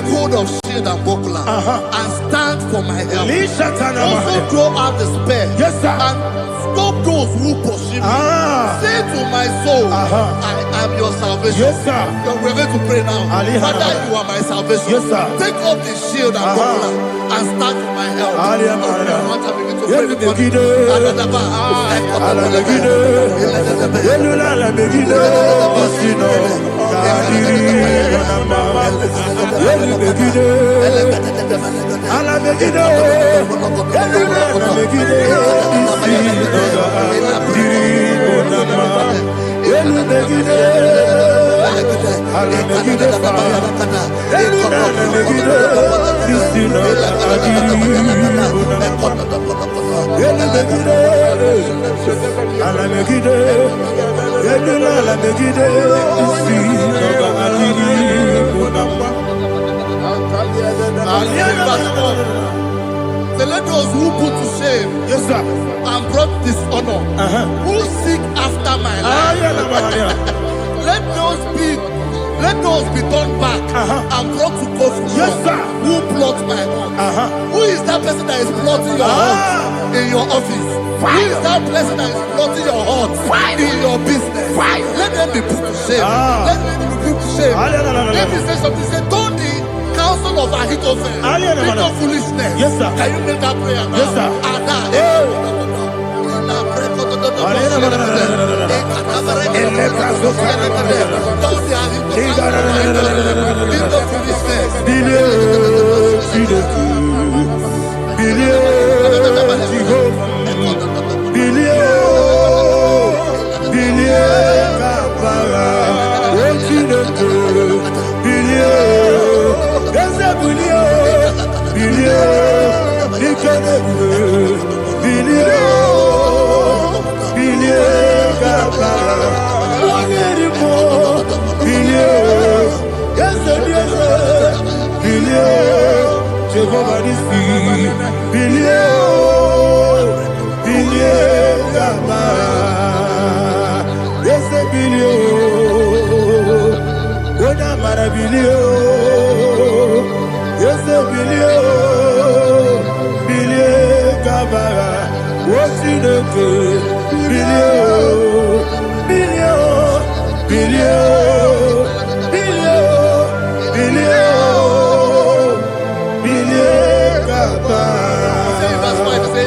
take hold of shield and buckler and stand for my help. Also throw out despair and stop those who pursue me. Say to my soul, I am your salvation. We're going to pray now. Father, you are my salvation. Take up the shield and buckler and stand for my help. So let those who put to shame and brought dishonor, who seek after my life, let those be turned back and brought to confusion. Who plot my heart? Who is that person that is plotting your heart in your office? Who is that person that is plotting your heart in your business? Let them be put to shame. Let them be put to shame. If he says something, say, don't the counsel of Ahithophel, bring of foolishness. Can you make that prayer now?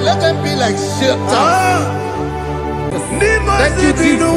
Let them be like shelter. Thank you, Jesus.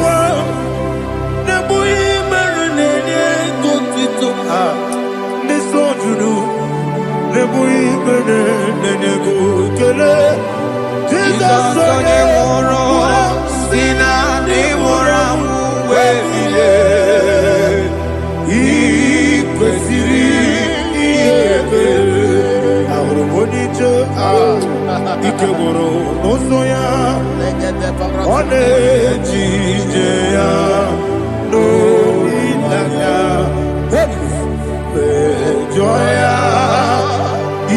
Ikeboro nosoya one jijeya no ilaya joya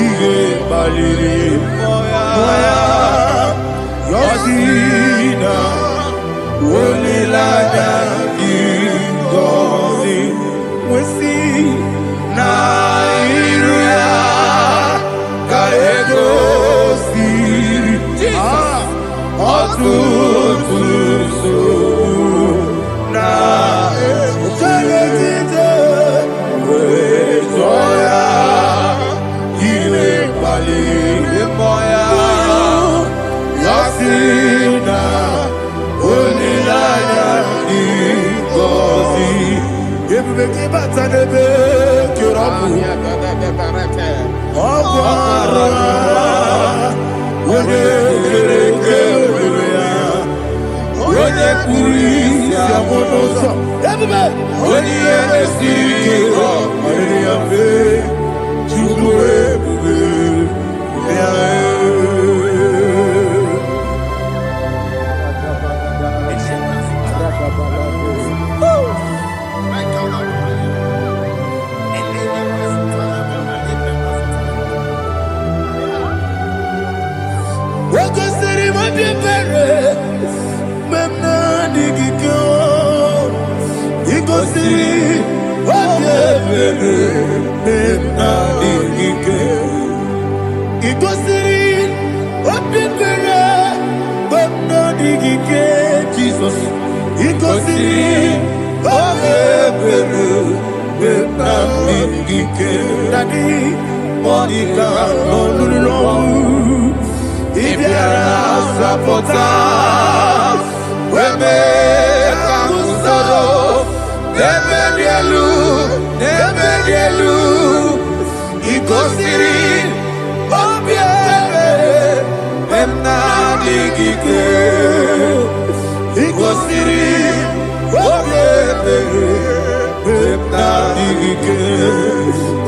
ige baliri moya yosina olilaya igozi wesi na iruya kaego What Ikosi Obebere Benamike Dadi Monica Nolulu Ibiara Sapota Weme Kamusoro Nebedielu Ikosiri Obebere Benamike Ikosiri Obebere Benamike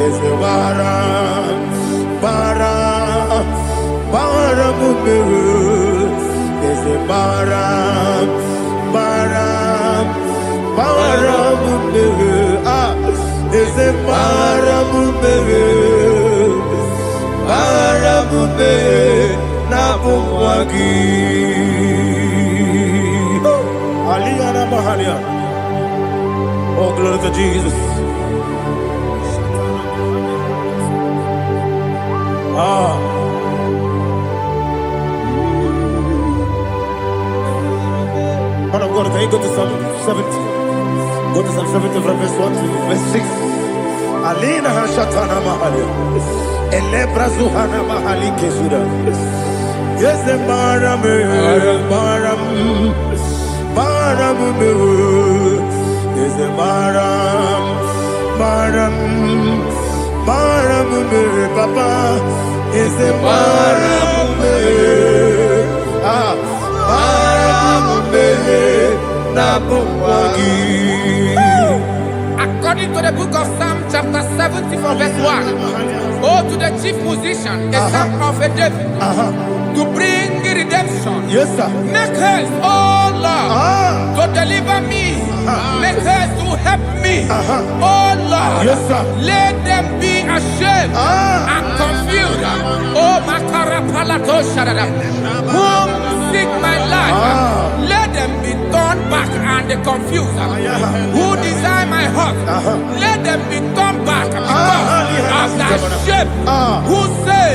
Ese bara mumere Ese bara mumere Ese bara mumere na bumwagi Aliyana Mahalia. Oh, glory to Jesus. Man of God, can you go to Psalm 70? Go to Psalm 70 from verse 1 to verse 6. Alina Hashatana Mahalia. Elebra Zuhana Mahali Kesuda. Yes, the Baram. Is a Baram, Papa. Is a Baram, According to the book of Psalm chapter 70 from verse 1, oh, to the chief musician, a psalm of a David, to bring redemption. Yes, sir. Make haste, oh Lord, to deliver me. Make haste to help me. Oh Lord, Yes, sir. let them be ashamed and confused. Oh, Makara Palato Shadada, whom seek my life, let them be turned back and confused. Who desire my heart, let them be turned back because of that shape. Who say,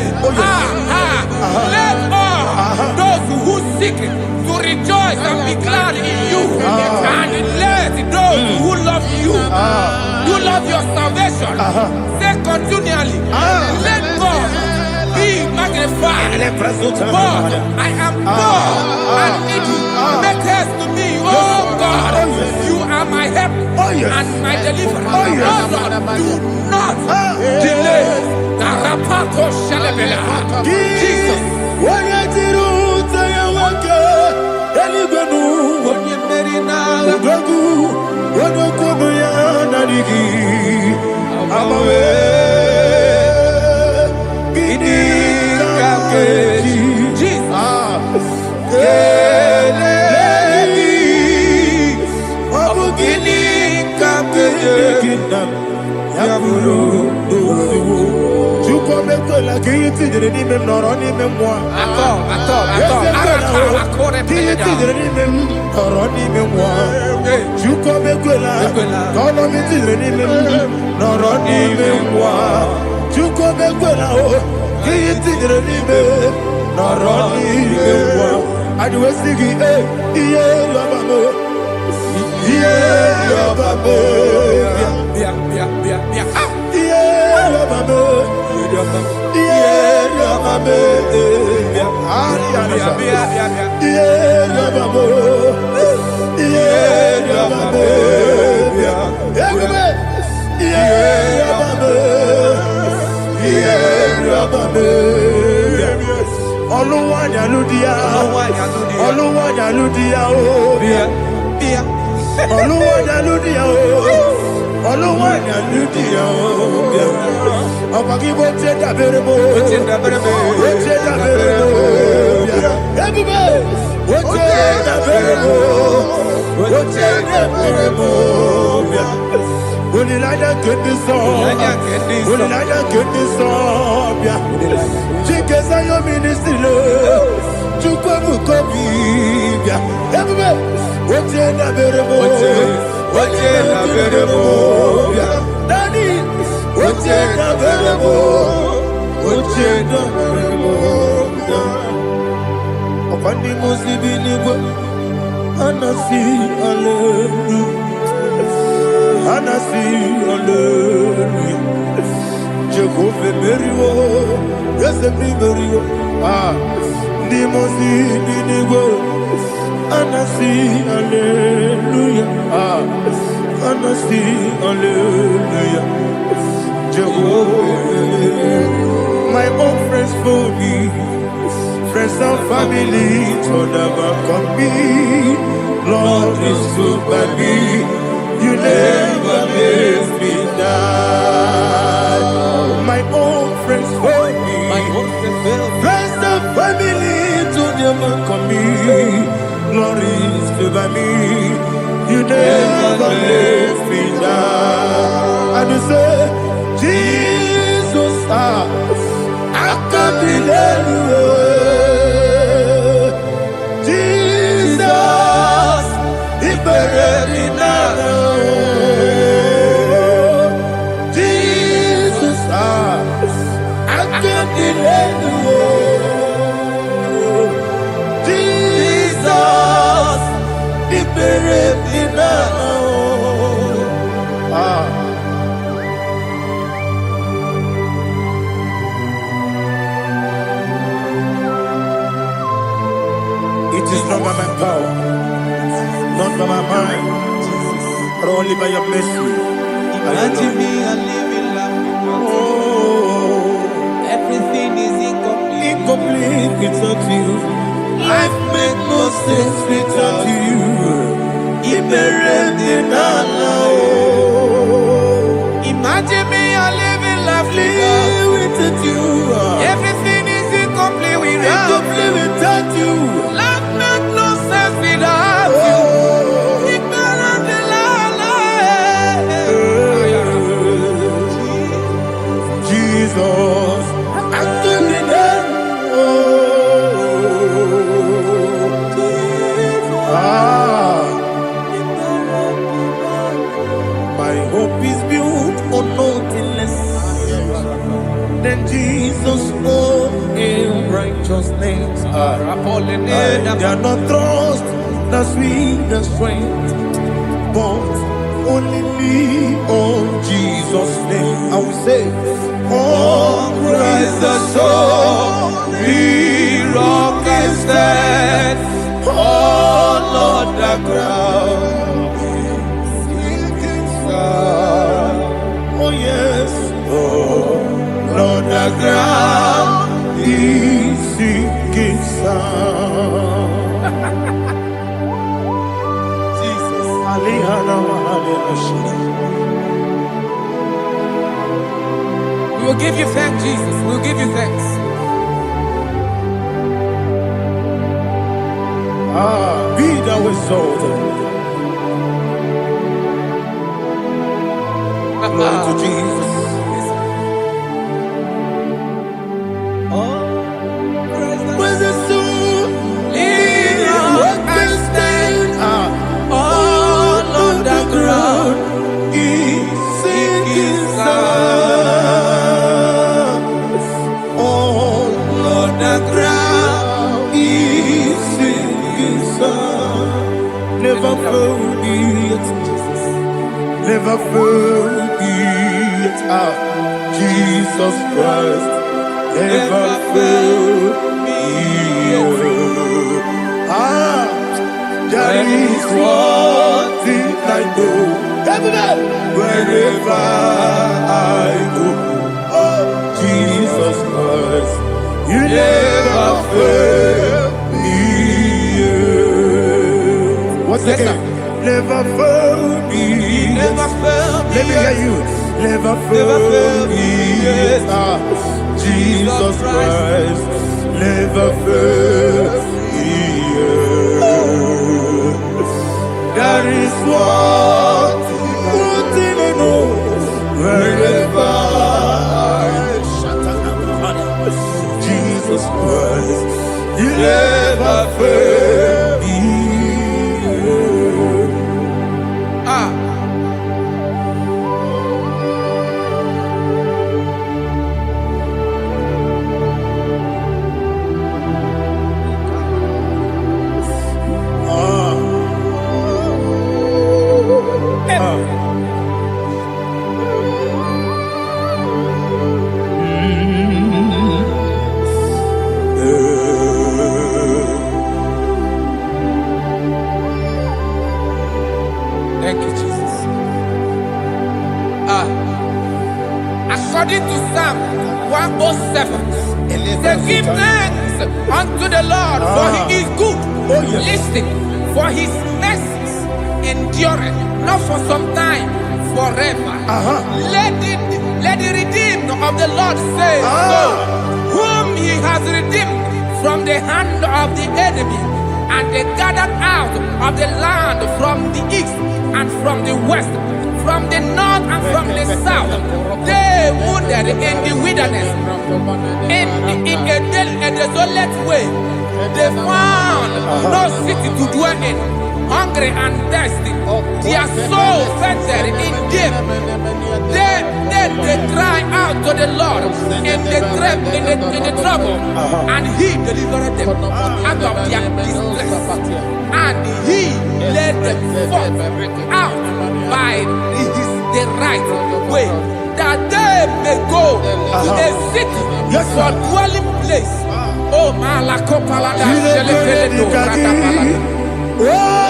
let all those who seek to rejoice and be glad in you, and let those who love you, who love your salvation, say continually, let God be magnified. God, I am poor and needy. Make haste to me, oh God. You are my help and my deliverer. Oh Lord, do not delay. Tarapato Shalabela. Jesus. Anasi, hallelujah. Anasi, hallelujah. Jehovah Merio, yes, the Merio. Ah, Nimosi, Nigo. Anasi, hallelujah. Ah, Anasi, hallelujah. Jehovah, my own friends for me, friends and family, to never come me. Lord is good by me, you never leave me down. My own friends for me, friends and family, to never come me. Lord is good by me, you never leave me down. And you say, Jesus, I can't be anywhere. Jesus, He buried me now. Jesus, I can't be anywhere. Jesus, He buried me now. It is not by my power, not by my mind, but only by your mercy. Imagine me a living life. Oh, Everything is incomplete. incomplete without you. Life makes no sense without you. Imagine me a living life without you. Everything is incomplete Incomplete without you. Life makes no sense without you. Jesus, I'm doing it. My hope is built on nothing less than Jesus' own righteousness. They are not trust the sweetest strength, but only lean on Jesus' name. I will say, on Christ the solid rock I stand, all on the ground sinking sun. Oh yes, all on the ground is sinking sun. Jesus, We will give you thanks, Jesus. We will give you thanks. Be thou exalted. Glory to Jesus. Where's the soul? What can stand? All on the ground is sinking sun. All on the ground is sinking sun. Never forget, never forget, Jesus Christ. Never forget. There is one thing I know. Wherever I go, oh Jesus Christ, you never fail me. What's the name? Never fail me. Never fail me. Let me hear you. Never fail me. Jesus Christ, never fail me. There is one thing I know. Wherever Jesus Christ, you never fail me. to Psalm 107. Say, give thanks unto the Lord, for he is good. Listen, for his mercies endureth, not for some time, forever. Let the redeemed of the Lord say so, whom he has redeemed from the hand of the enemy, and they gathered out of the land from the east and from the west, from the north and from the south. They wandered in the wilderness, in a desolate way. They found no city to dwell in, hungry and thirsty. Their soul fainted in deep. They cry out to the Lord in the trouble, and he delivered them out of their distress, and he led them forth out by the right way, that they may go to a city for dwelling place. Oh, Malakopalada,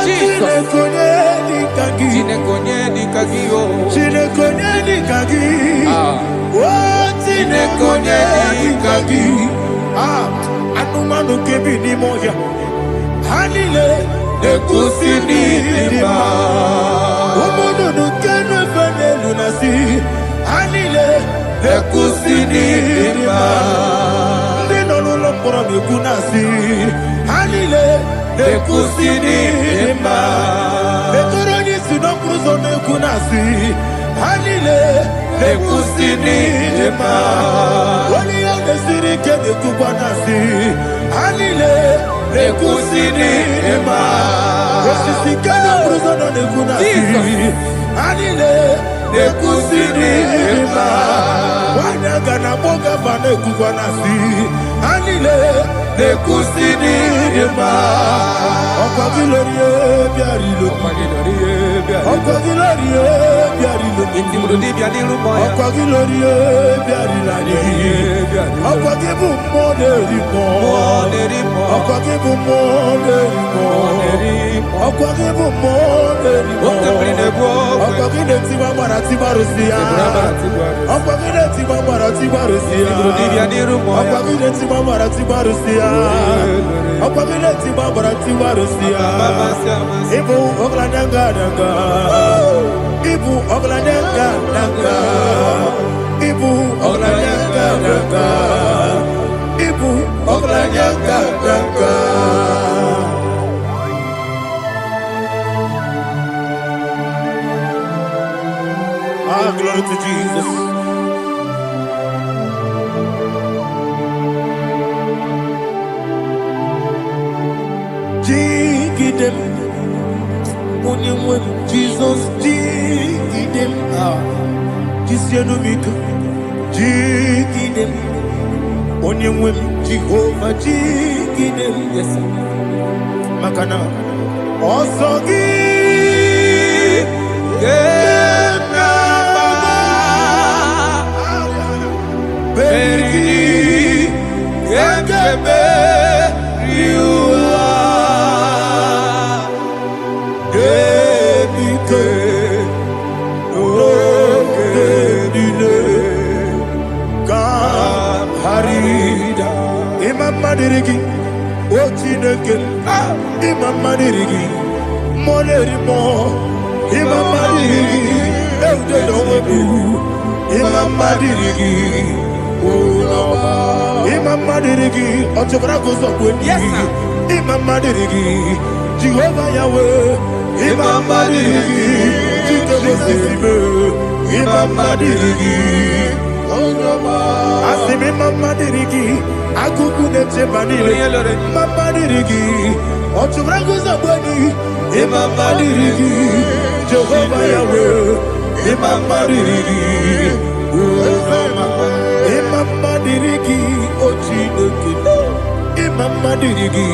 Jesus. Anumanu kebi ni moya Hanile Nekusini lima Umudu nukenu fene lunasi Hanile Nekusini lima Nino nulopura mikunasi Hanile Nekusini lima Netoroni sinokruzo nekunasi Hanile Nekusini lima Wali ya nesiri kede kubanasi Hanile Nekusini lima Wesisi kede bruzo nekunasi Hanile Nekusini lima Wanaga na boga bane kubanasi Hanile Nekusini lima Okwa gilorie biarilo Okwa gilorie biarilo Okwa gilorie biarilani Okwa gibu moderimo Okwa gibu moderimo Okwa gibu moderimo Okwa gileti mamara tibarusia Okwa gileti mamara tibarusia Okwa gileti mamara tibarusia Okwa gileti mamara tibarusia Ibu oglananga nanga Ibu oglananga nanga Ibu oglananga nanga Ibu oglananga nanga Ah, glory to Jesus. Jigidem, Onyemwem, Jesus, Jigidem, Jisianumika, Jigidem, Onyemwem, Jehovah, Jigidem, yes, Makana, Osogi, Beri, Yakebe, Madirigi, Ochineke, Imam Madirigi, Molerimo, Imam Madirigi, Eudedobu, Imam Madirigi, Imam Madirigi, Otobragos of Winnie, Imam Madirigi, Jehovah Yahweh, Imam Madirigi, Imam Madirigi, Asimi Mama Dirigi, Akuku Neche Banile, Mama Dirigi, Otubrago Zabani, Mama Dirigi, Jehovah Yahweh, Mama Dirigi, Mama Dirigi, Ochinoki, Mama Dirigi,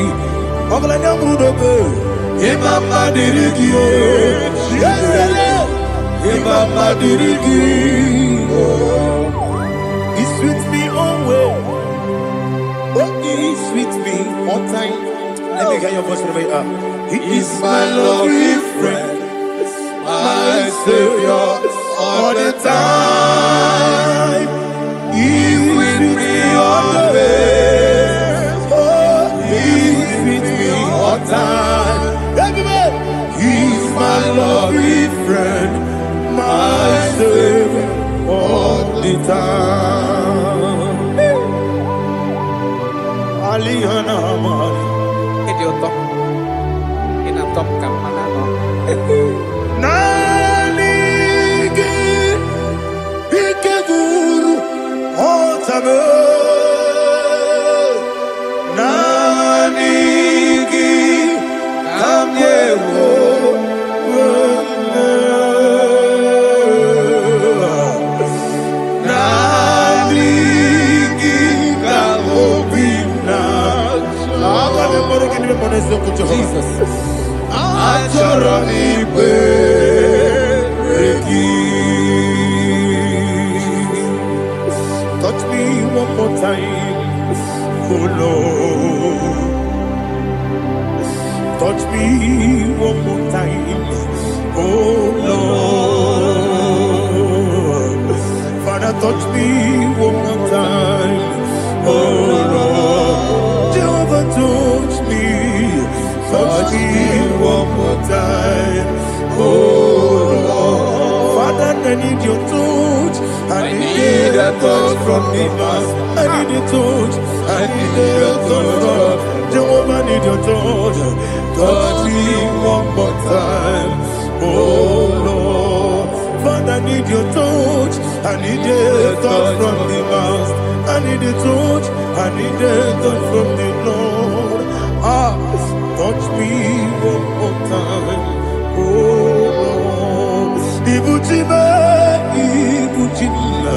Oglanya Mudobe, Mama Dirigi, Mama Dirigi, He's with me always. Oh, he's with me all time. Let me hear your voice from here. He is my loving friend, my Savior all the time. Nanigi ikeguru otame Nanigi kamyewo Nanigi kamobina Jesus Achoronipe touch me one more time, oh Lord. Touch me one more time, oh Lord. Father, touch me one more time, oh Lord. Jehovah, touch me one more time, oh Lord. Father, I need your touch. I need a touch from the past. I need a touch. I need a touch from Jehovah. I need your touch. Touch me one more time, oh Lord. Father, I need your touch. I need a touch from the past. I need a touch. I need a touch from the Lord. Touch me one more time, oh Lord. Ibuchima, Ibuchima,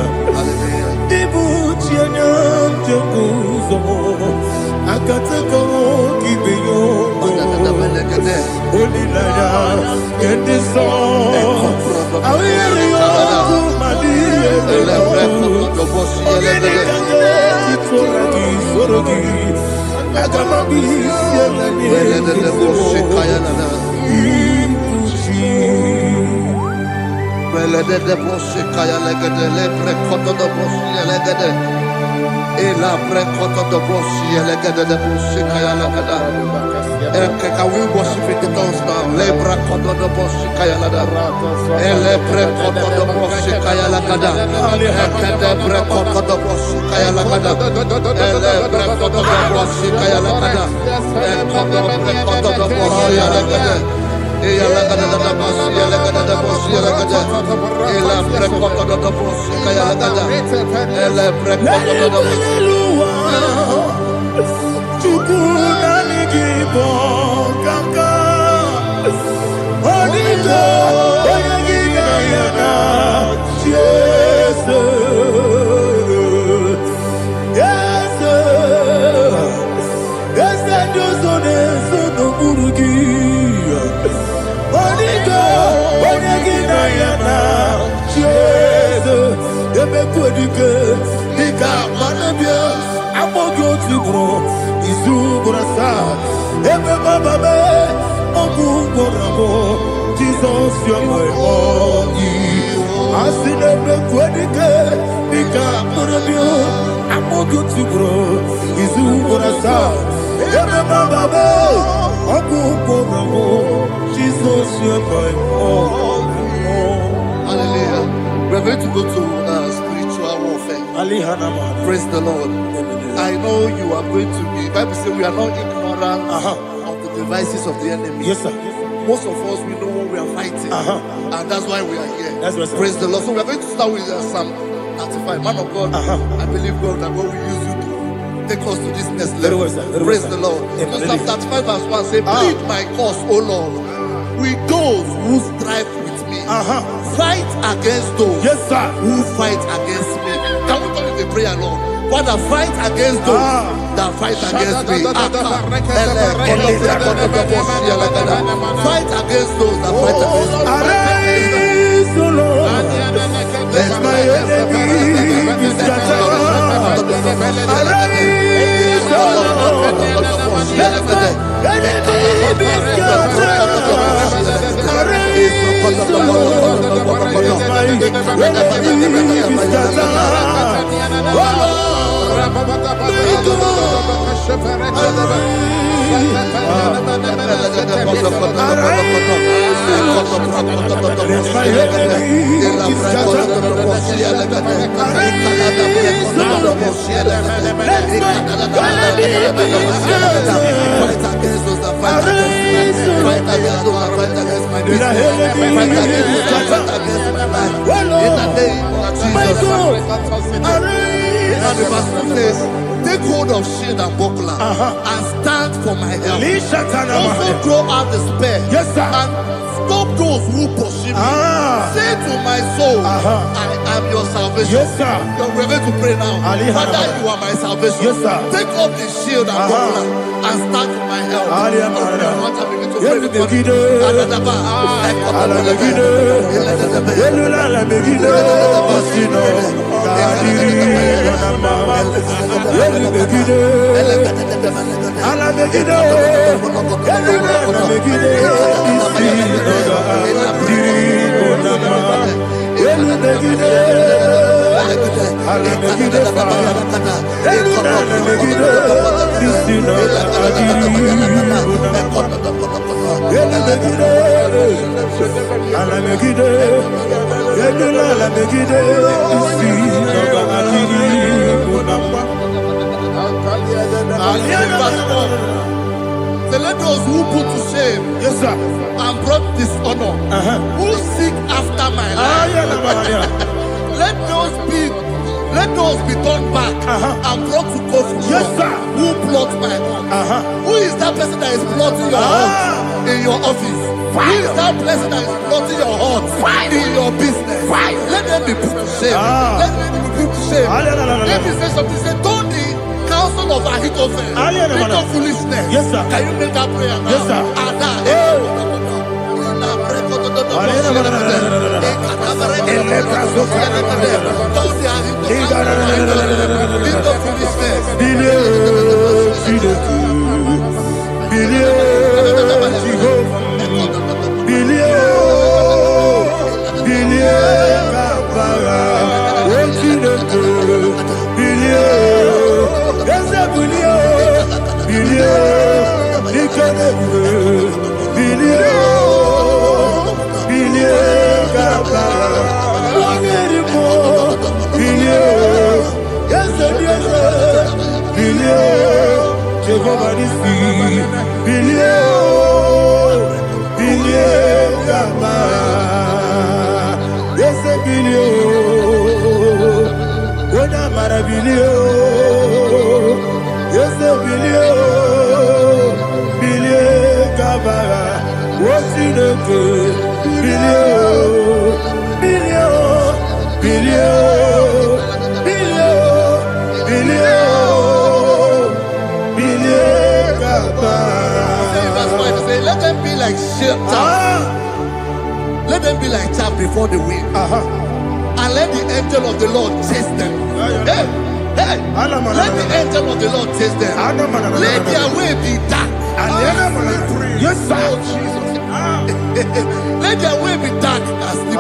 Ibuchianyam Jakuzo, Akatako Kibeyo, Olilaya, get this song. I hear you, Madi, Can we worship in the tongues now? Lebra kodo do boshi kaya lada. Ele pre kodo do boshi kaya lada. Ekede pre kodo do boshi kaya lada. Ele pre kodo do boshi kaya lada. Ekodo pre kodo do boshi lada. Eya lada da boshi lada da boshi lada. Ele pre kodo do boshi kaya lada. Ele pre kodo do boshi. IGBO kaka Onito Oyagina yana Yes Yes Yes Dozone Sono Burugi Onito Oyagina yana Yes Ebe Kodike Ika Manabia Amogo Tibro Izubrasa, Ebe Baba, Ogu Gorabo, Jesus, you are my all. I see the Quedike, Nika Murabio, Amogu Tibro, Izubrasa, Ebe Baba, Ogu Gorabo, Jesus, you are my all. Hallelujah. We're going to go to spiritual warfare. Praise the Lord. I know you are going to be. Bible says we are not ignorant of the devices of the enemy. Yes, sir. Most of us, we know what we are fighting, and that's why we are here. That's right, sir. Praise the Lord. So we are going to start with Psalm 35. Man of God, I believe God that God will use you to take us to this next level. Praise the Lord. Psalm 35 verse 1 say, plead my cause, O Lord, with those who strive with me. Fight against those who fight against me. Can we call it a prayer, Lord? Father, fight against those that fight against me. Fight against those that fight against me. Arise, O Lord, let my enemy be scattered. Arise, O Lord, let my enemy be scattered. Arise, O Lord, let my enemy be scattered. Oh Lord, fight against those that fight against me. against those that fight against my destiny. Fight against my life. In the name of Jesus. Now the verse 2 says, take hold of shield and buckler and stand for my help. Also throw out the spear and stop those who pursue me. Say to my soul, I am your salvation. We're going to pray now. Father, you are my salvation. Take up the shield and buckler and stand for my help. So let those who put to shame and brought dishonor, who seek after my life, let those be turned back and brought to confusion. Who plot my hurt? Who is that person that is plotting your hurt in your office? Who is that person that is plotting your hurt in your business? Let them be put to shame. Let them be put to shame. Let me say something. Say, don't the counsel of Ahithophel think of foolishness. Can you make that prayer now? Yes, sir. Let them be like chaff. Let them be like chaff before the wind. And let the angel of the Lord chase them. Hey, let the angel of the Lord chase them. Let their way be dark. Yes, sir. Let their way be dark and slippery.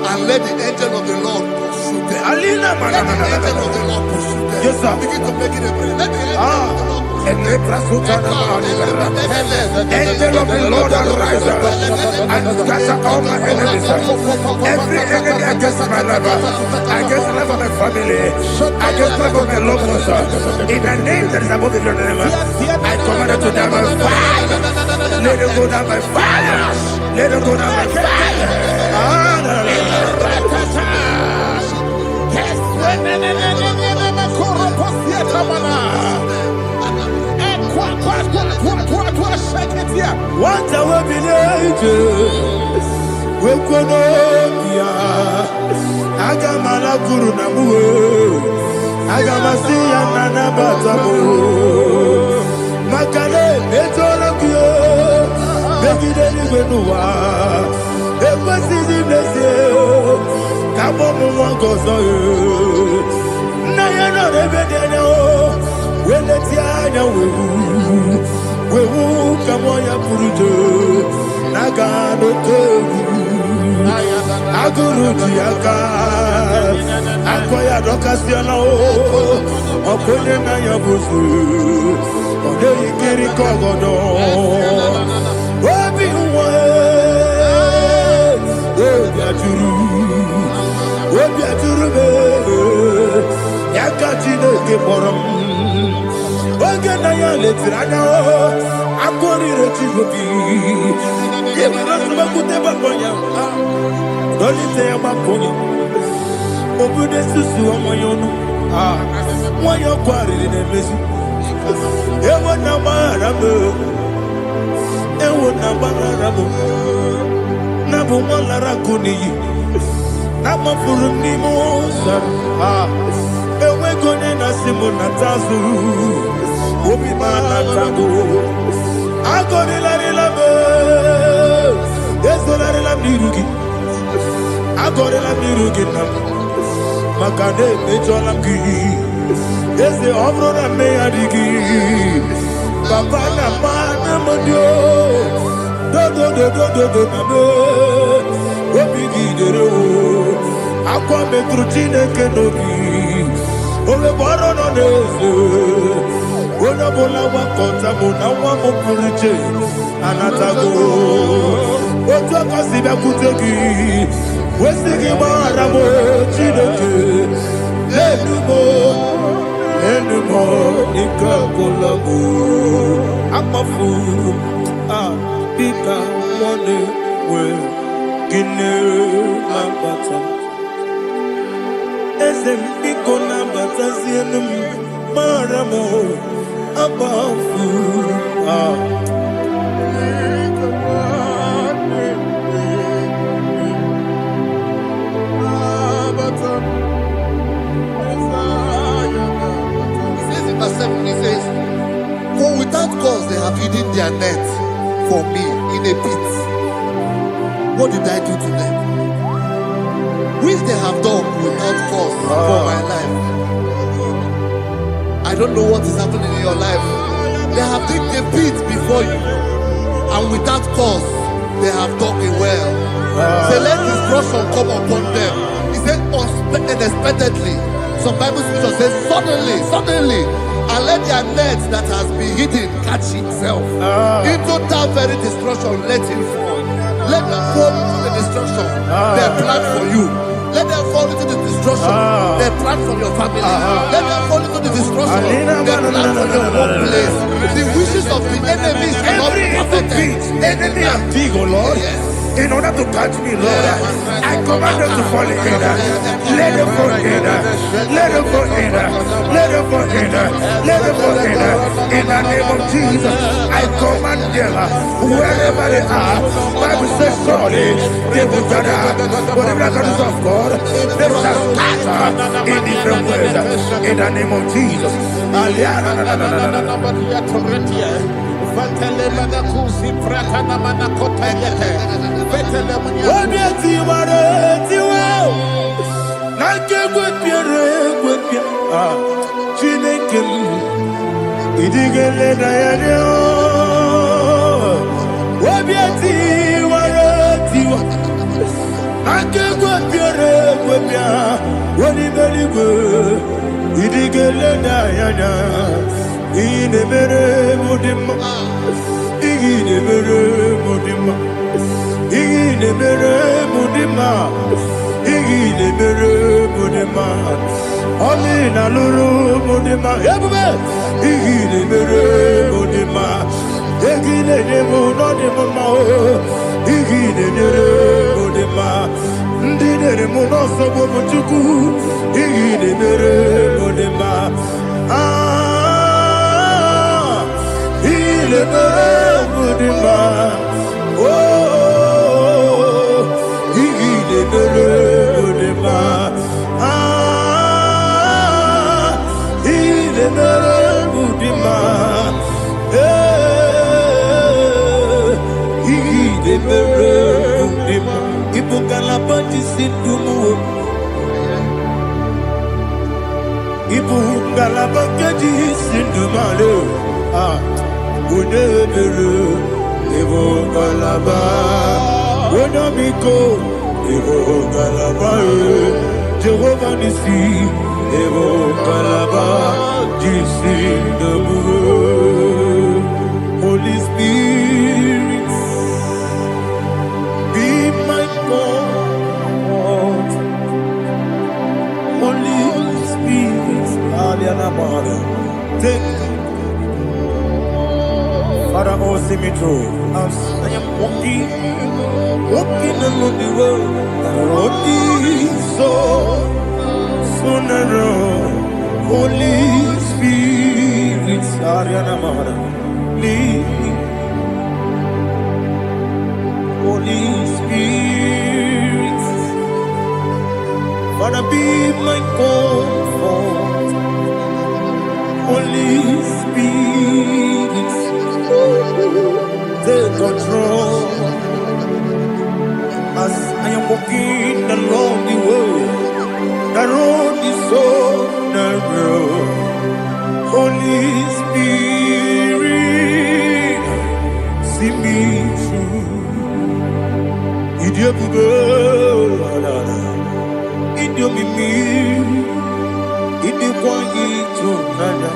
And let the angel of the Lord pursue them. Let the angel of the Lord pursue them. Yes, sir. Begin to make it a prayer. Let the angel of the Lord. Angel of the Lord arise and scatter all my enemies. Every enemy against my life, against the life of my family, against the life of my loved ones. In the name that is above your name, I command it to die by fire. Let it go down by fire. Let it go down by fire. What I will be we Wekonomia Agamala Guru Namu Agamasiya Nana Batamu Makale Etolakio Begideni Benua Ekwasizi Blessio Kabomu Wangozo Nayana Rebedeno Weletiana Wewu Kamoya Purujo Nagano Tewu Aguru Diaka Akoya Dokasiana Okone Naya Busu Ode Ikiri Kogodo Obi Uwe Obi Aturu Yakachine Kemoram Oge Naya Letirana Akori rechigobi. Yebrasuma kuteba konya. Dolite amakonya. Obude susu amoyono. Moyo kwari nemesu. Ewo na marabu. Ewo na marabu. Nabu malara kuni. Nama furuni mosa. Ewe kone nasimu natazu. Obi mana tango. Akori la me. Yeso la mirugi. Akori la mirugi nam. Makane mejola ki. Yese obro na me adigi. Papa na mana modio. Do na me. Obi gidere o. Akwa metrutine kenobi. Ole baro no neze. Ona bola wakota mona wamo puriche. Anatago. Oto kasiba kutegi. Wesigi maramo chineke. Enumo nikakolago. Amafu. Bika one we. Gine lambata. Ezem biko lambata zienum. Maramo. Abafu. He says, for without cause they have hidden their net for me in a pit. What did I do to them? Which they have done without cause for my life. I don't know what is happening in your life. They have digged a pit before you, and without cause they have dug a well. Say, let destruction come upon them. He said, unexpectedly. Some Bible scripture says, suddenly, and let their net that has been hidden catch itself. Into that very destruction, let it fall. Let them fall into the destruction they plan for you. Let them fall into the destruction they plan for your family. Let them fall into the destruction they plan for your workplace. The wishes of the enemies are not perfected. Enemy of thee, O Lord. Yes. In order to catch me, Lord, I command them to fall in. Let them fall in. Let them fall in. Let them fall in. Let them fall in. In the name of Jesus, I command them wherever they are. Bible says surely they will gather. But the miracles of God, they shall scatter in different ways. In the name of Jesus. Ine mere mudima, ine mere mudima, ine mere mudima, ine mere mudima. Oni na luru mudima, yabube. Ine mere mudima, ine nemo no nemo ma o. Ine mere mudima, ndine nemo no sobo muchuku. Ine mere mudima. Le Mudima, oh, il est le Mudima, il est le Mudima, il est le Mudima, il faut qu'à la bâtisse du mou, il faut qu'à la bâtisse du malheur. Unebelu, Evo Galaba, Unamiko, Evo Galaba, Jehovah Nissi, Evo Galaba, Jisi Nabu, Holy Spirit, be my God, Holy Spirit, Aliana Mara, take Father, oh see me through. As I am walking along the road, the road is so narrow. Holy Spirit, Ariana Mahara, lead me. Holy Spirit, Father, be my comfort. Holy Spirit, take control. As I am walking along the road is so narrow. Holy Spirit, see me through. Idiobube, Idiomimi, Idikwanyitu nana.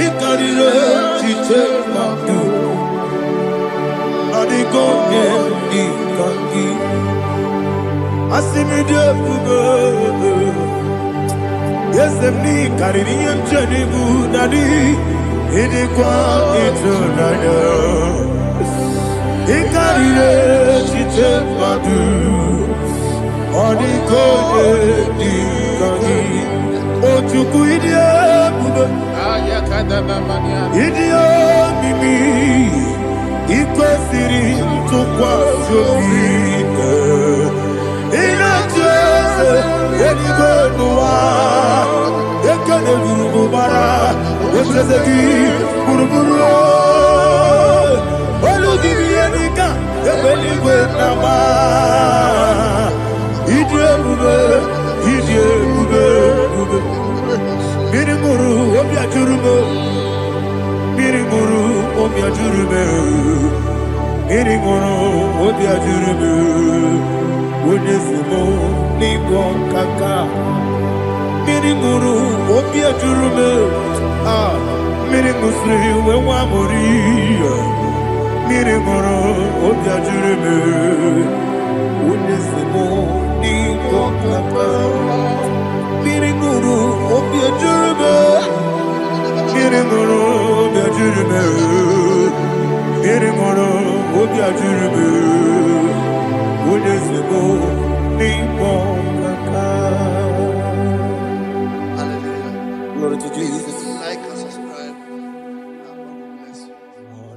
Ikarire chite madu. Adigonye ikangi. Asimidiyobube. Yes, me kariri yemcheni budadi. Idikwanyitu nana. Ikarire chite madu. Adigonye ikangi. Ochuku idiobube. Idio mimi ikwesiri tukwa jovine inacheze eligwenua ekene gurubara echezegi buruburu olugibi enika ebeligwe nama idiebube Mirimuru obia jurume Mirimuru obia jurume Mirimuru obia jurume Wonesimo ningo kaka Mirimuru obia jurume Mirimusri wewa mori Mirimuru obia jurume Wonesimo ningo kaka Mirimuru obia jurume Mirimuru obia jurume Mirimuru obia jurume Wonesimo ningo kaka. Hallelujah. Glory to Jesus. Like and subscribe. God bless you.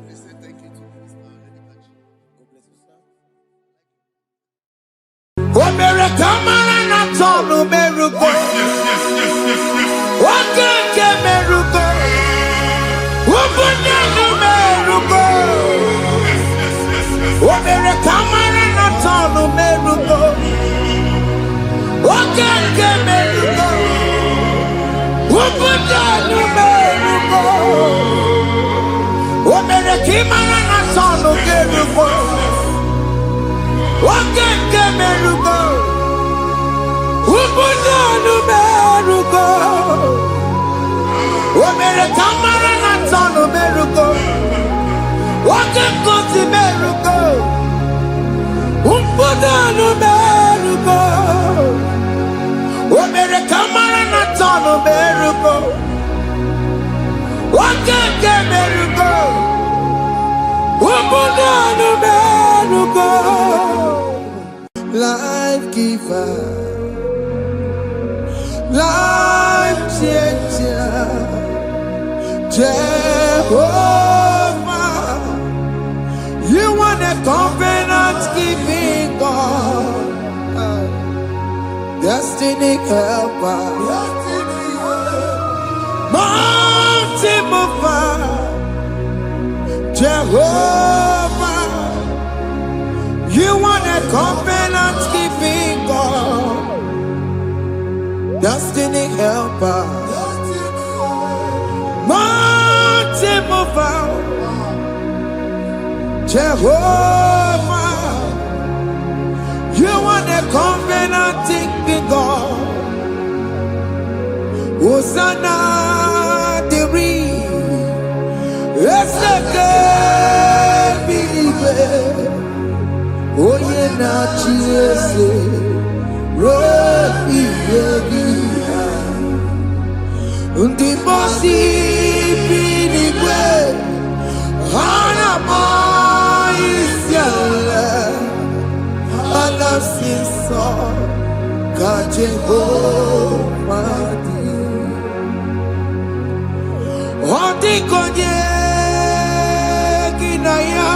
Please say thank you to Mr. Lady Kachi. God bless you, sir. Life giver, life changer, Jehovah, you want a covenant keeping God, destiny helper, mountain mover, Jehovah, you want a covenant keeping God, destiny helper, mountain mover, Jehovah, you want a covenant keeping God. Hosanna, the it's the good believer. Oh, yeah, not Jesus. Rocky, yeah, the bossy believer. so ka Jehovah di odi konye kinaya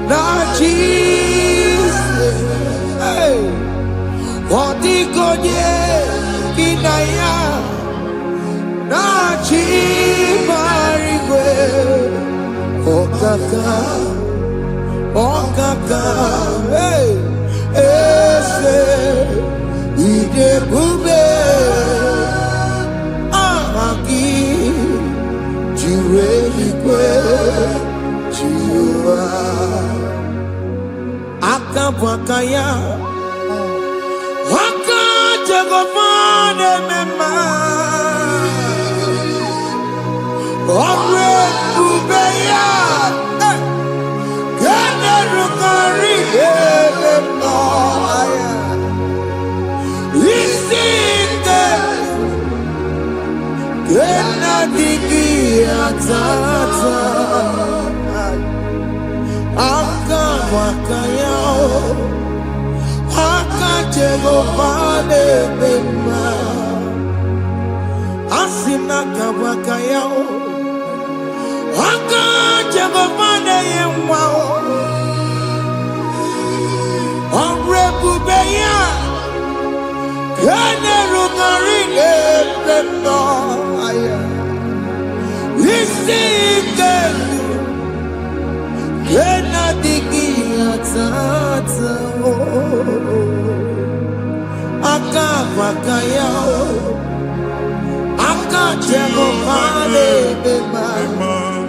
na Jesus odi konye kinaya na chibarigwe okaka ese ide bube amaki jireligwe jiwa akabwakaya wakajegomane mema Omre Ubeya Gene Rukari Elemo Isinde Gena Digi Atata Aka Wakayao Aka Jegovane Bema Asina Kawakayao Aka Jehovah Yemwao Omre Bubeya Kene Rugarine Pendo Aya Isike Kena Digi Atata Aka Wakayao Aka Jehovah Yemwao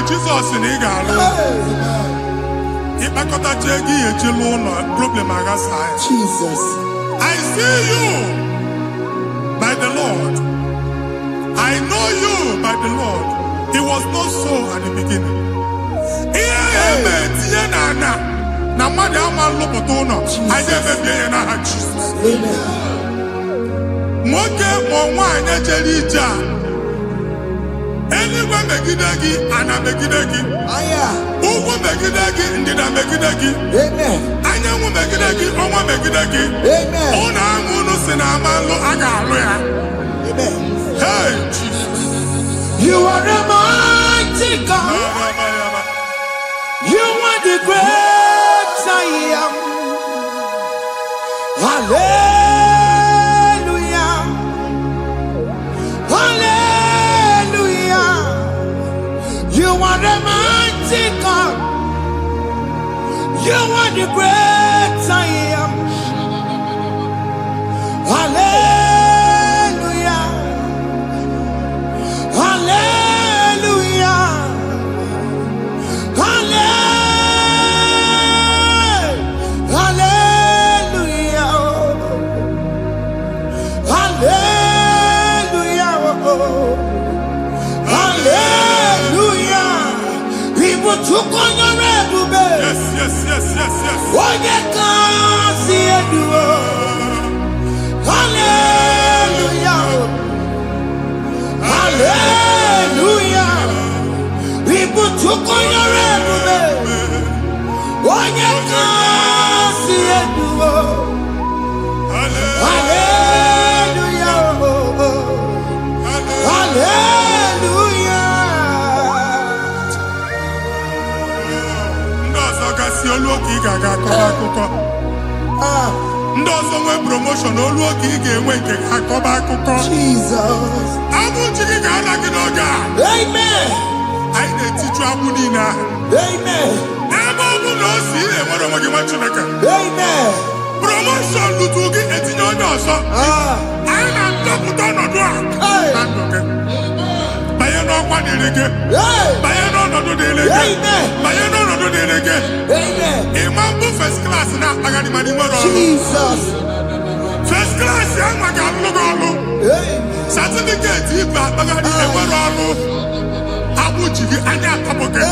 Jesus in Igalo. Jesus. I see you by the Lord. I know you by the Lord. It was not so at the beginning. Anywhere megidagi, ana megidagi. Aya. Ugu megidagi, ndida megidagi. Amen. Anyangu megidagi, onwa megidagi. Amen. Ona angunu sinamalo agalu ya. Amen. Hey, Jesus. You are the mighty God. You are the great I am. Hallelujah. Hallelujah. You are the mighty God. You are the great I am. Hallelujah. Hallelujah. Hallelujah. Hallelujah. Hallelujah. People took on your red. Yes. What you can see it do. Hallelujah. Hallelujah. People took on your red. What you can see it do. Hallelujah. Hallelujah. Ndozo nwe promotion olu oge ị ga-enwe nke akọba akụkọ. Jesus. Abụ chiki ga-ala gị n'oge a. Amen. Anyị na-etiju abụ niile ahụ. Amen. Ebe ọ bụ na o si ị na-enwere onwe gị nwa Chineke. Amen. Promotion lutu gị etinye onye ọzọ. Anyị na-ndọpụta ọnọdụ a na ndụ gị. Banye n'ọkwa dịrị gị. Banye n'ọnọdụ dịrị gị. Banye n'ọnọdụ dịrị gị. Ịma mbụ first class na-akpagharị ma n'ime ọrụ. Jesus. First class ya nwa ga-alụ gị ọrụ. Certificate ibe akpagharị enwere ọrụ. Abụ ji gị anya atọpụ gị.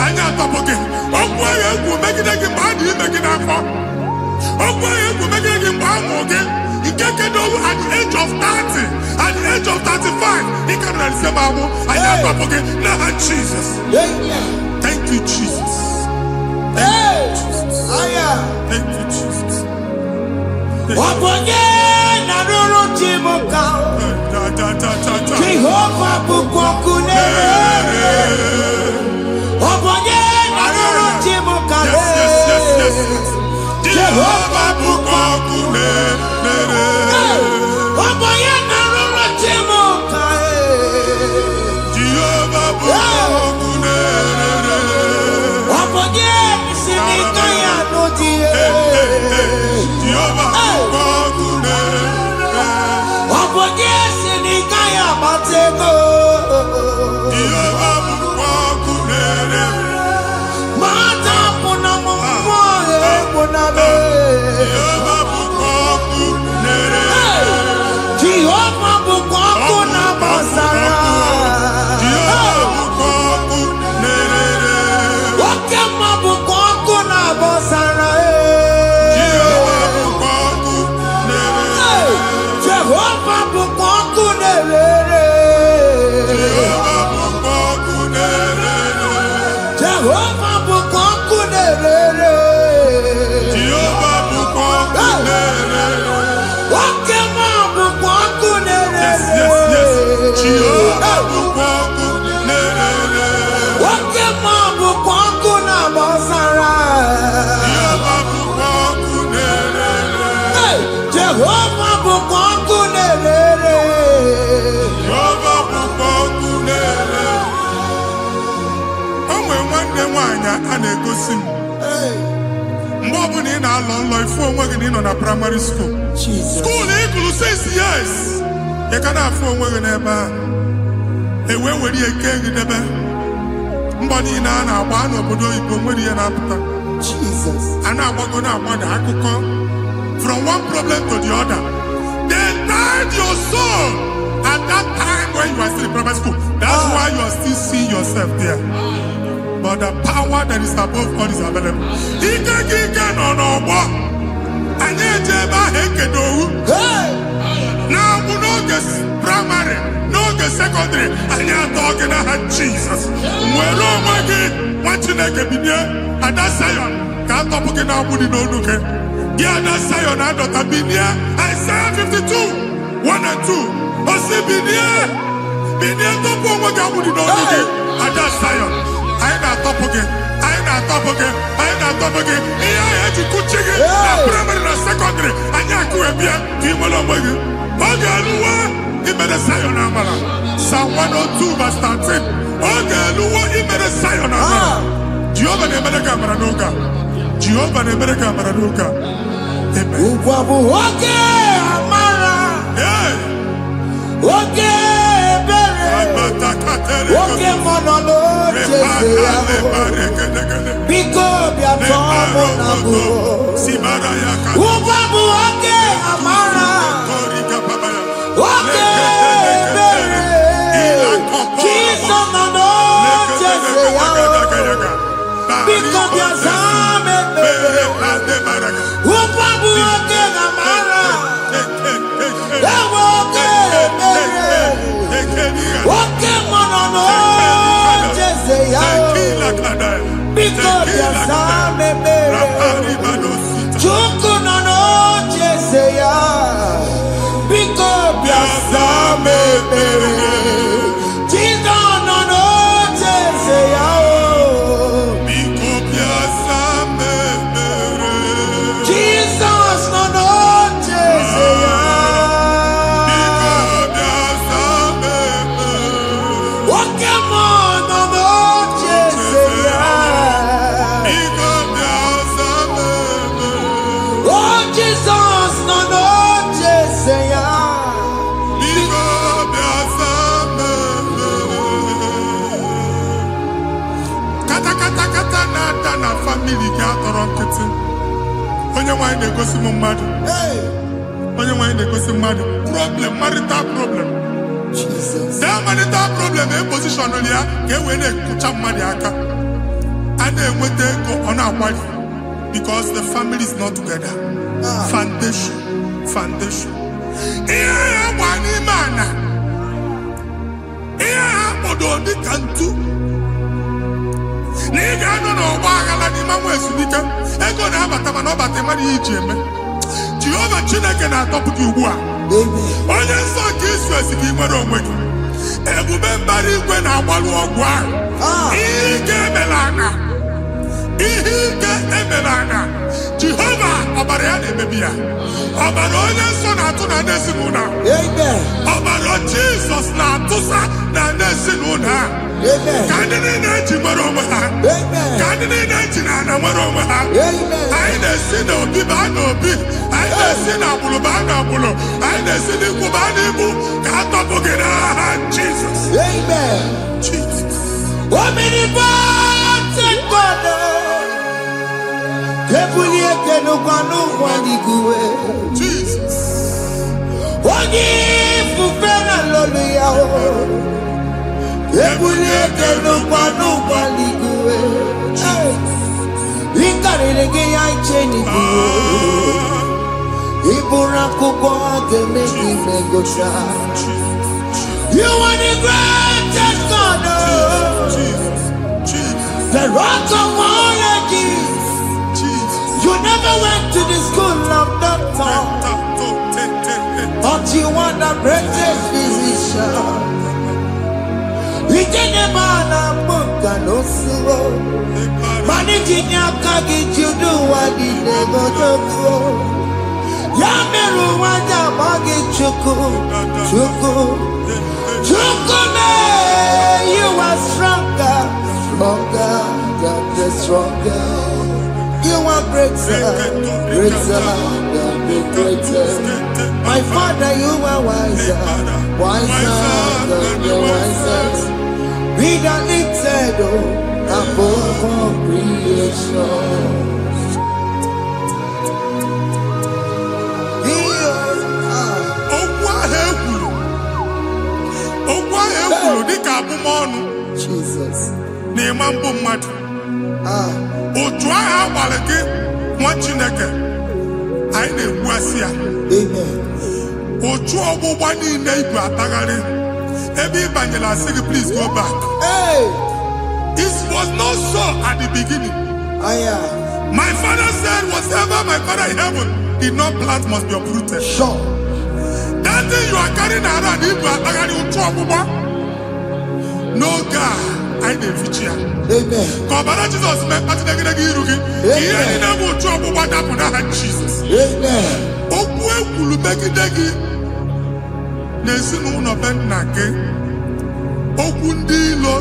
Anya atọpụ gị. Okwu ahụ egwu megide gị mgbe a dị ime gị n'afọ. Okwu ahụ egwu megide gị mgbe a mụrụ gị. Nke kedu at the age of 30, at the age of 35, he can receive abu. I am up again. Now, Jesus. Thank you, Jesus. Thank you, Jesus. Thank you, Jesus. Jehovah bukokune. Jehovah bukokune. anya a na-egosi m mgbe ọbụla ị na-alọ nlọ ifu onwe gị na ị nọ na primary school school ị gụrụ 6 years ị ka na-afụ onwe gị n'ebe a ewe were eke gị debe mbọ niile a na-agba n'obodo oyibo nwere ihe na-apụta a na-agbago na-agbada akụkọ from one problem to the other. They tied your soul at that time when you are still in primary school. That's why you are still seeing yourself there. But the power that is above God is available. Ike no more. Anye jeba hekedo. Now we no get primary, no get secondary. Anye talking about Jesus. Mwelo magi, wachineke binie. Ada Zion, can't talk again now. Budi no nuke. Yeah, that's Zion. I don't have binie. Isaiah 52, 1 and 2. Osi binie to po magi budi no nuke. Ada Zion. I ain't top again. I ain't top again. I ain't top again. Yeah, you could check it. Primary and secondary. And you could be a team along with you. Okay, he made a Zion Amala. Psalm 102 verse 13. Okay, he made a Zion Amala. Jehovah ne made a camera noga. Jehovah ne made a camera noga. Amen. Okay, Amara. Yeah. Okay. Oke monolo biko bia tomo nabu ubabu oke amara oke bere kiso nano jese yao biko bia zame bere ubabu oke amara oke bere oke monolo jese yao biko bia zame bere chuku nono jese yao biko bia zame bere chido nono jese yao Biko bia zame bere Jesus nono jese yao Biko bia zame bere oke monolo jese yao Biko bia zame bere oh Jesus nono jese yao Biko bia zame bere kata na-ada na famili gị atọrọ nkịtị onye nwanyị na-egosi m mmadụ onye nwanyị na-egosi mmadụ problem marital problem that marital problem position ya ka e wee na-ekụcha mmadụ aka a na-enweta ego ọ na-agbali because the family is not together. Foundation ihe ya gba n'ime ana ihe ha kpọdo dịka ntu na ị ga-anọ n'ọgba aghara n'ime nwa ezumike ego na-abata mana ọ bata mmadụ ihe iji eme Jehova Chineke na-atọpụ gị ugbu a onye nsọ nke isu esi gị nwere onwe gị ebube mbara igwe na-agbalụ ọgwụ ahụ ihe ike emela ana Jehova ọbara ya na-emebi ya ọbara onye nsọ na-atụ na ndị ezinụlọ ọbara Jizọs na-atụsa na ndị ezinụlọ ha ka ndị niile eji nwere onwe ha ka ndị niile eji na ana nwere onwe ha anyị na-esi n'obi baa n'obi anyị na-esi n'agbụrụ baa n'agbụrụ anyị na-esi n'ikwu baa n'ikwu ka a tọpụ gị n'aha Jizọs Jesus onye ifufe na lolu ya ebulie kenukwa n'ụgwa n'igwe ịkarịrị gị ya iche n'igwe ịbụrụ akwụkwọ ga-eme gị megocha you are the greatest God, the rock of all ages. You never went to the school of doctor, but you are the greatest physician. We didn't man a book and no slow. Managing your carriage, you do what you never do. Yameru wanja magi chuku. You are stronger than the stronger. You are greater, greater than the greatest. My Father, you are wiser, wiser than the wisest. Be that lifted above all creation. Jesus. Otu agha agbara gị nwa Chineke anyị na-egbu asị ya. Amen. Otu ọgbụgba niile ibu atagharị ebe ị banyere asị gị please go back. Hey. It was not so at the beginning. My father said whatever my father in heaven did not plant must be uprooted. Sure. That thing you are carrying around ibu atagharị otu ọgbụgba. No God, I didn't feature. Amen. Kọbara Jesus mee kpatị negidegi iru gị. Ihe niile bụ otu ọgbụgba dapụ n'aha Jesus. Amen. Okwu ekwuru megide gị n'ezinụlọ be nna gị. Okwu ndị ilo.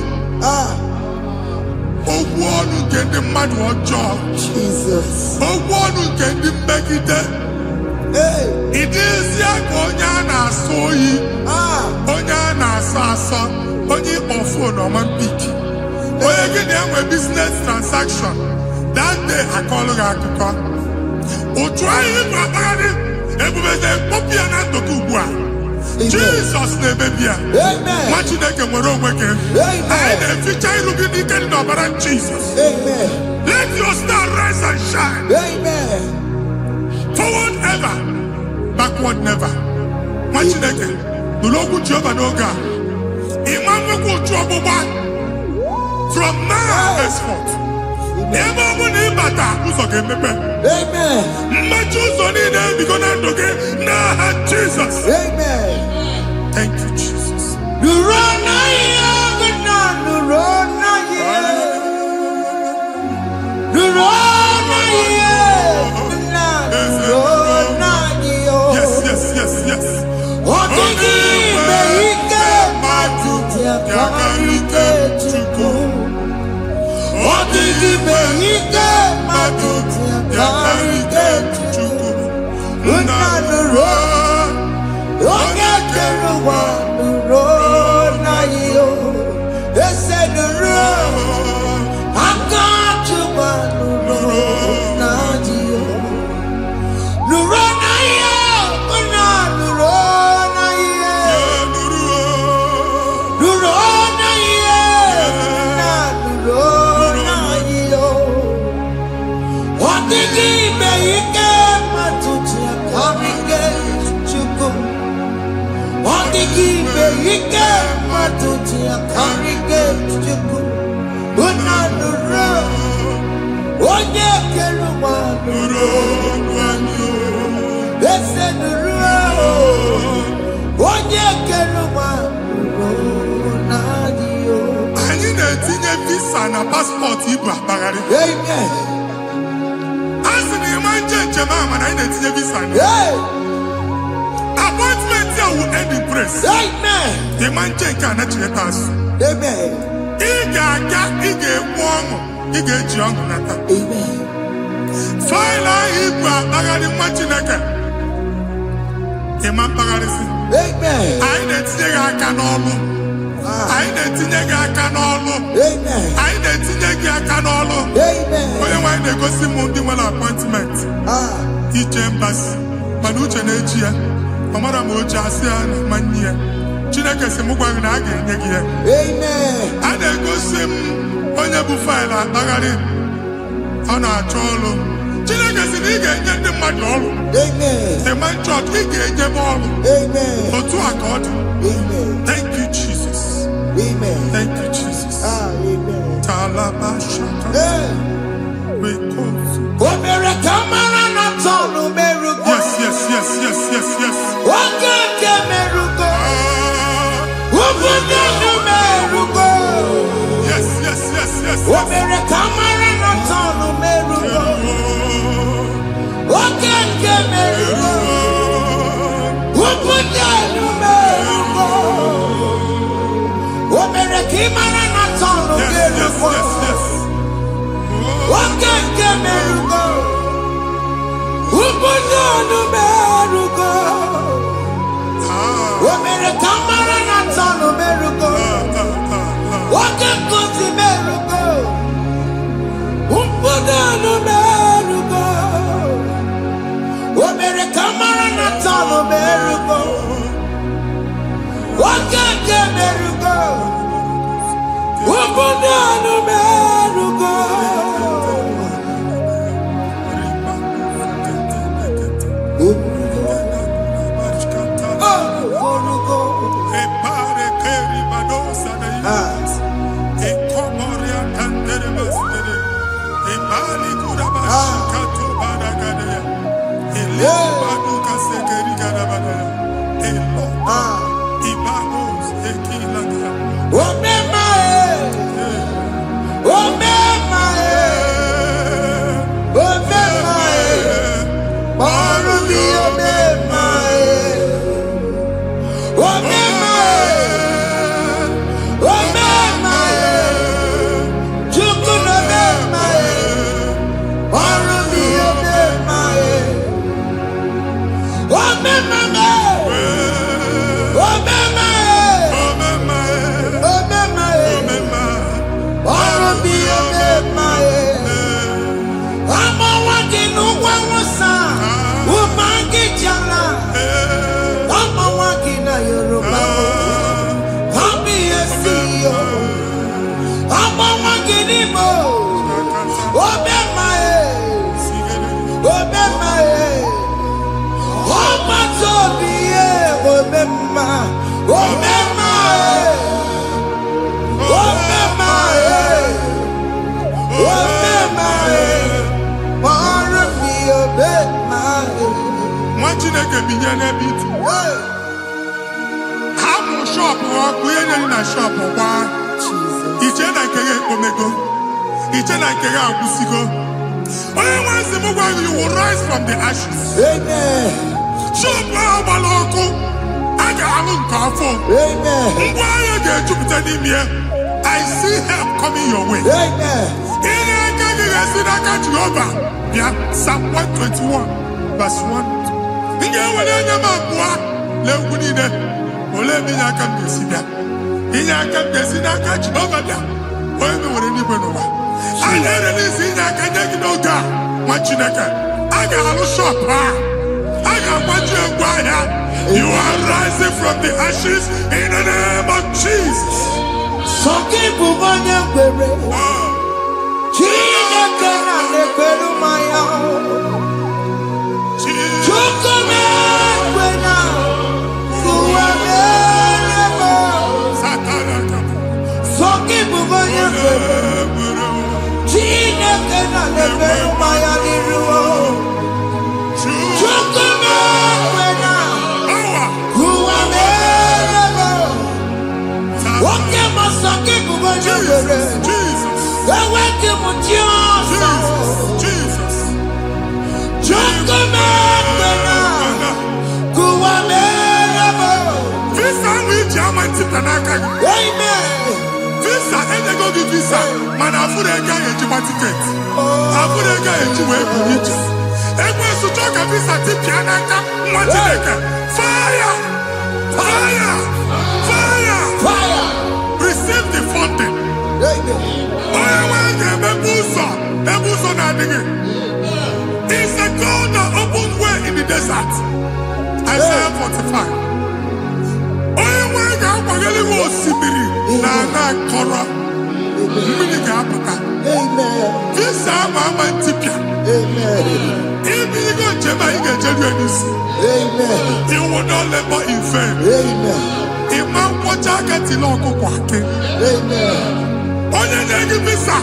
Okwu ọnụ nke ndị mmadụ ọjọọ. Jesus. Okwu ọnụ nke ndị mmegide. Ị dịzie ka onye a na-asọ oyi. Onye a na-asọ asọ. Onye ịkpọ fon ọma mpiki. Onye gị na-enwe business transaction. That day akọlụ gị akụkọ. Otu anyị bụ akpagharị ebubeze mkpọpụ ya na ndụ gị ugbu a. Jesus na-emebi ya. Nwa Chineke nwere onwe gị. Anyị na-eficha iru gị n'ike dị n'ọbara Jesus. Let your star rise and shine. Forward ever, backward never. Nwa Chineke nụrụ okwu Jehova n'oge a. From now henceforth, ebe ọ bụ na ịbata ụzọ ga-emepe. Mmechi ụzọ niile ebigo na ndụ gị n'aha Jesus. Thank you, Jesus. Yes, yes, yes, yes. Yakarike Chukwu. Odigime ike matuti yakarike Chukwu. Unanuro, onye kere ụwa nuro na iyo. Ese nuro, aka Chukwu nuro na iyo. Nuro na iyo, unanuro. Ike matuti yakarike Chukwu. Unanuro, onye kere ụwa nuro na iyo. Ese nuro, onye kere ụwa nuro na iyo. Anyị na-etinye visa na paspọtụ ibu akpagharị. Amen. Asị na ịma njem ama na anyị na-etinye visa na. Appointment here will end in praise. Amen. The man check and let you pass. Amen. Iga ọṅụ, ị ga-eji ọṅụ nata. Amen. Faịlụ ahụ ibu akpagharị nwa Chineke. Ịma mkpagharịsị. Amen. Anyị na-etinye gị aka n'ọlụ. Anyị na-etinye gị aka n'ọlụ. Amen. Anyị na-etinye gị aka n'ọlụ. Amen. Onye nwe anyị na-egosi m ndị nwere appointment. Ije mbasi. Mana uche na-eji ya. Ọ mara ma oche asị ya na mmanyi ya. Chineke sị m gwa gị na a ga-enye gị ya. Amen. A na-egosi m onye bụ faịlụ akpagharị. Ọ na-achọ ọrụ. Chineke sị na ị ga-enye ndị mmadụ ọrụ. Amen. The man church, ị ga-enye m ọrụ. Amen. Otu a ka ọ dị. Amen. Thank you, Jesus. Amen. Thank you, Jesus. Amen. Talabashaka. Because. Omere kamara na tonu merugo. Yes, yes, yes, yes, yes, yes. Okeke merugo. Obude merugo. Yes, yes, yes, yes. Omere kamara na tonu merugo. Okeke merugo. Obude merugo. Ubunonu merugo. Omere kamara na tano merugo. Wake kozi merugo. Ubunonu merugo. Omere kamara na tano merugo. Wake ke merugo. Ubunonu merugo. You will rise from the ashes. Amen. I see help coming your way. Amen. Psalm 121, verse 1. You are rising from the ashes in the name of Jesus. Visa, and they go give visa. Man, I put a guy in my ticket. I put a guy in my ticket. And when you talk a visa, fire! Fire! Fire! Fire! Receive the funding. It's a God that opens way in the desert. Isaiah 45. You will not labor in vain. Imam Pochakati Loko Kwake. Onye negi visa.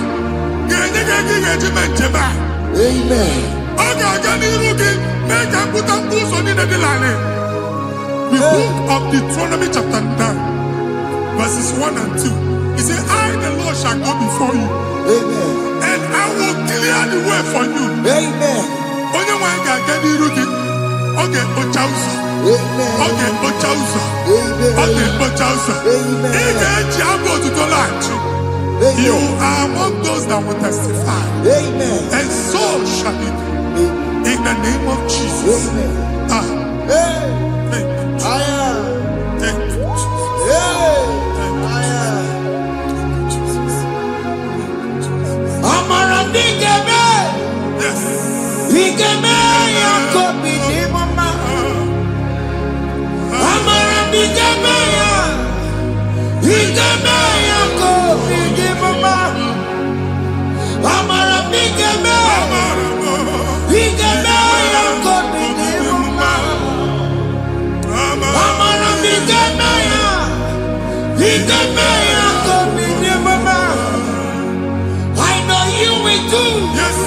Genye regiment jeba. Oga gani rugi. Meka puta puso ni nedilane. The book of Deuteronomy chapter 9, verses 1 and 2. He said, I, the Lord, shall go before you. And I will clear the way for you. Onye wanga gani rugi. Oge Ochausa. Oge Ochausa. Oge Ochausa. Ige eji abo tuto lachi. You are among those that will testify. Amen. And so shall it be. In the name of Jesus. Amen. Thank you. Thank you, Jesus. Yes. I know you will do. Yes.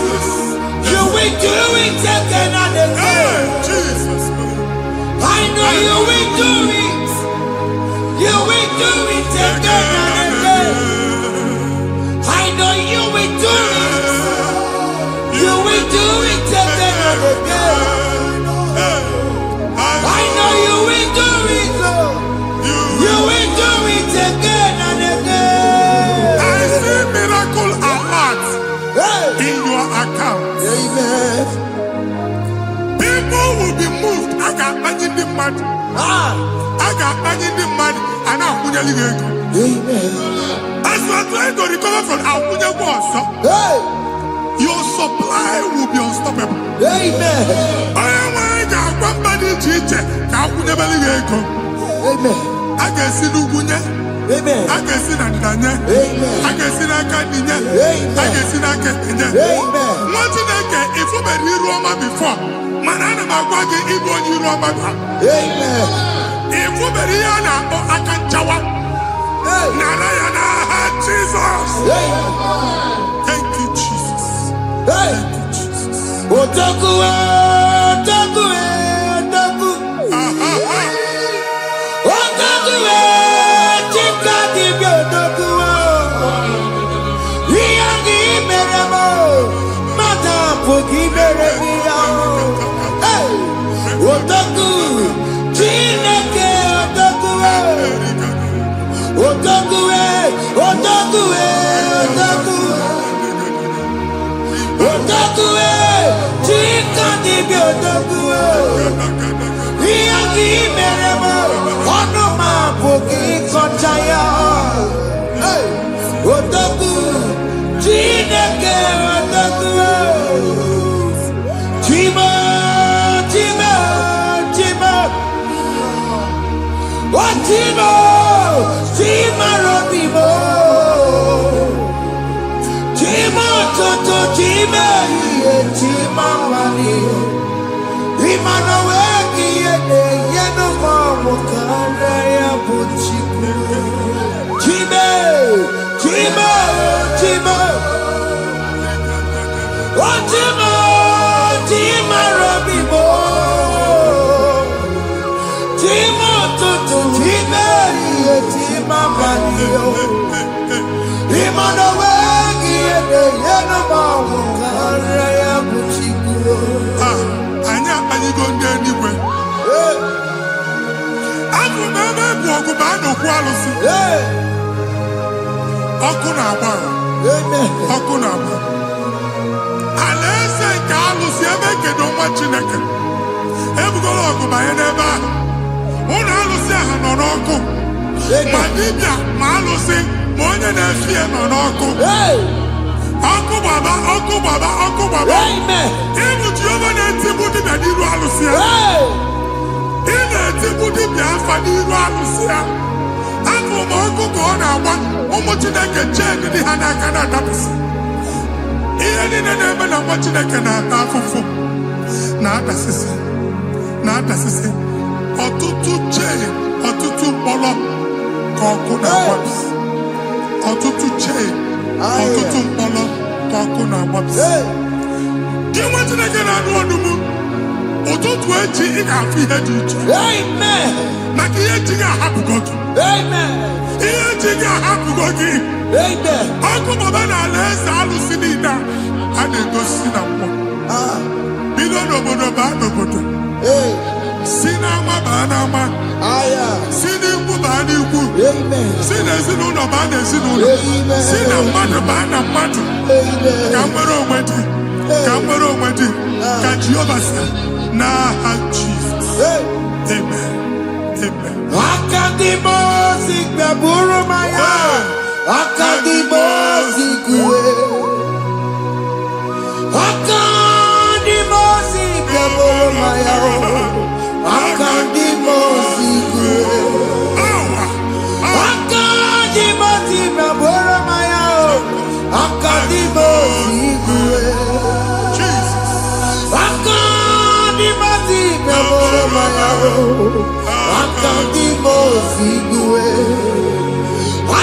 You will do it again and again. Hey, Jesus. I know you will do it. You will do it again and again. I know you will do it. You will do it again and again. I know you will do it, Lord. You will do it again and again. I see miracle alert in your account. Amen. People will be moved. I got imagine the mad. I got imagine the mad. And I'm going to leave. Amen. As you are trying to recover from Abuja Boss, your supply will be unstoppable. Amen. I am one body teacher. Abuja Believe. Amen. I can see Lugunya. Amen. I can see Nadanya. Amen. I can see Nakaninya. Amen. I can see Nakaninya. Amen. What did I get? If you were here Roma before, Manana Magwagi, Ibo, you Roma. Amen. If you were here now, I can Jawa. Narayana, Jesus. Thank you, Jesus. Thank you, Jesus. Otaku, otaku, otaku. Otaku, chika dibi otaku. Iyagi meremo, mata pogi meremia. Otaku, chineke otaku. Otaku, otaku, otaku. Otaku, chika dibi otaku. Iyagi meremo, onoma pogi konchaya. Otaku, chineke otaku. Chima, chima, chima. Chima, chima robimo. Chima toto, chima iye, chima mani. Imano weki yene, yeno mamu kanda ya buchiku. Chima, chima, chima. Chima, chima robimo. Chima toto, chima iye, chima mani. Imano weki yene, yeno mamu kanda ya buchiku. Anya, are you going there anyway? I'm remember Bogubano Qualis. Okunaba. Okunaba. Alessa Carlos, Yabeke, don't watch in a can. Ever go over by an eba. One Alusia on Oko. Madibia, Malusi, Monia Nafia on Oko. Oko Baba, Oko Baba, Oko Baba. Amen. Even Giovanni Tibuti Badiru Alusia. In a Tibuti Biafadiru Alusia. Uncle Moko Gona, Omotinaka Jen, the Hanakana Dabs. Even in a name of watching a canal for not assistant. Not assistant. Or to chain, or to polo, Kokuna Waps. Or to chain, or to polo, Kokuna Waps. Do you want to make an annual? Or to 20 in our feet. Amen. Makia happy God. Amen. Here, happy God. Amen. Uncle Babana, let's all see that. And they go see that. Bilono Bodo. Sinama Banama. Siniku Baniku. Amen. Sinas in ezinụlọ baa n'ezinụlọ, si na mmadụ baa na mmadụ, ka nwere onwe dị, ka nwere onwe dị, ka Jehova sị n'aha Jizọs. Amen. Amen. Akadimosi gbẹ̀bùrú maya, akadimosi kúwe. Akadimosi gbẹ̀bùrú maya, akadimosi kúwe. Akadimosi gbẹ̀bùrú maya, akadimosi kúwe. Akadimosi gbẹ̀bùrú maya, akadimosi kúwe.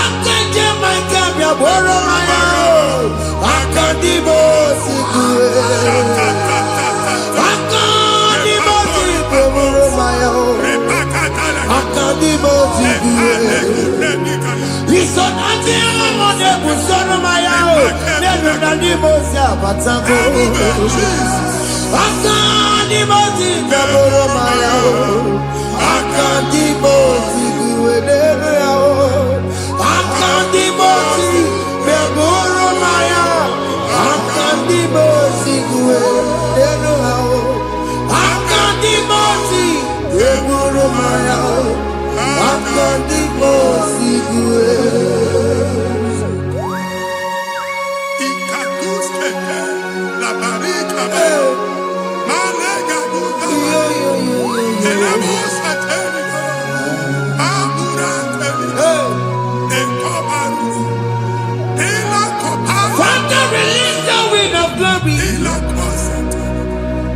Akadimosi gbẹ̀bùrú maya, akadimosi kúwe. Akadimosi gbẹ̀bùrú maya, akadimosi kúwe. Isonati amone busono maya, nenu nadimosi abatango. Akadimosi gbẹ̀bùrú maya, akadimosi kúwe nenu yao. Akadimosi gbẹ̀bùrú maya, akadimosi kúwe nenu yao. Akadimosi gbẹ̀bùrú maya, akadimosi kúwe. Ikaduskete, la barika, malega duka, elemusa terigo, amura terigo, ekobaru, elakobaru, Father, release the wind of glory, elakosete,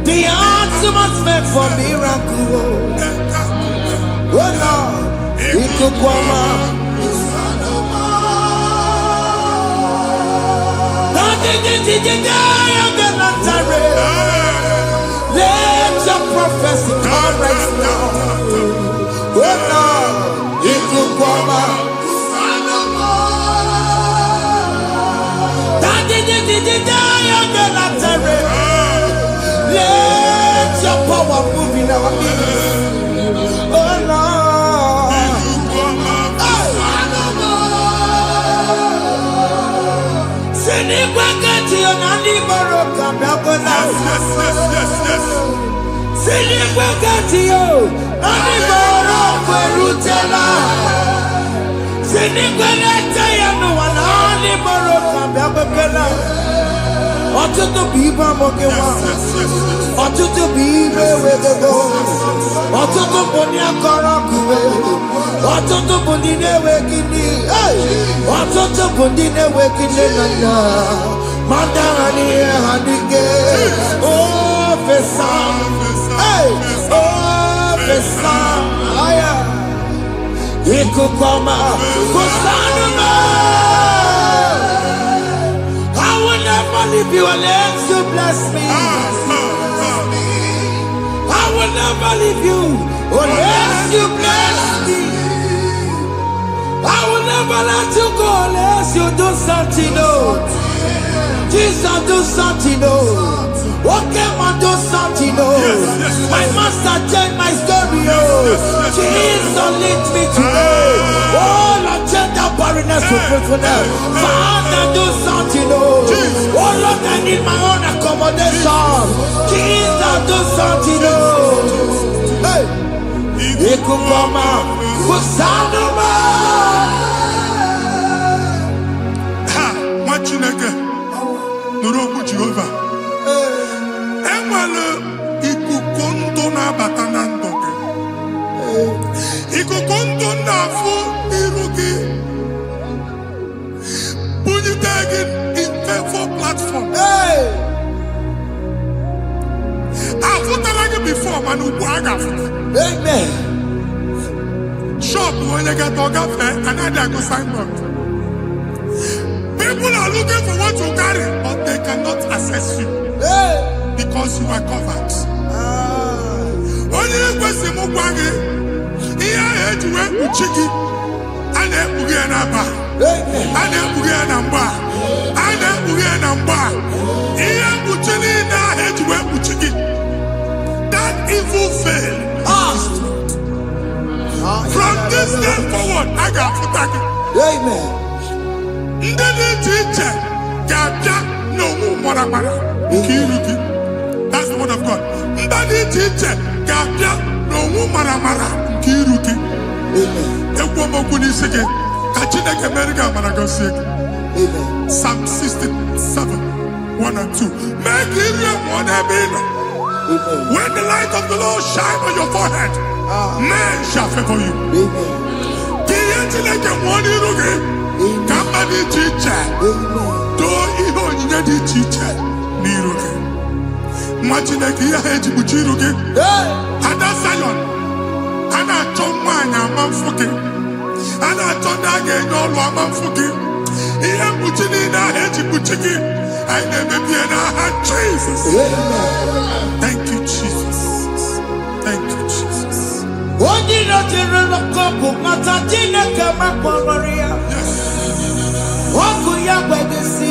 the atmosphere for miracle. ekamume, Oh Lord, ikukwama. Let your prophecy come right now. Oh Lord, ikukwama. Let your power move in our midst. Oh Lord. Sinikwakati onani boroka biakola. Sinikwakati yo nani boroka erutela. Sinikwakati ya no wanani boroka biakola. Ọtụtụ bụ ibe amụghị nwa, ọtụtụ bụ ibe ewegego, ọtụtụ bụ ndị akọrọ akụwe, ọtụtụ bụ ndị na-enweghị nne, ọtụtụ bụ ndị na-enweghị nne na nna, ma ndị agha n'ihe ha n'ike. Ofesa, ofesa, aya, ikuku ọma, kwụsanụ m. I will never leave you unless you bless me. I will never leave you unless you bless me. I will never let you go unless you do something. Oh, Jesus, do something. Oh, okay, man, do something. Oh, my master changed my story. Oh, Jesus, lead me today. Oh, Lord, change that barrenness to fruitfulness. Father, do something. Oh, Lord, I need my own accommodation. Jesus, do something. Oh, hey, Ikukoma, Kusanuma. ha, nwa Chineke, nụrụ okwu Jehova. Enwere ikuku ndụ na-abata na ndụ gị. Ikuku ndụ na-afụ iru gị, bunyite gị infevo platform. Afụtala gị before, mana ugbu a ga-afụta. Amen. Shop onye ga-eto gafee, anaghị agụ signboard. People are looking for what you carry, but they cannot access you because you are covered. Onye kwesị m gwa gị, ihe ahụ eji wee kpuchi gị, a na-ekpughe ya n'aba, a na-ekpughe ya na mgba, a na-ekpughe ya na mgba. Ihe mkpuchi niile ahụ eji wee kpuchi gị, that evil veil. From this day forward, I got gị. Amen. Ndị dị iche iche ga-abịa n'onwu mara mara nke iru gị. That's the word of God. Ndị dị iche iche ga-abịa n'onwu mara mara nke iru gị. Ekwu okwu n'isi gị ka Chineke mere gị amara gọzie gị. Psalm 67, 1 and 2. Mee ka iru enwe n'ebe ị nọ. When the light of the Lord shine on your forehead, men shall favor you. Ka ihe Chineke nwụọ n'iru gị ka mba dị iche iche doo ihe onyinye dị iche iche n'iru gị. Nwa Chineke ihe ha eji kpuchi iru gị. Ada Zion, a na-achọ nwaanyị ama mfụ gị. A na-achọ ndị a ga-enye ọlụ ama mfụ gị. Ihe mkpuchi niile ahụ eji kpuchi gị anyị na-emebie n'aha Jesus. Thank you, Jesus. Thank you, Jesus. Onye nọjere n'ọkọpụ mata Chineke makpọrọ ọkụ ya gbedesi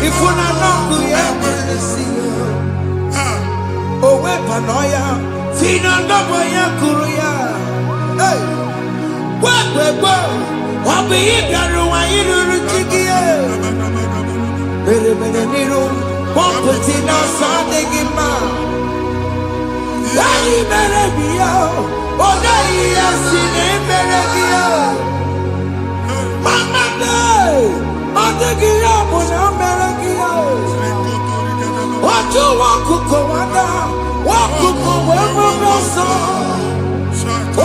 ifuna n'ọkụ ya gbedesi o wepụnọ ya fina ndọbọ ya kụrụ ya gwegbegbe ọ bụ ihe bịara ụwa iruru chi gị mere n'iru pọmpụti n'ọsọ adịghị mma anyị mere gị ya ọ naghị ya si na emere gị ya mama ọ dịghị ya bụ na o mere gị ya otu nwaọkụkọ nwada nwaọkụkọ wee bụrụ ọsọ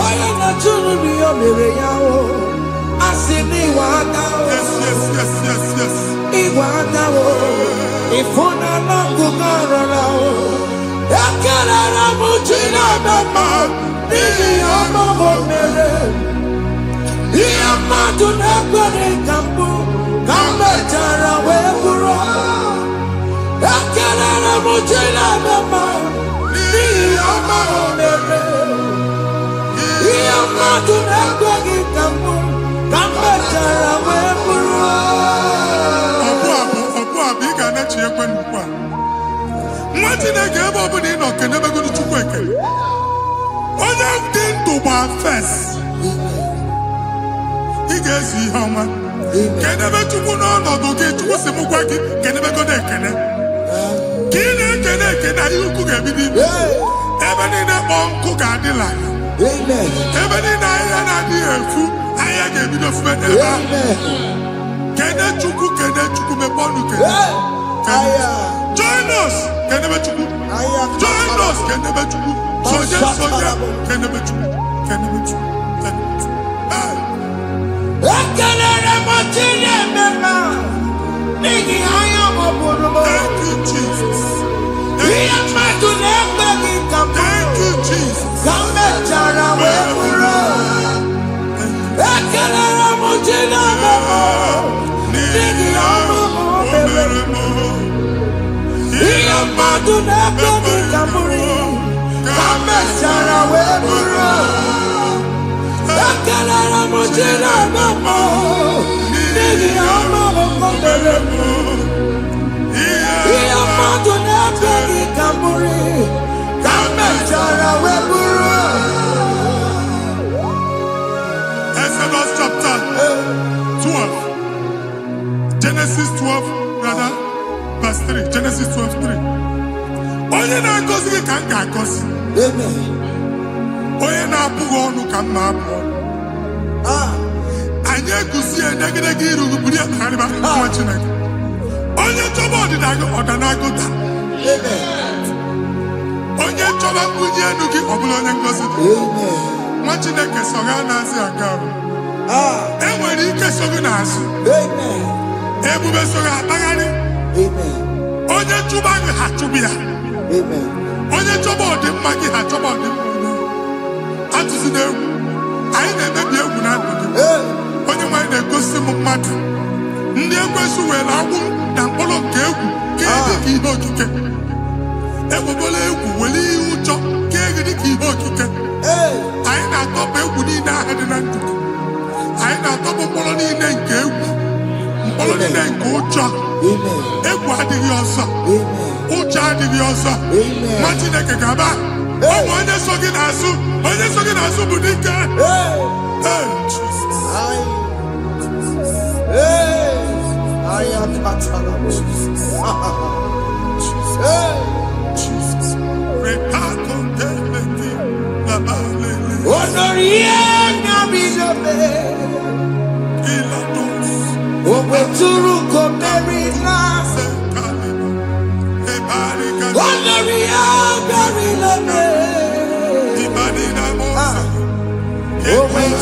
onye na-achụrụ m ya mere ya o asị na ịwa ada ịwa ada o ịfụ na n'ọkụkọ rọrọ o ekelere m chi na-eme mma n'ihi ya ọmụmụ mere ihe mmadụ na-ekwere ka mbụ ka m mechara wee bụrụ ekelere m chi na-eme mma n'ihi ya ọmụmụ mere ihe mmadụ na-ekweghị ka mbụ ka m mechara wee bụrụ ọbụ ị ga na-echi ekwe n'ukwu a. Nwa Chineke ebe ọ bụla ị nọ kenebegoro Chukwu ekele. Onye dị ndụ gba fes ị ga-ezi ihe ọma. Kenebe Chukwu n'ọnọdụ gị. Chukwu si m gwa gị kenebegoro ekele. Ka ị na-ekene ekene ihe ukwu ga-ebido ime. Ebe niile kpọọ nkụ ga-adịla ya. Ebe niile ahịhịa na-adịghị efu ahịhịa ga-ebido fube n'ebe ahụ. Kene Chukwu mepe ọnụ kene. Join us kenebe Chukwu. Join us kenebe Chukwu. Soje kenebe Chukwu. Kenebe Chukwu. ekelere m chi na-eme mma n'ihi anya m bụrụ m Thank you, Jesus. ihe mmadụ na-ekweghị ka m Thank you, Jesus. ka m mechara wee bụrụ ekelere m chi na-eme mma n'ihi ọmụmụ mere ihe mmadụ na-ekweghị ka m bụrụ ka m mechara wee bụrụ ekelere m chi na-eme mma n'ihi ọmụmụ mere ihe mmadụ na-ekweghị ka m bụrụ ka m mechara wee bụrụ Exodus chapter 12. Genesis 12, rather, verse 3. Genesis 12, 3. Onye na-agọzi gị ka m ga-agọzi. Onye na-abụghị ọnụ ka m na-abụ ọnụ. Anyị eguzie negedege iru gị buru ya kparịba nwa Chineke. Onye chọba ọdịda gị ọdanagụta. Onye chọba mbunye elu gị ọ bụla onye ngọzi dị. Nwa Chineke so gị anaghịzi aga ahụ. E nwere ike so gị n'azụ. Ebube so gị akpagharị. Onye chụba gị ha chụbụ ya. Onye chọba ọdịmma gị ha chọba ọdịmma onye. Atụzina egwu. Anyị na-emebi egwu na ndụ gị. Onye nwanyị na-egosi m mmadụ. Ndị ekwensu were agwụ na mkpụrụ nke egwu ka dị ka ihe okike. Egbebola egwu were ihe ụjọ ka dị ka ihe okike. Anyị na-atọpụ egwu niile ahụ dị na ndụ gị. Anyị na-atọpụ mkpụrụ niile nke egwu. Mkpụrụ niile nke ụjọ. Egwu adịghị ọzọ. Ụjọ adịghị ọzọ. Nwa Chineke ga-aba. Ọ bụ onye so gị n'azụ. Onye so gị n'azụ bụ dike. Jesus.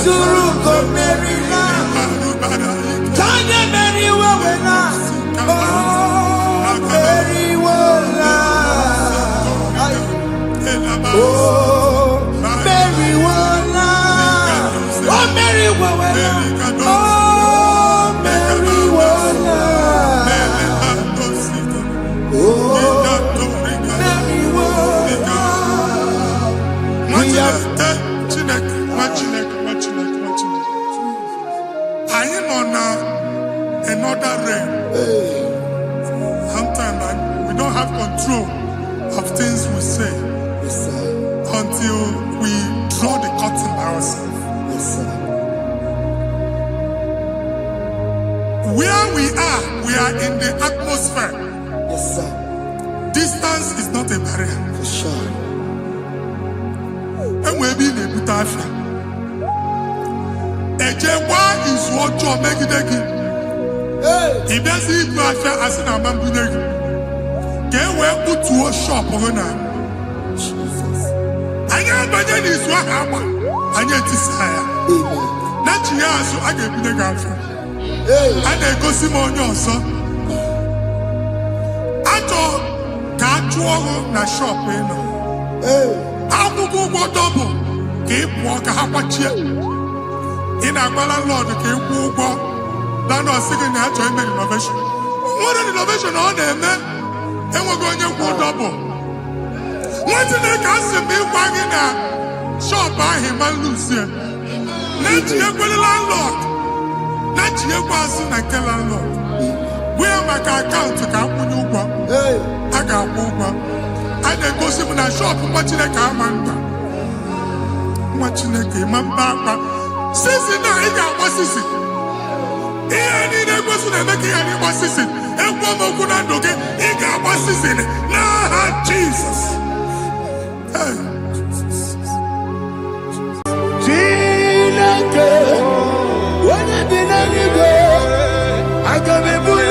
Suruko Merina. Tanya Mary Wawena. Oh, Mary Wawena. Oh, Mary Wawena. Oh, Mary Wawena. Oh, Mary Wawena. Oh, Mary Wawena. I am on another realm. Sometimes we don't have control of things we say until we draw the curtain by ourselves. Where we are in the atmosphere. Distance is not a barrier. For sure. And we'll be in a butafia. Ejewa is what you make it again. If there's a butafia as an amambuneg, get where put to a shop or not. I am better is what happened. I get desire. Not you, so I get the girlfriend. And I go see more your son. I thought, can't you na shop, you know? I will go double. Keep walk a half a chair. In a landlord, keep walk. Then I was thinking, I joined the innovation. What an innovation on them, man. And we're going to go double. What did they cast me wagging at? Shop by him and Lucian. Let you go the landlord. Let you go as soon as the landlord. Where my account to come when you go? I got one. I then go see when I shop watching a car man. Watching a game and back. Since now he got what is it? He ain't a person making any what is it? And one more good and okay, he got what is it? Nah, Jesus. When I did I got me put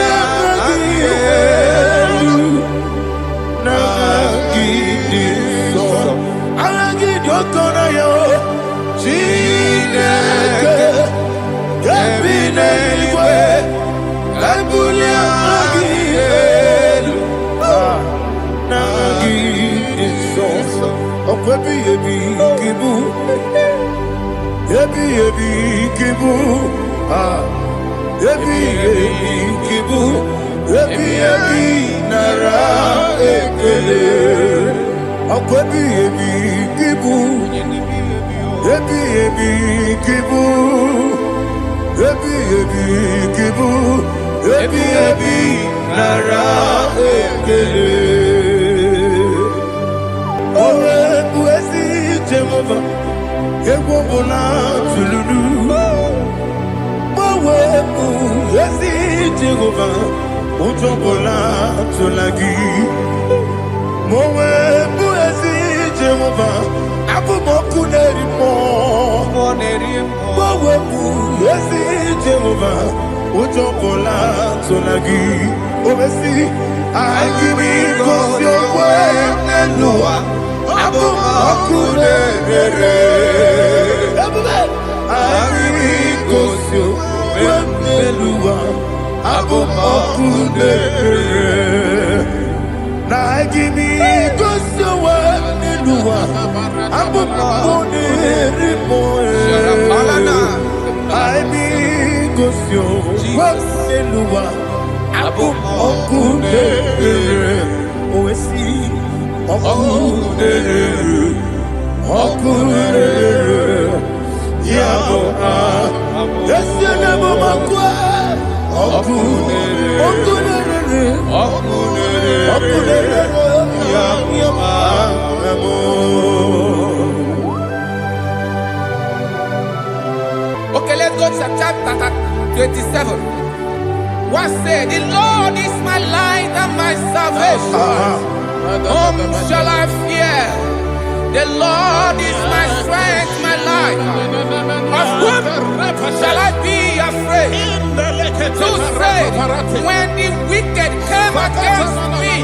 Okay, let's go to chapter 27. What said, the Lord is my light and my salvation. Whom shall I fear? The Lord is my strength, my life. Of whom shall I be afraid? Who said, when the wicked came against me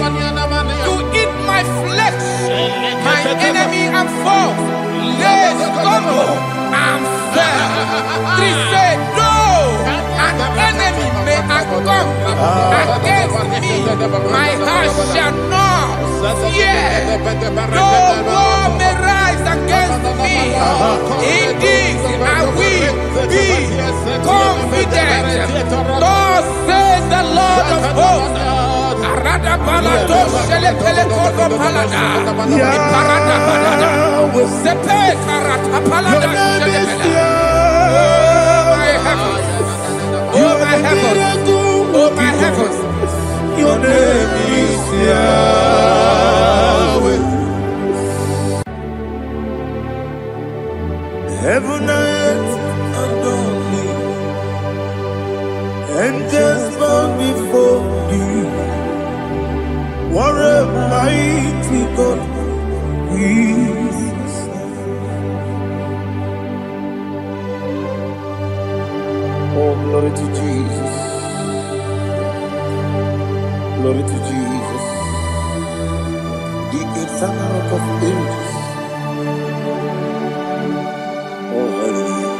to eat my flesh, my enemy and foe, they stumble and fell. 3 said, no, an enemy may have come against me. My heart shall not fear. No war may rise against me. In this I will be confident. Thus says the Lord of hosts. Arada balado shele pele kodo palada. Iparada balada. Sepe karata palada shele pele. Oh my heavens. Oh my heavens. Oh my heavens. Your name is Yahweh. Heaven and earth adore me, angels bow before you. What a mighty God we serve. Oh, glory to Jesus. Glory to Jesus. The eternal rock of ages. Oh, hallelujah.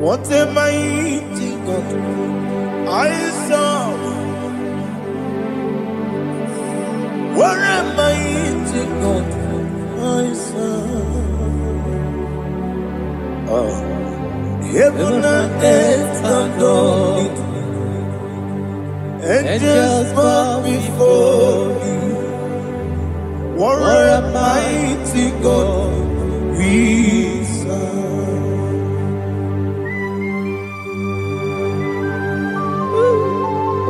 What a mighty God I serve. What a mighty God I serve. Oh. Heaven and earth adore it. Angels bow before you. What a mighty God we serve.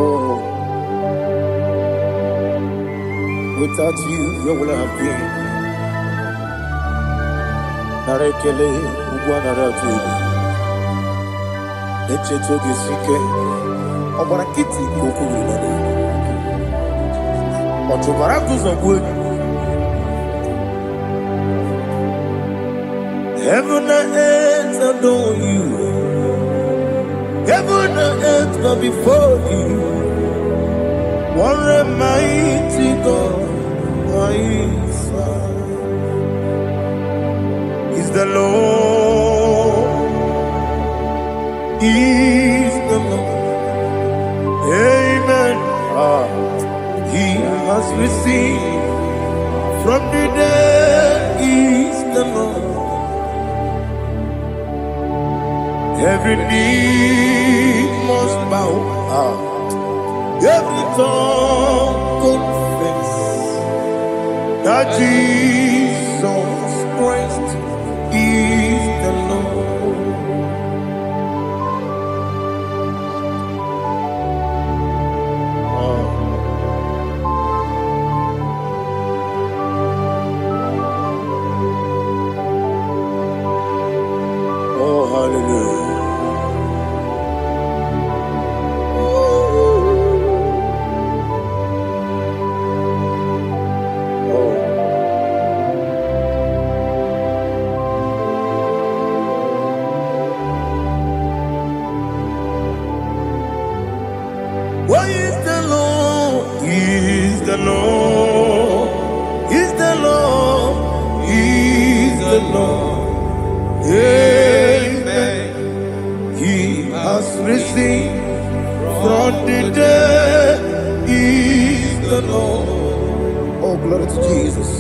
Oh, without you, where would I have been? Narekele, Ugwanaratu. Echetoge sike, Obara kiti kokuru nade. Otobara kuzogwe. Heaven and earth adore you. Heaven and earth bow before you. What a mighty God I serve. Is the Lord. Is the Lord. Amen. He has received from the dead. Is the Lord. Every knee must bow. Every tongue confess that Jesus Christ is the Lord. Oh, hallelujah. What is the Lord? He is the Lord. He is the Lord. He is the Lord. Amen. He has risen from the dead. He is the Lord. Oh, glory to Jesus.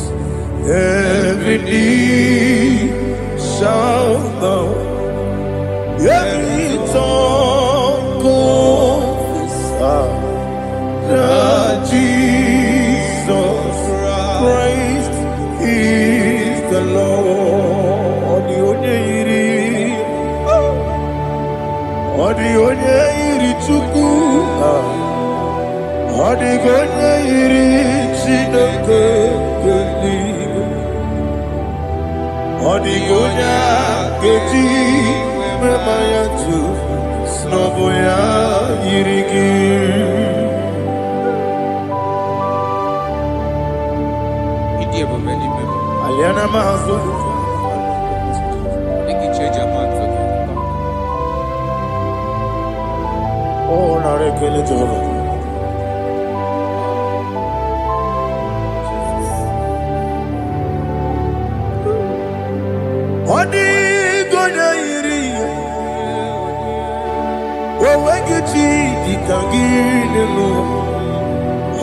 Every knee shall bow. Every tongue confess that Jesus Christ is the Lord. The onye iri Chukwu, ọ dịghị onye iri Chineke eluigwe, ọ dịghị onye a ga-eji mema ya tụ n'ọbụ ya yiri gị. Aliana Mahazo. Thank you, Church of God. Oh, narekele Jehovah. Odi gonya iri, wawegiti dikangine mo.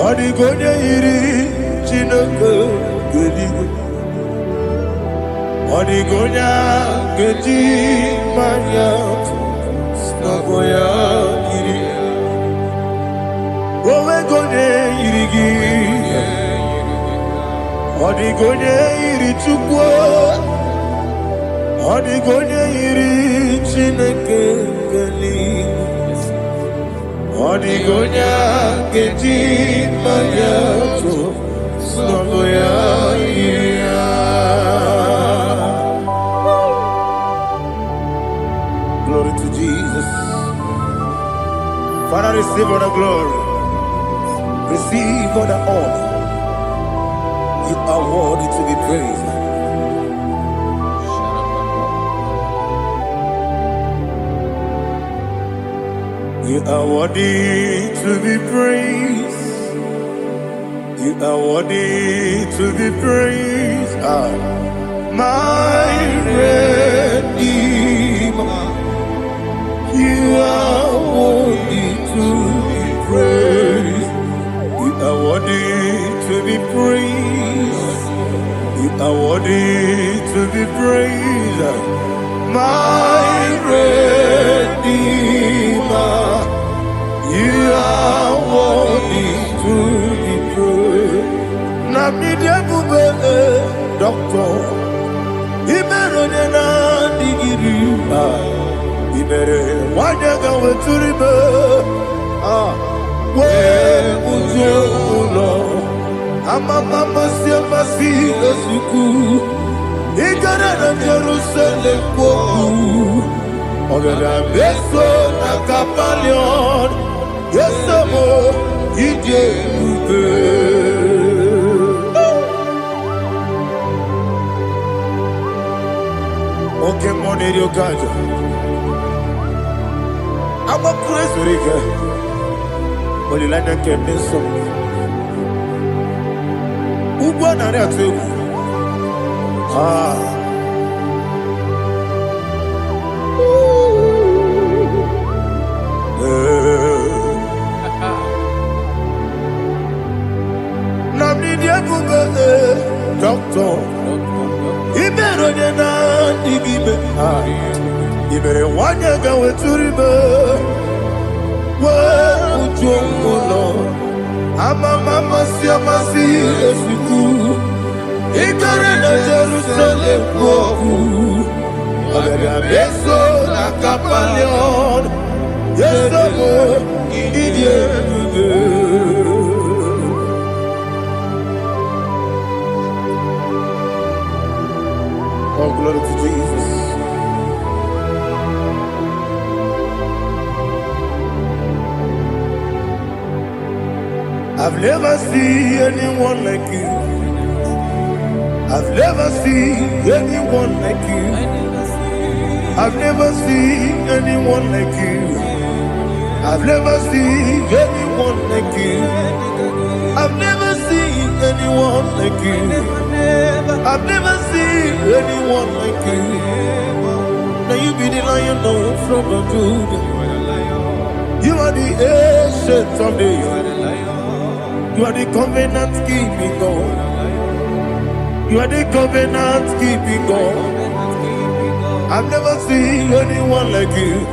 Odi gonya iri, chineke gedi. Odi gonya gedi manya, snagoya iri. Wawegonya iri gi, odi gonya iri chukwa. Odigonya iri chineke geli, odigonya gedi mayato snagoya iria. Glory to Jesus. Father, receive all the glory, receive all the honor. You are worthy to be praised. You are worthy to be praised. You are worthy to be praised. My Redeemer. You are worthy to be praised. You are worthy to be praised. You are worthy to be praised. My Redeemer. You are worthy to be praised. Namidia bube doctor, imero nena digiri. Imere wanyaga weturibe. We ujono, amama siama si esuku. Igara na Jerusalem kwoku. Ogada beso na kapalion. Yesamo ije ube. Oke mone rio kaja. Amo kuresu rike. Olilanya kemeso. Ugwa na rea tegu. Doctor, Ibero na digibe. Ibere wanyaga weturibe. We ujongulo. Mama siamasi esiku. Igare na Jerusalem kwoku. Ogada beso na kapalion. Yesamo idie buge. Oh, glory to Jesus. I've never seen anyone like you. I've never seen anyone like you. I've never seen anyone like you. I've never seen anyone like you. I've never seen anyone like you. I've never seen anyone like you. Now you be the lion from the Judah. You are the ancient of days. You are the covenant keeping God. You are the covenant keeping God. I've never seen anyone like you.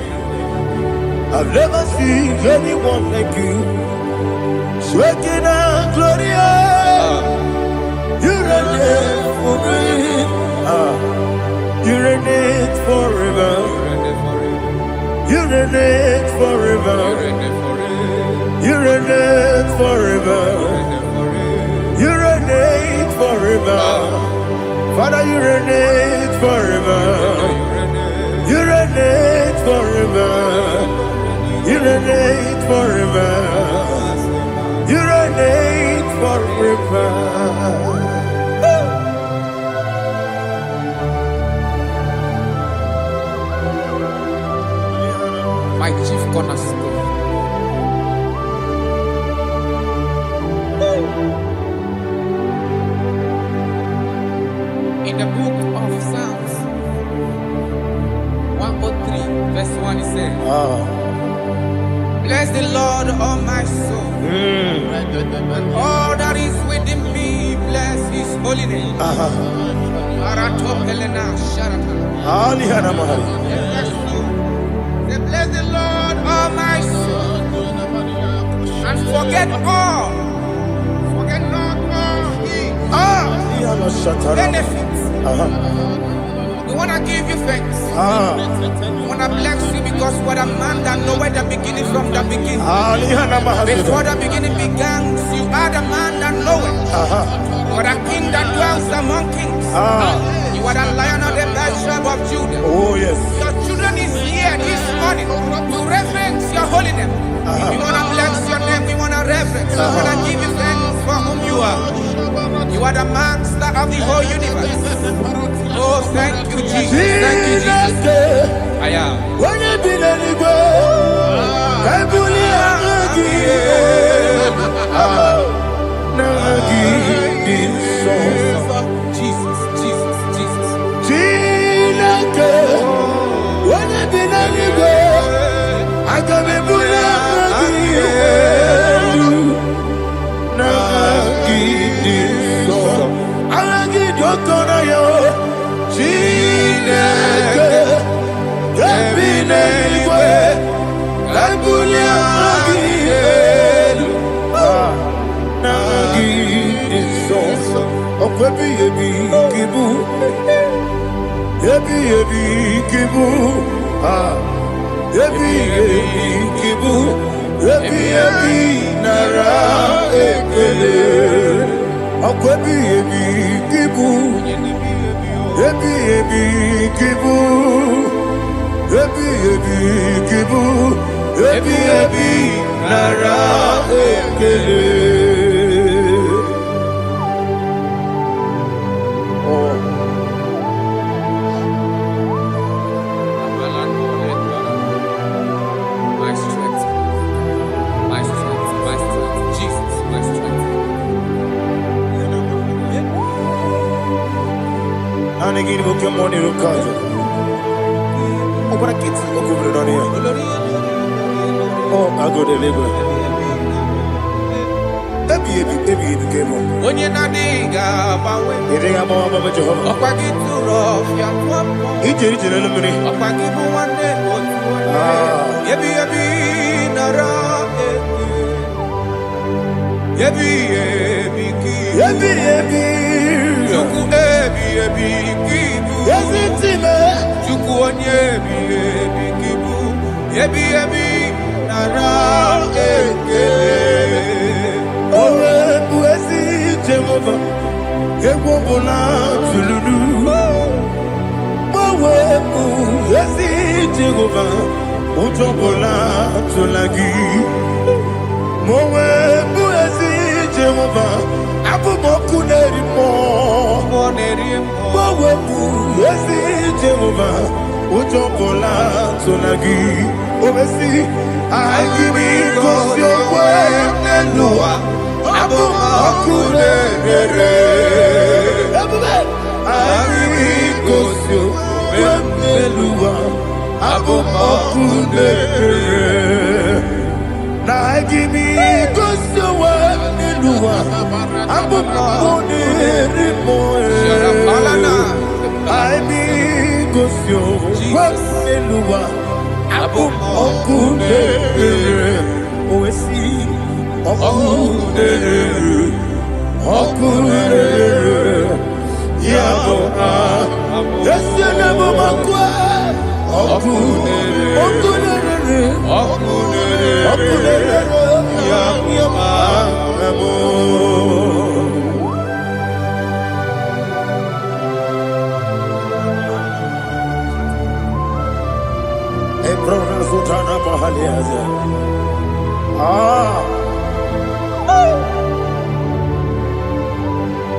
I've never seen anyone like you. Shaking and glorious. You reign for me. You reign forever. You reign forever. You reign forever. You reign forever. Father, you reign forever. You reign forever. You reign forever. You reign forever. My chief cornerstone. Bless the Lord, all my soul. And all that is within me, bless his holy name. Say, bless the Lord, all my soul. And forget all. Forget not all his benefits. We want to give you thanks. We want to bless you because what a man that knoweth the beginning from the beginning. Before the beginning began, you are the man that knoweth. You are the king that dwells among kings. You are the lion of the tribe of Judah. Oh yes. Your children is here this morning to reverence your holy name. We want to bless your name. We want to reverence. We want to give you thanks for whom you are. You are the master of the whole universe. Oh, thank you, Jesus. Thank you, Jesus. I am. When you be the go, I Jesus, Jesus, Jesus. When you be the go, I can be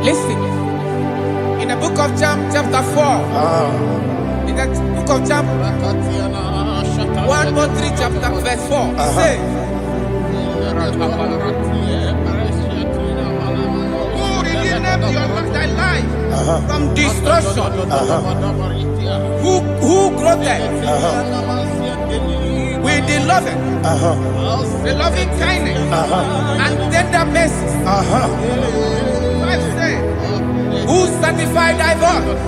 Listen, in the book of John, chapter 4, in the book of John 1:3, chapter verse 4, it says, who redeemed thy life from destruction, who clothed with the loving, the loving kindness, and tender mercies. I say, who satisfy thy voice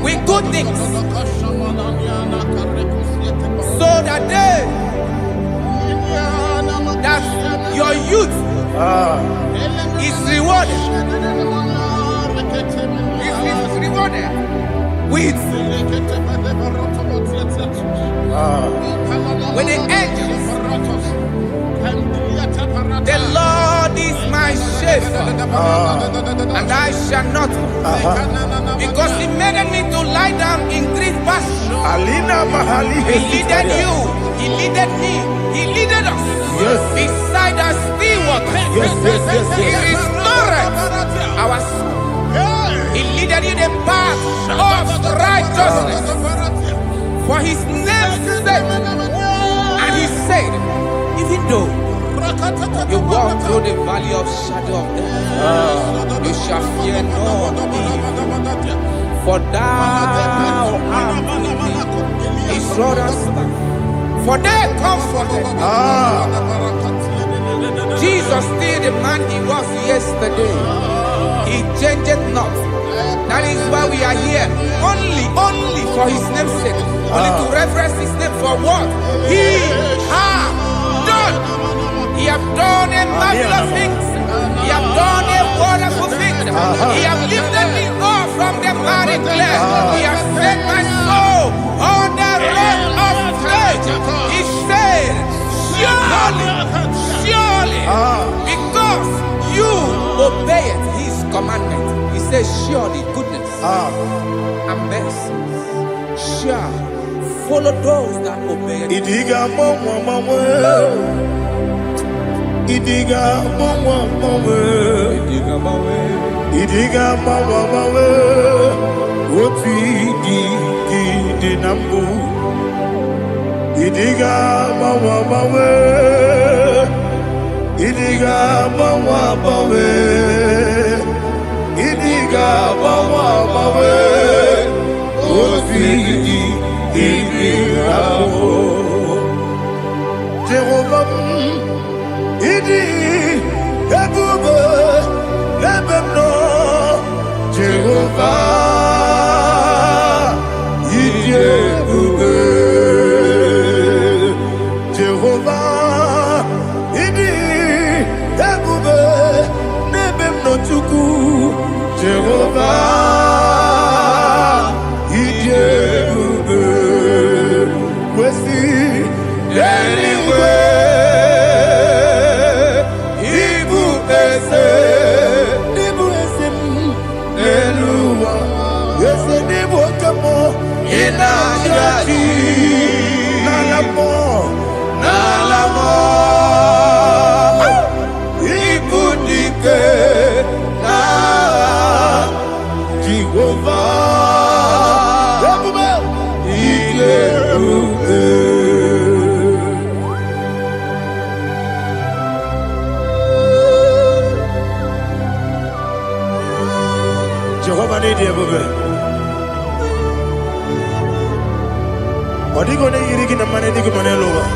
with good things, so that your youth is rewarded. Is rewarded with the angels. The Lord is my shepherd, and I shall not want, because He made me to lie down in green pastures. He leaded you, He leaded me, He leaded us beside the still waters. He restored our soul. He leaded you the path of righteousness for His name's sake. And He said, even though you walk through the valley of shadow of death, you shall fear no evil, for thou art with me. His rod and staff, for they comforted me. Jesus still the man He was yesterday. He changeth not. That is why we are here. Only for His name's sake. Only to reverence His name for what He has done. He has done a marvelous things. He has done a wonderful thing. He has lifted me up from the miry clay. He has set my soul on the rock of faith. He said, surely, because you obeyed His commandment. He says, surely goodness and mercy shall follow those that obey it. Idiga mama, Idiga mama, what we did nambu. Idiga mama, Idiga mama, Idiga mama, what we did Jehovah, Idi, Ebube, Ebemno, Jehovah, Idi, Ebube, Jehovah, Idi, Ebube, Ebemno Tuku, Jehovah, Idi, Ebube, Wesi, anyway. Jehovah need you, baby. What are you going to eat in the money? You can lower.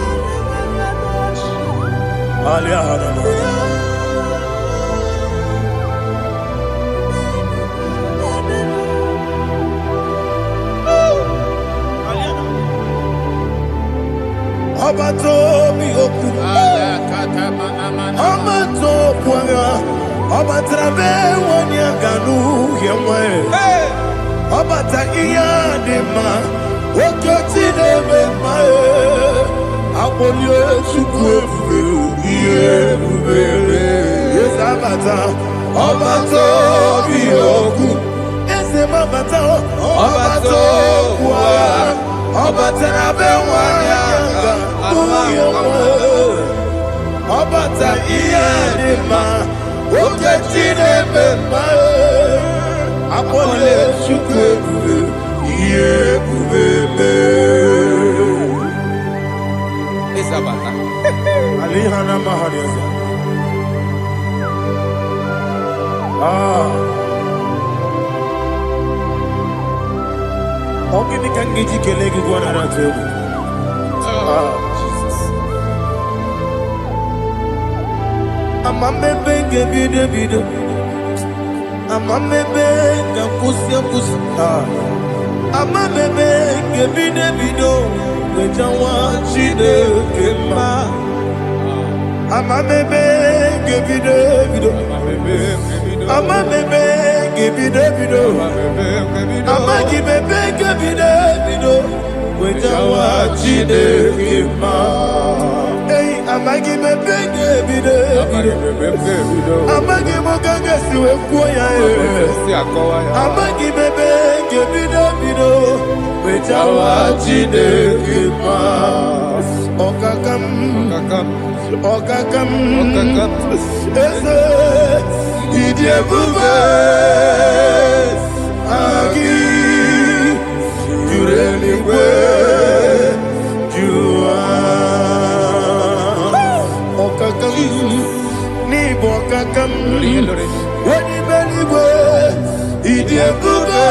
Abato mi oku, Abato kwanga, Abatrabe wanya ganu yemwe, Abata iya dema, Okoti deme mae, Abolio chukwe iye bubele, Yes Abata, Abato mi oku, Ese mabata, Abato kwa. Obata be wanya Obata iyadima Oketine bema Apole chukwe Iye kubebe Isabata Alihana mahariyaza Ogini kangiji kelegi gwana ratebu. Amamebe gebide bide. Amamebe gakusi. Amamebe gebide bido. Wejawa chide kema. Amamebe gebide bido. Amamebe gebide bido. Amagibebe gebide bido. Wejawa chide kema. Hey, amagibebe gebide bido. Amagimogaga siwe kuya. Amagibebe gebide bido. Wejawa chide kema. Okakam. Eze idiebube agi jureligwe jua okakam ni bokakam wani beligwe idiebube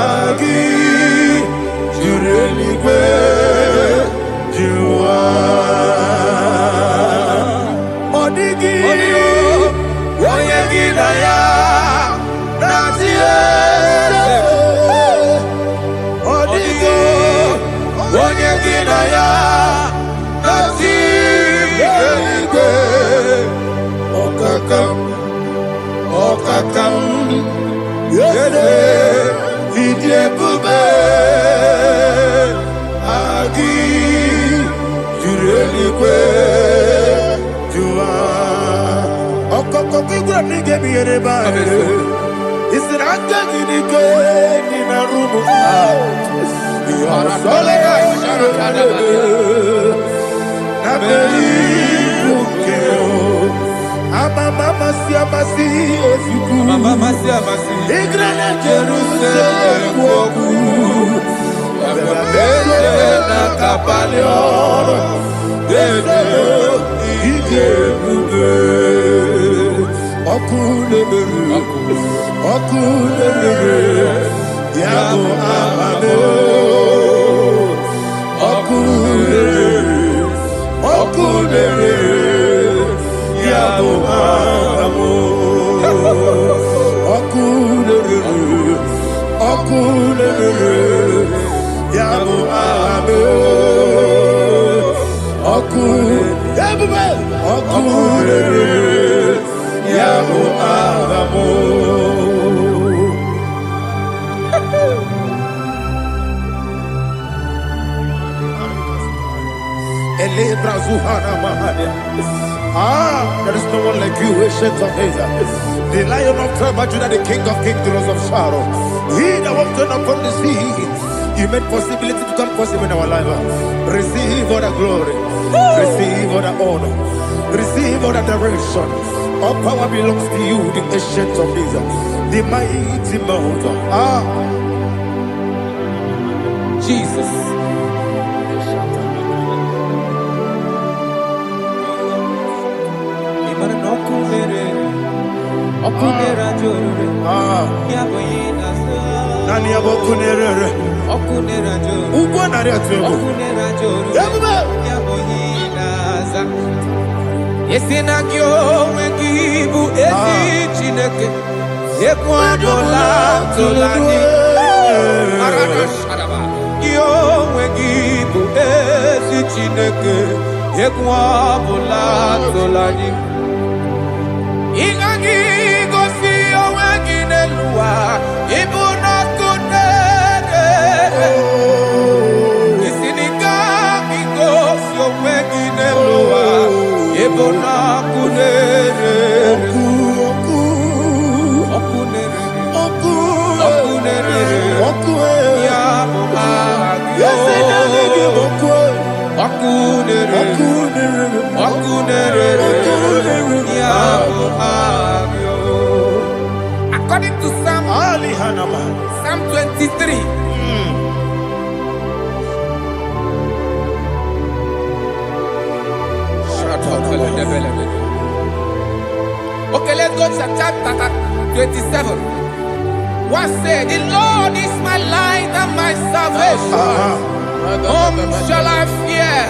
agi jureligwe jua Okakam yede idiebube agi jureligwe jua okokokigura nige miyereba isiranga nige nina rumu yarasolega nabeli bukeo Mama siamasi efiku Mama siamasi Igrana Jerusalem woku Bebe na kapalion Bebe ije bube Okule Yabo amame Okule Yabo amo, okule, yabo amo, okule, yabo amo. Ele brazuhana mahania. There is no one like you, ancient of days. The Lion of tribe of Judah, the King of kings, the Rose of Sharon. He that walked upon the sea. You made possibility to come possible in our life. Receive all the glory. Receive all the honor. Receive all the direction. All power belongs to you, the ancient of days. The mighty mountain. Jesus. Nani abokunere okunera jo ugwo nari atego okunera jo yabuba yaboyinaza yesinagyo wengibu ezi chineke ekwadola tolani arana sharaba yo wengibu ezi chineke ekwadola tolani ingagi gosi owenginelua ibuna kunere isinika gosi owenginelua ibuna kunere okunere ya according to Psalm 23. Okay, let's go to chapter 27. What say? The Lord is my light and my salvation. Whom shall I fear?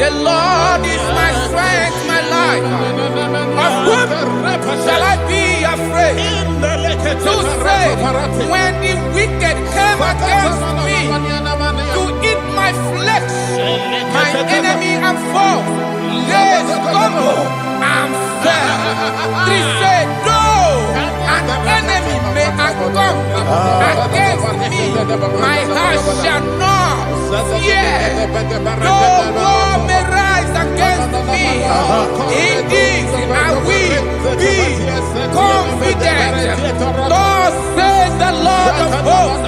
The Lord is my strength, my life. Of whom shall I be afraid? To say, when the wicked came against me to eat my flesh, my enemy and foe, they stumble and fell. They said, though an enemy may come against me, my heart shall not fear. No war may rise against me. In this I will be confident. Thus says the Lord of hosts.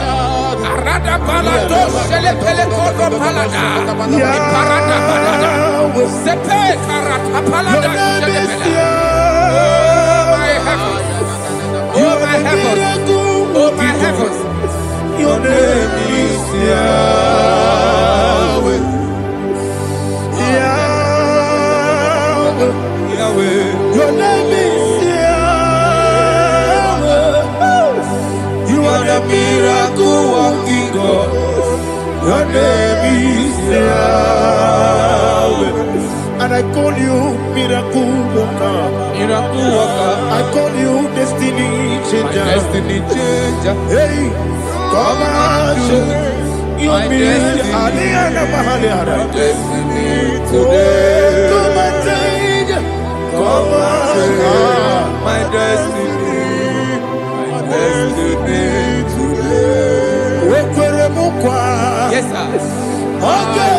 Oh my heavens, oh my heavens, your name is Yahweh. Yahweh, Yahweh, your name is Yahweh. You are the miracle working God. Your name is Yahweh. And I call you miracle worker. Miracle worker. I call you destiny changer. Destiny changer. Hey, come on, your destiny. My destiny today. Come on, change. Come on, my destiny. My destiny today. yes sir. Okay,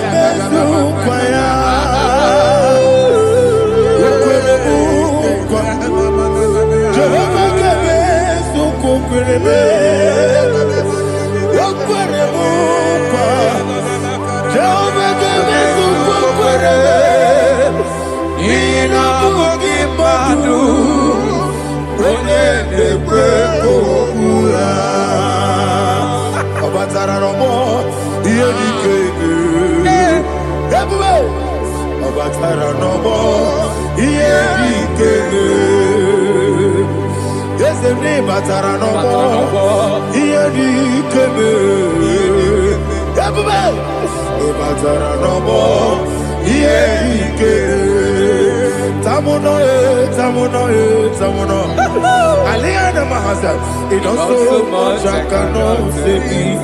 it does so much I cannot say it.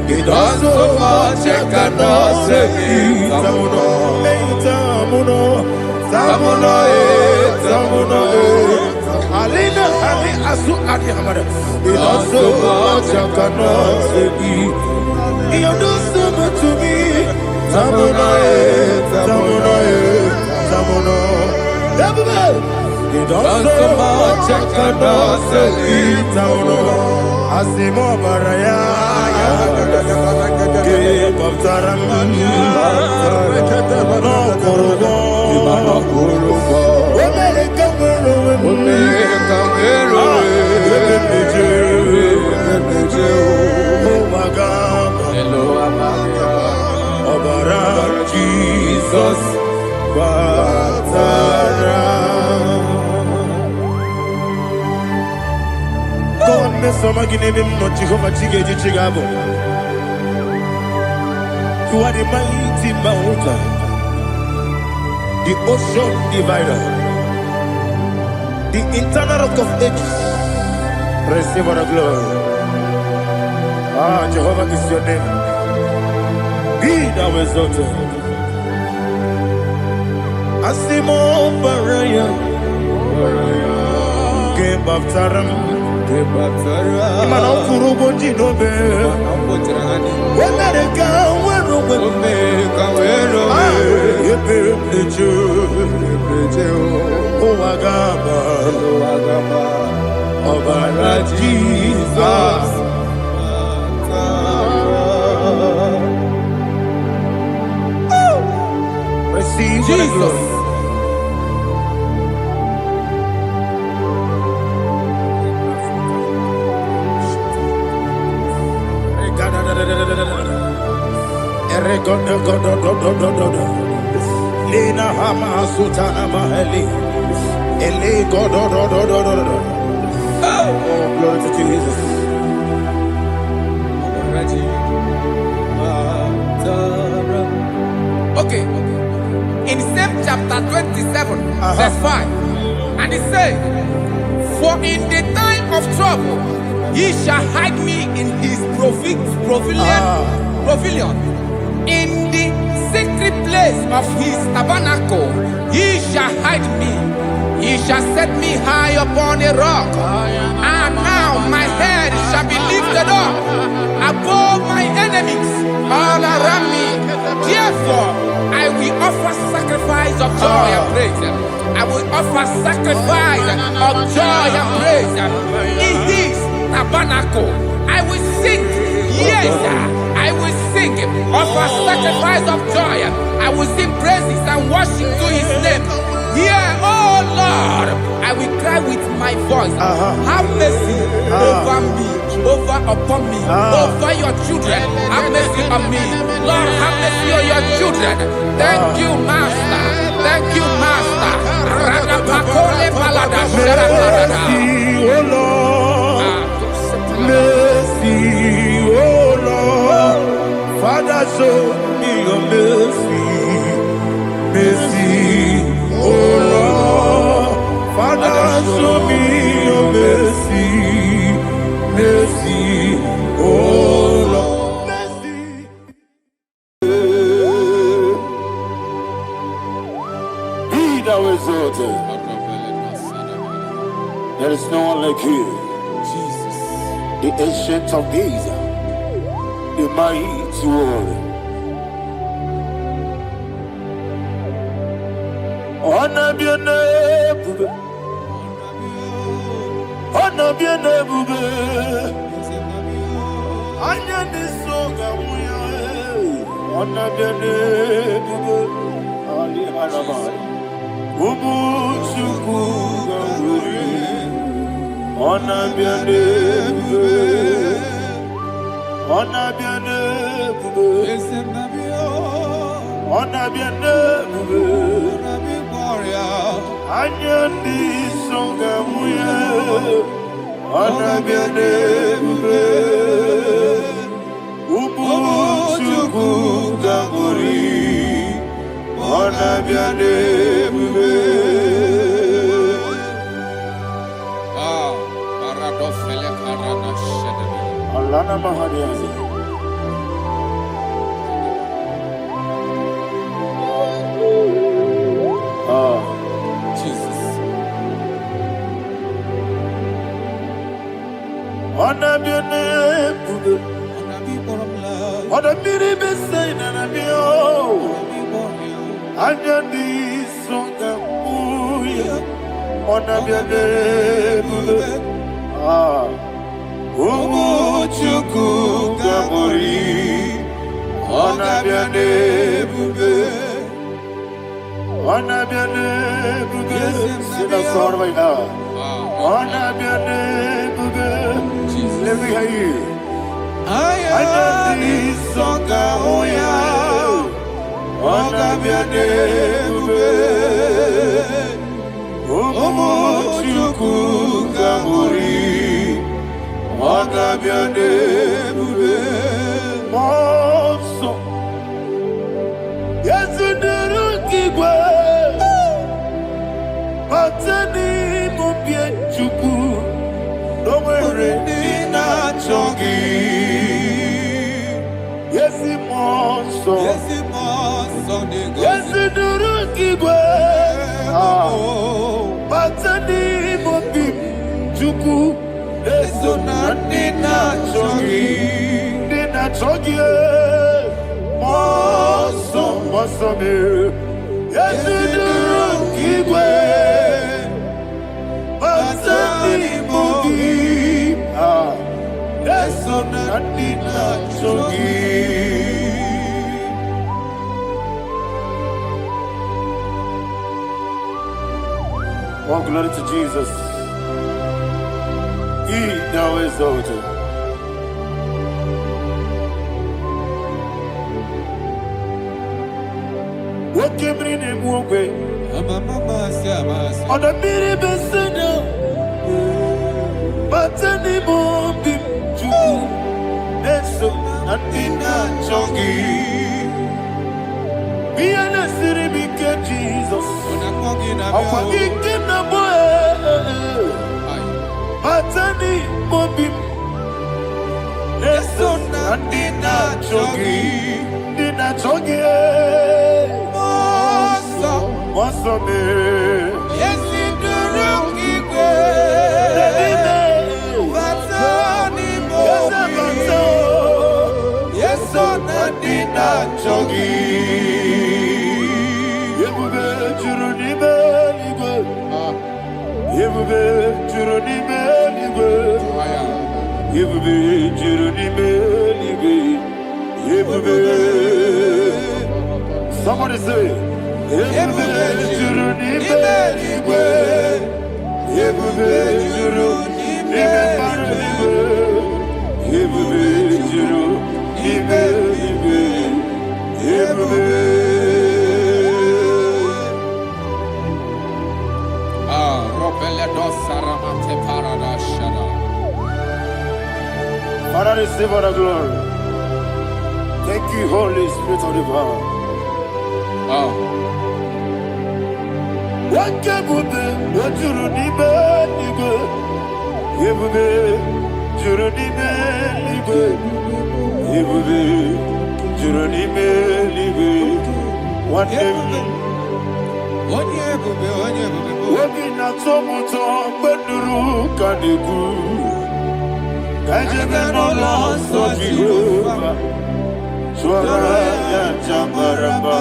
It does so much I cannot say it. Alina Ali Asu Adi Hamada. It does so much I cannot say it. You do so much to me. Tamuno. It does so much I cannot say it. Tamuno. Asimo Baraya. Give up Taramani. No Kurugo. Jesus, God, me some again no Jehovah Chigedi Chigabo. You are the mighty mountain, the ocean divider, the internal rock of ages. Receive our glory. Ah, Jehovah is your name. Be thou exalted. Asimo Baraya, Game of Taram, Imano Kurubo Jinobe, America, where Agaba, Obara Jesus. Receive Jesus. Lena Hama Sutana Mahali. Ele God. Oh, glory to Jesus. Okay. In same chapter 27, verse 5. And it says, for in the time of trouble, he shall hide me in his pavilion. In the secret place of his tabernacle, he shall hide me. He shall set me high upon a rock. And now my head shall be lifted up above my enemies all around me. Therefore, I will offer sacrifice of joy and praise. I will offer sacrifice of joy and praise in his tabernacle. I will sing, yes, I will sing, offer sacrifice of joy. I will sing praises and worship to his name. Yeah, oh Lord, I will cry with my voice. Have mercy over me, upon me, over your children. Have mercy on me. Lord, have mercy on your children. Thank you, Master. Thank you, Master. Mercy, oh Lord. Mercy, oh Lord. Father, show me your mercy. Mercy, oh Lord. Father, show me your mercy. Mercy, oh Lord. Mercy. Be thou exalted. There is no one like you. Jesus. The ancient of days, the mighty warrior. Honor be your name, bube. Honor be your name, bube. Anya ni soga muya. Honor be your name, bube. Ali Arabari. Ubu chuku gamburi. Honor be your name, bube. Honor be your name, bube. Honor be your name, bube. Anya ni songa muya. Honor be your name, bube. Ubu chuku gamburi. Honor be your name, bube. Alana Mahadiazi. Jesus. Honor be your name, bube. Honor be the same, and be oh. Anya ni songa muya. Honor be your name, bube. Umuchuku gamburi. Honor be your name, bube. Honor be your name, bube. Sing a song right now. Honor be your name, bube. Let me hear you. Ayani songa muya. Honor be your name, bube. Umuchuku gamburi. Honor be your name, bube. Monso. Yes, Igwe. Matani mubie chuku. Nomere nina chongi. Yes, Monso. Yes, Igwe. Matani mubie chuku. Eso na nina chongi. Nina chongi. Monso me. Yes, Igwe. Matani mubie. Eso na nina chongi. Oh, glory to Jesus. He now exalted. Woke bring him away. On the mini besino, but any more big to Neso and Dina Chongi. Be an city big Jesus. I'm forgetting the boy. But any more big Neso and Dina Chongi. Dina Chongi. What's up, man? Yes, in the room, yes, on the dinner, Chogi. You will be Juruni Beligo. You will be Juruni Beligo. You will be Juruni Beligo. You will be. Somebody say. You will be Juruni Beligo. You will be Juruni Beligo. You will be Juruni Beligo. You will be. Father, receive all the glory. Thank you, Holy Spirit of the power. What can we do? What you need, nigga? You will be Juruni Beligo. You will be Juruni Beligo. One day. Wabina tomuto beduru kaniku. Kajebe no loso Jehovah. Swara ya jamaramba.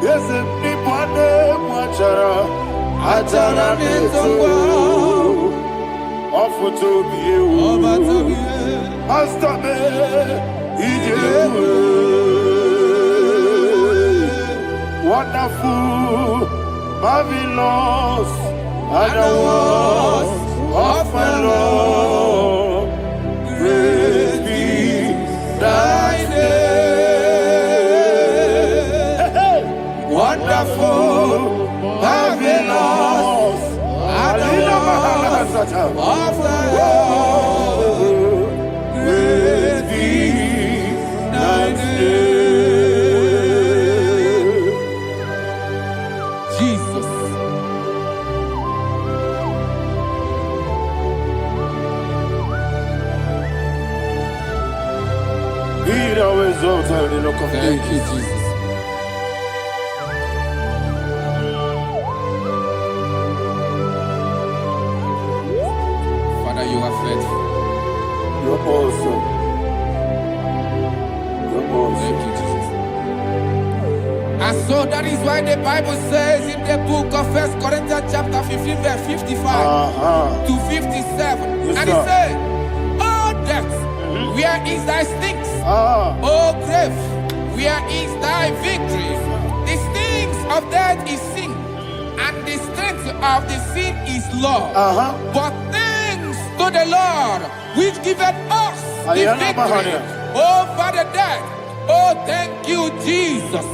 Yese nipane mwachara. Achara nezogo. Ofuto biyewu. Astame ijewu. Wonderful, marvelous, and the words of my Lord. Praise be thy name. Wonderful, marvelous, and the words of my Lord. Praise be thy name. Thank you, Jesus. Father, you are faithful. You're awesome. You're awesome. Thank you, Jesus. And so that is why the Bible says in the book of 1 Corinthians chapter 15, verse 55 to 57. Yes, and it says, "Oh death, where is thy stings? Oh grave, where is thy victory? The stings of death is sin, and the strength of the sin is law. But thanks to the Lord, which giveth us the victory over the death. Oh, thank you, Jesus."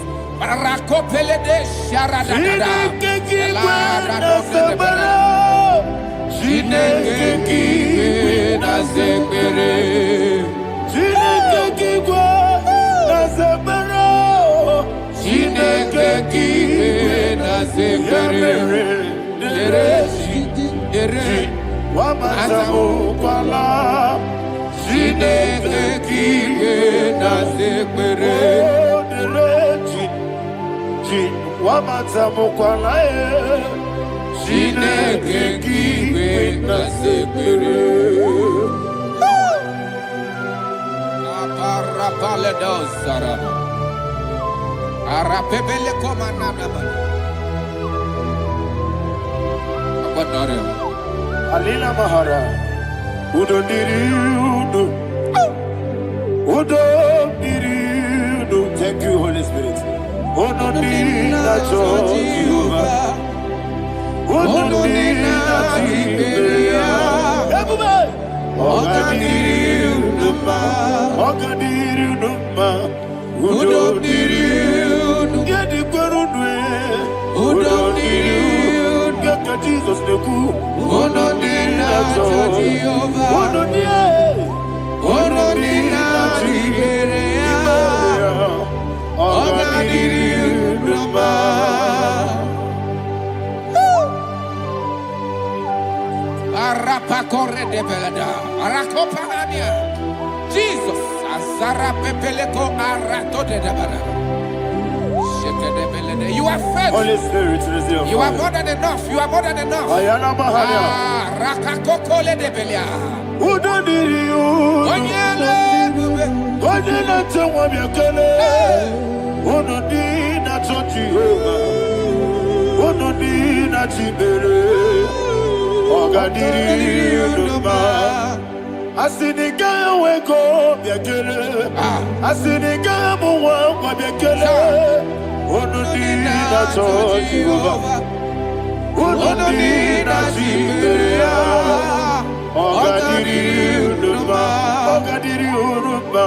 Alina Mahara, Udo Diriudo, Udo Diriudo. Thank you, Holy Spirit. Udo Diriudo, Udo Diriudo, Udo Diriudo, Yeku, Ononina Jehovah, Ononina Tiberea, Oganiruma. Arapa corre de belada, Arakopania. Jesus, Azara Pepeleko Arato de Dabara. You are faithful. Holy Spirit, receive. You are more than enough. You are more than enough. Ayana Mahania. Rakakokole de Belia. Udodiriu. Onyele. Onyele tewa miakele. Onodina Jehovah. Onodina Tibere. Ogadiriu Numa. Asinika weko miakele. Asinika muwa miakele. Onodina Jehovah. Onodina Tiberea. Ogadiriu Numa. Ogadiriu Numa.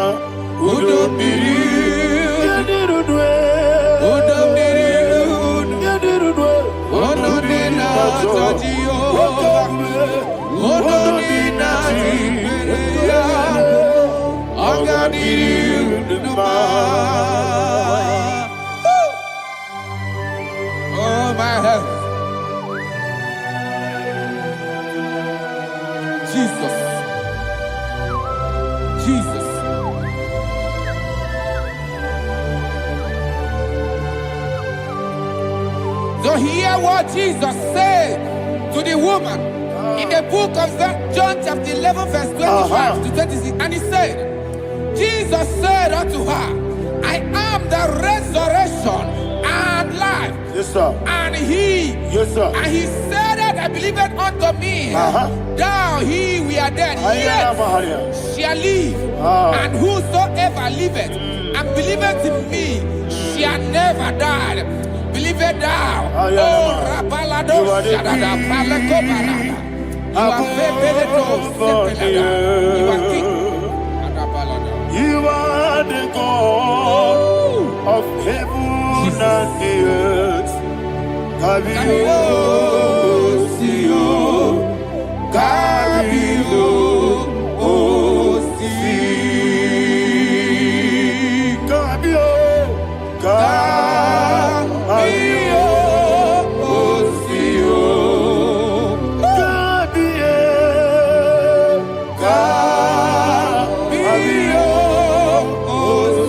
Udomiriu. Yadirudwe. Udomiriu. Yadirudwe. Onodina Jehovah. Onodina Tiberea. Ogadiriu Numa. Oh my health. Jesus. Jesus. So hear what Jesus said to the woman in the book of John chapter 11 verse 25 to 26. And he said, Jesus said unto her, I am the resurrection and life. Yes, sir. And he, Yes, sir. and he said that I believed unto me, thou he we are dead, Ayana Mahania. yet shall live, and whosoever liveth and believeth in me shall never die. Believeth thou, Ayana. oh Rabalado You are the Shadada Palako Barada. You are Febeleto Sepelada. You are king. Adabalada. You are the God of heaven and the earth. Kabio, Sio, Kabio, Si, Kabio, Kabio, Sio, Kabio,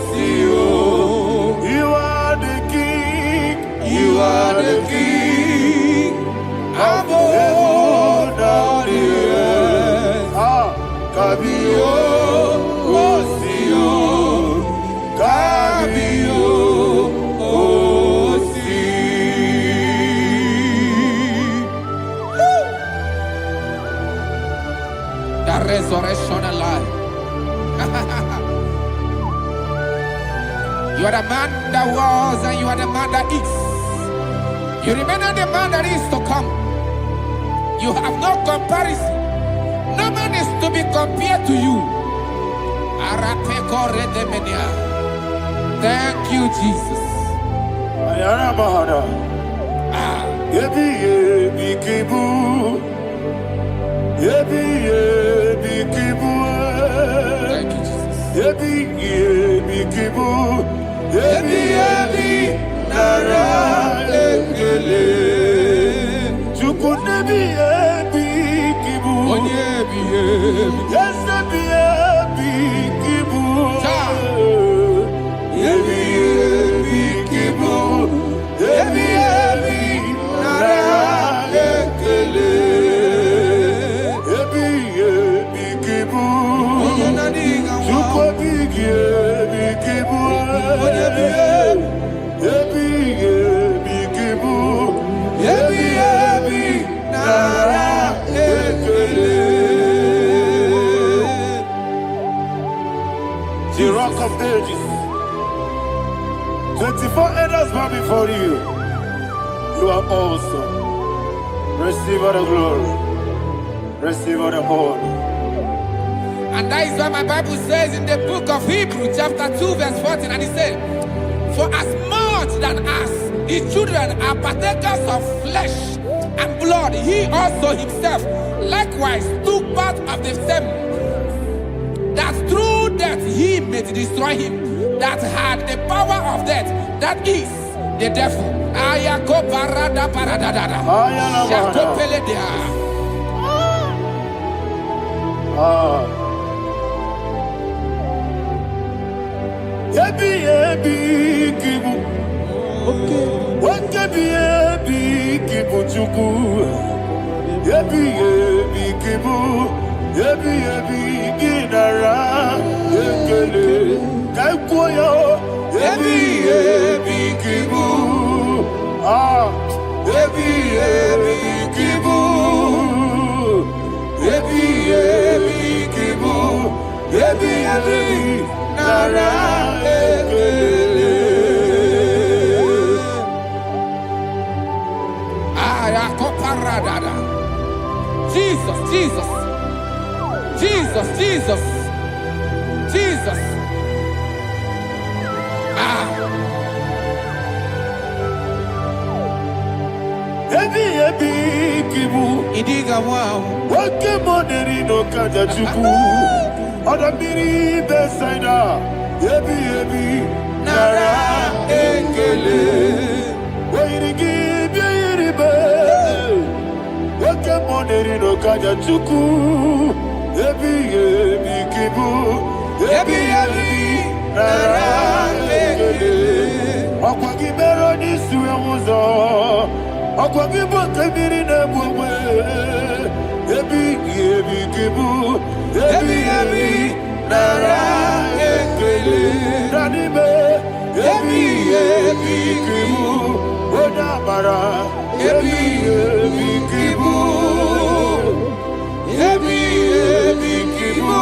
Sio. You are the king. You are the king of heaven and the earth. Kabio, Sio, Kabio, Si. The resurrection and life. You are the man that was and you are the man that is. You remain the man that is to come. You have no comparison. No man is to be compared to you. Thank you, Jesus. Ayana Mahana. Yebi yebi kibu. Yebi yebi kibu. Thank you, Jesus. Yebi yebi kibu. Yebi yebi nara ekele. Chuku nebi yebi kibu. Onyebi, yebi. Yes, nebi yebi kibu. Yebi yebi kibu. Yebi yebi nara ekele. Yebi yebi kibu. Chuku bigi yebi kibu. Yebi yebi kibu. Yebi yebi nara ekele. The rock of ages. 24 elders bow before you. You are awesome. Receive all the glory. Receive all the honor. And that is what my Bible says in the book of Hebrews chapter 2 verse 14. And it said, for as much than us, the children are partakers of flesh and blood, he also himself likewise took part of the same, that through death he may destroy him that had the power of death, that is the devil. Ayako parada paradada. Shako peledea. Yebi kibu. Yebi kibu chuku. Yebi kibu. Yebi ginara. Yekele kaikoyo. Yebi kibu. Yebi kibu. Yebi kibu. Yebi nara ekele. Ayakoparadada. Jesus, Jesus, Jesus, Jesus, Jesus. Yebi kibu. Idiga wow. Wake money no kaja chuku. Oda miri besaida. Yebi nara ekele. Wairigi biiribe. Wake money no kaja chuku. Yebi kibu. Yebi nara ekele. Okwagi bero ni suwe muzo. Okwagi boke miri ne bwe. Yebi kibu. Yebi nara ekele. Nanibe. Yebi kibu. Oda bara. Yebi kibu. Yebi kibu.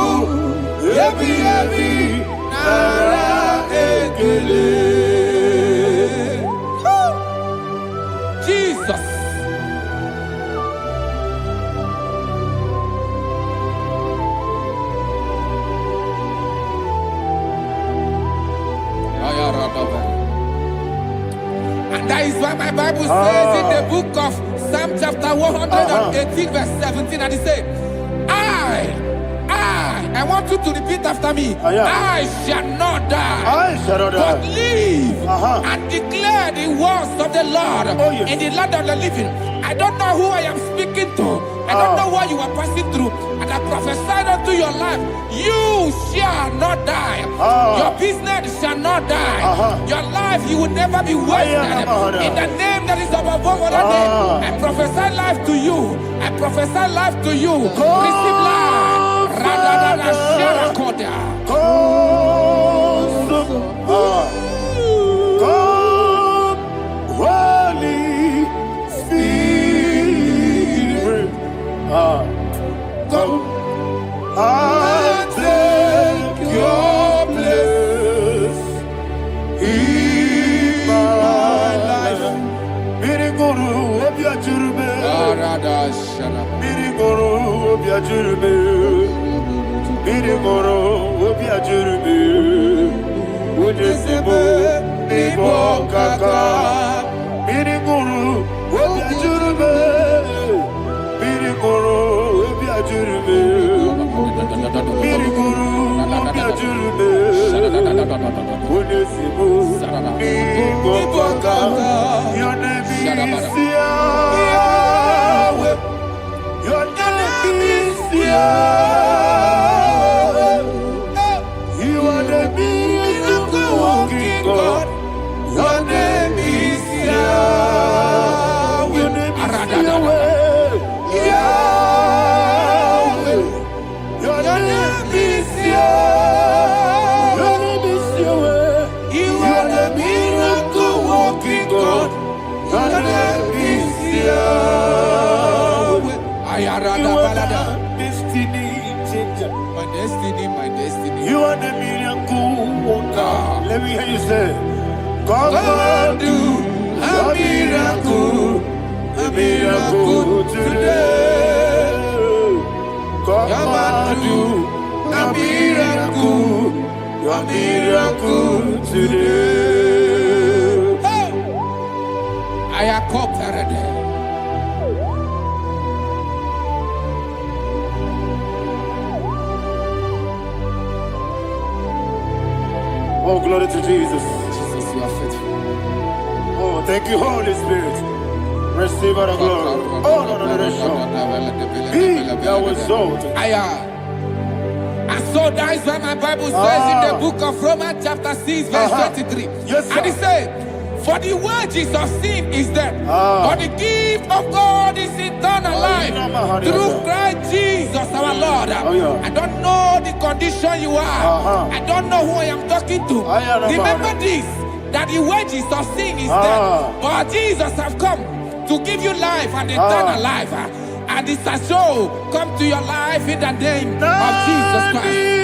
Yebi nara ekele. Jesus. And that is why my Bible says in the book of Psalm chapter 118 verse 17, and it says, I want you to repeat after me. I shall not die, but live and declare the words of the Lord in the land of the living. I don't know who I am speaking to. I don't know what you are passing through. And I prophesy unto your life, you shall not die. Your business shall not die. Your life, you will never be wasted. In the name that is above all other name, I prophesy life to you. I prophesy life to you. Receive life. Radadada Sharakoda. Come, Holy Spirit. Come and take your place in my life. Miriguru obiajurube. Miriguru obiajurube. Miriguru obiajurube. Udesibo nibo kaka. Miriguru obiajurube. Miriguru obiajurube. Miriguru obiajurube. Udesibo nibo kaka. Your name is Yahweh. Your name is Yahweh. You are the miracle working God. Your name is Yahweh. Your name is Yahweh. Yahweh. Your name is Yahweh. Your name is Yahweh. You are the miracle working God. Your name is Yahweh. You are the destiny changer. My destiny, my destiny. You are the miracle worker. Let me hear you say, come and do a miracle today. Come and do a miracle today. I am cooperative. Oh, glory to Jesus. Jesus, you are faithful. Oh, thank you, Holy Spirit. Receive all the glory. Oh, no, Be thou exalted. And so that is why my Bible says in the book of Romans chapter 6 verse 23. Yes, sir. And it says, for the wages of sin is death, but the gift of God is eternal life through Christ Jesus our Lord. I don't know the condition you are. I don't know who I am talking to. Remember this, that the wages of sin is death, but Jesus has come to give you life and eternal life. And this shall show come to your life in the name of Jesus Christ.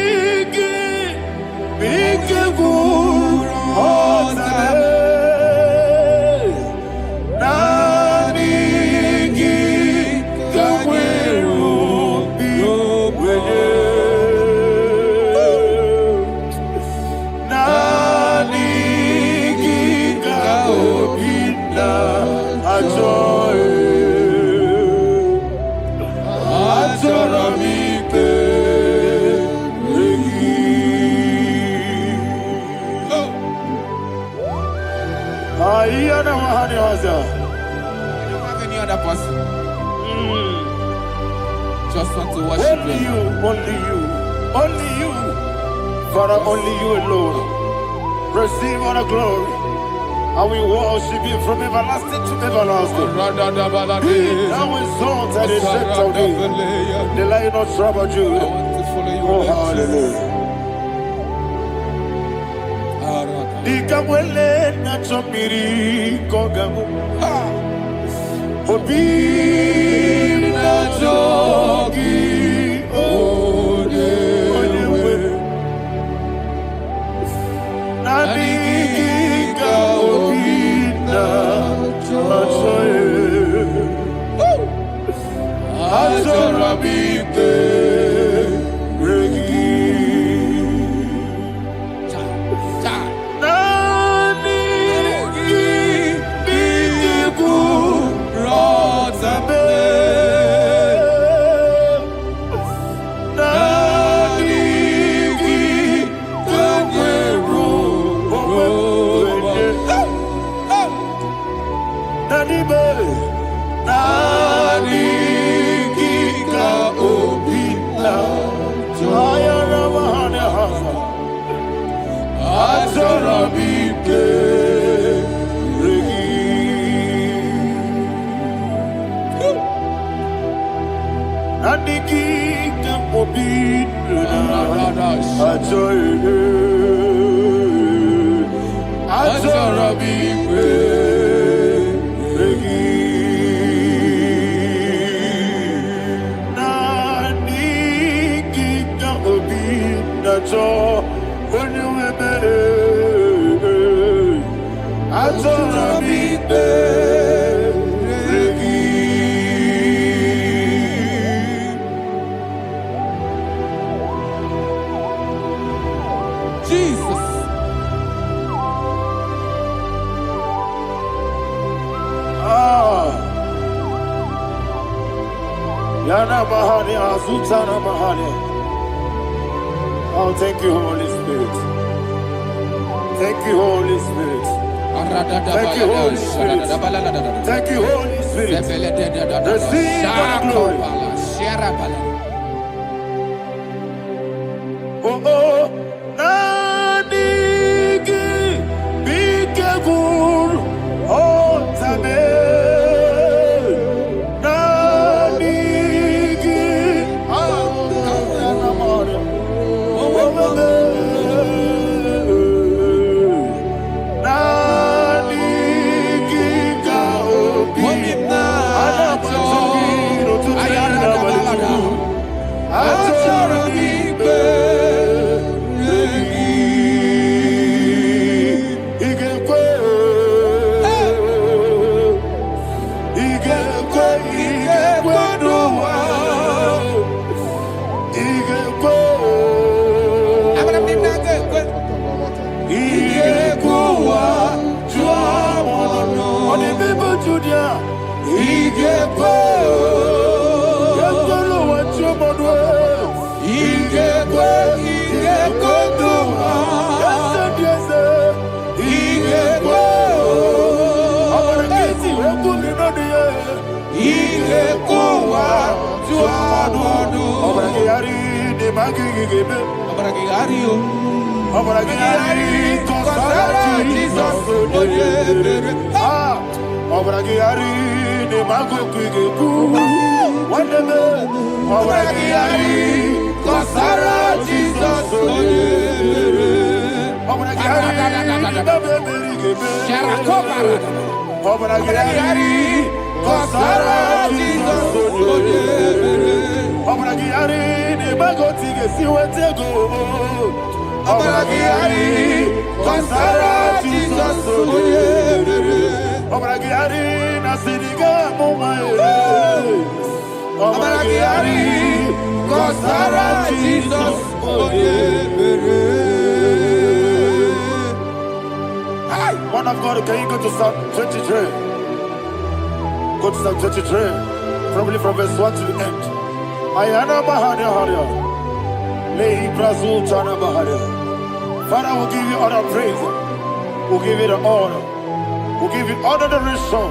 I don't have any other person. Just want to worship only you, only you, only you. Father, only you alone. Receive all the glory. And we worship you from everlasting to everlasting. Be thou exalted and set of thee. The Lion of Tribe of Judah. Oh, hallelujah. Ikamwele na chomiri kogamu. Obi na jogi onewe. Nabika obi na joye. Azorabite regi. Oh, thank you, Holy Spirit. Thank you, Holy Spirit. Thank you, Holy Spirit. Thank you, Holy Spirit. Receive the glory. Oh, oh, Nadigi, Bigagul, oh, Tame. Yes, magigebe. Abragiario. Obragiari, Kosara, Jesus, Obragiari, the Mago Kigebu, whatever, Obragiari, Kosara, Jesus, Obragiari, Sharakobara. Obragiari, Kosara, Jesus, Obragiari, the Mago Tigesiwetego. Obragiari, Kosara, Jesus, Obragiari, Nasidiga, Momae. Obragiari, Kosara, Jesus, Man of God, can you go to Psalm 23? Go to Psalm 23, probably from verse 1 to the end. Ayana Mahania Haria. Father, we'll give you all the praise. We'll give you the honor. We'll give you all the adoration.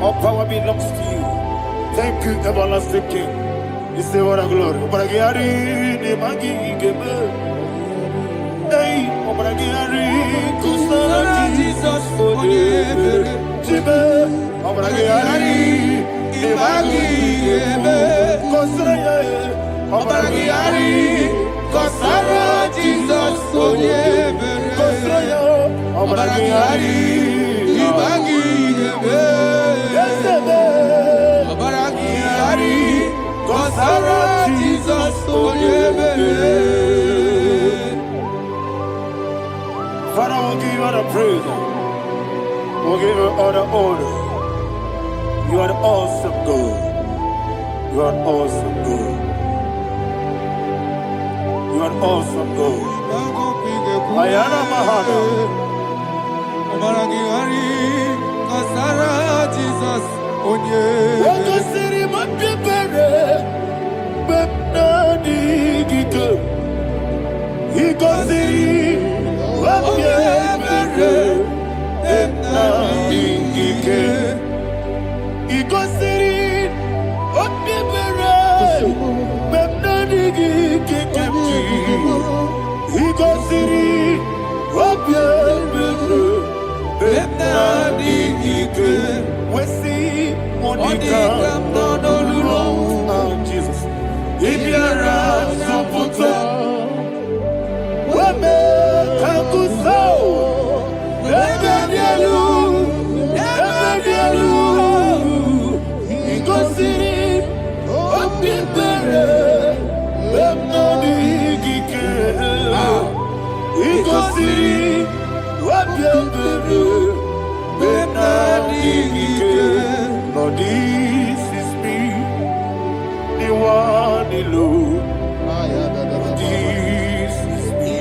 All power belongs to you. Thank you, everlasting King. You say what a glory. Obragiari, Kosara, Jesus, Obragiari, Obragiari, Kosara, Jesus, Father, we'll give you all the praise. We'll give you all the honor. You are the awesome God. You are an awesome God. You are an awesome God. Ayana Mahana. Obragiari, Kosara, Jesus, Waka City, my people, but not Giko. He goes in, what you ever, and not Giko. He goes in, what you ever, but not Giko. He goes in, what you ever, but not Giko. We see Monica, Jesus. If you're a Soputo, Wame Kakuso, Ebedialu, Igosiri, Opipere, Bemnodikike, Igosiri, Opipere, Lord, this is me, the one alone. This is me.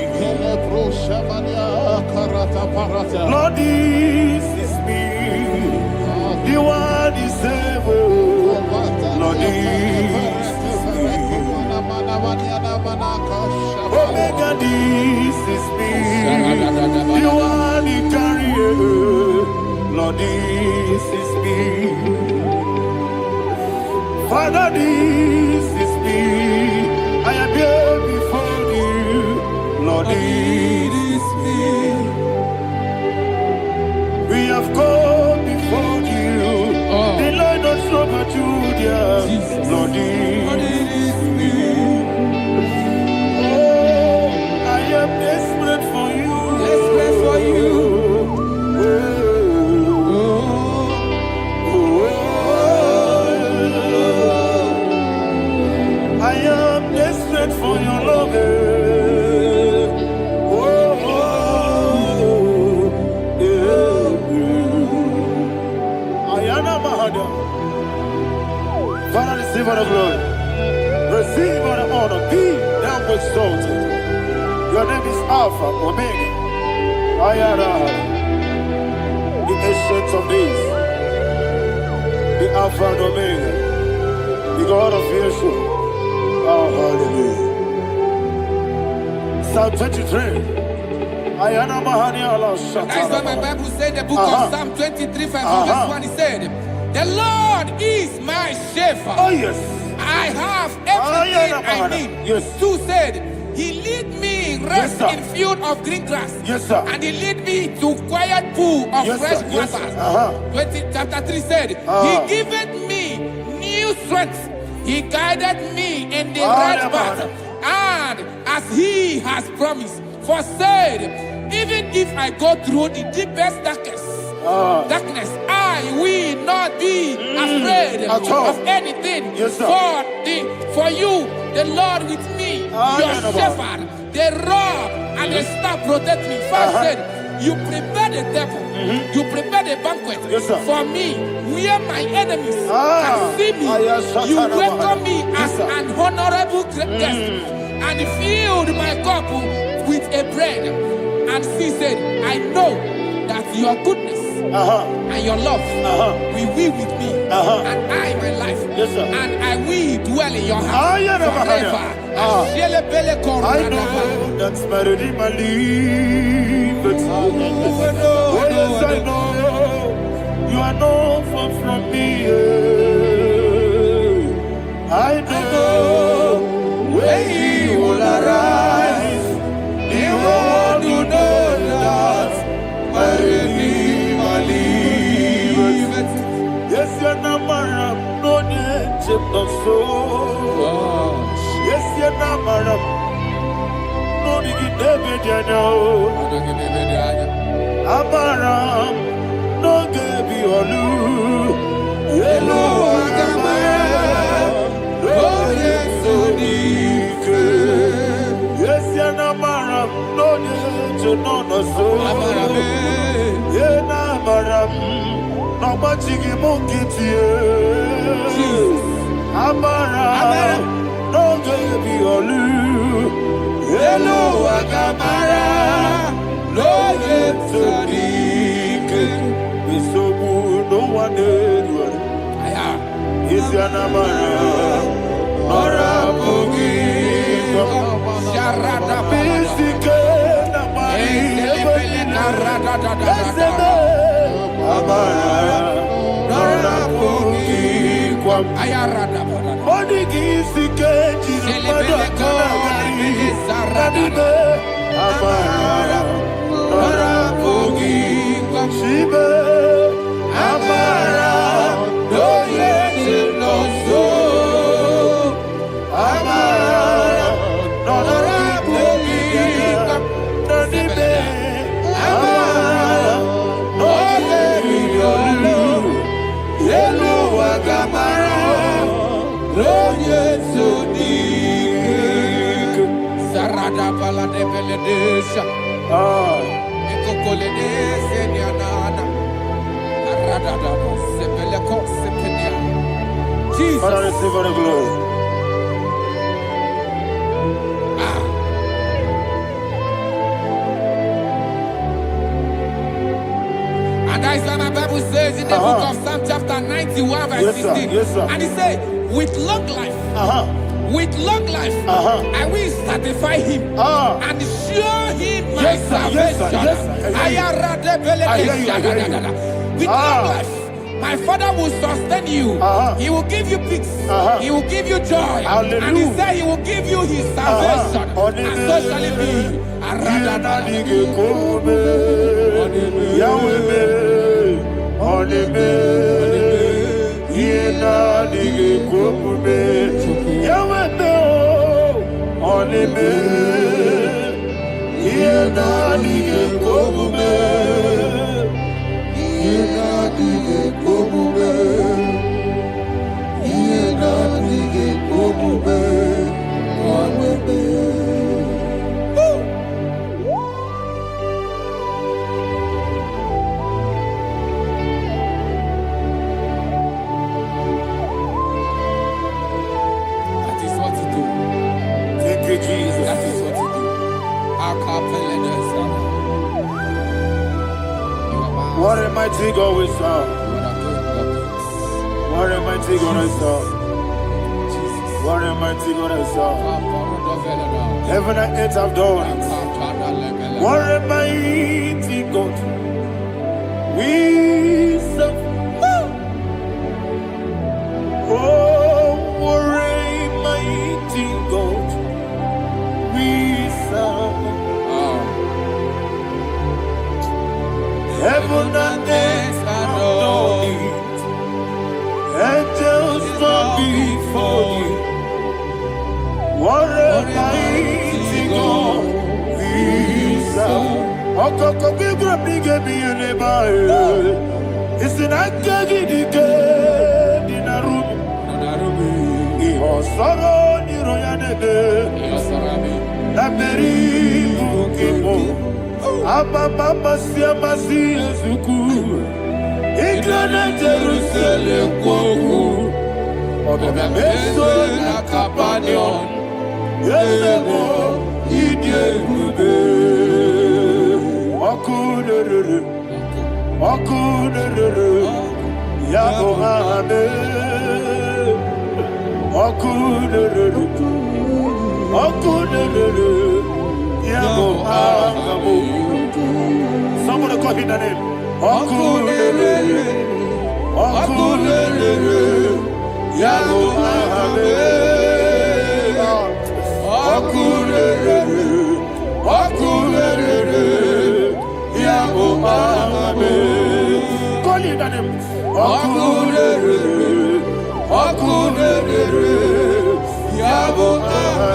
Lord, this is me, the one is able. Lord, this is me. Omega, this is me, the one in carrier. Lord, this is me. Father, this is me. I am here before you. Lord, this is me. We have come before you. The Lord not so but you, dear. Lord, this is me. Oh, I am desperate for you. Desperate for you. I am desperate for your love. Ayana Mahada. Father, receive all the glory. Receive all the honor. Be thou exalted. Your name is Alpha, Omega. Ayana. The ancient of days. The Alpha and Omega. The God of Yeshua. Oh, hallelujah. Psalm 23. Ayana Mahani Allah Shatana. That's what my Bible said, the book of Psalm 23, verse 1. He said, the Lord is my shepherd. Oh, yes. I have everything I need. Yes. 2 said, He lead me rest Yes, in field of green grass. Yes, sir. And He lead me to quiet pool of Yes, fresh sir. Yes, waters. sir. 20, chapter 3 said, He giveth me new strength. He guided me in the right path. And as He has promised, for said, even if I go through the deepest darkness, I will not be afraid of anything. Yes, sir. For you, the Lord with me, your shepherd, the rod and the staff protect me. 5 said, you prepare the table, you prepare the banquet for me, where my enemies can see me. You welcome me as an honorable guest, and filled my cup with a bread. And she said, I know that your goodness and your love will be with me, and I, my life, and I will dwell in your house forever. I know that's my Redeemer liveth. Oh, yes, I know you are not far from me. I know when He will arise, the world will know that my Redeemer liveth. Yes, you're not married, no need to so. Yes, you're not married. No need to be Amaram, no give you a loo. Hello, Agamara. Oh, yes, so deep. Yes, you're not married. No need to know no so. Yeah, Amaram. No much you monkey to you. Amaram. No give you a loo. Hello, Agamara. No get so deep. We so good, no one did. Is your Namara. Nora Bogi. Sharada Bisike Namari. Amara. Nora Bogi. Ayarada. Monigi Sike. Amara, Nora Bogi, Shibe, Amara, no yes, no so, Amara, Nora Bogi, Nonibe, Amara, no Yellow Agamara, no yes, so Sarada bala de beledesha. Eko koledesha ni anana. Arada da sebele ko sepenya. Jesus. Father, receive all the glory. And that is why my Bible says in the book of Psalm chapter 91 verse 16. Yes, sir. And it says, with long life. With long life, I will satisfy him and show him my salvation. With long life, my Father will sustain you. He will give you peace. He will give you joy. Hallelujah. And He said He will give you His salvation. And so shall it be. What a mighty God we serve. What a mighty God I serve. What a mighty God I serve. Heaven and earth have done it. What a mighty God we serve. Oh, what a heaven and earth adore thee. Angels bow before thee. What a mighty God we serve. Okoko bigre bige bi eleba. Isinaka gidike dinarum. Iho soro ni royanebe. Laberi bukibo. Ababa siamasi ezuku. Iglana Jerusalem koku. Obebe meso na kapanion. Yesebo idie gube. Okunere. Okunere. Yabo hame. Okunere. Okunere. Yabo hame. Somebody call him the name. Okunere. Okunere. Yabo hame. Okunere. Okunere. Yabo hame. Call him the name. Okunere. Okunere. Yabo hame.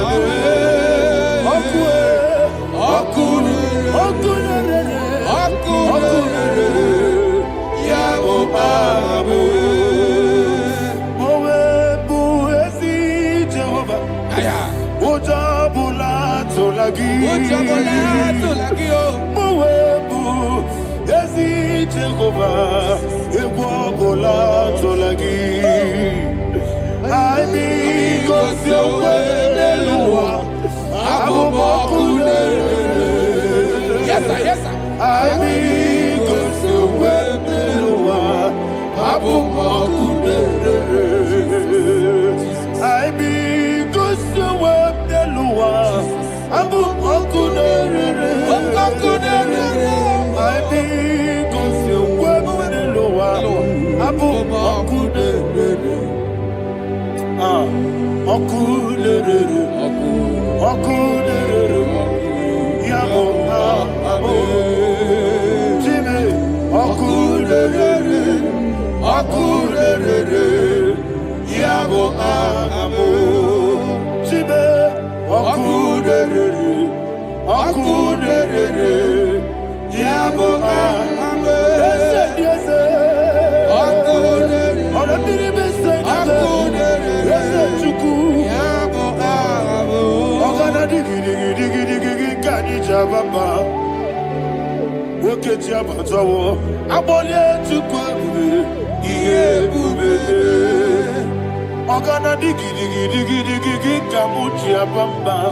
Yes, sir. Yes, sir.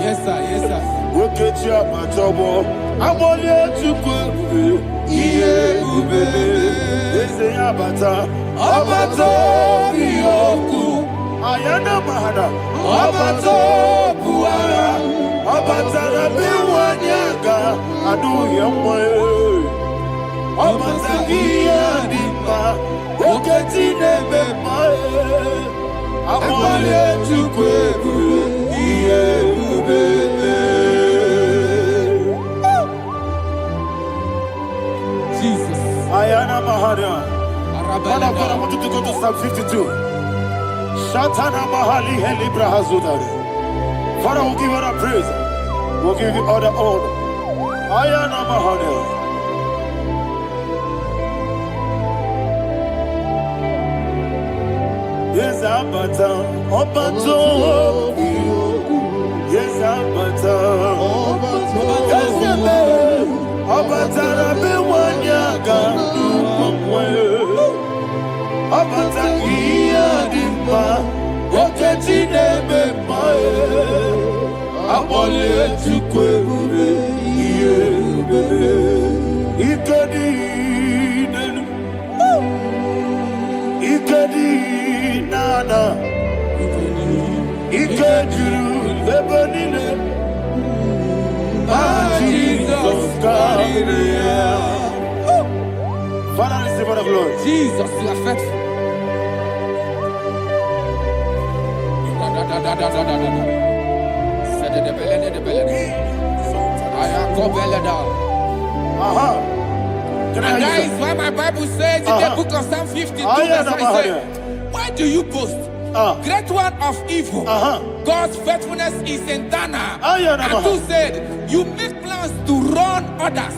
Yes, sir. Yes, sir. Ayana mahana, abato buara, abatara biwanyaga, adu yamwe, abatagia dimba, oketi nebe mae, amale chukwe iye ubebe. Jesus. Ayana mahana. Father, I want you to go to Psalm 52. Shatana Mahali Helibra Hazudari. Father, we'll give you the praise. We'll give you all the honor. Ayana Mahali. Yes, Abata. Obato. Yes, Abata. Yes, Abata. Rabe Wanyaga. Abata iya dimba, oketi nebe mae, abole chukwe ube iye ube, ikedi nenu, ikedi nana, ikediru lebenine, Jesus God. Father, receive all the glory. Jesus, you are faithful. Can I And hear that you, is why my Bible says in the book of Psalm 52, verse 9, says, why do you boast? Great one of evil. God's faithfulness is eternal. And two said, you make plans to run others.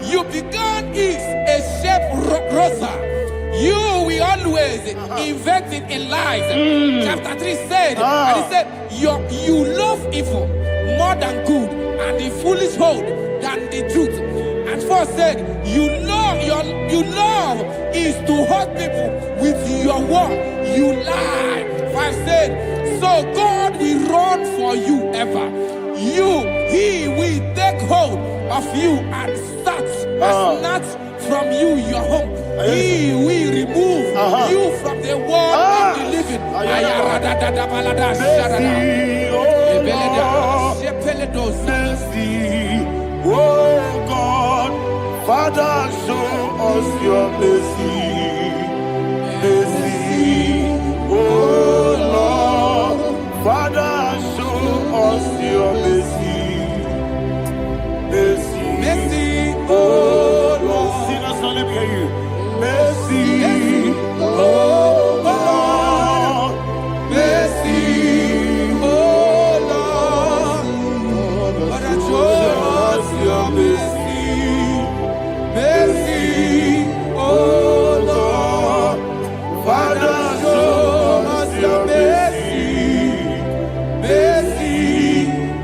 You began is a shape rosa. You will always invent it in lies. Chapter 3 said, and he said, you love evil more than good, and the foolish hold than the truth. And 4 said, you love is to hurt people with your word. You lie. 5 said, so God will run for you ever. He will take hold of you and snatch from you your home. He will remove you from the world of the living. Mercy, oh God, Father, show us your mercy. Mercy, oh Lord, Father, show us your mercy. Mercy, Mercy, oh Lord, sinners, let me hear you. Mercy, oh Lord, mercy, oh Lord, Father, show us your mercy. Mercy, oh Lord, Father, show us your mercy. Mercy,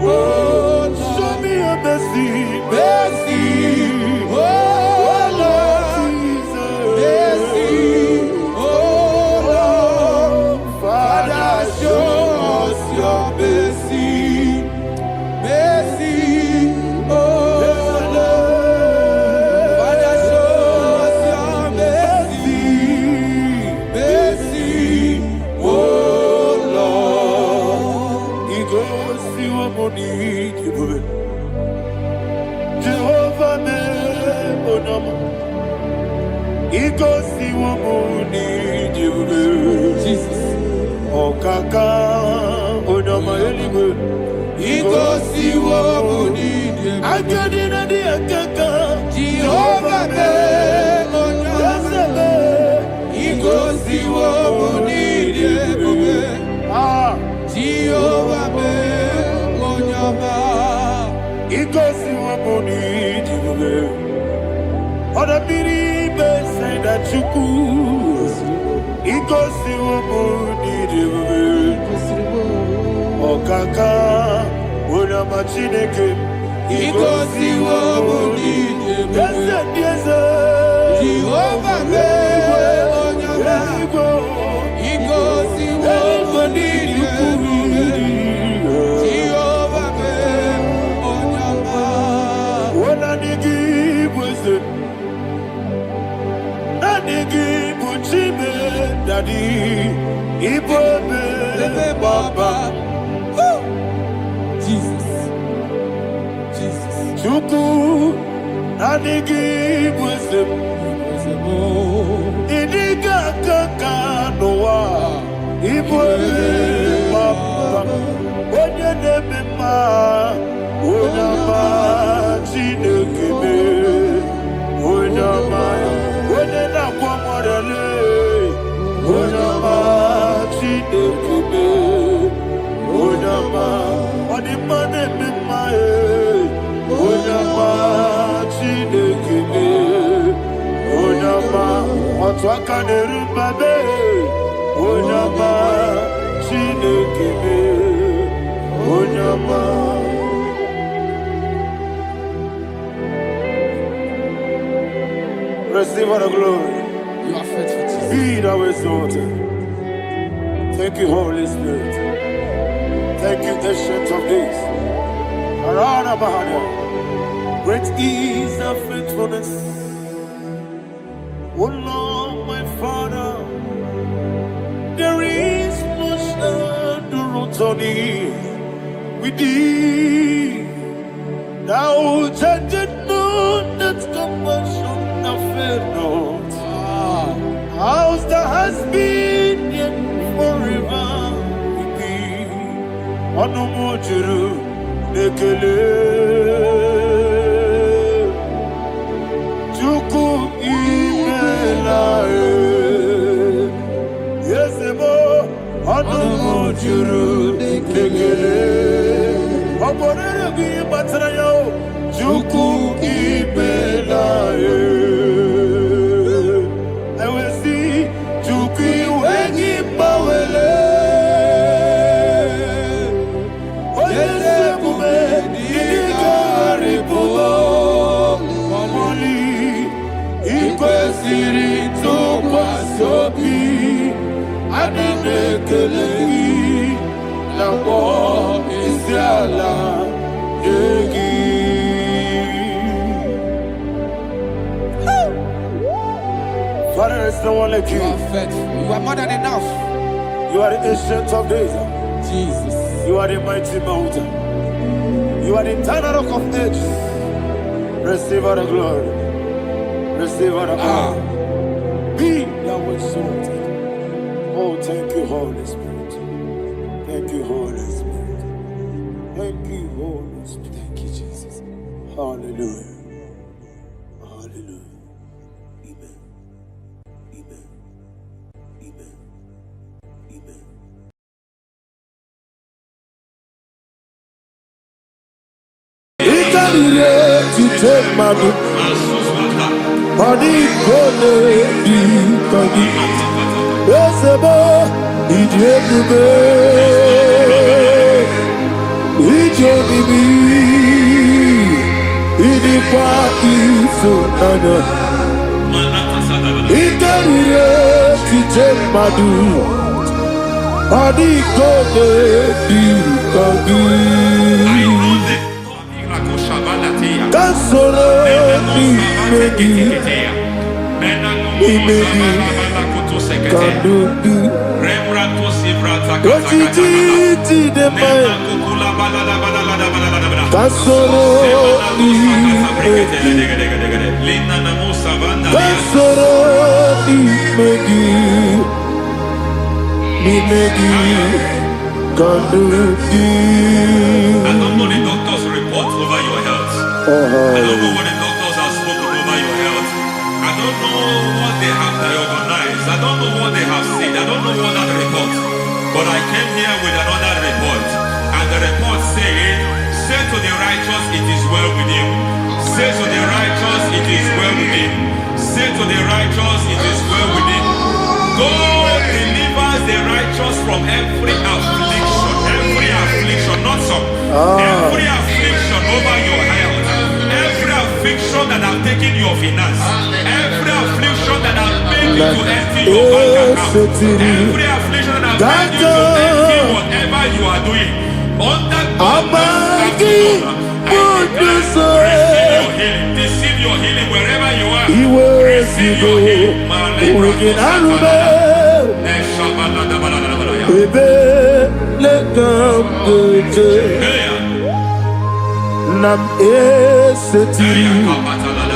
oh Lord, show me your mercy. Mercy, oh Lord, mercy, oh Lord, Father, show us your mercy. Mercy, oh Lord, Father, show us your mercy. Mercy, oh Lord. He goes to a money, Jehovah me onama. He goes to a money, Jesus. Okaka onama eligwe. He goes to a money, Akadina di akaka. Jehovah me onama. He goes to a money, Jehovah me onama. He goes to a money, Oda biri be say that you could. He goes to a money, Okaka Oda machineke. He goes to a money, Yes, Jehovah me onama. He goes to a money, Jehovah me onama. When I give wisdom, I give Uchime, Daddy, Ibobe, Baba, Jesus. Jesus. Chuku, I give wisdom, Idiga Kaka Noa, Ibobe, Baba, Onya Nebema, Onama, Chinekebe, Onama, Onena Kwamorele, Onama, Chinekebe, Onama, Onimane Bimae, Onama, Chinekebe, Onama, Otwakane Rubabe, Onama, Chinekebe, Onama. Receive all the glory. You are faithful, Jesus. Be thou exalted. Thank you, Holy Spirit. Thank you, Ancient of Days. Arana Bahania. Great is thy faithfulness. Oh Lord, my Father, there is much endurance on thee. With thee, thou judgest not that compassion fail not. House that has been yet forever with thee. Onomojuru nekele. Chuku Chuku ibelaye. I will see Chuku wengi bawele. Oyese kume ilikari pulo. Omoli ikwesiri tukwa sobi. Adine kelegi nabo isiala yegi. Father, there is no one like you. You are faithful. You are more than enough. You are the ancient of days. Jesus. You are the mighty mountain. You are the eternal rock of ages. Receive all the glory. Receive all the honor. Be thou exalted. Oh, thank you, Holy Spirit. Thank you, Holy Spirit. Thank you, Holy Spirit. Thank you, Jesus. Hallelujah. Hallelujah. Amen. Amen. Amen. Amen. Ikarire tite madu. Adi kone di kagi. Esebo idiebube. Idionibi. Idikwa isunana. Ikarire tite madu. Adi kone di kagi. Kasoro ni megi. Imegi kadudu Ojiji de mai Kasoro ni megi Kasoro ni megi Imegi kadudu. I don't know the doctor's report over your health. I don't know what the doctors have spoken over your health. I don't know what they have diagnosed. I don't know what they have said. I don't know what that report. But I came here with another report. And the report said, say to the righteous, it is well with him. Say to the righteous, it is well with him. Say to the righteous, it is well with him. God delivers the righteous from every affliction. Every affliction, not some. Every affliction over your health. Every affliction that have taken your finance. Every affliction that have made you to empty your bank account. Every affliction that have made you to empty whatever you are doing. Under God, receive your healing. Receive your healing wherever you are. Receive your healing. Nam eseti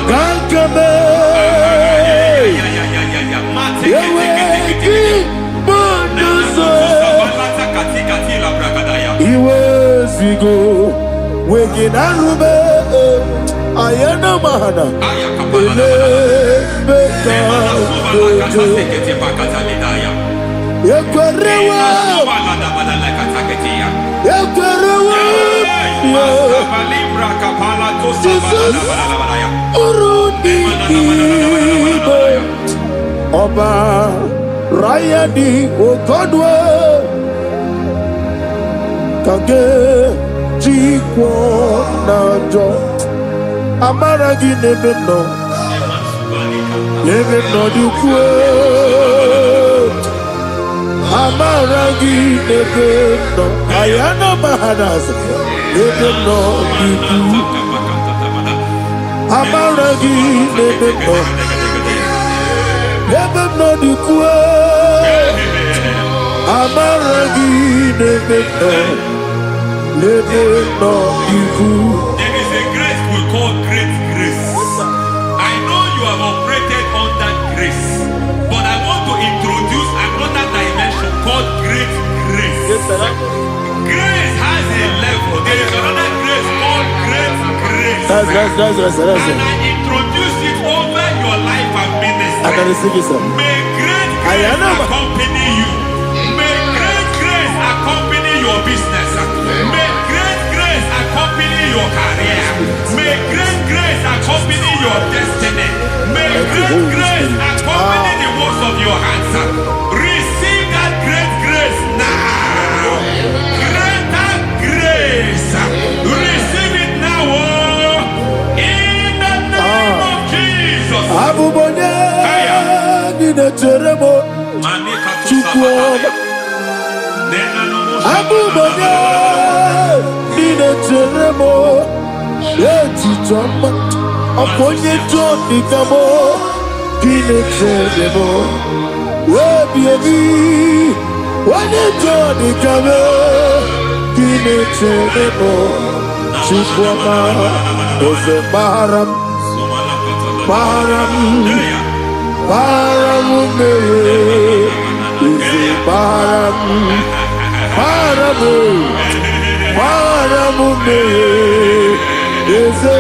kankame yeweki bonuso iwezigo weginarube ayana mahana ele beka yekwerewa Jesus urudi ibo Ọba Rayadi Ogodwe Kage Jikwo Najo Amaragi Nebeno Dukwe Amaragi Nebeno Ayana Mahanas Nebeno Dukwe Amaragi Nebeno Dukwe Amaragi Nebeno Dukwe. There is a grace we call great grace. I know you have operated under grace, but I want to introduce another dimension called great grace. Grace has a level. There is another grace called great grace. That's And I introduce it over your life and ministry. I can receive it, sir. May great grace accompany you. May great grace accompany your business. May great grace accompany your career. May great Abubonye Nina Teremo Chukwoma Abubonye Nina Teremo Eti Choma Aponye Johnny Kamo Nina Teremo Webi Wane Johnny Kamo Nina Teremo Chukwoma Ose Baram Baram Ose Baram Ese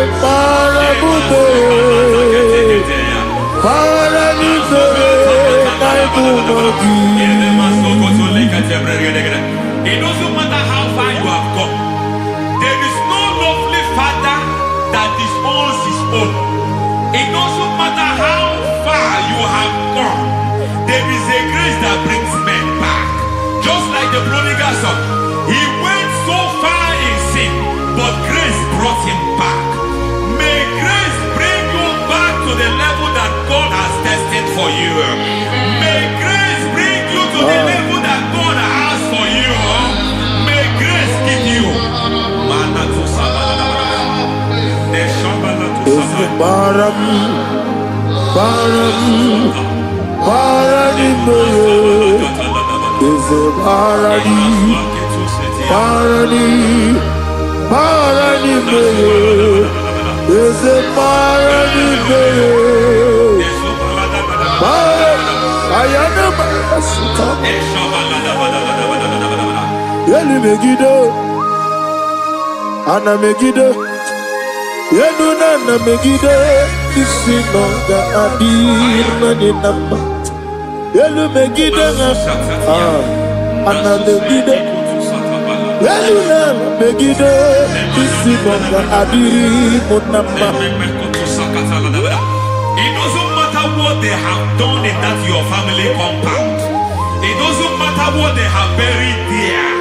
It doesn't matter how far you have come. There is no lovely father that disowns his own. It doesn't matter how far you have gone. There is a grace that brings men back. Just like the prodigal son. He went so far in sin, but grace brought him back. May grace bring you back to the level that God has destined for you. May grace bring you to the level that God has for you. May grace give you. Baram is a Ana Megiddo, Yenuna Megiddo, Isinonga Adir Nadinama, Yelu Megiddo, Ana Megiddo, Yenuna Megiddo, Isinonga Adir Munama. It doesn't matter what they have done in that your family compound. It doesn't matter what they have buried there.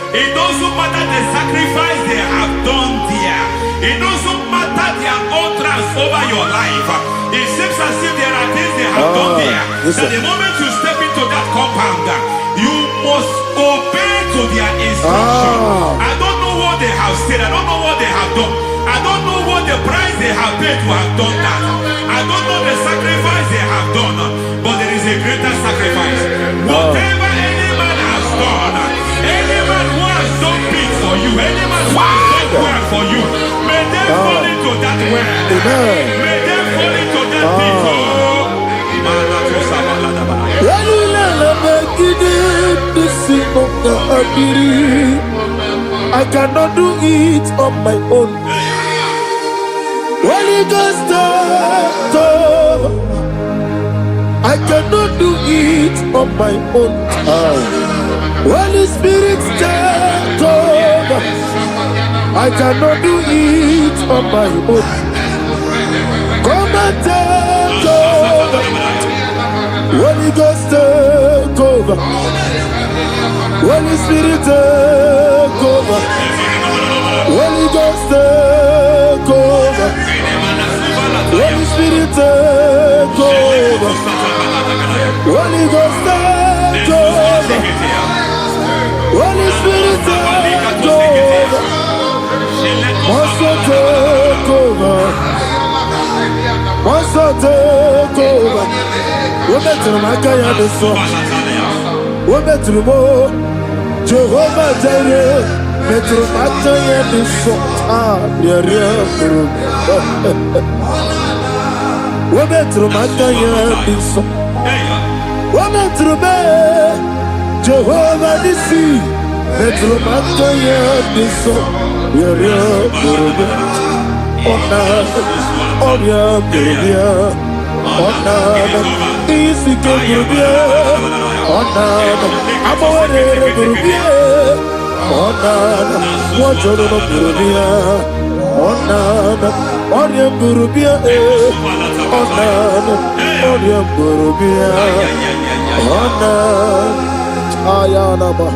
It doesn't matter the sacrifice they have done there. It doesn't matter their utterance over your life. It seems as if there are things they have done there. That the moment you step into that compound, you must obey to their instruction. I don't know what they have said. I don't know what they have done. I don't know what the price they have paid to have done that. I don't know the sacrifice they have done. But there is a greater sacrifice. Whatever any man has done, any man who has done big for you, any man who has done well for you, may they fall into that well. May they fall into that pit. I cannot do it on my own. Holy Ghost, I cannot do it on my own. Holy Spirit, take over. I cannot do it on my own. Come and take over. Holy Ghost, take over. Holy Spirit, take over. Holy Ghost, take over. Holy Spirit, take over. Holy Ghost, take over. Holy Spirit, take over. Master, take over. Master, take over. We're better than I can do so. We're better than more. Jehovah Jireh, better than I can do so. We're better than I can do so. We're better than Jehovah Nissi, better than I can do so. We're better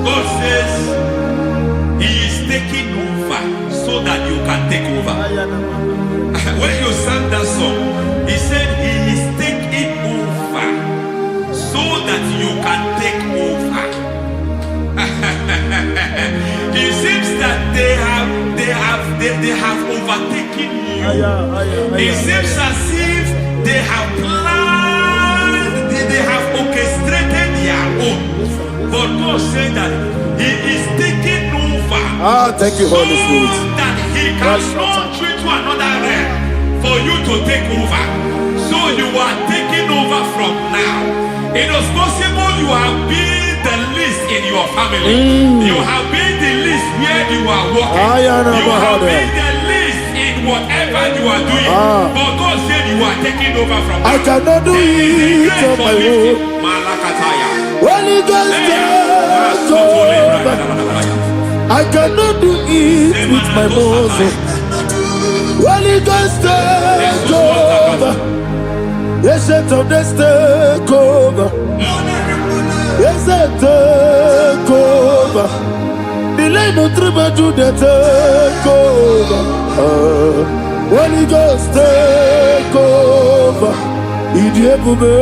God says He is taking over so that you can take over. When you sang that song, He said He is taking attacking you. It seems as if they have planned, they have orchestrated their own. But God said that He is taking over. Thank you, Holy Spirit. So that He can launch you to another realm for you to take over. So you are taking over from now. It is possible you have been the least in your family. You have been the least where you are working. You have been the least in whatever you are doing. But God said you are taking over from now. I cannot do it on my own. Holy Ghost, take over. I cannot do it with my muscle. Holy Ghost, take over. Yes, of this take over. Yes, take over. Delay no trouble to the take over. Holy Ghost, take over. Idiebube,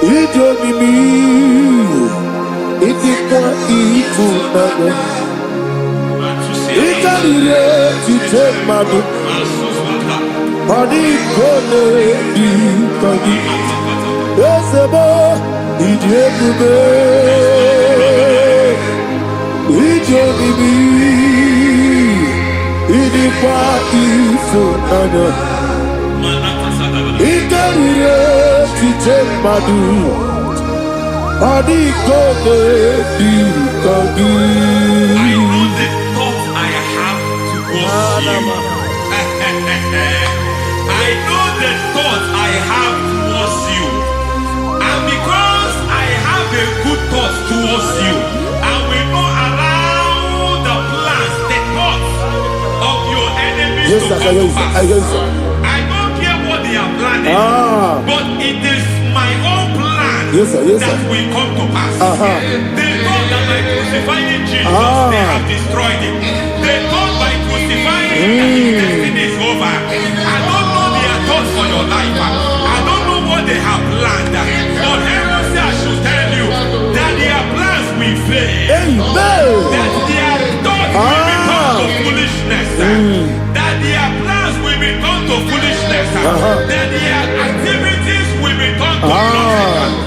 idiomimi, idikwa ifunana. Ikarire titemadu. Mani kone di kagi, esebo idiebube, idiomimi, idikwa ifunana. Ikarire titemadu. Mani kone di kagi. I know the thoughts I have towards you. I know the thoughts I have towards you. And because I have a good thought towards you, I will not allow the plans, the thoughts of your enemies to come to pass. I don't care what they are planning, but it is my own plan that will come to pass. They thought that by crucifying Jesus, they have destroyed him. They thought by crucifying him that his destiny is over. I don't know their thoughts for your life. I don't know what they have planned. But heaven says I should tell you that their plans will fail. That their thoughts will become to foolishness. That their plans will become to foolishness. That their activities will become to nothing.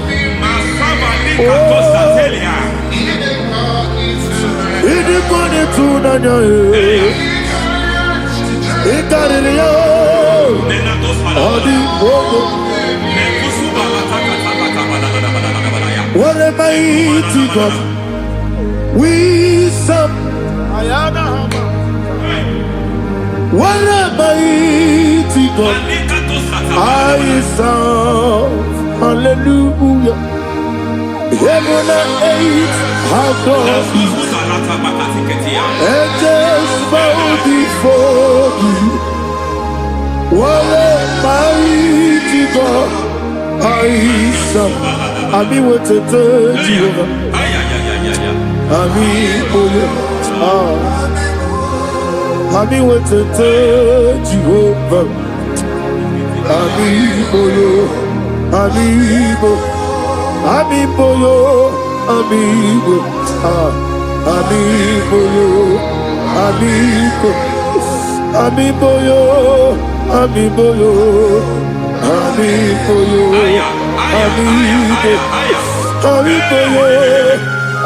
What a mighty God we serve. What a mighty God I serve. Hallelujah. Heaven and earth adore thee. Angels bow before thee. What a mighty God I serve. Ami wetete Jehovah. Ami oye. Ami wetete Jehovah. Ami oye. Ami oye. Amibo yo, amigo, amibo yo, amigo, amibo yo, amibo yo, amibo yo, amigo, amibo yo,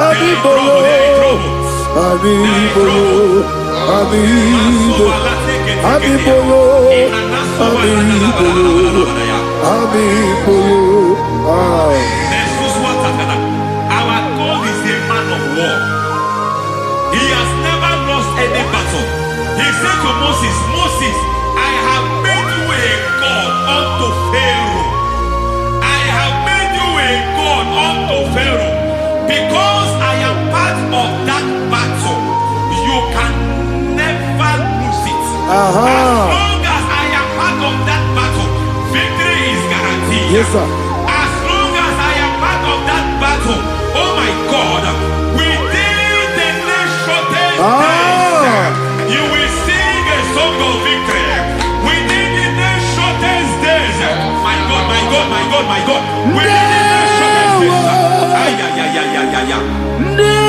amibo yo, amibo yo, amigo, amibo yo, amibo yo, amibo yo, Our God is a man of war. He has never lost any battle. He said to Moses, Moses, I have made you a God unto Pharaoh. I have made you a God unto Pharaoh. Because I am part of that battle, you can never lose it. As long as I am part of that battle, victory is guaranteed. Yes, sir. As long as I am part of that battle, oh my God, within the next shortest days, you will sing a song of victory. Within the next shortest days, my God, my God, my God, my God, within the next shortest days, ay, ay, ay, ay, ay, ay, ay. No,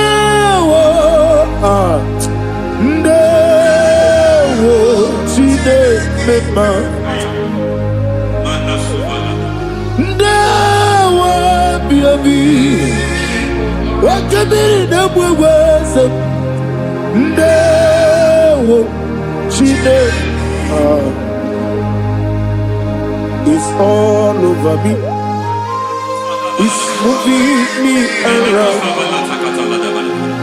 mema. Ndawa biabi wakabiri na mweweza. Ndawa chine it's all over me. It's moving me around.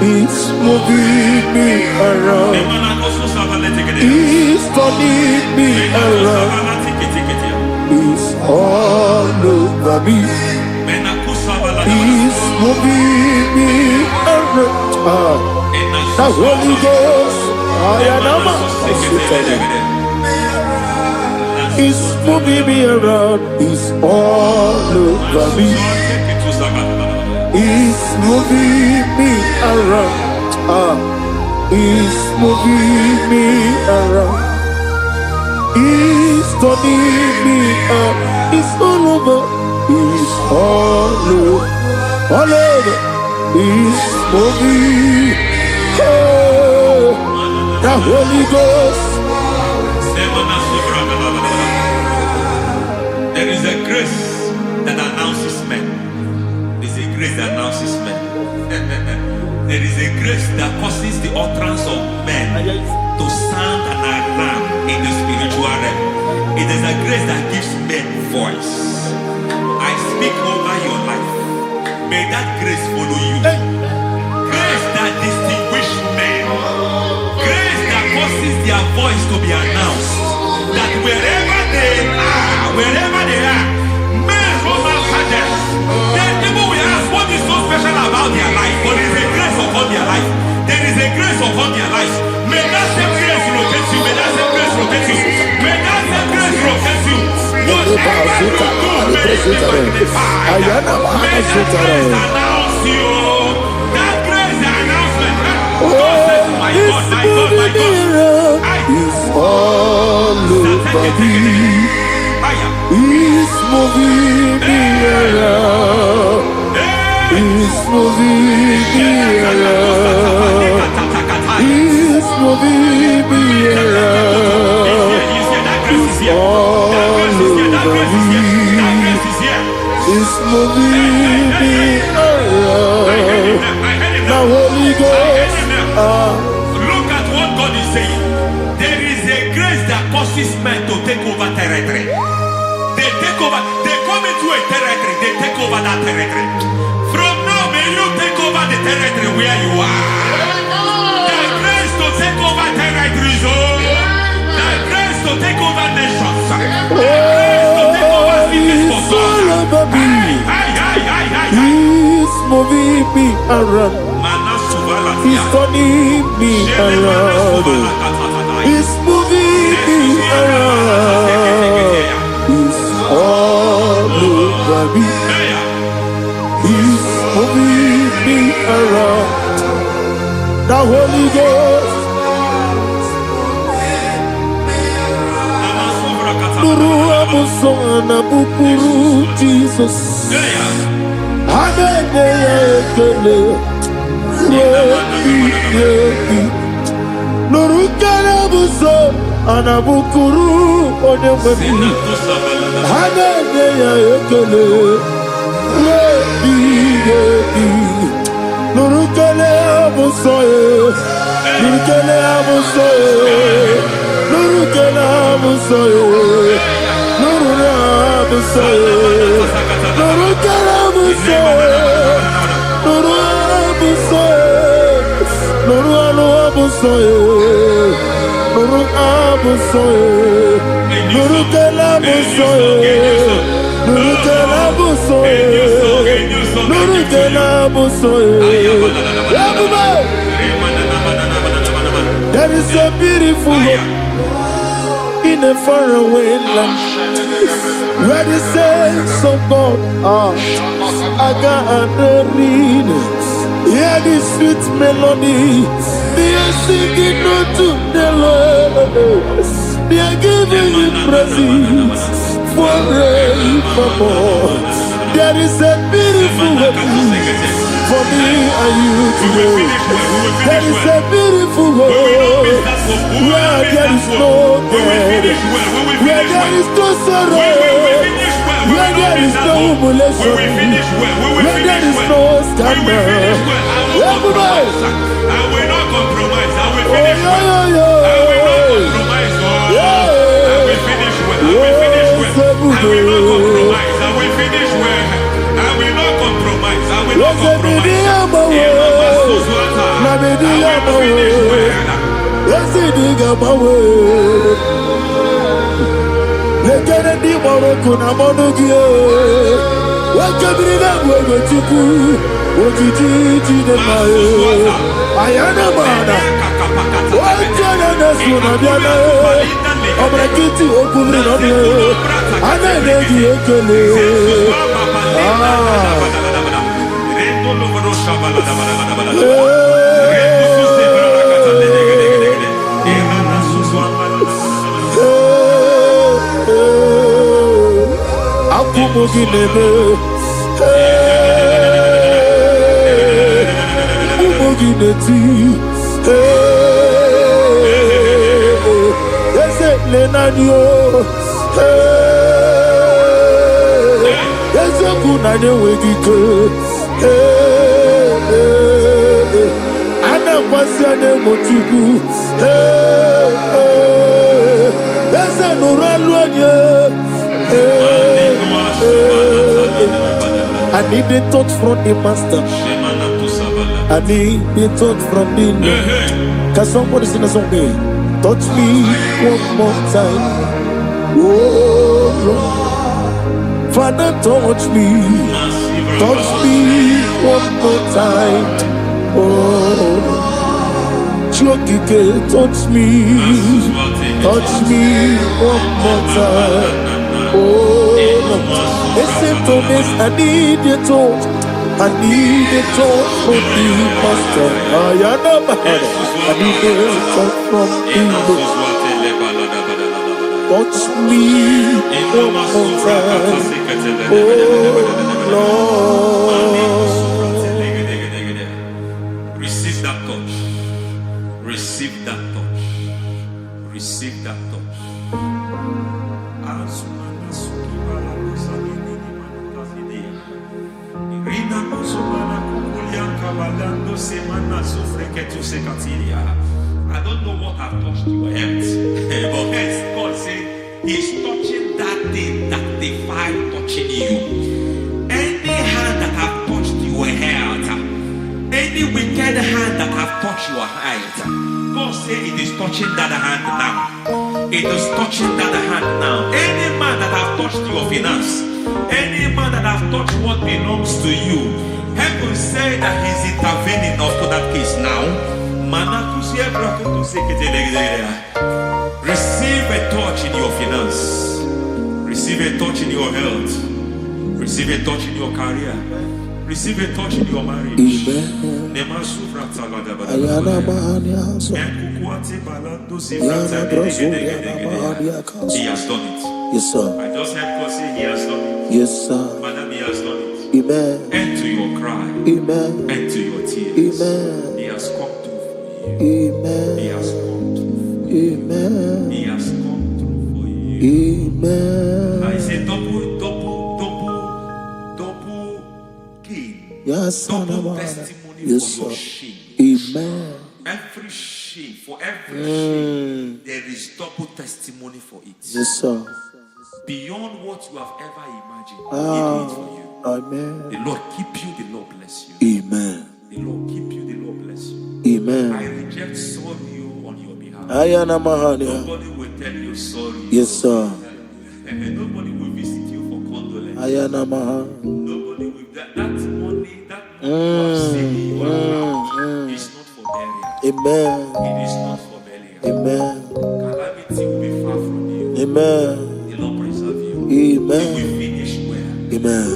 It's moving me around. It's turning me around. It's all over me. It's moving me around. The Holy Ghost, it's moving me around. It's all over me. It's moving me around. It's moving me around. It's turning me up. It's all over. It's all over. All over. It's moving. Oh, the Holy Ghost. There is a grace that announces men. There's a grace that announces men. There is a grace that causes the utterance of men to sound an alarm in the spiritual realm. It is a grace that gives men voice. I speak over your life. May that grace follow you. Grace that distinguishes men. Grace that causes their voice to be announced. That wherever they are, men come after them. Then people will ask what is so special about their life. But there is a grace upon their life. There is a grace upon their life. May that same grace rotate you. May that same grace rotate you. May that same grace rotate you. Whatever you do, may it be magnified. May that grace announce you. That grace announcement. My God, my God, my God. It's all over me. It's moving me around. It's moving me around. It's moving me around. It's all over me. It's moving me around. The Holy Ghost. Look at what God is saying. There is a grace that causes men to take over territory. They take over. They come into a territory. They take over that territory. From now, may you take over the territory where you are. The grace to take over territories. The grace to take over nations. The grace to take over cities for God. He's moving me around. He's turning me around. He's moving me around. He's all over me. He's moving me around. The Holy Ghost. Nuru amusona bukuru Jesus. Anene ekele. Nuru karabuso anabukuru onememi. Anene ekele. Nuru kele abusoye. Nuru kele abusoye. Nuru kele abusoye. Nuru abusoye. Nuru kele abusoye. Nuru abusoye. Nuru abusoye. Nuru abusoye. Nuru kele abusoye. Nuru kele abusoye. Nuru kele abusoye. There is a beautiful hope in a faraway land where the saints of God are. I got the reading. Hear the sweet melody. They are singing unto the Lord. They are giving you praise forevermore. There is a beautiful hope for me and you today. There is a beautiful hope where there is no death. finish well, when we Where finish there well, is no sorrow, when we finish well, when where we there don't is miss that no hope, humiliation, when we finish well, when we where there finish is well, no when we scandal. finish well, I will Everybody. compromise. I will not compromise. I will Oh, finish well. I will not compromise. Oh, I will finish well. I will finish well. I will not compromise. I will finish well. I will not compromise. I will not compromise. I will finish well. Yes, it is my way. Let it be more kunamonogia. What can be that way with you? What you did in my I am a man. What can I do? I'm going to get you open on you. I'm going to get you. I need the touch from the master. I need the touch from the Lord. Can somebody sing a song here? Touch me one more time. Oh Lord. Father, touch me. Touch me one more time. Oh Chokike, touch me. Touch me one more time. Oh Lord. Listen to this, I need your touch. I need a touch from the master. I need a touch from the Lord. Touch me one more time. Oh Lord. Receive that touch. Receive that touch. Receive that touch. I don't know what I've touched your health, but hence God said He's touching that thing that defied touching you. Any hand that have touched your health, any wicked hand that have touched your health, God said it is touching that hand now. It is touching that hand now. Any man that have touched your finance, any man that have touched what belongs to you, heaven said that He's intervening to that case now. Receive a touch in your finance. Receive a touch in your health. Receive a touch in your career. Receive a touch in your marriage. He has done it. Yes, sir. I just heard God say He has done it. Yes, sir. Madam, He has done it. Amen. End to your cry. Amen. End to your tears. Amen. He has come through for you. Amen. He has come through for you. Amen. He has come through for you. Amen. I say double gain. Yes, double testimony yes, for your sir. shame. Amen. Every shame, for every shame, there is double testimony for it. Yes, sir. Beyond what you have ever imagined, He did it for you. Amen. The Lord keep you, the Lord bless you. Amen. The Lord keep you, the Lord bless you. Amen. I reject sorry on your behalf. Ayana Mahania. Nobody will tell you sorry. Yes, sir. Nobody will visit you for condolence. Ayana Mahania. Nobody will. That money you have saved in your account is not for burial. Amen. It is not for burial. Amen. Calamity will be far from you. Amen. The Lord preserve you. Amen. You will finish well. Amen.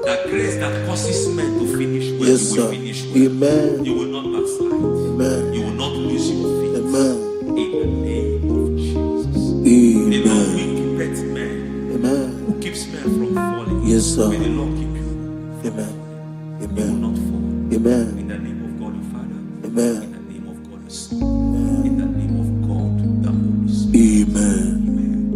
That grace that causes men to finish well, Yes, you will sir. finish well. Amen. You will not backslide. Amen. You will not lose your faith. Amen. In the name of Jesus. The Lord Amen. will keep men. Amen. Who keeps men from falling. Yes, sir. May the Lord keep you. Amen. You will Amen. not fall. Amen. In the name of God the Father. Amen. In the name of God the Son. In the name of God the Holy Spirit. Amen. Amen.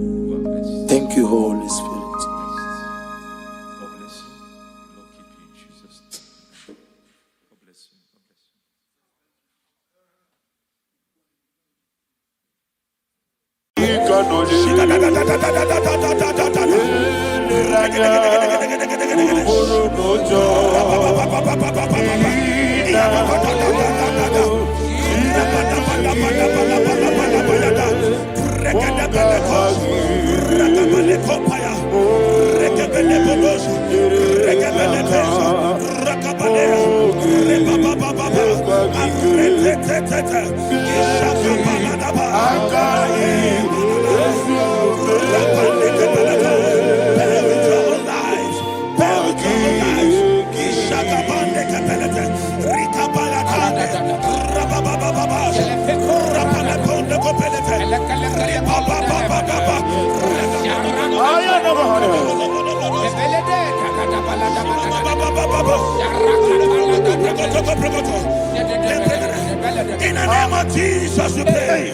In the name of Jesus, we pray.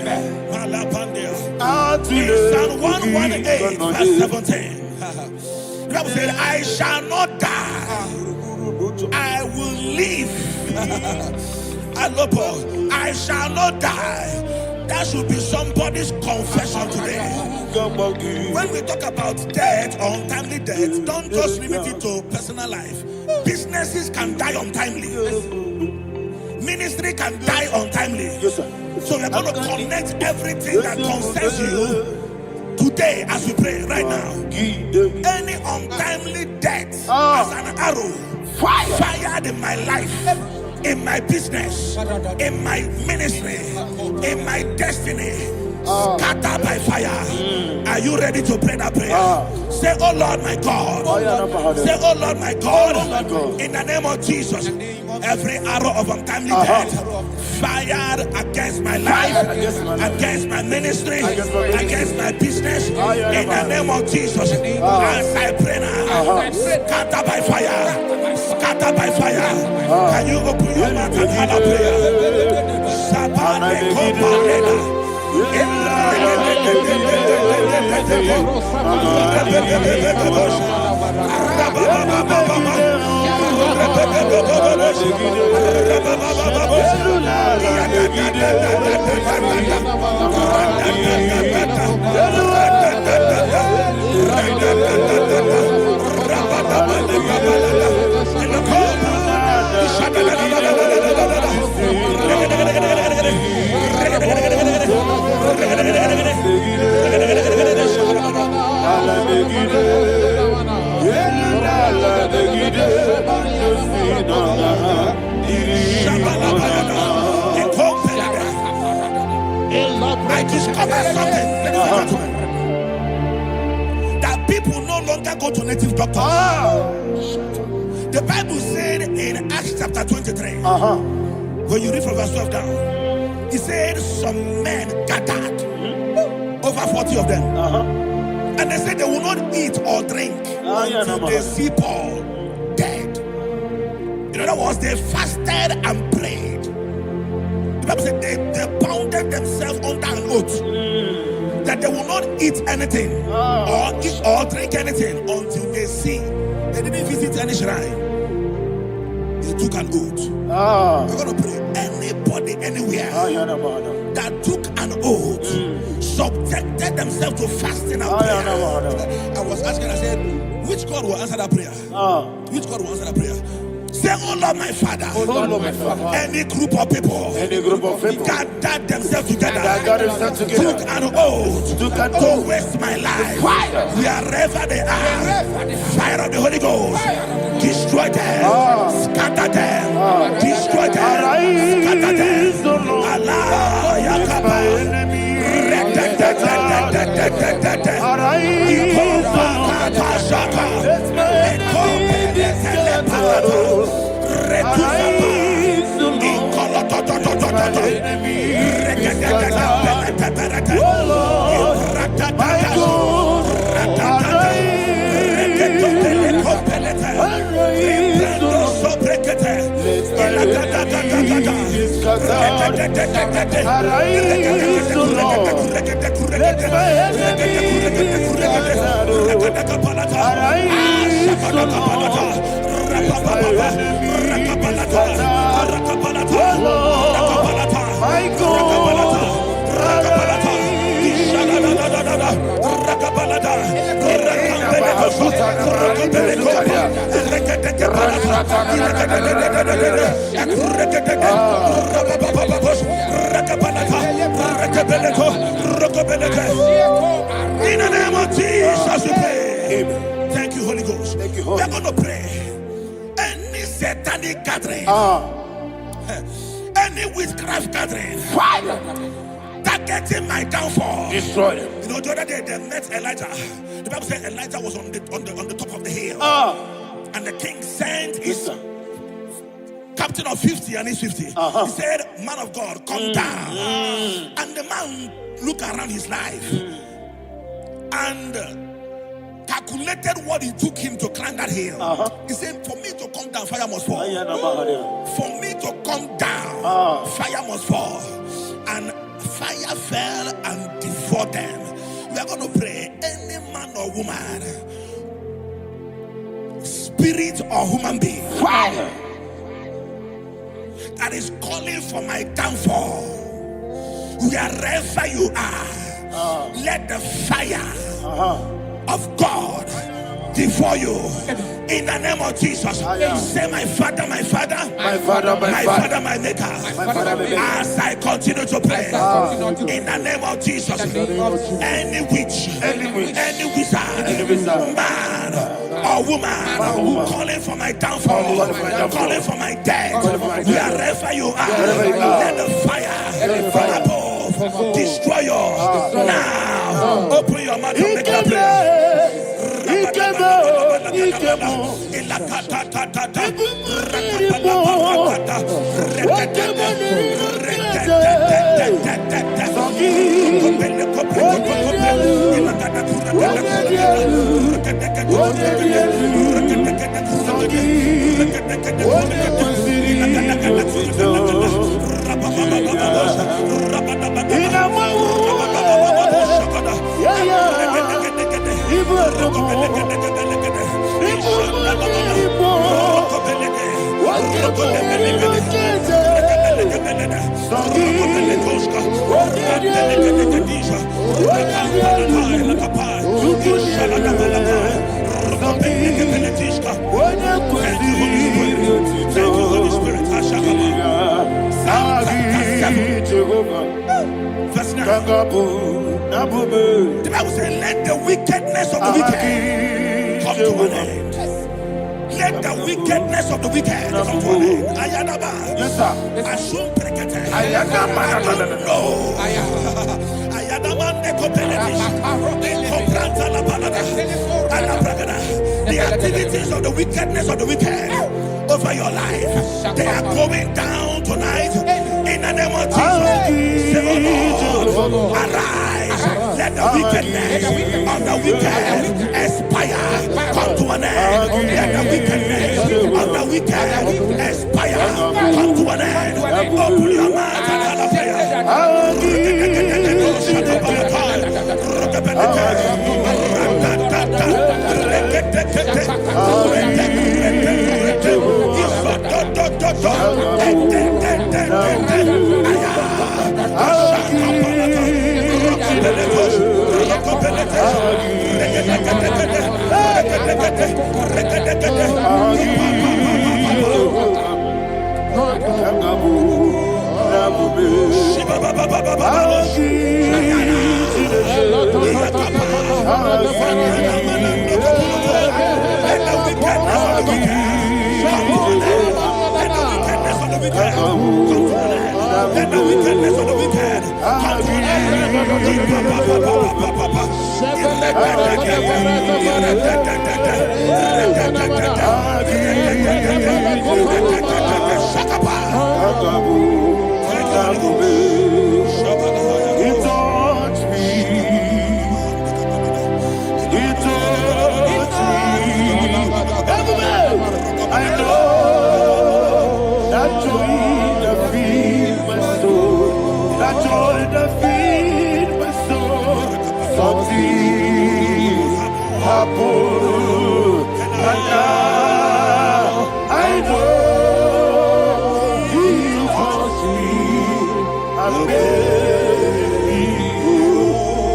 In Psalm 118, verse 17, the Bible said, I shall not die, I will live. I shall not die. That should be somebody's confession today. When we talk about death or untimely death, don't just limit it to personal life. Businesses can die untimely. Ministry can die untimely. Yes, sir. So we're going to connect everything that concerns you today as we pray right now. Any untimely death as an arrow fired in my life, in my business, in my ministry, in my destiny, scattered by fire. Are you ready to pray that prayer? Say, oh Lord my God. Say, oh Lord my God. In the name of Jesus, every arrow of untimely death fired against my life, against my ministry, against my business, in the name of Jesus, as I pray now, scattered by fire, scattered by fire. Can you open your mouth and have a prayer? I discovered something, that people no longer go to native doctors. The Bible said in Acts chapter 23, when you read from verse 12 down, it said some men gathered, over 40 of them, and they said they will not eat or drink until they see Paul dead. In other words, they fasted and prayed. The Bible said they bounded themselves under an oath that they will not eat anything or eat or drink anything until they see. They didn't visit any shrine. They took an oath. We're going to pray. Anybody, anywhere that took an oath, subjected themselves to fasting and prayer. I was asking, I said, which God will answer that prayer? Which God will answer that prayer? Say, oh Lord my Father, any group of people gathered themselves together, took an oath to waste my life, wherever they are, fire of the Holy Ghost, destroy them, scatter them, destroy them, scatter them. Allah Yakaba, In the name of Jesus, we pray. Amen. Thank you, Holy Ghost. Thank you, We are Holy going to pray. Any satanic gathering, any witchcraft gathering, fire. targeting my downfall. Destroy them. You know, the other day they met Elijah. The Bible said Elijah was on the top of the hill, and the king sent his captain of 50 and his 50. He said, "Man of God, come down." And the man looked around his life and calculated what it took him to climb that hill. He said, "For me to come down, fire must fall. For me to come down, fire must fall." And fire fell and devoured them. We are going to pray. Any man or woman, spirit or human being, Fire. that is calling for my downfall, wherever you are, let the fire of God devour you. In the name of Jesus, say, "My Father, my Father, My Father, my Father, my Maker." my Father, my Maker. As I continue to pray, in the name of Jesus, any witch, any wizard, man or woman, calling for my downfall, calling for my death, wherever you are, let the fire from above destroy you now. Open your mouth and make a prayer. Verse 9. The Bible says, "Let the wickedness of the wicked come to an end." Let the wickedness of the wicked come to an end. Ayadaba. Yes, sir. Assume prekete. Ayadaba. No. Ayadaba nekopeletish. Nekopranta la balada. Alabragada. The activities of the wickedness of the wicked over your life, they are going down tonight. In the name of Jesus, say, "Oh Lord, arise. Let the wickedness of the wicked expire. Come to an end. Let the wickedness of the wicked expire. Come to an end." Open your mouth and have a prayer.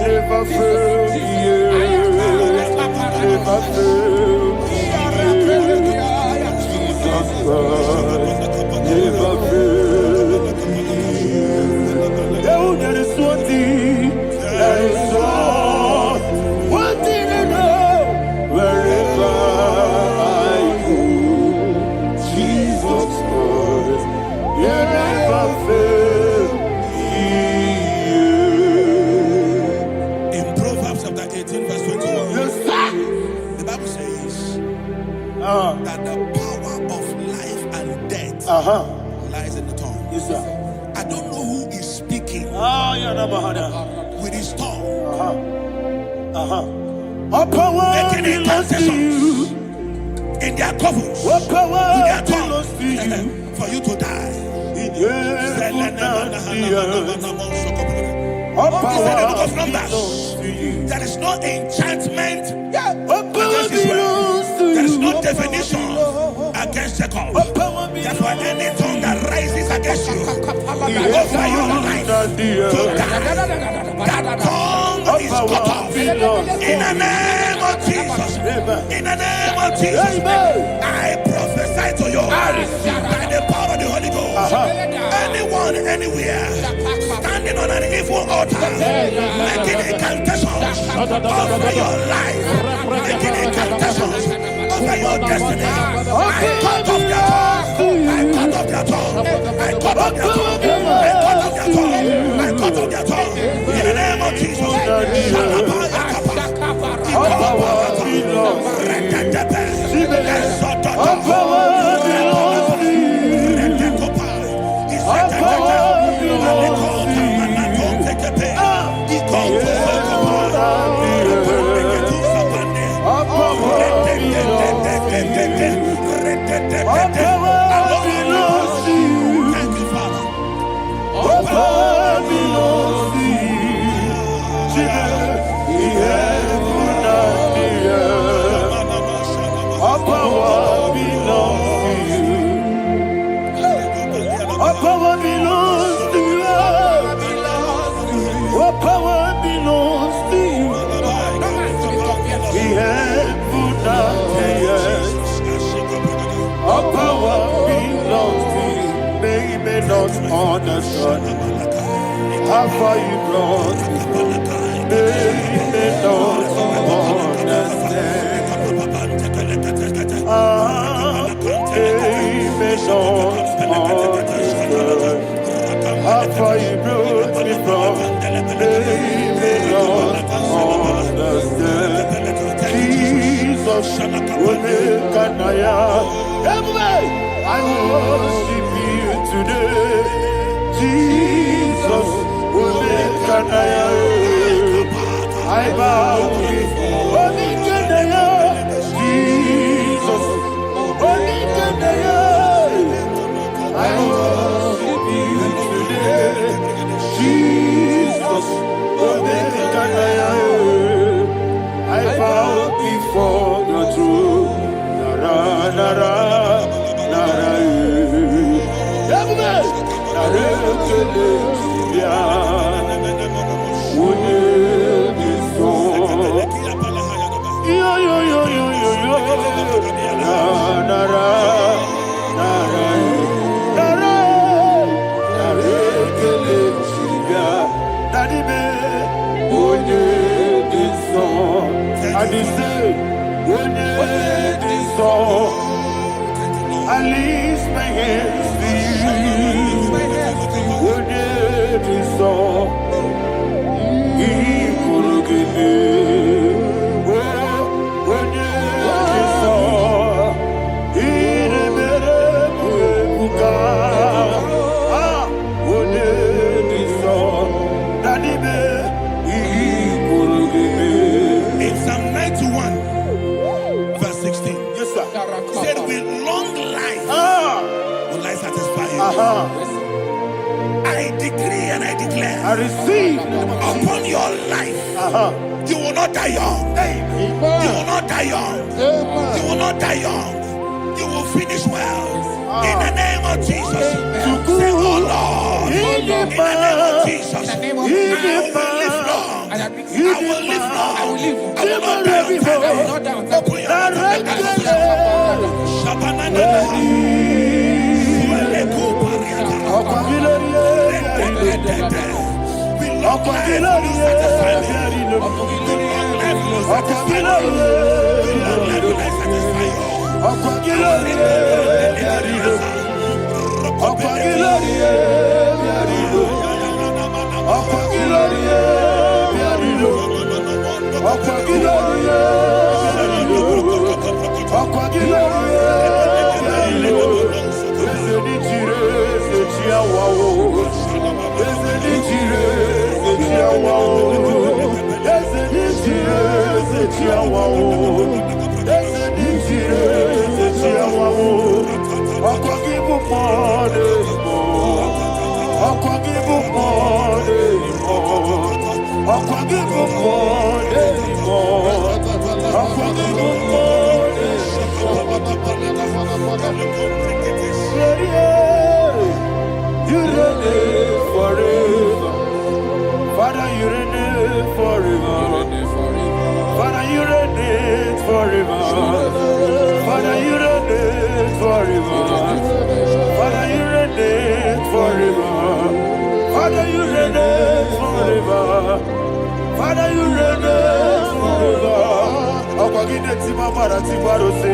Never fail me. never fail. Jesus Christ never fail. Oh, there is one thing, there is one thing I know. Wherever I go, Jesus Christ, you never fail. In Proverbs chapter 18, verse 21, Yes, sir. the Bible says that the power of life and death lies in the tongue. Yes, sir. I don't know who is speaking with his tongue, All power making belongs to you. incantations in their covers All with power their belongs to you. tongue for you to die. In heaven and the earth. All He said in the book of power Numbers, belongs to you. there is no enchantment All power against Israel. belongs to you. There is no definition against Jacob. All power Therefore, belongs any tongue that rises against you in over your heaven life and the to earth. die, that tongue All is cut power off. belongs In the name of Jesus. In the name of Jesus. Amen. I prophesy to you by the power of the Holy Ghost. Anyone, anywhere, standing on an evil altar, making incantations over your life, making incantations over your destiny. I cut off their tongue. I cut off their tongue. I cut off their tongue. I cut off their tongue. I cut off their tongue. In the name of Jesus. All power belongs to you. All power belongs to you. All power belongs to you. All power belongs to you. Thank you, Father. All power belongs to you. In heaven and the earth. All power belongs to you. All power belongs to you. All power belongs to you. In heaven and the earth. All power belongs to you. They may not understand how far you brought me. They may not understand. They may not understand how far you brought me from. They may not understand. Jesus, will make an I worship you today. Jesus, will make an I bow before Jesus, I worship you today. Jesus, will make an I bow before your throne. Nara, nara, nara, yo, yo, yo, yo, yo, yo. Nara, nara, nara, Daddy, me, when you this song, and he said, when you this song, I lift my hands to you. When you this song, he could give me. When you this song, he never could ah, when you this song, Daddy, he could give me. In Psalm 91, verse 16, Yes, sir. he said, with long life will I satisfy you. I decree and I declare I receive. upon your life, you will not die young. You will not die young. You will not die young. You will finish well. In the name of Jesus. Say, oh Lord. In the name of Jesus. I will live long. I will live long. I will not die on time. Open life will not satisfy me. Good long life will not satisfy me. Good long life will not satisfy you. You reign forever. Father, you reign forever. Father, you reign forever. Father, you reign forever. Father, you reign forever. Father, you reign forever. Father, you reign forever. Akwagide timamara tibarose.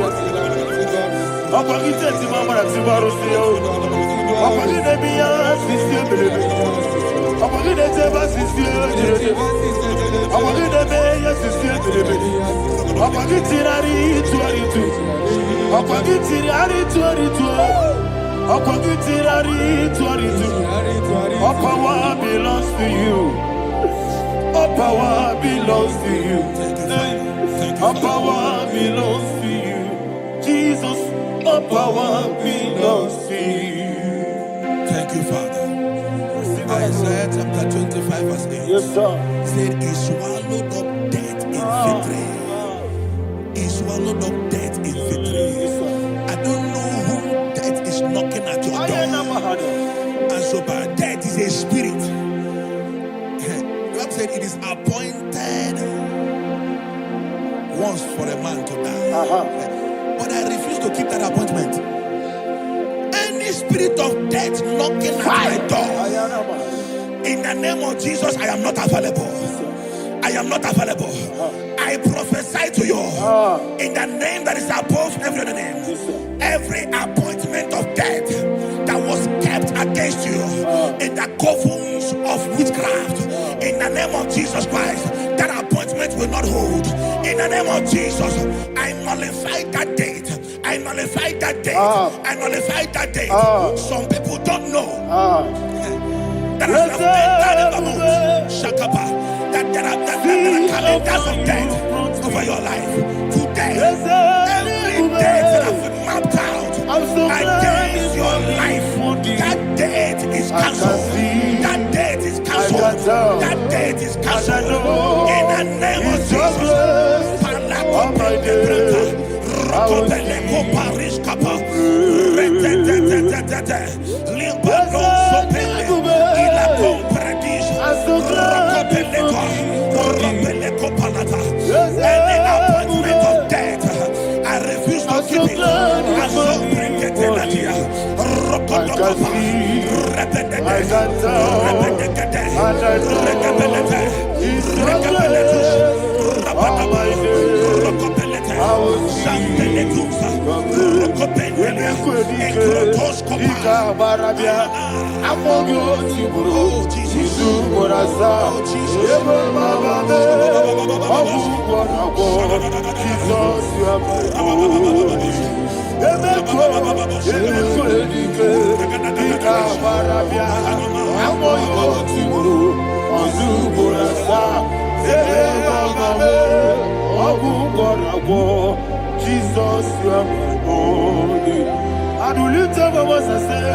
Akwagide timamara tibarose. Akwagide biya sisi. Akwagide teba sisi. Akwagide beya sisi. Akwagide rari tuaritu. Akwagide rari tuaritu. Akwagide rari tuaritu. All power belongs to you. All power belongs to you. All power belongs to you. Jesus, all power belongs to you. Thank you, Father. Isaiah chapter 25 verse 8. Yes, sir. Said, He swallowed up death in victory. He swallowed up death in victory. I don't know who death is knocking at your door. And so, but death is a spirit. God said it is appointed once for a man to die. But I refuse to keep that appointment. Any spirit of death knocking at my door, in the name of Jesus, I am not available. I am not available. I prophesy to you in the name that is above every other name. Every appointment of death that was kept against you in the covens of witchcraft, in the name of Jesus Christ, that appointment will not hold. In the name of Jesus, I nullify that date. I nullify that date. I nullify that date. Some people don't know that as you have entered the moon, Shakapa, that there are calendars of death over your life. Today, every date that I've mapped out against your life, that date is cancelled. That date is cancelled. That date is cancelled. In the name of Jesus. Any appointment of death, I refuse to keep it. I so bring it in that year. Jesus, you are my holy. And we lift up our voice and say,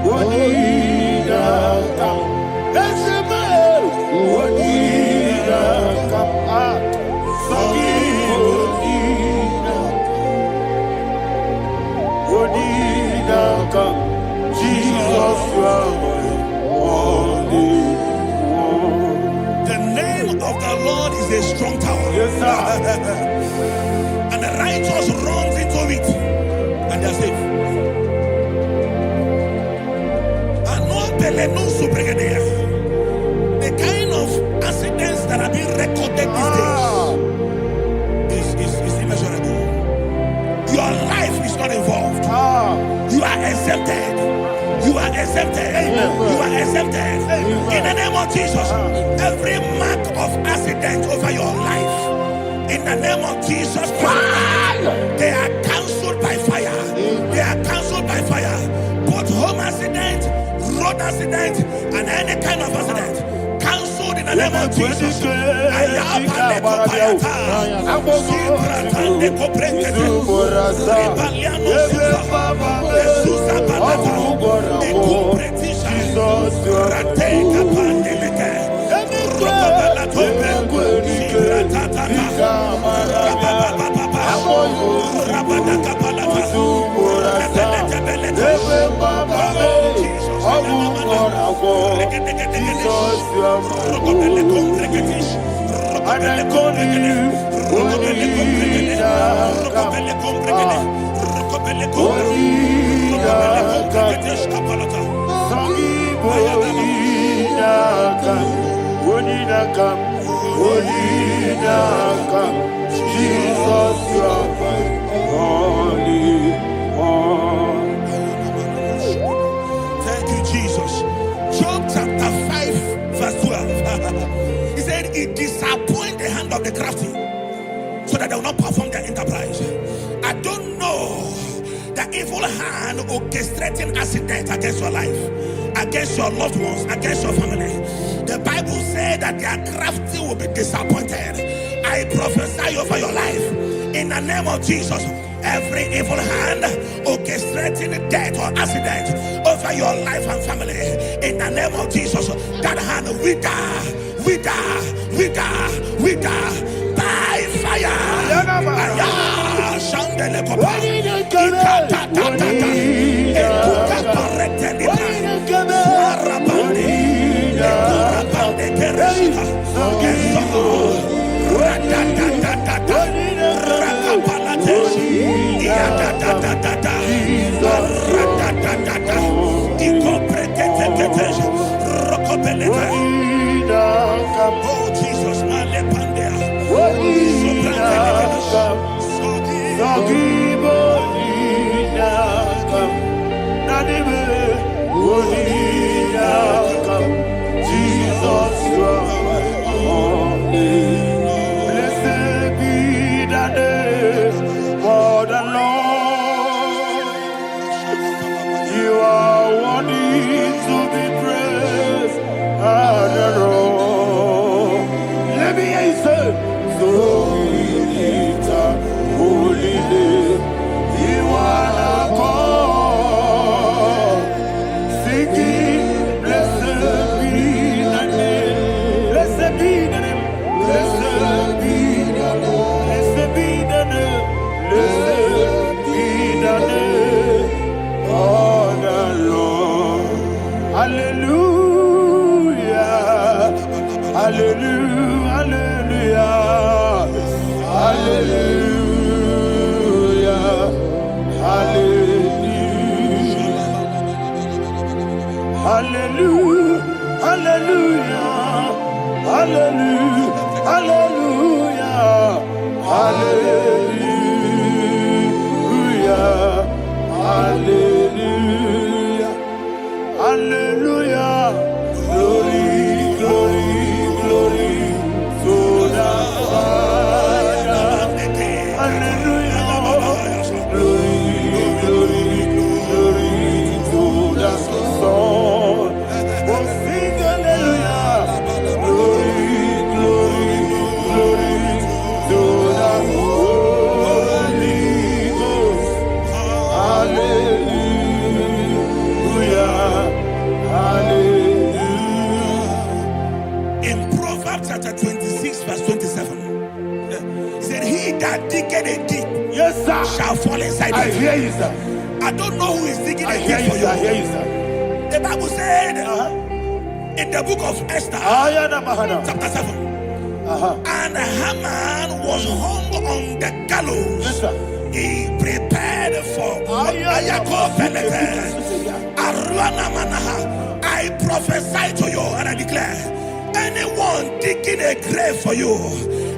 Wonida come. Let's say, Wonida come. Wonida come. Jesus, you are my holy. The name of the Lord is a strong tower. Yes, sir. And the righteous runs into it and they're safe. The kind of In the name of Jesus Christ, they are cancelled by fire. They are cancelled by fire. Both home accident, road accident, and any kind of accident. Cancelled in the name of Jesus. Thank you, Jesus. Job chapter 5, verse 12. He said, it disappoints the hand of the crafty, so that they will not perform their enterprise. I don't know the evil hand orchestrating accident against your life, against your loved ones, against your family. The Bible said that their crafty will be disappointed. I prophesy over your life in the name of Jesus. Every evil hand orchestrating death or accident over your life and family, in the name of Jesus, that hand wither by fire. Oh Jesus, blessed be the name for the Lord. You are worthy to be praised and adored. Let me hear you say, so we lift up holy name. You are the God. Singing, blessed be the name. Blessed be the name. Blessed be the name. Blessed be the name. Blessed be the name of the Lord. Hallelujah. Hallelujah. Hallelujah. Hallelujah. Hallelujah. Hallelujah. Hallelujah. Hallelujah. Hallelujah. Hallelujah. Hallelujah. Glory, glory, glory to the Father. Hallelujah. Glory, glory, glory to the Son. Oh, sing hallelujah. Glory, glory, glory to the Holy Ghost. Hallelujah. Hallelujah. In Proverbs chapter 26, verse 27, he said, he that diggeth a deep, yes, sir, shall fall inside it. I hear you, sir. I don't know who is digging a deep for you. I hear you, sir. The Bible said in the book of Esther, chapter 7, and Haman was hung on the gallows. Yes, sir. He prepared for I prophesy to you and I declare, anyone digging a grave for you,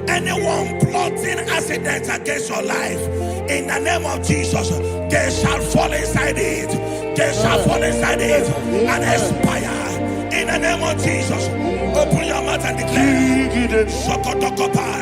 anyone plotting accidents against your life, in the name of Jesus, they shall fall inside it. They shall fall inside it and expire. In the name of Jesus, open your mouth and declare. Sokotokopai.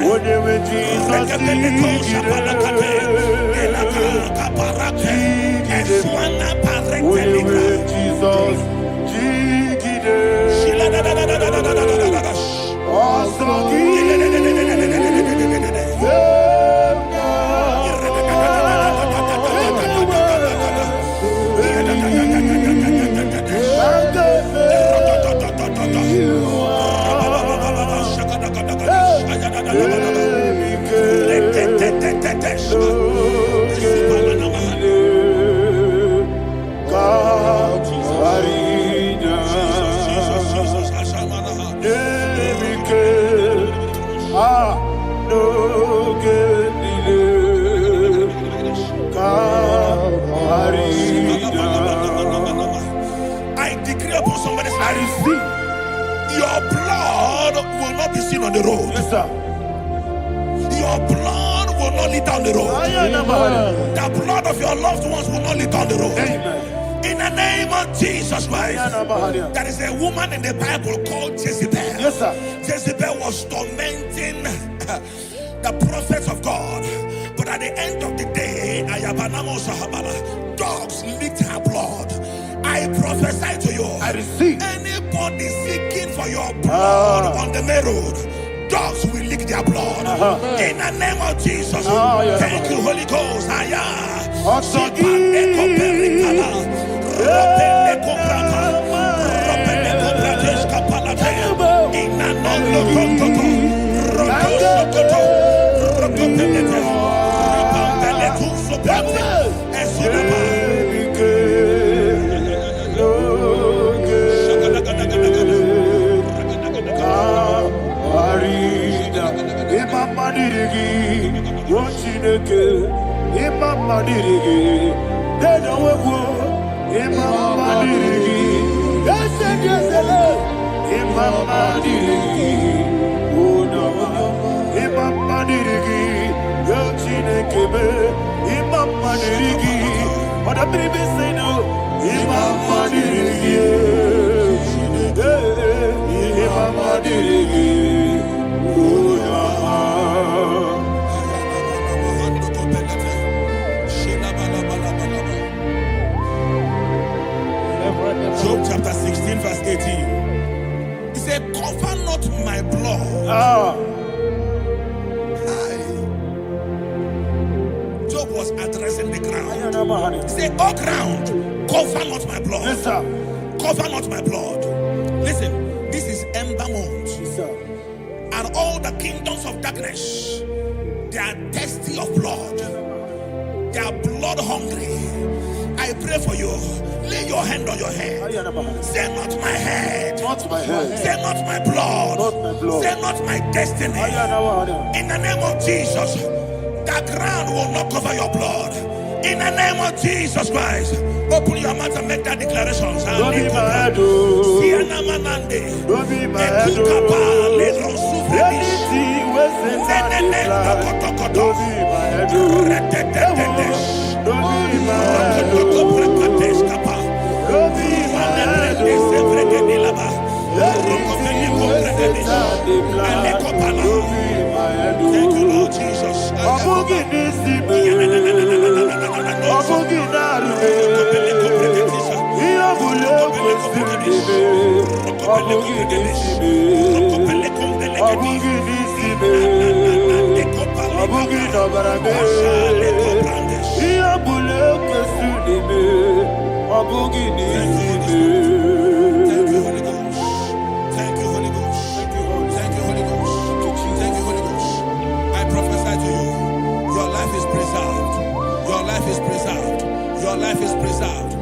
I decree upon somebody's life, your blood will not be seen on the road. Yes, sir. Your blood will not lead down the road. The blood of your loved ones will not lead down the road. Amen. In the name of Jesus Christ. There is a woman in the Bible called Jezebel. Yes, sir. Jezebel was tormenting the prophets of God. But at the end of the day, dogs licked her blood. I prophesy to you. I receive. Anybody seeking for your blood on the main road, dogs will lick their blood. In the name of Jesus. Thank you, Holy Ghost. Job chapter 16 verse 18. He said, cover not my blood. Job was addressing the ground. He said, oh ground, cover not my blood. Yes, sir. Cover not my blood. Listen, this is ember month. Yes, sir. And all the kingdoms of darkness, they are thirsty of blood. They are blood hungry. I pray for you. Lay your hand on your head. Say not my head. Not my head. Say not my blood. Not my blood. Say not my destiny. In the name of Jesus, the ground will not cover your blood. In the name of Jesus Christ, open your mouth and make that declaration. Don't be my head. Don't be my head. Anything was in my life. Don't be my head. Don't be my head. Thank you, Lord Jesus. Your life is preserved.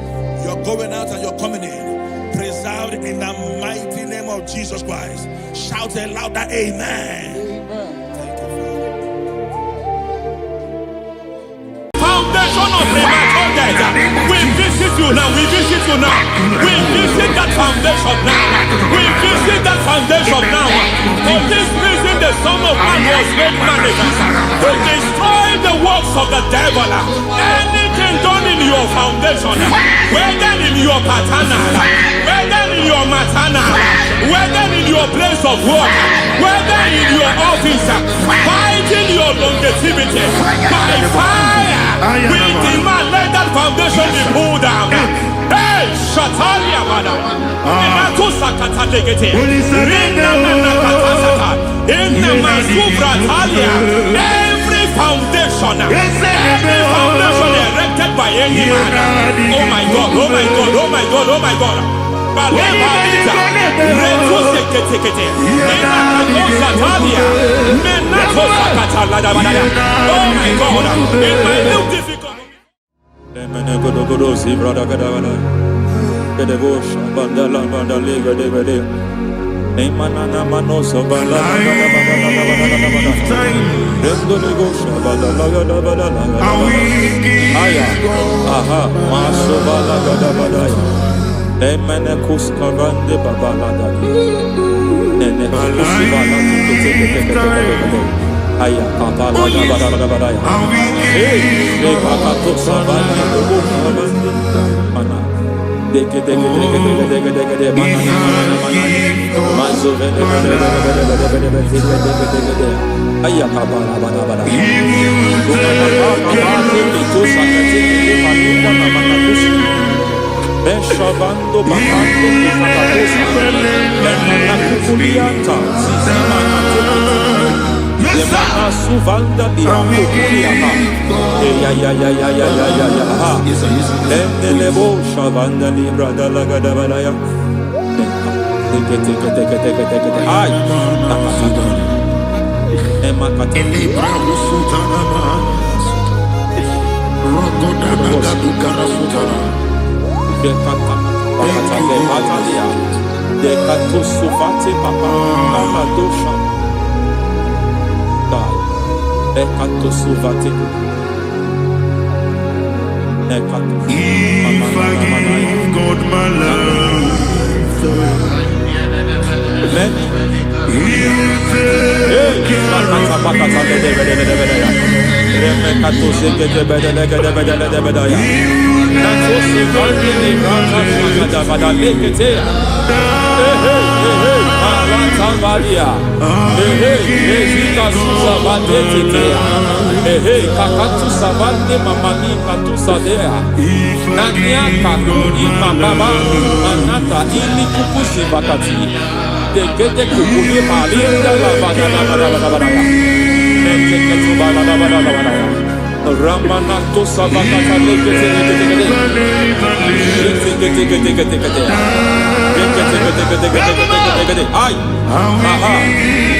You're going out and you're coming in. Preserved in the mighty name of Jesus Christ. Shout a louder amen. Thank you, Father. Foundation of premature death. We visit you now. We visit you now. We visit that foundation now. We visit that foundation now. For this reason, the Son of Man was made manifest to destroy the works of the devil. Anything done in your foundation, whether in your paternal, whether in your matana, whether in your place of work, whether in your office, fighting your longevity by fire, we demand let that foundation be pulled down. Hey, Shatalia Mada, Inato Sakata Legate, Rina Nakatasata, Inna Masubra Talia, every foundation erected by any man. Oh my God, oh my God, oh my God, oh my God. Baleba Lita, Reto Sekete, Inna Talia, Menato Sakata Ladabada. Oh my God, in my new difficult. Aya papa la da ba da ya. Hey, le papa to savani do bo savani mana. Deke mana. Mazo vene aya papa la ba da. Papa to sakati ke palinda na makakusi. Beshavando bakando kakakusi. Mana kukulianta sisi mana. Mana suvanda biakulia ha. Ya. Endelebo shavanda libra dalagada balaya. Teke. Ay. Emakata libra usutana ma. Rogoda nagadu karasutana. Bekata. Bakata batalia. Dekato suvate papa. Amadosha. Ekato suvate. Ekato. If I give God my love, then He'll take care of Kakatu savande mamani katu sadea. Nania kakuri mababa manata ili kukusi bakati. Dekete kukuli malinda la bada. Nekete kubala la bada. Ramanato sabakata lekete. Ay. Aha.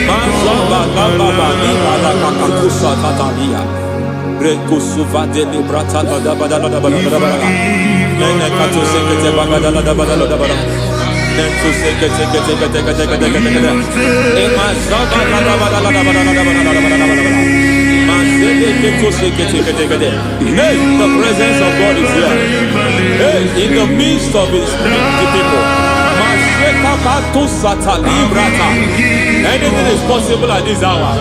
Mazaba baba ni ala kakakusa tatalia. Rekusuva de librata da bada. Nene katu sekete bagada da bada. Nentu sekete. Emazaba da bada. Hey, the presence of God is here. Hey, in the midst of His people. Anything is possible at this hour.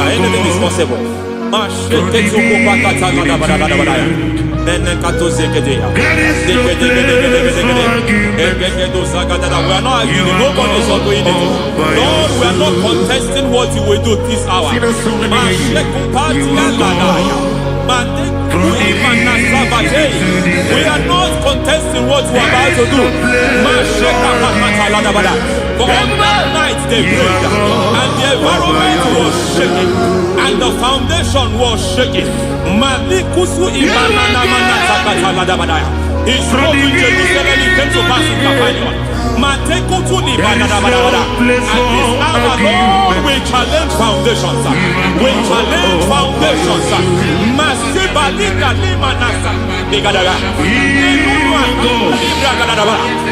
Anything is possible. We are not arguing. Nobody is agreeing it. Lord, we are not contesting what you will do this hour. We are not contesting what you are about to do. For on that night they prayed, and the environment was shaking, and the foundation was shaking. He spoke in Jerusalem, he came to pass in Capernaum. At this hour, Lord, we challenge foundations. We challenge foundations.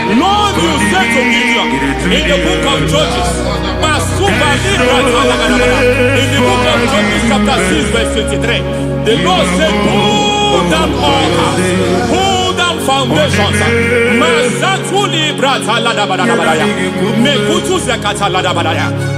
Lord, you said to Gideon in the book of Judges, in the book of Judges chapter 6 verse 23, the Lord said, pull down altars, pull down foundations.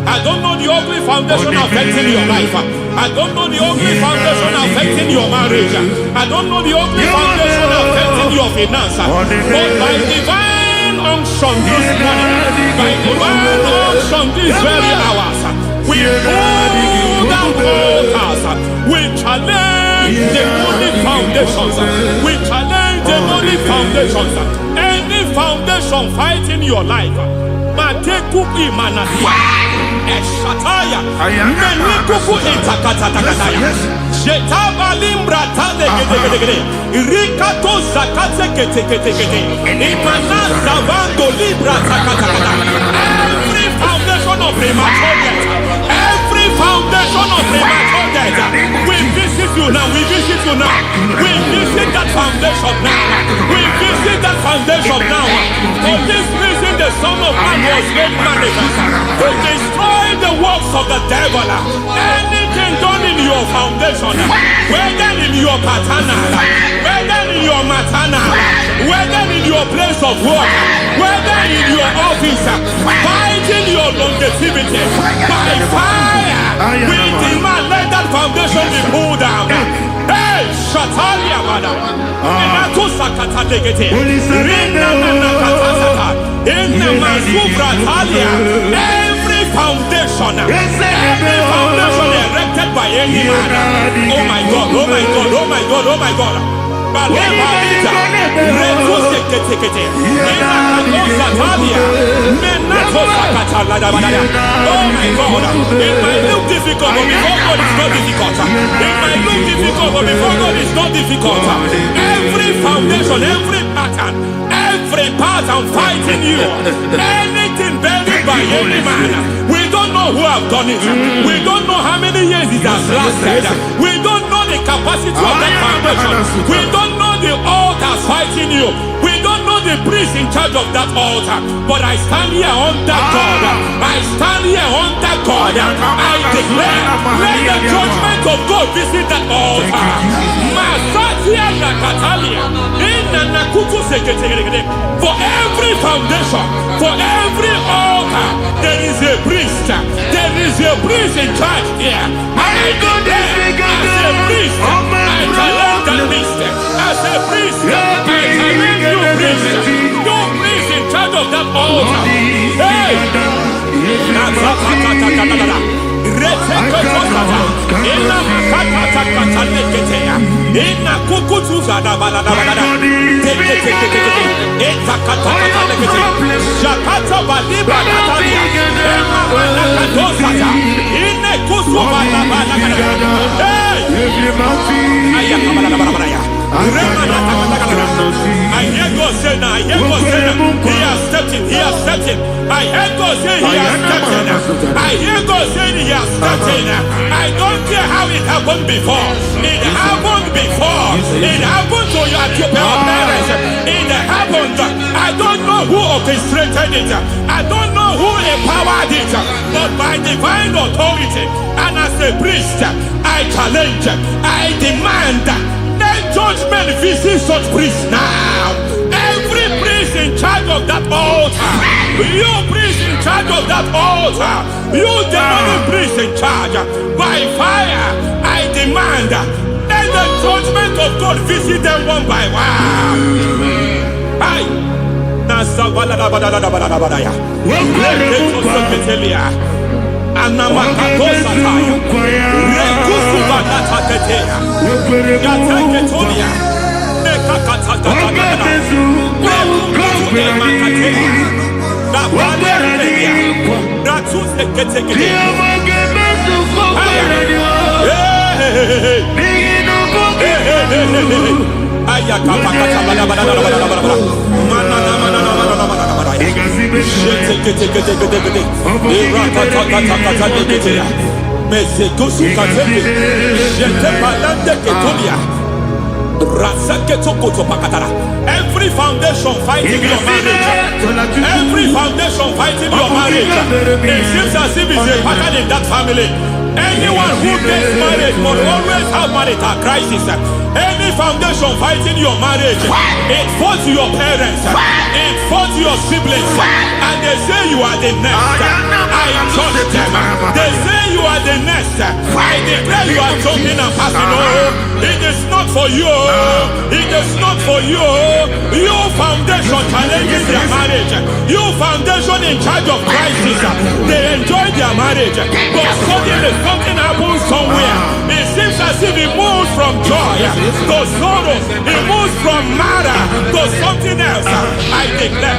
I don't know the ugly foundation affecting your life. I don't know the ugly foundation affecting your marriage. I don't know the ugly foundation affecting your finance. But by divine unction this morning, by divine unction this very hours, we pull down altars. We challenge demonic foundations. We challenge demonic foundations. Any foundation fighting your life, Matekupi Manasia, Eshataya, Menikupu Itakatatakataya, Shetabalimbra Tadegede, Rikato Zakate Ketekete, Imanasa Bando Libra Takatakata. Every foundation of premature death, every foundation of premature death, we visit you now, we visit you now, we visit that foundation now, we visit that foundation now. For this reason, the Son of Man was made manifest to destroy the works of the devil. Anything done in your foundation, whether in your paternal, whether in your maternal, whether in your place of work, whether in your office, fighting your longevity by fire, we demand let that foundation be pulled down. Hey, Shatalia Bada, Sakata Legate, Rina Nakatasaka, in the Masufra Talia, every foundation erected by any man. Oh my God, oh my God, oh my God, oh my God. Oh my God, it might look difficult, but before God it's not difficult. It might look difficult, but before God it's not difficult. Every foundation, every pattern fighting you, anything buried by any man, we don't know who have done it. We don't know how many years it has lasted. We don't know the capacity of that foundation. We don't know the altars fighting you. We don't know the priest in charge of that altar. But I stand here under God. I stand here under God. I declare, let the judgment of God visit that altar. Masatia Nakatalia. For every foundation, for every altar, there is a priest. There is a priest in charge here. I declare, as a priest, I challenge that priest. As a priest, I challenge you priest. You priest in charge of that altar. Hey! I hear God say now, I hear God say now, he has stepped in, he has stepped in. I hear God say he has stepped in. I hear God say he has stepped in. I don't care how it happened before. It happened before. It happened to your parents. It happened. I don't know who orchestrated it. I don't know who empowered it. But by divine authority and as a priest, I challenge, I demand, let judgment visit such priests now. Every priest in charge of that altar, you priest in charge of that altar, you demonic priest in charge, by fire, I demand, let the judgment of God visit them one by one. Aye. Every foundation fighting your marriage, every foundation fighting your marriage, it seems as if it's a pattern in that family. Anyone who gets married must always have marital crisis. Any foundation fighting your marriage, it fought your parents, it fought your siblings, and they say you are the next. I judge them. They say you are the next. I declare as you know, it is not for you. It is not for you. You foundation challenges their marriage. You foundation in charge of crisis. They enjoy their marriage, but suddenly something happens somewhere. It seems as if it moves from joy to sorrow. It moves from matter to something else. I declare,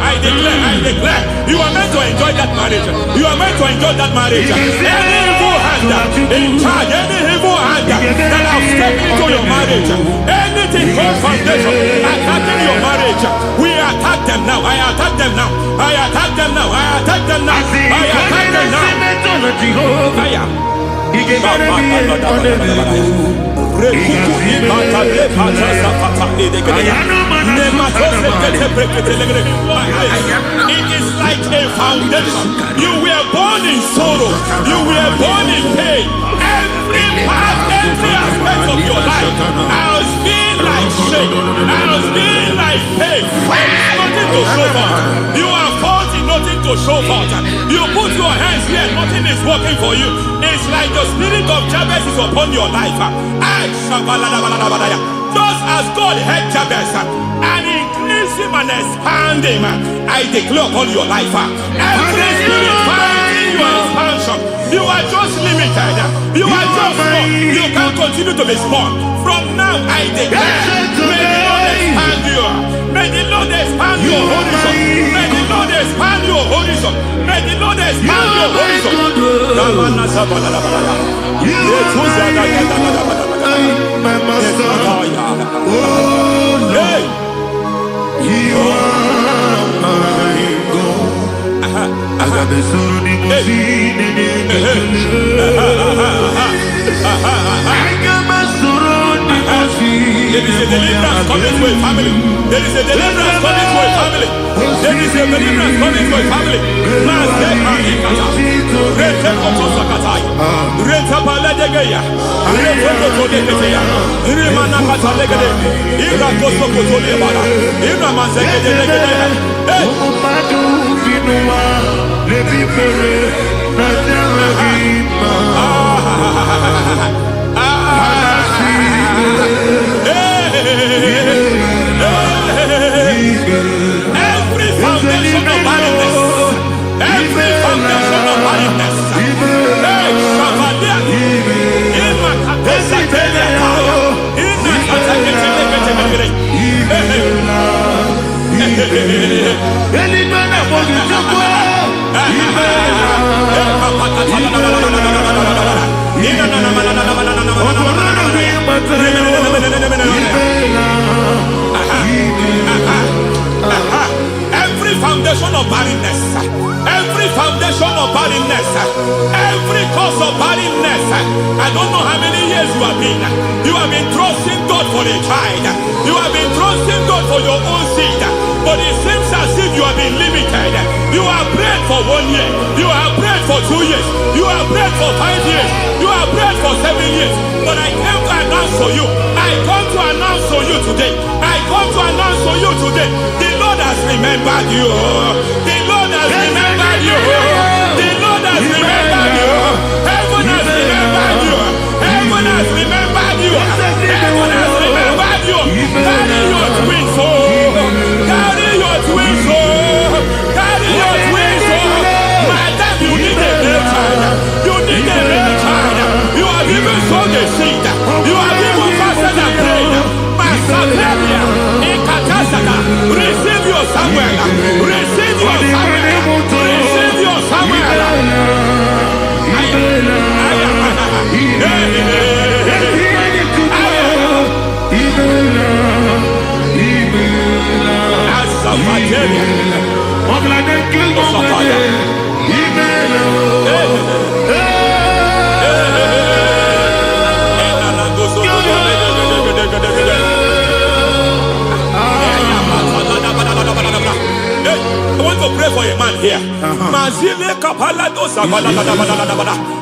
you are meant to enjoy that marriage. You are meant to enjoy that marriage. Any evil hand in charge, any evil hand that have stepped into your marriage, anything called foundation attacking your marriage, we attack them now. I attack them now. I attack them now. I attack them now. I attack them now. It is like a foundation. You were born in sorrow. You were born in pain. Every part, every aspect of your life has been like shame. Has been like pain. Nothing to show for. You are faulty, nothing to show for. You put your hands here, nothing is working for you. It's like the spirit of Jabez is upon your life. Just as God had Jabez and increased him and expand him, I declare upon your life. Every spirit finding your expansion, you are just limited. You are just small. You can't continue to be small. From now, I declare, may the Lord expand you. May the Lord expand your horizon. May the Lord expand your horizon. May the Lord expand your horizon. My master, oh Lord, you are my God. I got the soul in my feet, I got my soul in my feet. There is a deliverance coming to a family. There is a deliverance coming to a family. There is a deliverance coming to a family. Every foundation of barrenness, every foundation of barrenness, every foundation of barrenness, every foundation of barrenness, every cause of barrenness. I don't know how many years you have been trusting God for a child. You have been trusting God for your own seed, but it seems as if you have been limited. You have prayed for 1 year, you have prayed for 2 years, you have prayed for 5 years, you have prayed for 7 years. But I came to announce for you, I come to announce for you today, I come to announce for you today, the Lord has remembered you. The Lord has remembered you. The Lord has remembered you. Heaven has remembered you. Heaven has remembered you. Heaven has remembered you. Carry your twins home. Carry your twins home. Carry your twins home. Madam, you need a real child. You need a real child. You have even sown the seed. You have even fasted and prayed. Masaperia, Ekatasaka, receive your Samuel. Receive your Samuel. Receive your Samuel. I want to pray for a man here.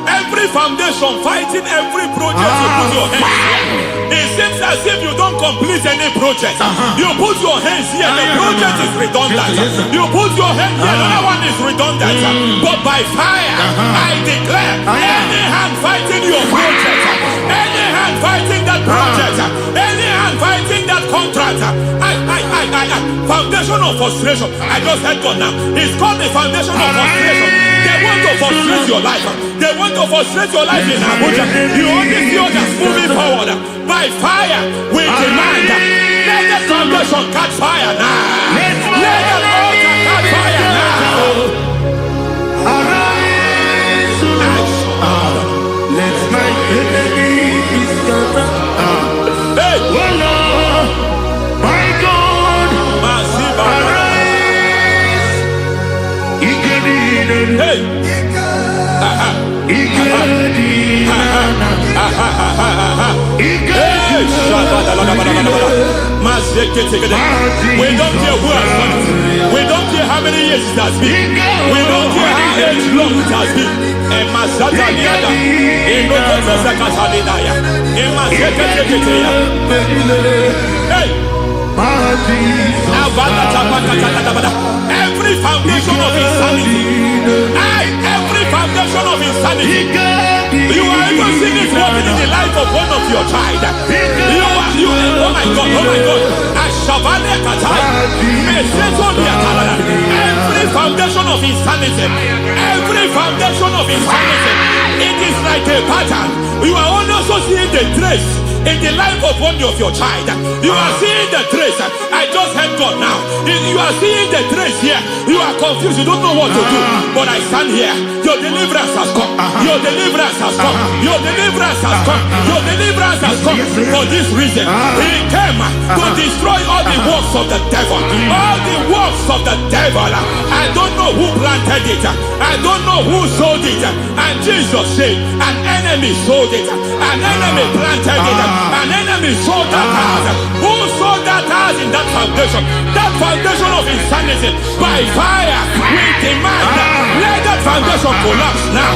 Every foundation fighting every project you put your hands here. It seems as if you don't complete any project. You put your hands here, the project is redundant. You put your hand here, another one is redundant. But by fire, I declare, any hand fighting your project, any hand fighting foundation of frustration. I just heard God now. It's called the foundation of frustration. They want to frustrate your life. They want to frustrate your life in Abuja. You only see others moving forward. By fire, we demand. Let the foundation catch fire now. Let the altar catch fire now. Let my enemies scatter. Hey, Oh Lord, my God, arise. hey, we don't care who has done it. We don't care how many years it has been. We don't care how age long it has been. And Masataniada, in Rokosacatanidaya, in Masakateketea. Hey! Every foundation of insanity, every foundation of insanity, you are even seeing it working in the life of one of your child. Oh my God, every foundation of insanity, it is like a pattern. You are also seeing the trace in the life of one of your child. You are seeing the trace. I just heard God now. You are seeing the trace here. You are confused. You don't know what to do. But I stand here. Your deliverance has come. Your deliverance has come. Your deliverance has come. Your deliverance has come. For this reason, He came to destroy all the works of the devil. All the works of the devil. I don't know who planted it. I don't know who sold it. And Jesus said, an enemy sold it. An enemy planted it. An enemy sold that house. Who sold that house in that foundation? That foundation of insanity. By fire, we demand. Let that foundation collapse now.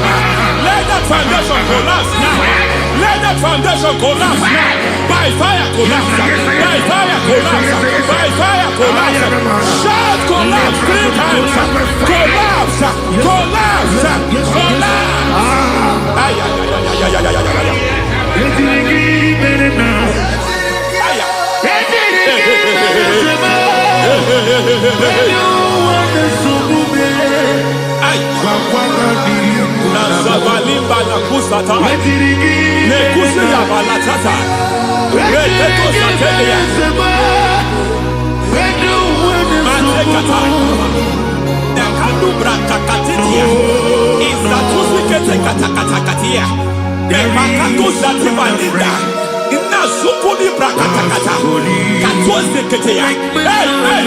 Let that foundation collapse now. Let that foundation collapse now. By fire, collapse. By fire, collapse. By fire, collapse. Shout collapse 3 times. Collapse. Collapse. Collapse. Ay, ay, ay, ay, ay, ay, ay, ay, ay. Nazavalimba na kusata nekusi ya balatata reteto satelia matekata nekadu brakakatitia izatusi kete katakatakatia nepakatu zatibalinda ina sukuli brakatakata katuose ketea. Hey.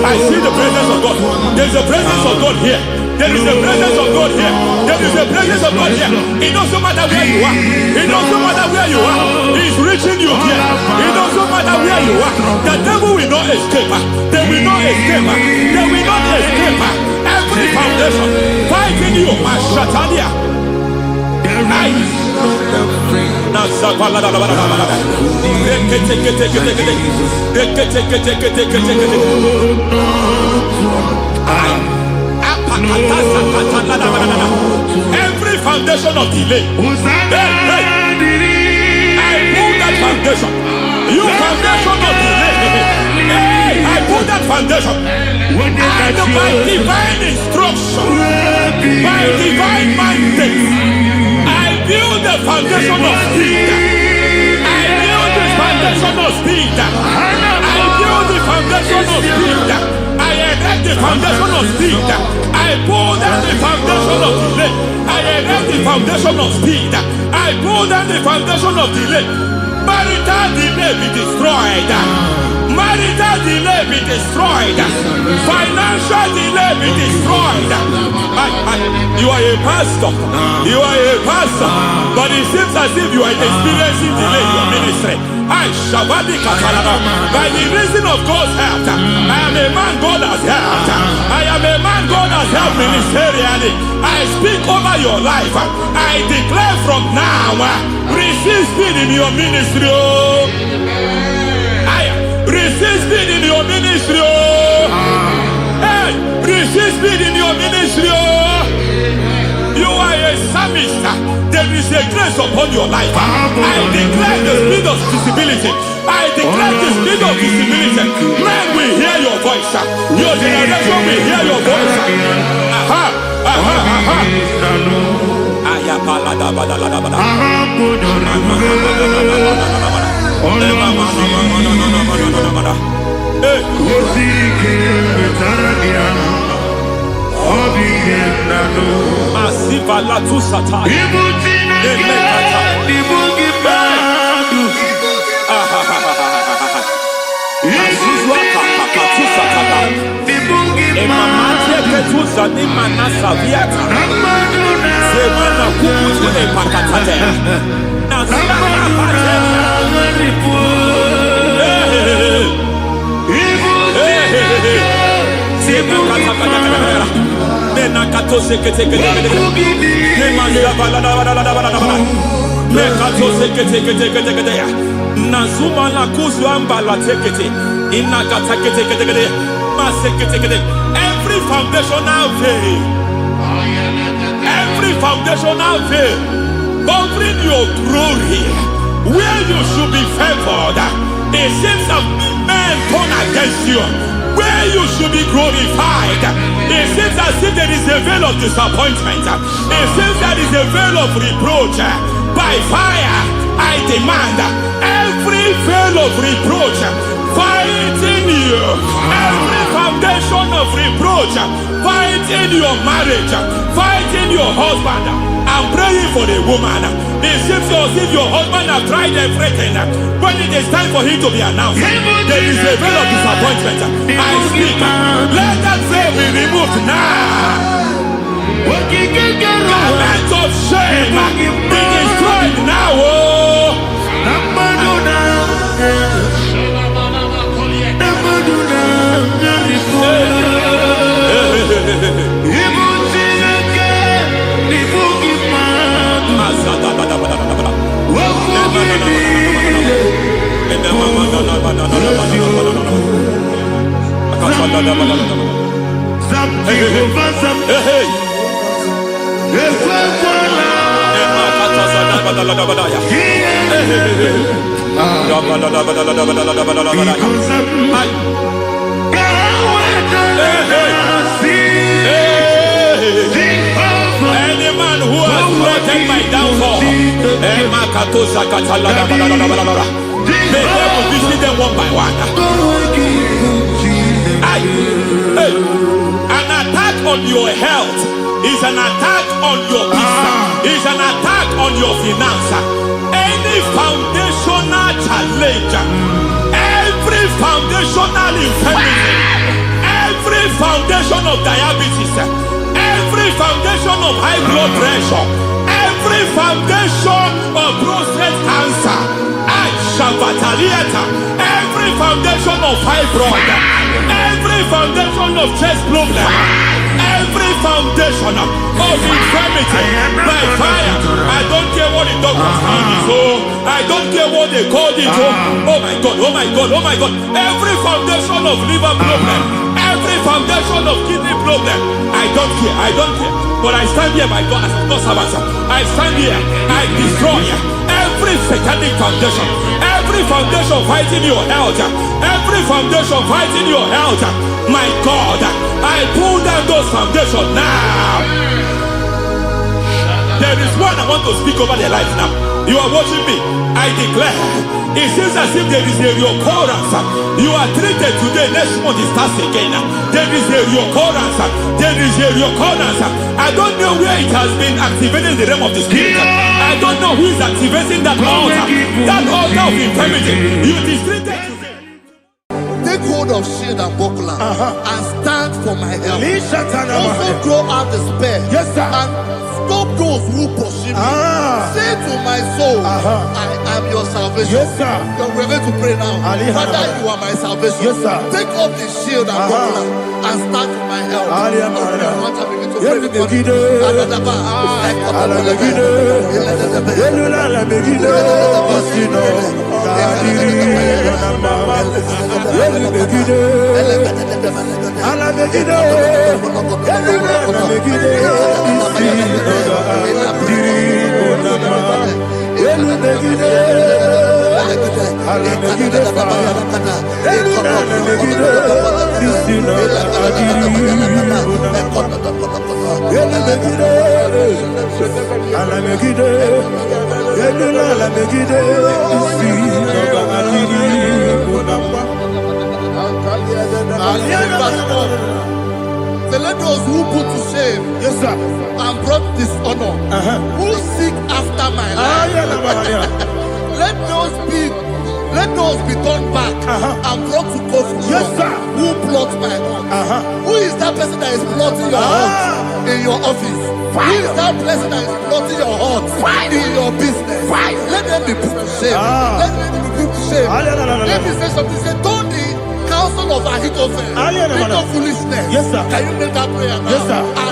I see the presence of God. There's a presence of God here. There is a presence of God here. There is a presence of God here. It doesn't matter where you are. It doesn't matter where you are. He's reaching you here. It doesn't matter where you are. The devil will not escape. They will not escape. They will not escape. Every foundation fighting you, Mashatania. Every foundation of delay, I pull that foundation. You foundation of delay, I pull that foundation. And by divine instruction, by divine mandate, I build the foundation of speed. I build the foundation of speed. I build the foundation of speed. I erect the foundation of speed. I pull down the foundation of delay. I erect the foundation of speed. I pull down the foundation of delay. Marital delay be destroyed. Marital delay be destroyed. Financial delay be destroyed. You are a pastor. You are a pastor. But it seems as if you are experiencing delay in your ministry. By the reason of God's help, I am a man God has helped. I am a man God has helped ministerially. I speak over your life. I declare from now, receive speed in your ministry. Receive speed in your ministry. Hey, receive speed in your ministry. You are a psalmist. There is a grace upon your life. I declare the speed of visibility. I declare the spirit of visibility. Men will hear your voice. Your generation will hear your voice. Aha, aha, aha. Masiva la tu sataya. Nazuma la kuzwamba la tekete inagata kete masekete. Every foundational veil, every foundational veil covering your glory, where you should be favored, it seems that men turn against you. Where you should be glorified, it seems as if there is a veil of disappointment. It seems there is a veil of reproach. By fire, I demand every veil of reproach fighting you, every foundation of reproach fighting your marriage, fighting your husband. I'm praying for the woman. It seems as if your husband has tried everything. When it is time for him to be announced, there is a veil of disappointment. I speak. Let that veil be removed now. Garment of shame be destroyed now. Any man who has threatened my downfall, may God visit them one by one. An attack on your health is an attack on your peace, is an attack on your finance. Any foundational challenge, every foundational infirmity, every foundation of diabetes, every foundation of high blood pressure, every foundation of prostate cancer, every foundation of fibroid, every foundation of chest problem, every foundation of infirmity, by fire. I don't care what the doctors call it, I don't care what they call it. Oh my God, oh my God, oh my God. Every foundation of liver problem, every foundation of kidney problem, I don't care, I don't care. But I stand here, my God, as a God servant. I stand here, I destroy every satanic foundation, every foundation fighting your health, every foundation fighting your health. My God, I pull down those foundations now. There is one I want to speak over their life now. You are watching me. I declare, it seems as if there is a reoccurrence. You are treated today, next month it starts again. There is a reoccurrence. There is a reoccurrence. I don't know where it has been activated in the realm of the spirit. I don't know who is activating that altar of infirmity. You is treated today. Take hold of shield and buckler and stand for my help. Also throw out despair. Yes, sir. And stop those who pursue me. Say to my soul, I am your salvation. Yes, sir. We're going to pray now. Father, you are my salvation. Yes, sir. Take off the shield and buckler and stand for my help. Alamegide fire. Alamegide. Isina adiri. Alamegide. Alamegide. Alamegide. Isina adiri. Say, let those who put to shame, Yes, sir. and brought dishonor, who seek after my life, let those be turned back and brought to confusion. Yes, sir. Who plot my heart? Who is that person that is plotting your heart in your office? Who is that person that is plotting your heart in your business? Let them be put to shame. Let them be put to shame. Let me say something. Say, don't the counsel of Ahithophel think of foolishness. Yes, sir. Can you make that prayer now? Yes, sir.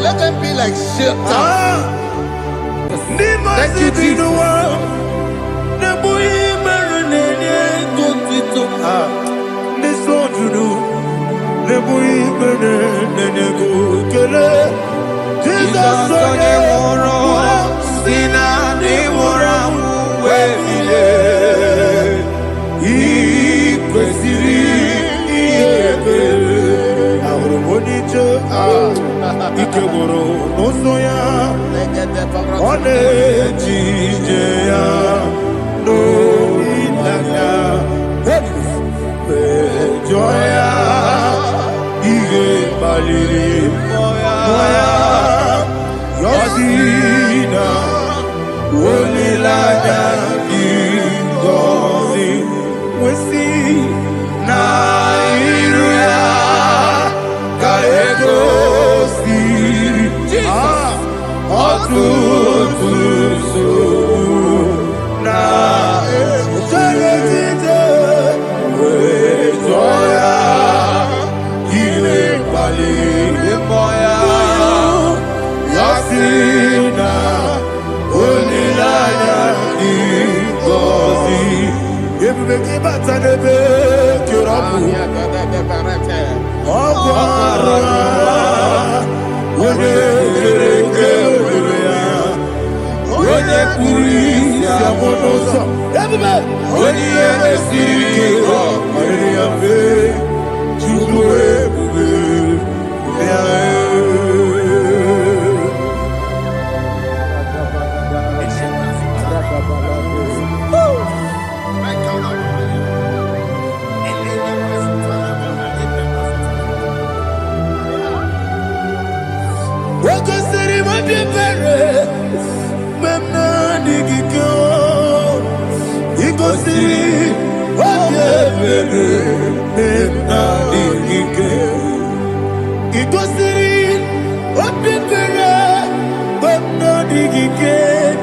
Let them be like shelter. Thank you, Jesus. Ikegoro nosoya one jijeya no ilaya joya ige baliri moya yosina olilaya ingozi wesi na iruya kaego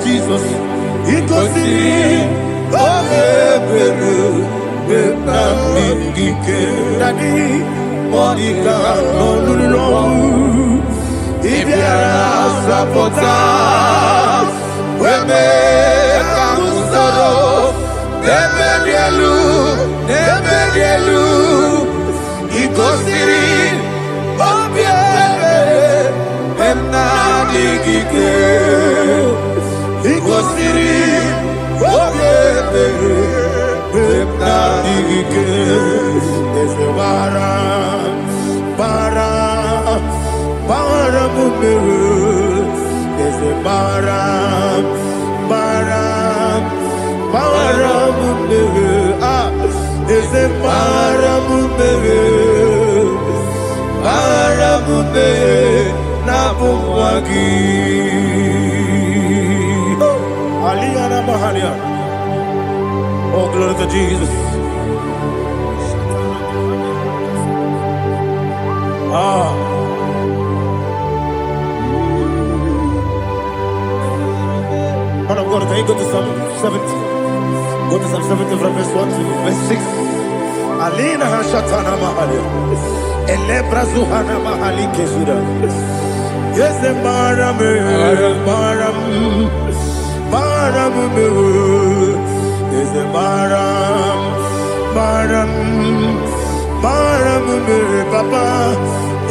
Jesus, Igosiri, sigike ese bara bara bara mumere ese bara bara bara mumere ese bara mumere na bumwagi Aliyana Mahalia. Oh, glory to Jesus. Man of God, can you go to Psalm 70? Go to Psalm 70 from verse 1 to verse 6. Alina Hashatana Mahalia. Elebra Zuhana Mahali Kesuda. Yes, the Maram, Maram, Maram, yes, the Maram, Maram, Maram, Papa,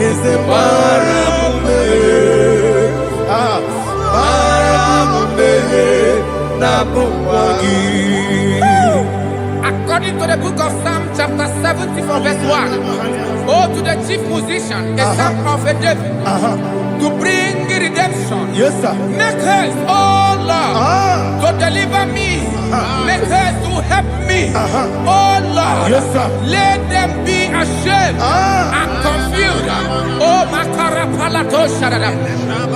yes, the Maram, Maram, Nabuwagi. According to the book of Psalm chapter 70 from verse 1, oh, to the chief musician, a psalm of a David, to bring redemption. Yes, sir. Make haste, oh Lord, to deliver me. Make haste to help me. Oh Lord, Yes, sir. let them be ashamed and confused. Oh, Makara Palato Shadada,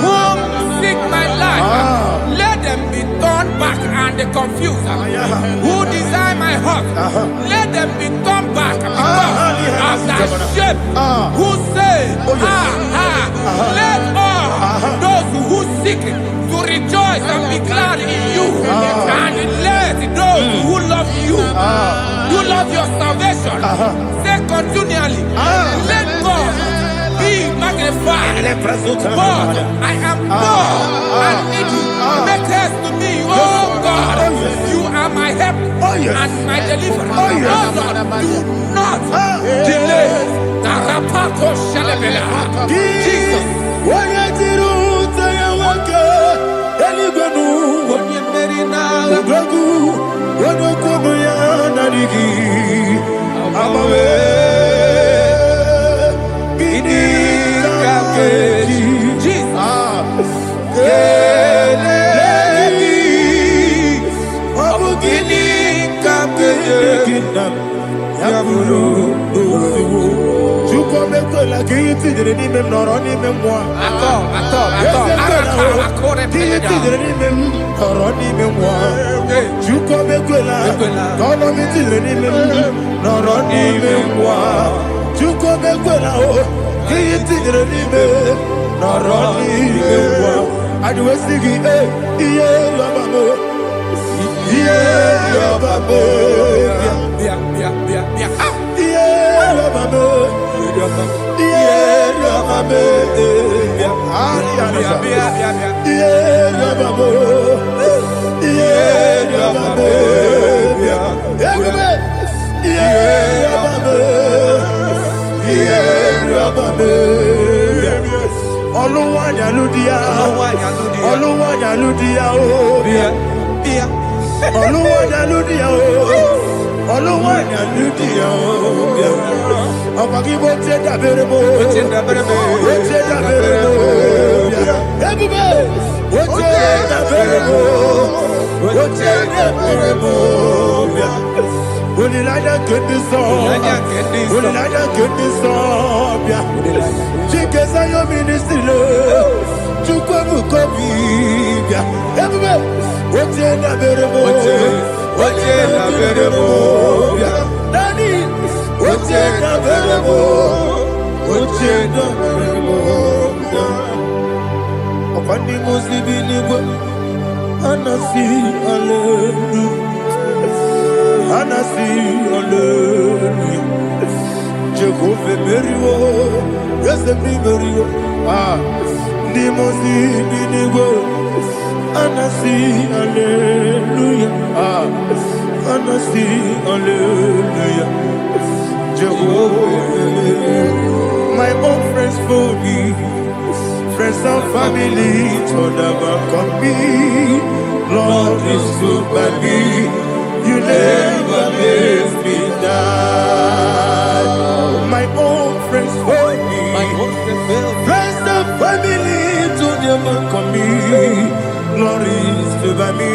whom seek my life, let them be turned back and confused. Who desire my heart, let them be turned back because of that shape. Who say, let all those who seek to rejoice and be glad in you, and let those who love you, who love your salvation, say continually, let God be magnified. God, I am poor and needy. Make haste to me, oh God. You are my help and my deliverer. Oh Lord, do not delay. Tarapato Shalabela. Jesus. My own friends for me, friends and family told never come me. Lord is good by me, you never let me down. by me.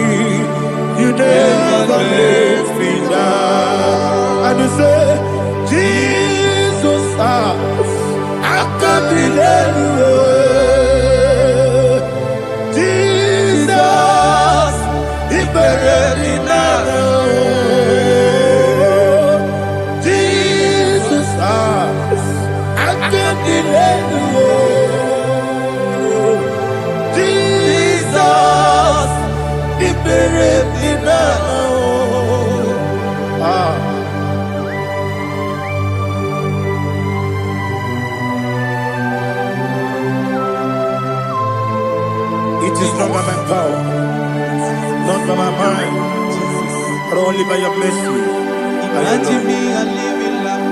You never let me down. And you say, Jesus, I can't be anywhere. Jesus, He buried me now. Jesus, I can't be anywhere. Jesus, He buried me now. It is not by my power, not by my mind, but only by your mercy. Imagine me a living life.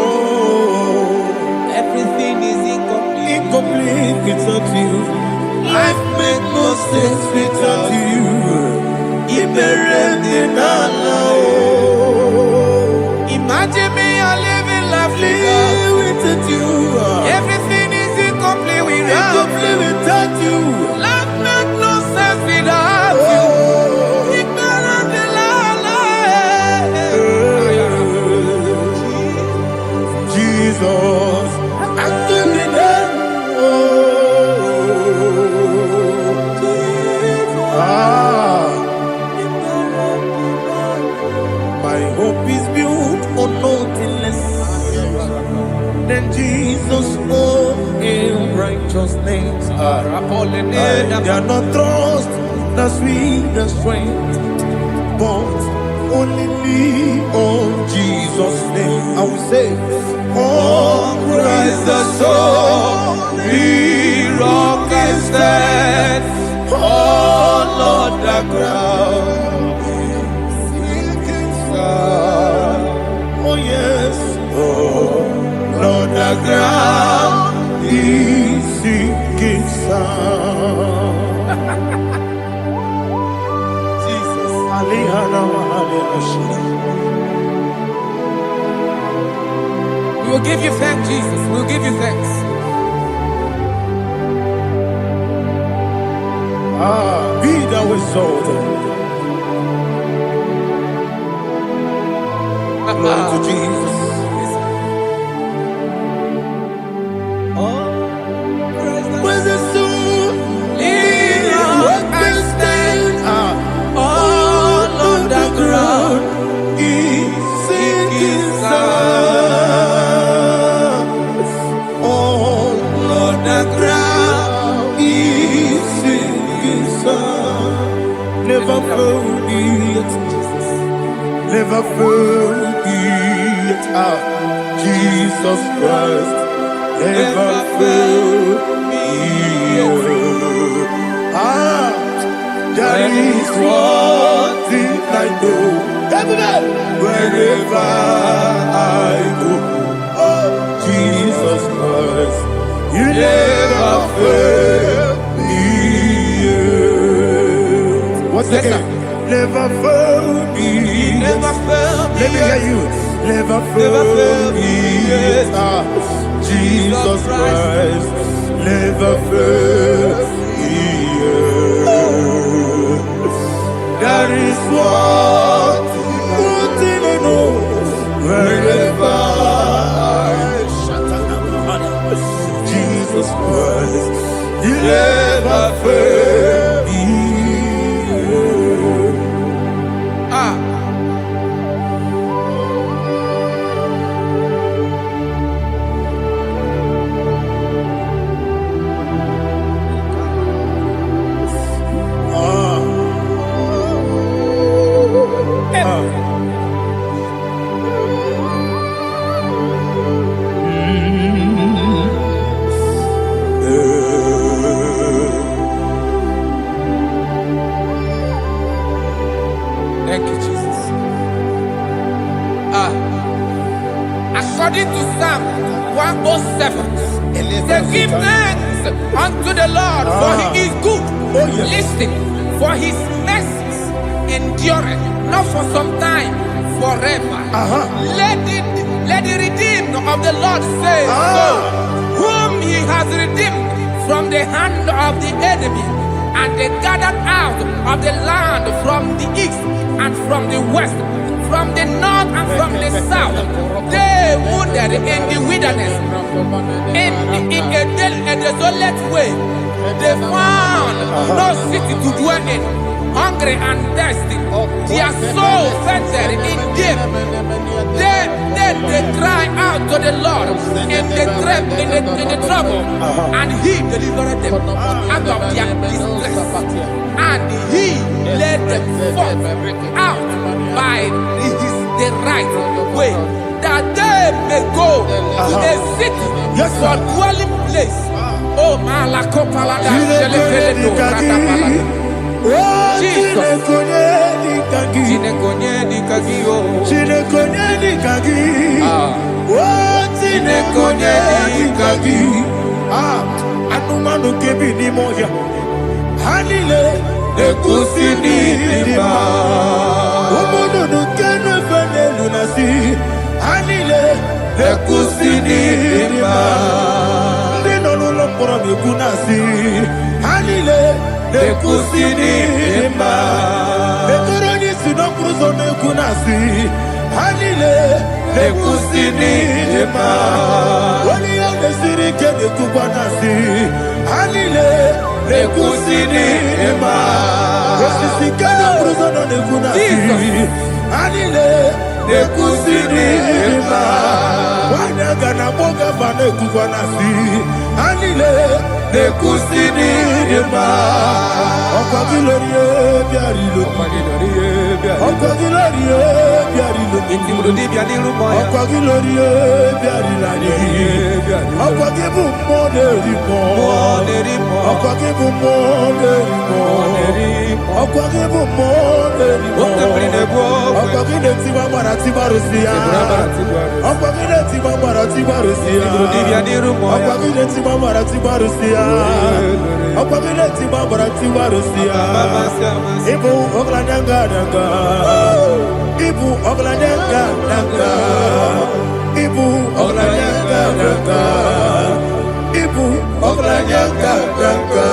Oh, Everything is incomplete. incomplete without you. Life makes no sense without you. Imagine me a living life Without you. Everything is incomplete Incomplete without you. Life makes no sense without you. Jesus, I can't be there. My hope is built on nothing less than Jesus' own righteousness. They are not trust the sweetest strength, but only lean on Jesus' name. I will say, oh, Christ the solid rock I stand. Oh, Lord, the ground is sinking sand. Oh, yes. Oh, Lord, the ground is sinking sand. Jesus. We will give you thanks, Jesus. We will give you thanks. Be thou exalted. Glory to Jesus. Where's the soul? What can stand? All on the ground is sinking sand. All on the ground is sinking sand. Never forget, never forget, Jesus Christ. Never forget. There is one thing I know. Wherever I go, oh, Jesus Christ, you never fail me. What's the game? Never fail me. Never fail me. Let me hear you. Never fail me. Jesus Christ, never fail me. There is one thing I know. Wherever I Jesus Christ, you never fail me. Thank you, Jesus. According to Psalm 107, they give thanks unto the Lord, for He is good. Listen, for His mercies endureth not for some time, forever. Let the redeemed of the Lord say so, whom He has redeemed from the hand of the enemy, and they gathered out out of the land from the east and from the west, from the north and from the south. They wandered in the wilderness, in a desolate way. They found no city to dwell in, hungry and thirsty. Their soul fainted in deep. Then they cry out to the Lord in the trouble, and He delivered them out of their distress, and He led them forth out by the right way, that they may go to a city for dwelling place. Oh, Malakopalada, Jesus. Anumanu kebi ni moya Hanile Ekusini lima Umudu nukene fene lunasi Hanile Ekusini lima Ndino nulokura mikunasi Hanile Ekusini lima Ekuroni sinokruzo nekunasi Hanile Ekusini lima Wali yande sirike nekubanasi Hanile Ekusini lima Wasisikana kruzo nekunasi Hanile Ekusini lima Wanyaga na boga bane kubanasi Hanile Ekusini lima Okwa gilorie biarilo Okwa gilorie biarilo Okwa gilorie biarilani Okwa gibu moderimo Okwa gibu moderimo Okwa gibu moderimo Okwa gileti mamara tibarusia Okwa gileti mamara tibarusia Okwa gileti mamara tibarusia Okwa gileti mamara tibarusia Ibu oglanyanga nanga Ibu oglanyanga nanga Ibu oglanyanga nanga Ibu oglanyanga nanga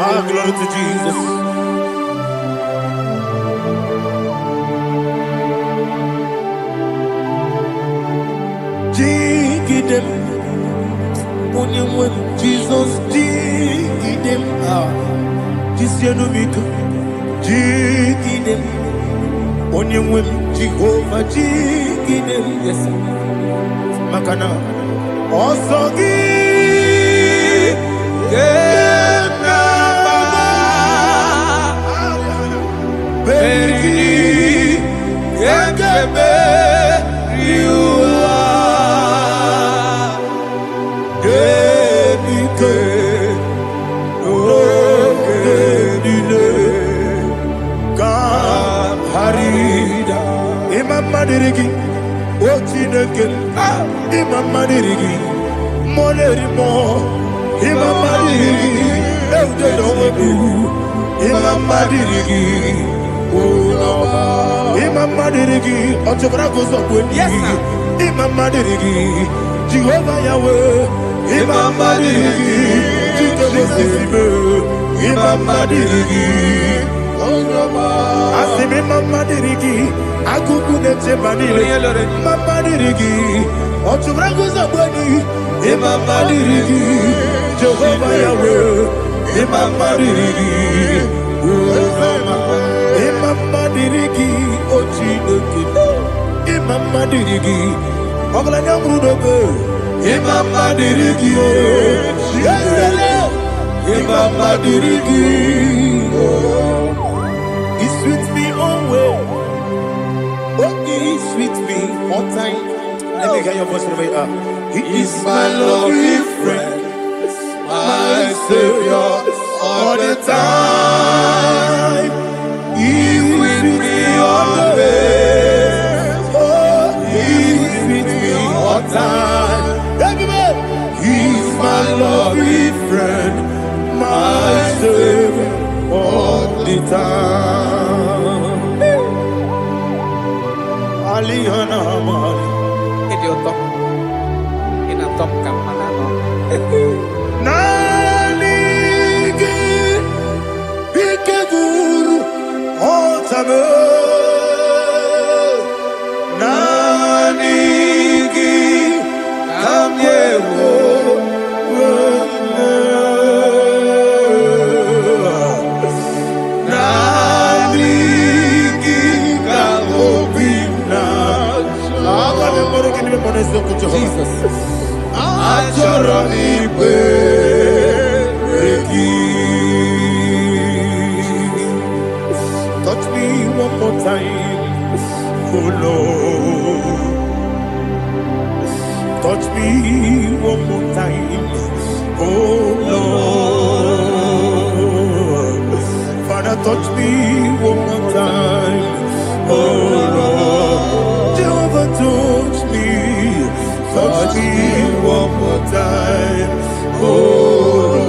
Ah, glory to Jesus. Jigidem, Onyemwem, Jesus, Jigidem, Jisianumiku, Jigidem, Onyemwem, Jehovah, Jigidem, yes, Makana, Osogi, Beri, Yakebe, Madirigi, Ochineke, Imam Madirigi, Monerimo, Imam Madirigi, Eudedobu, Imam Madirigi, Imam Madirigi, Otobragos of Winnie, Imam Madirigi, Jehovah Yahweh, Imam Madirigi, Imam Madirigi, Asimi Mama Dirigi, Akukune Chemanile, Mama Dirigi, Otubrago Zabani, Mama Dirigi, Jehovah Yahweh, Mama Dirigi, Mama Dirigi, Ochinoki, Mama Dirigi, Oglanya Mudobe, Mama Dirigi, Mama Dirigi. He's with me always. Oh, he's with me all time. Let me hear your voice from here. He is my lovely friend, my Savior all the time. He's with me always. Oh, he's with me all time. He's my lovely friend, my Savior all the time. Aliana Mari. Nanigi ikeguru otame Nanigi kamyewo Nanigi kamobina Jesus Achoronipe touch me one more time, oh Lord. Touch me one more time, oh Lord. Father, touch me one more time, oh Lord. Jehovah, touch me one more time, oh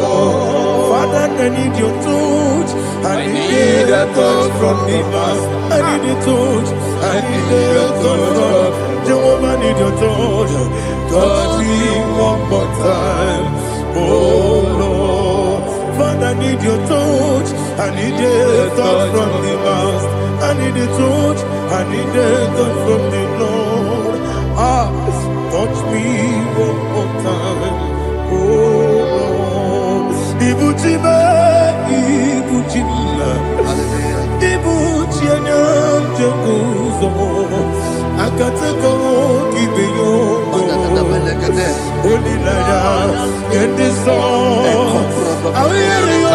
Lord. Father, I need your touch. I need a touch from the master. I need a touch. I need a touch from Jehovah. I need your touch. Touch me one more time, oh Lord. Father, I need your touch. I need a touch from the master. I need a touch. I need a touch from the Lord. Touch me one more time, oh Lord. Ibuchima, Ibuchianyam Jaguzo, Akatako, Kibiyo, Olilaya, get this song. I hear you,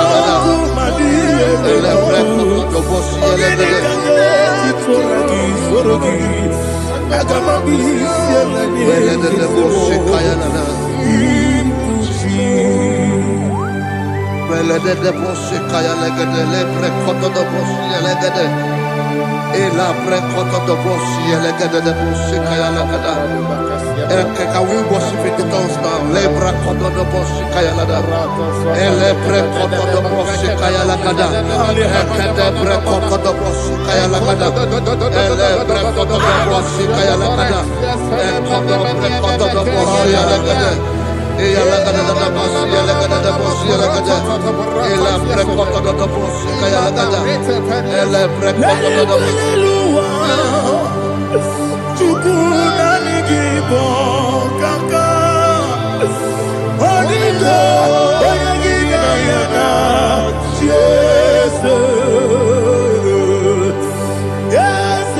Can we worship in the tongues now? Lebra kodo do boshi kaya lada. Elebre kodo do boshi kaya lada. Ekede bre kodo do boshi kaya lada. Elebre kodo do boshi kaya lada. Ekodo bre kodo do boshi lada. Eya lada da boshi lada da boshi lada. Elebre kodo do boshi kaya lada. Elebre kodo do boshi. IGBO kaka Onigo Oyagina yana Yes Yes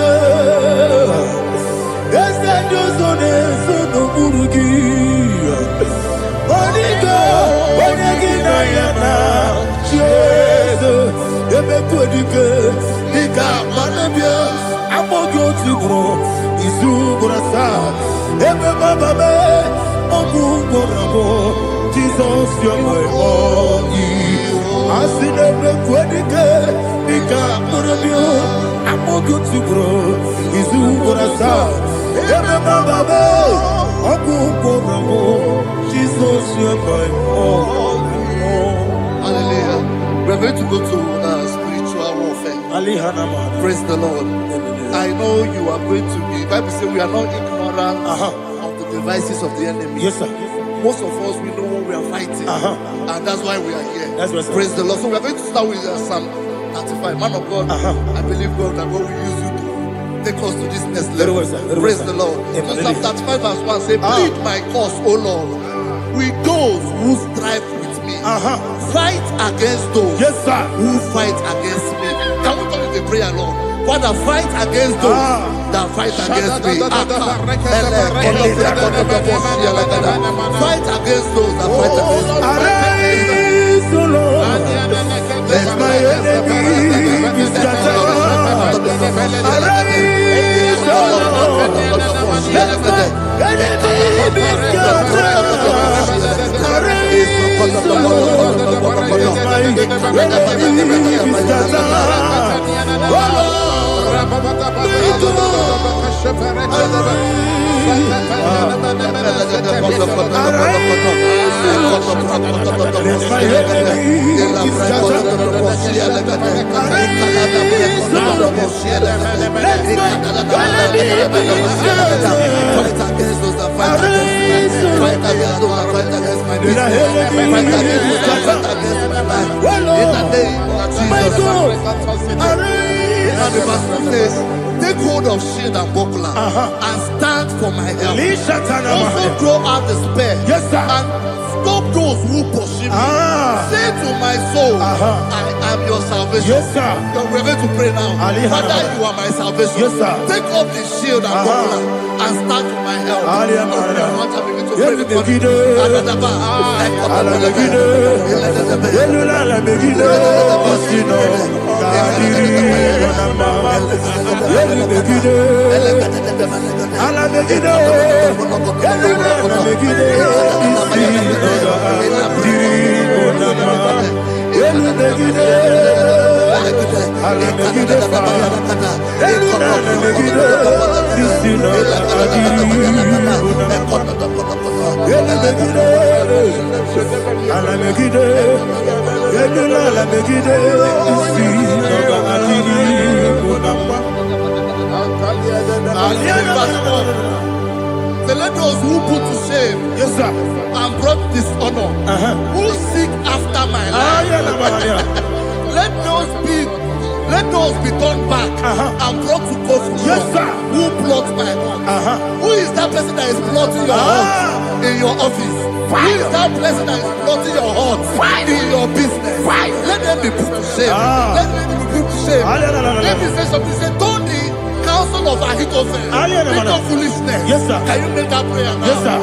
Yes Josone Sono Burugi Onigo Oyagina yana Yes Ebe Kodike Ika Manabia Amogo Tibro Izubrasa, Ebe Baba, Ogugorabo, Jesus, you're my all. I see the Quedike, Nika Murabio, Amogo Tibro, Izubrasa, Ebe Baba, Ogugorabo, Jesus, you're my all. Hallelujah. We're going to go to spiritual warfare. Praise the Lord. I know you are going to be. Bible says we are not ignorant of the devices of the enemy. Yes, sir. Most of us, we know what we are fighting, and that's why we are here. That's right, sir. Praise the Lord. So we are going to start with Psalm 35. Man of God, I believe God that God will use you to take us to this next level. Praise the Lord. So Psalm 35 verse 1 say, plead my cause, O Lord, with those who strive with me. Fight against those who fight against me. Can we come with a prayer, Lord? Father, fight against those that fight against me. Fight against those that fight against me. Arise, O Lord, let my enemy be scattered. Arise, O Lord, let my enemy be scattered. Arise, O Lord, let my enemy be scattered. Oh Lord, fight against fight against my destiny. Fight against my life. In the name of Jesus. And the Bible says, take hold of shield and buckler and stand for my help. Also throw out despair. Yes, sir. And stop those who pursue me. Say to my soul, I am your salvation. Yes, sir. We're going to pray now. Father, you are my salvation. Yes, sir. Take off the shield and buckler and stand for my help. So let those who put to shame, Yes, sir. and brought dishonor, who seek after my life, let those be turned back and brought to confusion. Yes, sir. Who plot my hurt? Who is that person that is plotting your hurt in your office? Who is that person that is plotting your hurt in your business? Let them be put to shame. Let them be put to shame. Let me say something. Say, don't the counsel of Ahithophel think of foolishness. Yes, sir. Can you make that prayer now? Yes, sir.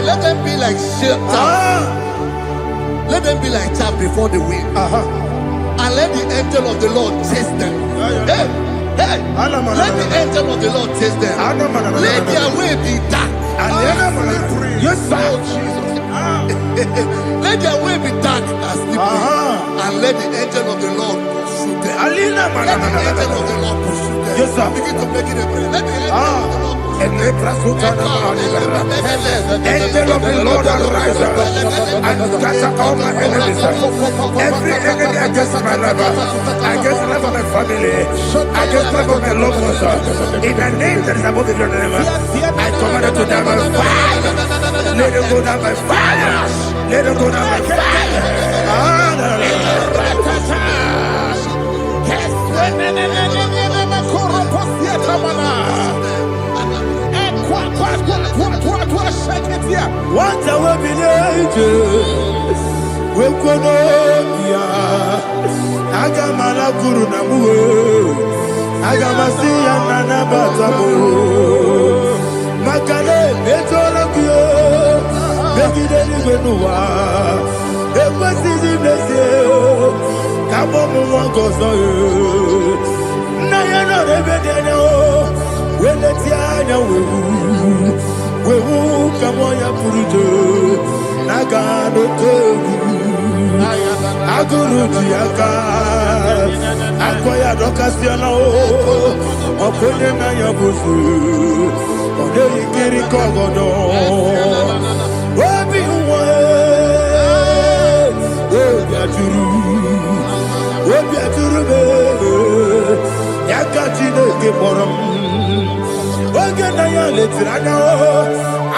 Let them be like chaff. Let them be like chaff before the wind. And let the angel of the Lord chase them. Hey, hey. Let the angel of the Lord chase them. Let their way be dark. Yes, sir. Let their way be dark and slippery. And let the angel of the Lord pursue them. Let the angel of the Lord pursue them. Yes, sir. Begin to make it a prayer. Let the angel of the Lord Angel of the Lord arise and scatter all my enemies. Every enemy against my life, against the life of my family, against the life of my loved ones. In the name that is above your name, I command it to die by fire. Let it go down by fire. Let it go down by What a weapon we kono agamala guru namu agamasiya nana batamo makale betolo kyo begide ni benuwa ekwesi blesse kabo mu wangozo na yana rebede o weletia nya wewu kamo ya purujo nagano tegu aguru diaka akoya dokasiana o opone na ya busu ode ikiri kogodo obi uwe obi aturu be yakati ne ke borom oge na ya letirana o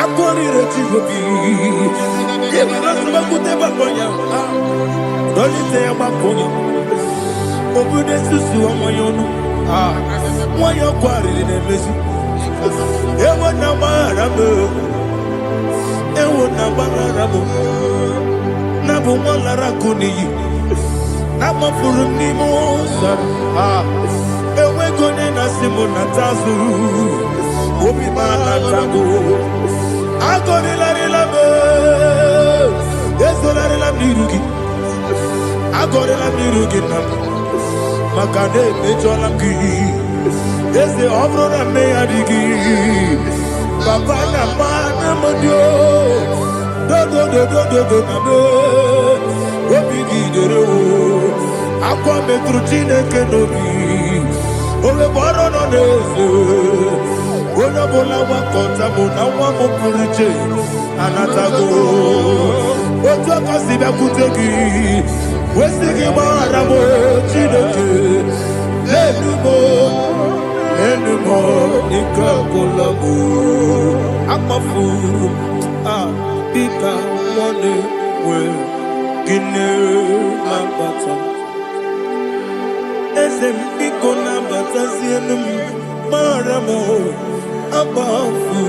Akwari rechigobi. Yebrasuma kuteba bonya. Dolite yabakonya. Obude susu amoyono. Moyo kwari nemezi. Ewo na marabu. Ewo na marabu. Nabu molara kuni. Nama furu ni mosa. Ewe kone na simu na tazu. Obi mana tango. Agori la me. Yeso la mirugi. Agori la mirugi na. Makane mejola ki. Yese obro na me adigi. Papa na mana modio. Do na me. Obi gidere o. Akwa metru chineke nobi. Ole boro no neze. Ona bola wakota mona wamo puriche. Anatago. Oto kasiba kutegi. Wesigi maramo chineke. Lenumo ikakolamu. Amafu. Bika one we. Gine mabata. Ezem ikona batazienum maramo abafu.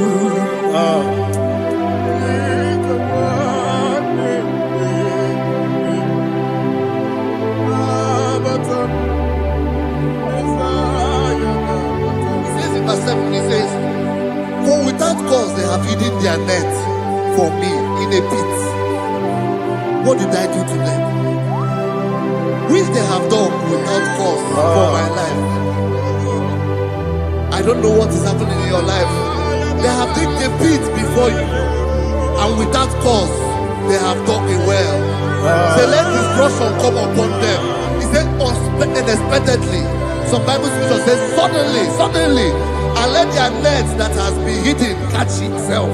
He says, for without cause they have hidden their net for me in a pit. What did I do to them? Which they have done without cause for my life. I don't know what is happening in your life. They have digged a pit before you, and without cause they have dug a well. Say, let destruction come upon them. He said, unexpectedly. Some Bible scripture says, suddenly, and let their net that has been hidden catch itself.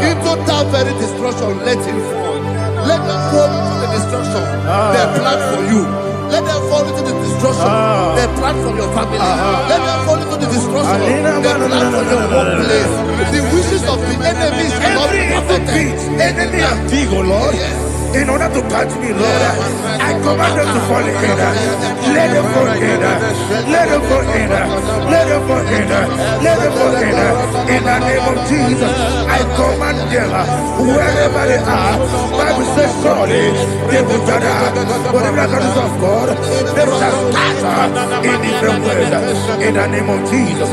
Into that very destruction, let it fall. Let them fall into the destruction they plan for you. Let them fall into the destruction they plan for your family. Let them fall into the destruction they plan for your workplace. The wishes of the enemies shall not be perfected. Enemy of thee, O Lord. Yes. In order to catch me, Lord, I command them to fall in. Let them fall in. Let them fall in. Let them fall in. Let them fall in. In the name of Jesus, I command them wherever they are. Bible says surely they will gather. But the miracles of God, they shall scatter in different ways. In the name of Jesus.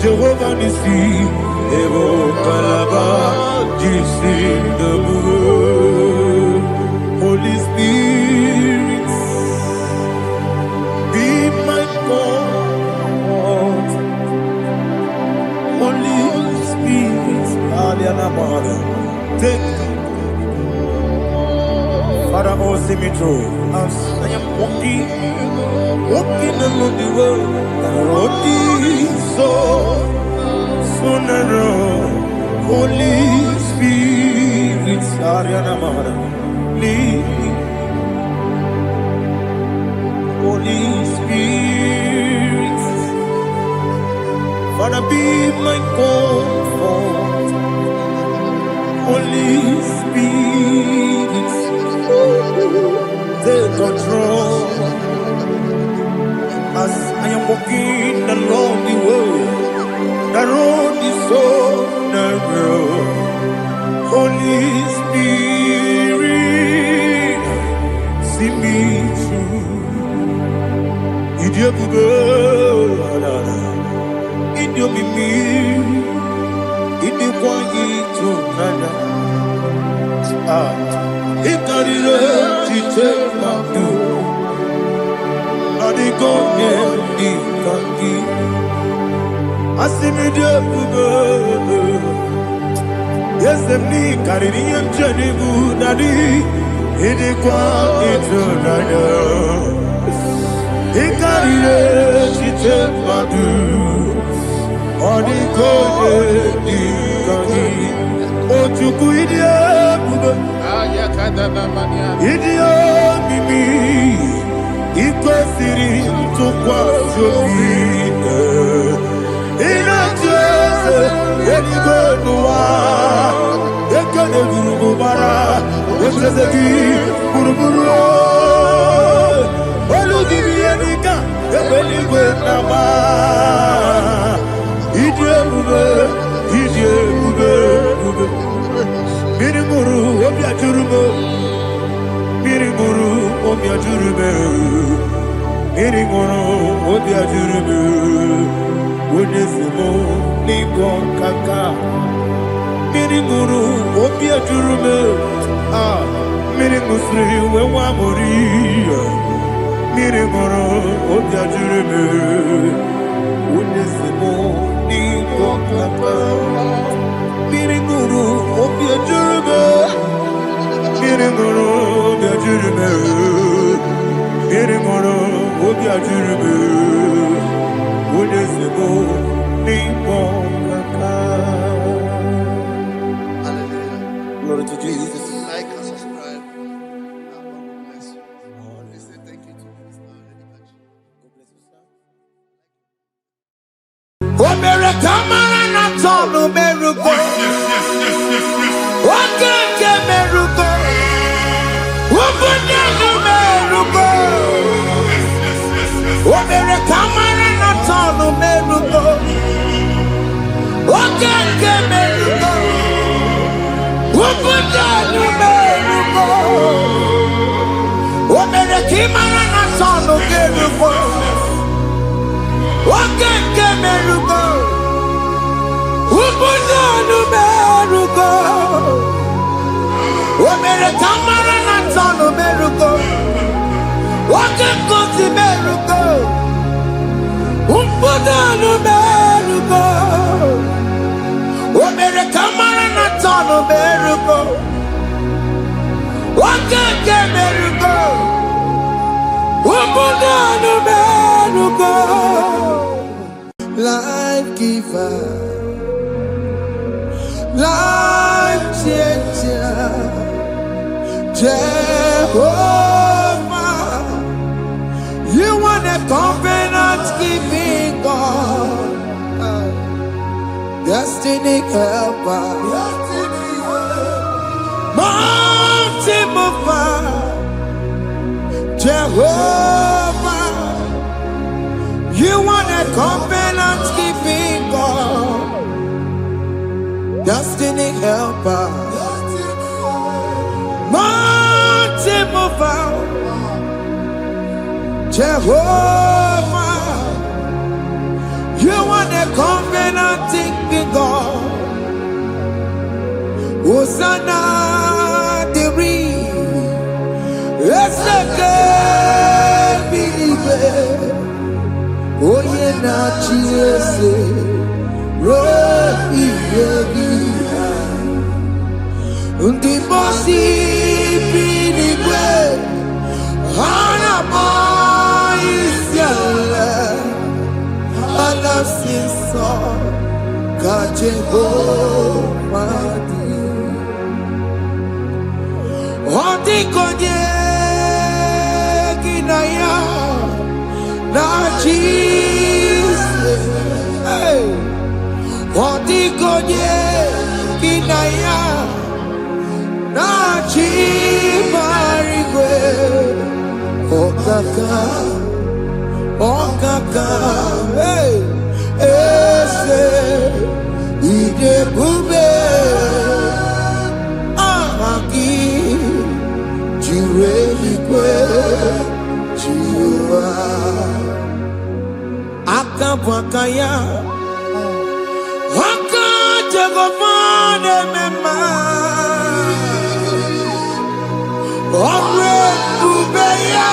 Jehovah Nissi, Evo Kalaba, Holy Spirit, be my God. Holy Spirit, take Father, see me through. As I am walking along the road, the road is so narrow. Holy Spirit, Ariana Mahara, lead me. Holy Spirit, Father, be my comfort. Holy Spirit, take control. As I am walking along the road is so narrow. Holy Spirit, see me through. Idiabugo, Idiomimi, Idikwanyito nana. Ikarire chitemaku. Adigonye ikangi. Asimidiabugo. Yes, me Caribbean Janibu Nadi, Idikwanyito nana. Ikarire chitemadu. Adigonye ikangi. Ojuku idiabugo. Idio mimi iko siri tukwa jokine inatese edigonwa ekane gurugubara wesezegi buruburu olugibi enika ebeligwe nama idiebube Miriguru obiajurume Miriguru obiajurume Miriguru obiajurume Wonesimo ningo kaka Miriguru obiajurume Mirigusri wewa mori Miriguru obiajurume Wonesimo ningo kaka Miriguru obiajurume Miriguru obiajurume Miriguru obiajurume Wonesimo ningo kaka. Hallelujah. Glory to Jesus. Like and subscribe. God bless you. Please say thank you to Mr. Lady Kachi. God bless you, sir. Omere kamara na tonu merugo. Wakeke merugo. Wabunye no merugo. Omere kamara na tonu merugo. Wakeke merugo. Wabunye no merugo. Omere kamara na tonu merugo. Wakeke merugo. Ubunanu merugo. Omere kamara na tonu merugo. Wakeke merugo. Ubunanu merugo. Omere kamara na tonu merugo. Wakeke merugo. Ubunanu merugo. Life giver, life changer, Jehovah, you are the covenant keeping God, destiny helper, mountain mover, Jehovah. You are the covenant keeping God, destiny helper, mountain mover, Jehovah. You are the covenant keeping God. Hosanna, the it's the good believer. Oh yeah, na chiese, rohi yogi, undi bosi pinigwe, Jehovah Otikonye kinaya na Jesus. Hey. Otikonye kinaya na chibarigwe. Okaka, hey, ese idebube ahaki jirelikwe jiwa akabwakaya akajegomane mema omre ubeya.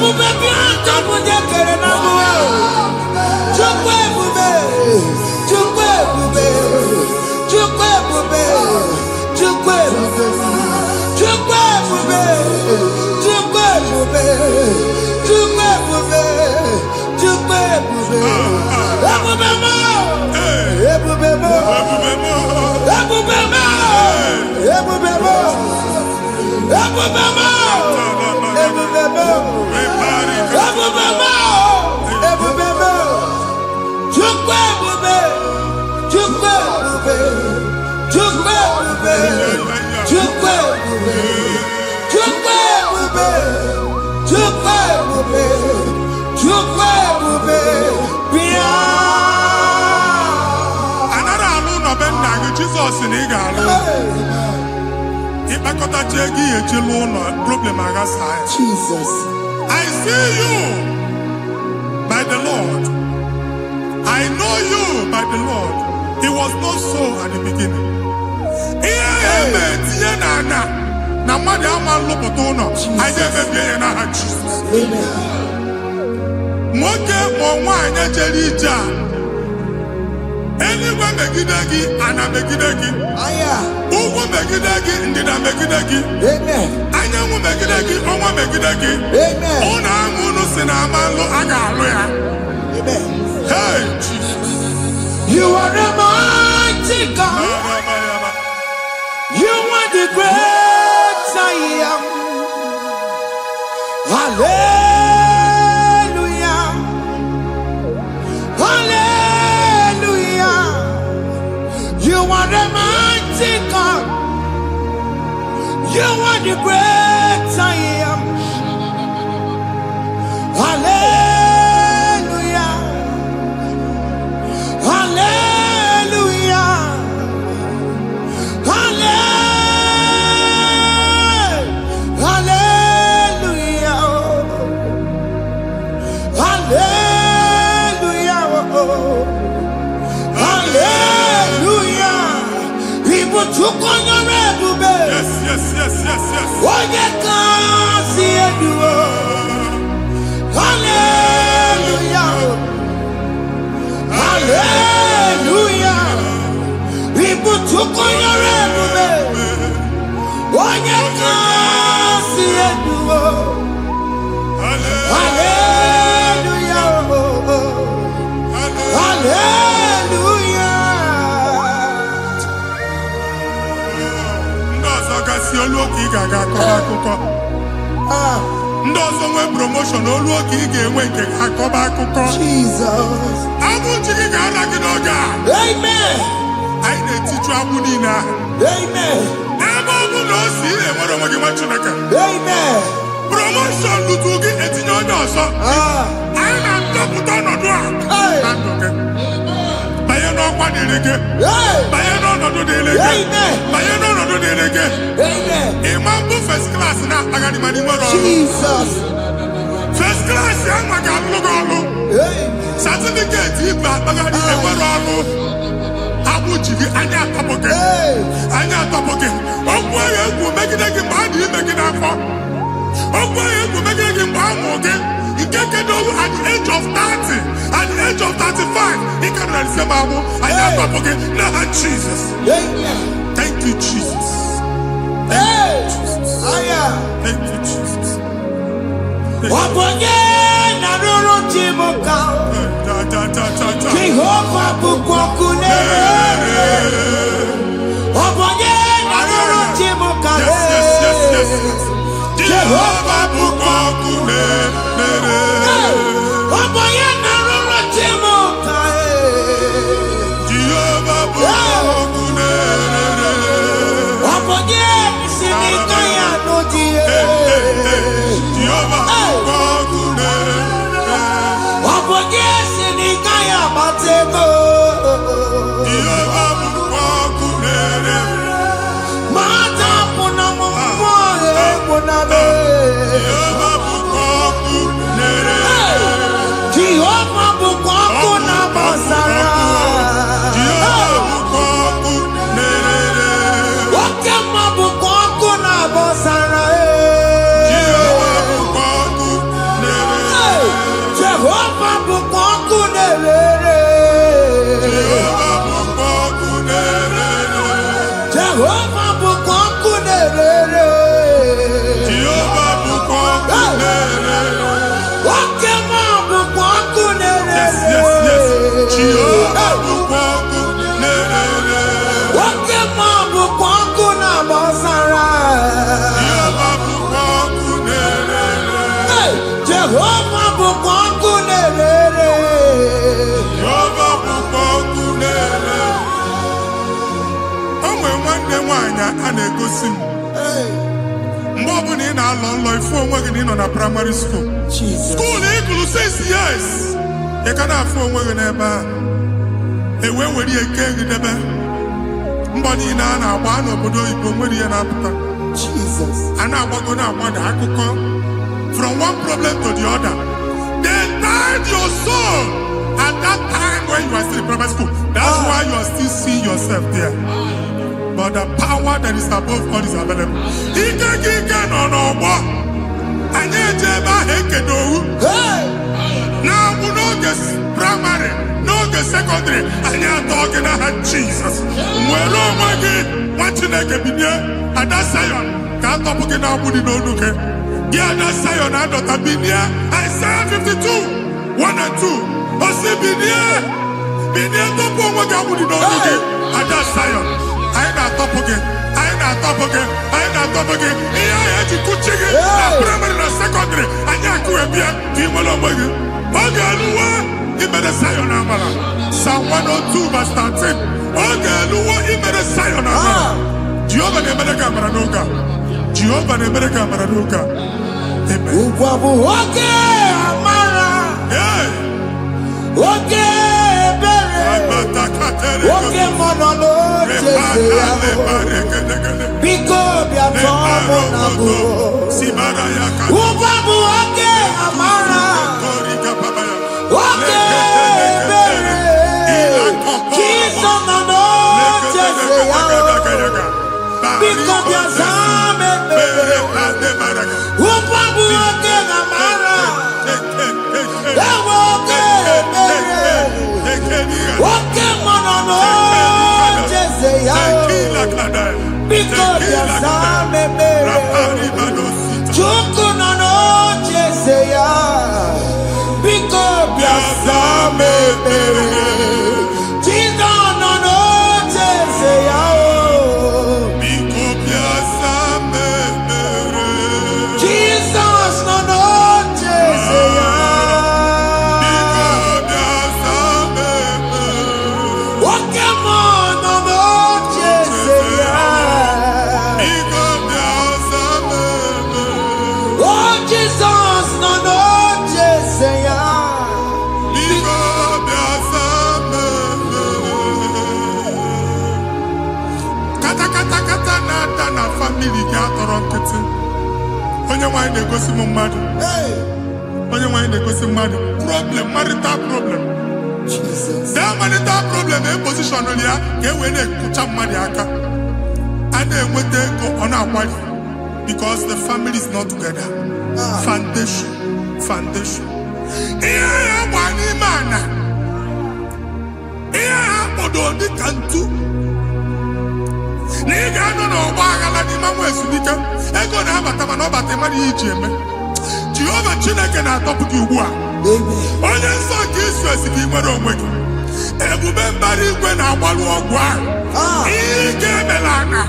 Ebube bianca bunye kere na mwa. Chukwe ebube. Chukwe ebube. Chukwe ebube. Chukwe ebube. Chukwe ebube. Chukwe ebube. Chukwe ebube. Chukwe ebube. Ebube mo. Ebube mo. Ebube mo. Ebube mo. Ebube mo. Ebube mo. Ebube mo. Ebube mo. Chukwe ebube. Chukwe ebube. Chukwe ebube. Chukwe ebube. Chukwe ebube. Chukwe ebube. Chukwe ebube. Bia. Anara alu no ben na Jesus ni ga alu. Ipakota chegi echelu no problem aga sai. Jesus. I see you by the Lord. I know you by the Lord. It was not so at the beginning. Na mmadụ ama lụpụta ụlọ anyị emebie ya n'aha Jizọs. Nwoke ma nwaanyị jere ije a eluigwe megide gị, ana megide gị, ugwu megide gị, ndịda megide gị, anyanwụ megide gị, ọnwa megide gị. Ụlọ ahụ unu si na ama nlụ a ga-alụ ya. Hey, Jesus. You are the mighty God. You are the great I am. Hallelujah. Hallelujah. You are the mighty God. You are the great I am. Hallelujah. Hallelujah. Hallelujah. Hallelujah. Hallelujah. People took on your ebube. Yes, yes, yes, yes, yes. Oye kasi eduo. Hallelujah. Hallelujah. People took on your ebube. Oye kasi eduo. Hallelujah. Hallelujah. Ndị ọzọ gasị olu oke ị ga-aga akọba akụkọ. Ndị ọzọ nwee promotion olu oke ị ga-enwe nke akọba akụkọ. Jesus. Abụ chi gị ga-ala gị n'oge a. Amen. Anyị na-etichu agbụ niile ahụ. Amen. Ebe ọ bụ na o si ị na-enwere onwe gị nwa Chineke. Amen. Promotion lutu gị etinye onye ọzọ. Anyị na-ndọpụta ọnọdụ a na ndụ gị. Banye n'ọkwa dịrị gị. Banye n'ọnọdụ dịrị gị. Banye n'ọnọdụ dịrị gị. Amen. Ịma mbụ first class na-akpagharị ma n'ime ọrụ. Jesus. First class ya nwa ga-alụ gị ọrụ. Certificate ibe akpagharị enwere ọrụ. Agbụ ji gị anya atọpụ gị. Anya atọpụ gị. Okwu ahụ egwu megide gị mgbe a dị ime gị n'afọ. Okwu ahụ egwu megide gị mgbe a mụrụ gị. Nke kedu at the age of 30, at the age of 35, ị ka nọ n'ise ma agbụ. Anya atọpụ gị n'aha Jesus. Thank you, Jesus. Thank you, Jesus. Thank you, Jesus. Wabonye na ruru chimuka. Jehovah bukwakunere. Wabonye na ruru chimuka. Jehovah bukwakunere. Wabonye na ruru chimuka. Jehovah bukwakunere. Wabonye sinika ya nodie. Jehovah bukwakunere. Wabonye sinika ya matego. Jehovah bukwakunere. Mata puna mumwa puna be. Jehovah bukwakunere. Jehovah bukonkunere. Jehovah bukonkunere. Okema bukonkunere. Yes, yes, yes. Jehovah bukonkunere. Okema bukonkuna bosara. Jehovah bukonkunere. Jehovah bukonkunere. Jehovah bukonkunere. Onwe nwanne nwanyị a na-egosi m. Mgbe ọbụla ị na-alọ nlọ ifu onwe gị na ị nọ na primary school. School ị gụrụ 6 years. Ị ka na-afụ onwe gị n'ebe a. Ewe were eke gị debe. Mbọ niile a na-agba n'obodo oyibo nwere ihe na-apụta. A na-agbago na-agbada akụkọ. From one problem to the other. They tied your soul at that time when you are still in primary school. That's why you are still seeing yourself there. But the power that is above all is available. Ike no n'ọgbọ. Anyị eje ebe ahụ ekedowu. Na-abụ n'oge primary, n'oge secondary, anyị atọ gị n'aha Jesus. Nwere onwe gị, nwa Chineke binie, Ada Zion, ka atọpụ gị na-agbụ dị n'onu gị. Gị Ada Zion adọta binie, Isaiah 52, 1 and 2. Osi binie tọpụ onwe gị agbụ dị n'onu gị. Ada Zion. Anyị na-atọpụ gị, anyị na-atọpụ gị, anyị na-atọpụ gị. Ihe anyị eji kuchi gị na primary na secondary, anyị akụwebie ka ị nwere onwe gị. Oge eluwe imere Zion amara. Psalm 102 verse 13. Oge eluwe imere Zion amara. Jehova na-emere gị amara n'oge a. Jehova na-emere gị amara n'oge a. Amen. Ugwu bụ oge amara. Oge ebere. Oge mọnọ n'oche ya. Biko bịa tọọ mụ na bụ. Ugwu bụ oge amara. Oge ebere. Jizọs nọ n'oche ya. Biko bịa zaa m ekpere. Ugwu bụ oge amara. Ewe oge ebere. Oge mọnọ n'oche ya. Biko bịa zaa m ekpere. Chukwu nọ n'oche ya. Biko bịa zaa m ekpere. Jizọs nọ n'oche ya. Biko bịa zaa m ekpere. Jizọs nọ n'oche ya. Biko bịa zaa m ekpere. Oke mmụọ nọ n'oche ya. Biko bịa zaa m ekpere. O Jizọs nọ n'oche ya. Biko bịa zaa m ekpere. Kata na-ada na famili gị atọrọ nkịtị. Onye nwanyị na-egosi m mmadụ. Onye nwanyị na-egosi mmadụ. Problem, marital problem. That marital problem position ya ka e wee na-ekụcha mmadụ aka. A na-enweta ego ọ na-akwali because the family is not together. Foundation. Ihe ya gba n'ime ana. Ihe ha kpọdọ dị ka ntu. Na ị ga-anọ n'ọgba aghara n'ime nwa ezumike. Ego na-abata mana ọ bata mmadụ ihe iji eme. Jehova Chineke na-atọpụ gị ugbu a. Onye nsọ nke Izrel gị nwere onwe gị. Ebube mbara igwe na-agbalụ ọgwụ ahụ. Ihe ike emela ana.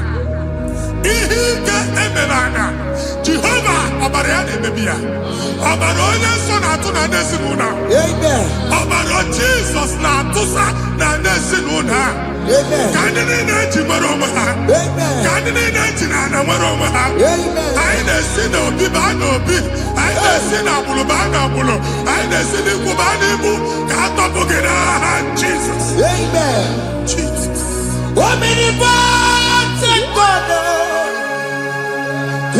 Jehova ọbara ya na-emebi ya. Ọbara onye nsọ na-atụ na ndị ezinụlọ. Ọbara Jizọs na-atụsa na ndị ezinụlọ a. Ka ndị niile eji nwere onwe ha. Ka ndị niile eji na ana nwere onwe ha. Anyị na-esi n'obi baa n'obi. Anyị na-esi n'agbụrụ baa n'agbụrụ. Anyị na-esi n'ikwu baa n'ikwu. Ka a tọpụ gị n'aha Jizọs. Omnipotent God.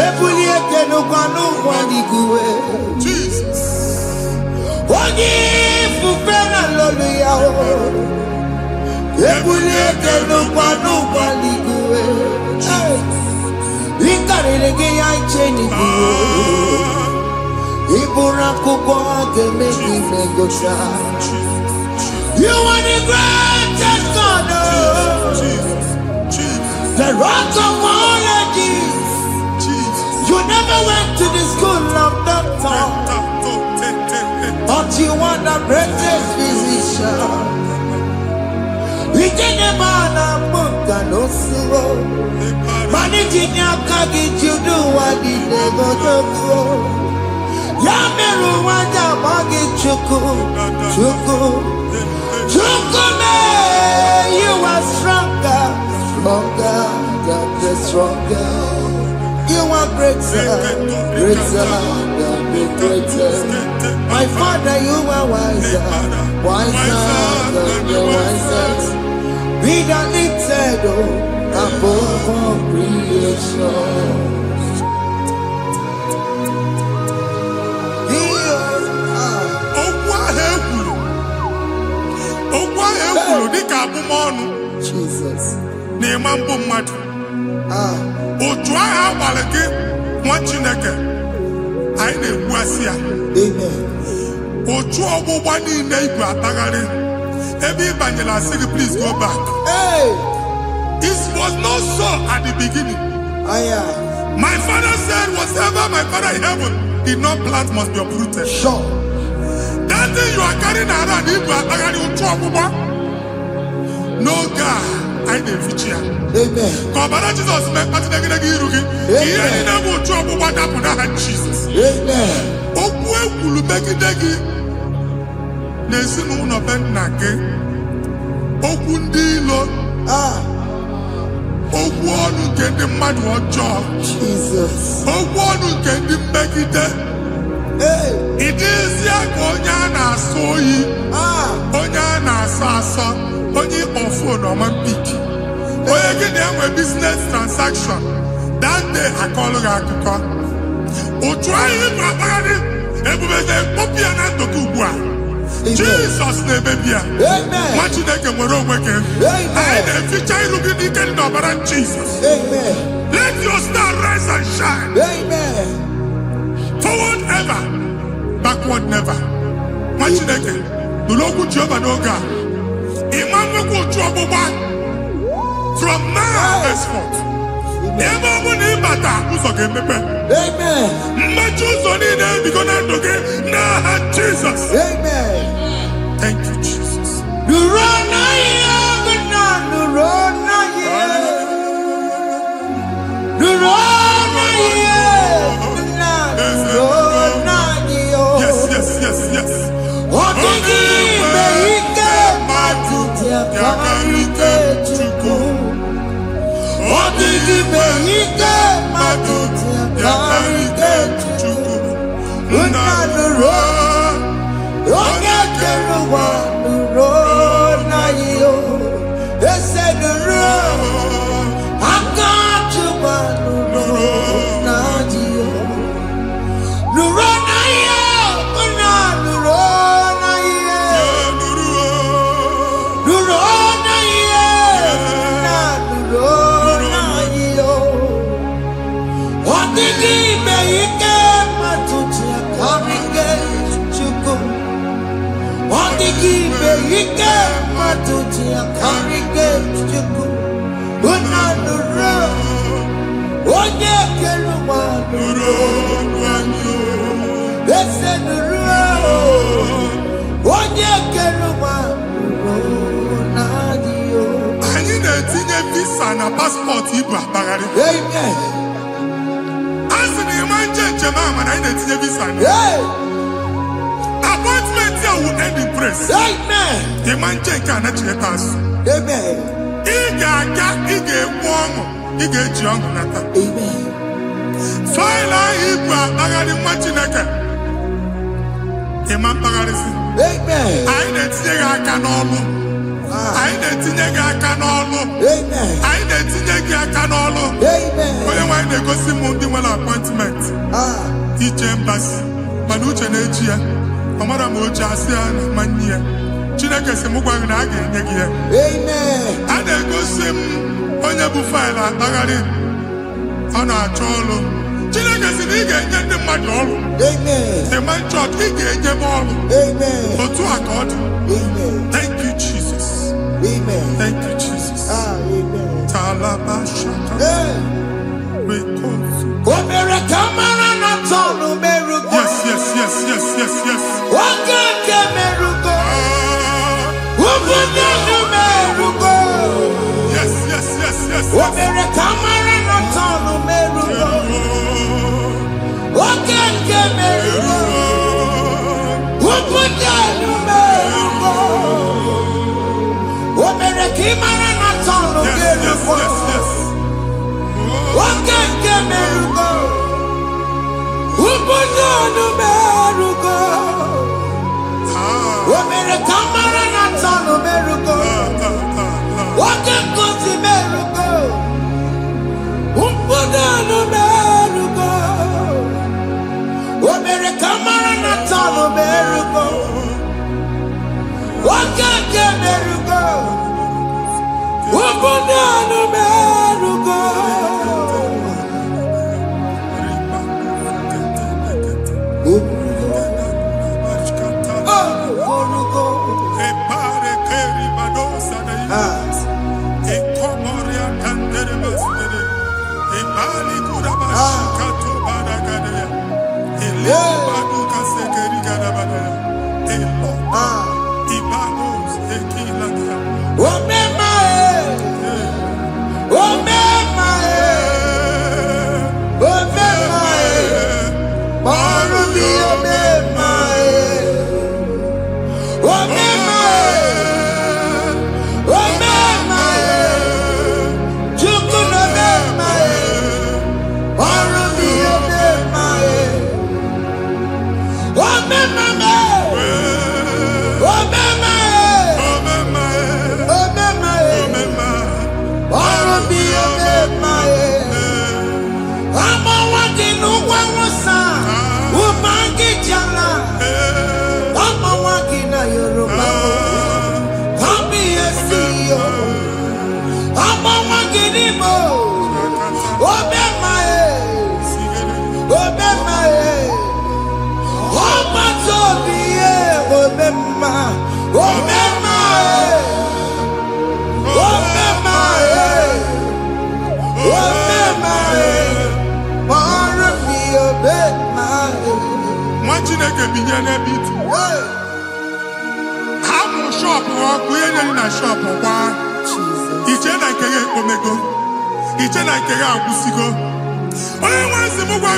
Ebulie kenukwa n'ụgwọ n'iguwe. Jesus. Onye ifufe na lolu ya o. Ebulie kenukwa n'ụgwọ n'iguwe. Ịkarịrị gị ya iche n'iguwe. Ịbụrụ akwụkwọ ga-eme gị megocha. You are the greatest God. The rock of all ages. You never went to the school of doctor, but you are the greatest physician. We didn't man a book and no slow. Managing your carriage, you do what you never do. Yameru wanja magi chuku, chuku, chuku me. You are stronger, stronger, God is stronger. You are greater, greater, God is greater. My Father, you are wiser, wiser, God is wiser. Be the lifted above all creation. Jesus. Please go back. Hey. It was not so at the beginning. My father said, whatever my father in heaven did not plant must be uprooted. Sure. That thing you are carrying around, no God, I didn't feature. Amen. God, Jesus, Jesus. Amen. Jesus. Hey. It is Yakonyana soyi. Onyana sasa. Only on phone or man picky. When you get a business transaction, that day I call her. O try him, everybody, copy and to Kubwa. Jesus name baby. Amen. What you make a moral working? I the future looking at Jesus. Amen. Let your star rise and shine. Amen. Forward ever, backward never. What you make? The local job and Oga. Imam go trouble back from now henceforth. Never money matter who's okay, Amen. My choose on it because I'm okay. Now Jesus. Amen. Thank you, Jesus. Yes, yes, yes, yes. They said the road, I got you, but the road, not you. The road, not you, not the road, not you. The road, not you, not the road, not you. What did he make? My tutu, coming to go. What did he make? My tutu, coming to go. But not the road. Oh, yeah, get around the road. They said the road. Oh, yeah, get around the road. I need a teenage visa and a passport. Amen. As in the man, Jemama, I need a teenage visa. Hey. Appointment here will end in praise. Amen. The man, can't actually pass. Amen. Amen. Amen. I didn't say I can all. I didn't say I can all. Amen. I didn't say I can all. Amen. When they go see Mundi appointment, each embassy, Manucha Nejia, Amara Moja, Mania, Chinaka Semuga, Amen. and they go see Onyabu File, Bagari, on our cholo. Chinaka Siniga, the Madol. Amen. The man church, he gave them all. Amen. For 2 accord. Amen. Thank you, Jesus. Amen. Thank you, Jesus. Amen. Alabashaka. Rekosu. Omere kamara na tonu merugo. Yes. Wakeke merugo. Ubunenu merugo. Yes. Omere kamara na tonu merugo. Wakeke merugo. Ubunenu merugo. Omere kimara na tonu merugo. Wakeke merugo. Ubunenu merugo. Omere kamara na tonu merugo. Wakeke merugo. Ubunenu merugo. Omere kamara na tonu merugo. Wakeke merugo. Ubunenu merugo.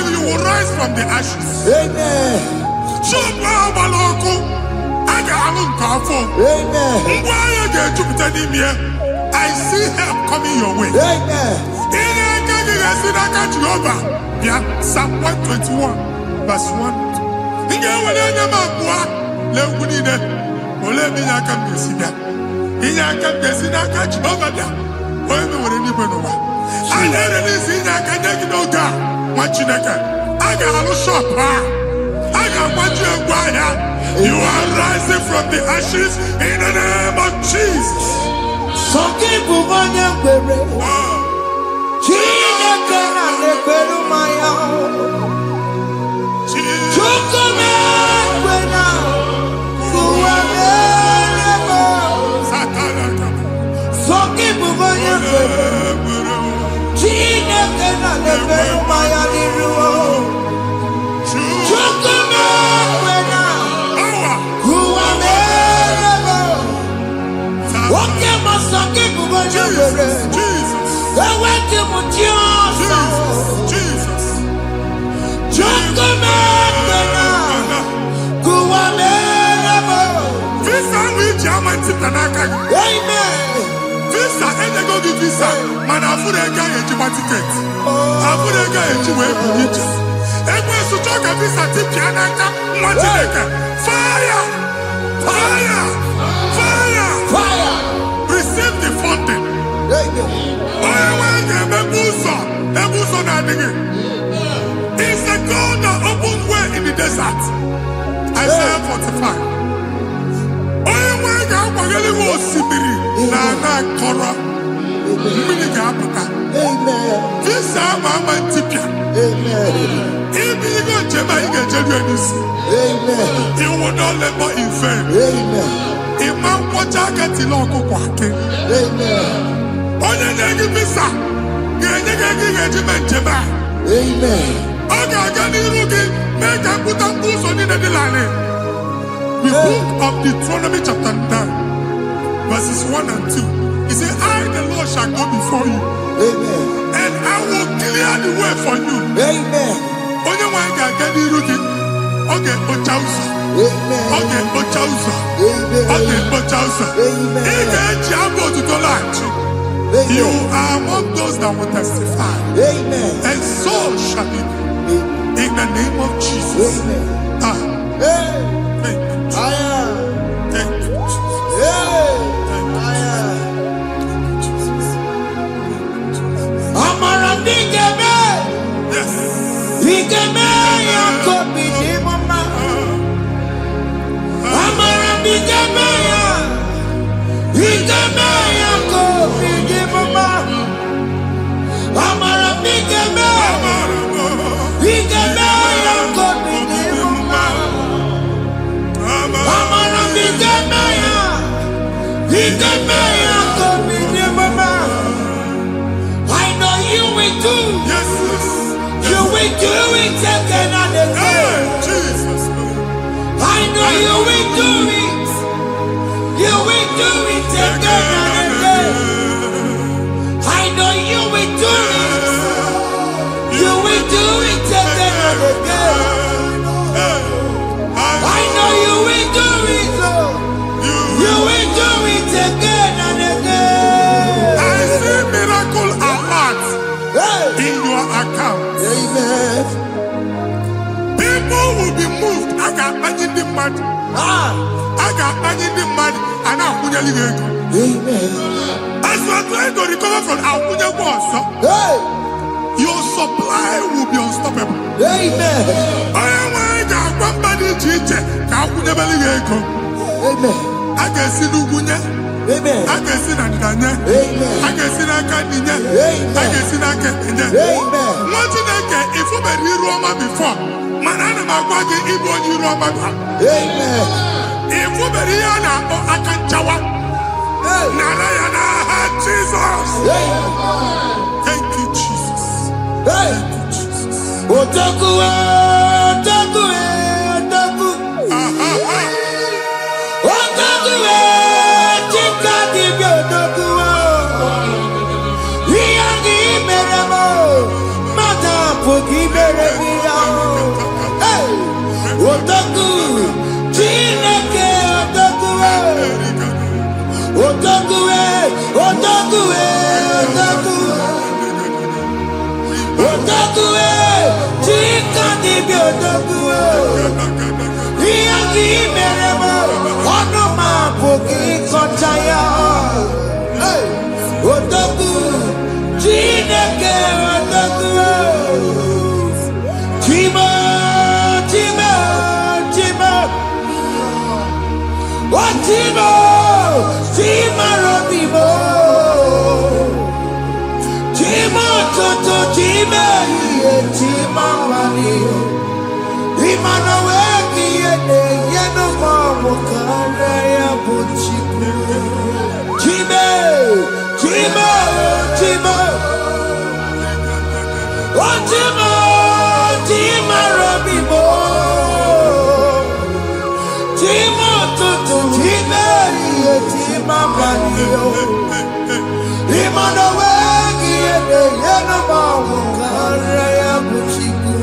You will rise from the ashes. Amen. I see help coming your way. Amen. Psalm 121, verse 1. You are rising from the ashes in the name of Jesus. Visa, and they go give visa. Man, I put a guy in your ticket. I put a guy in your way. And when you talk a visa, tip Yanaka, fire! Receive the funding. It's the God that opens way in the desert. Isaiah 45. You will not labor in vain. Amen. onye na-enye visa ga-enye gị ego ị ga-eji mee njem a. Amen. Ọ ga-aga n'iru gị mee ka mkpụta mkpụ ụzọ niile dị larịị. The book of Deuteronomy chapter 9 verses 1 and 2. He said, I the Lord shall go before you. Amen. And I will clear the way for you. Amen. Onye nwanyị ga-aga n'iru gị. Ọ ga-ekpocha ụzọ. Amen. Ọ ga-ekpocha ụzọ. Amen. Ọ ga-ekpocha ụzọ. Amen. Ị ga-eji abụ otuto laghachi. You are among those that will testify. Amen. And so shall it be. In the name of Jesus. Amen. Ah, Hey. thank you, Jesus. I am. Thank you, Jesus. Hey. Thank you, I am. Jesus. Amara bigeme. Yes. Bigeme yako bidimama. Amara bigeme ya. Bigeme yako bidimama. Amara bigeme. Bigeme yako bidimama. Amara bigeme ya. Bigeme yako bidimama. I know you will do. Yes, yes. You will do it again and Hey, again. Jesus. I know you will do it. You will do it again and again. I know you will do it. You will do it again and again. I know you will do it. Lord. You will do it again and again. I see miracle alert Hey. in your account. Amen. People will be moved. I got imagine the mad. Ah. I got imagine the mad. And I'm going to go. Amen. As you are trying to recover from Abuja Boss, Hey. your supply will be unstoppable. Amen. I am going to go back to Chiche. Abuja Belly. Amen. I can see Lugunya. Amen. I can see Nadanya. Amen. I can see Nakaninya. Amen. I can see Nakaninya. Amen. What you think if you were in Roma before? Man, I'm going to give you Roma. Amen. If you were here now, I can chow. Hey. Narayana, Jesus. Hey. Thank you, Jesus. Hey. Thank you, Jesus. Otaku, otaku, otaku. Otaku, chika dibi otaku. Iyagi meremo, mata pogi meremiya. Hey. Otaku, chineke otaku. Otaku, otaku, otaku. Otaku, chika dibi otaku. Iyagi meremo, onoma pogi kochaya. Hey, otaku, chineke otaku. Chima, chima, chima. Oh, chima, chima robimo. Chima toto, chima iye, chima mani. Imana weki yene, yeno mamu kare ya buchiku. Chime, chima, chima. Oh, chima, chima robimo. Chima toto, chima iye, chima mani. Imana weki yene, yeno mamu kare ya buchiku.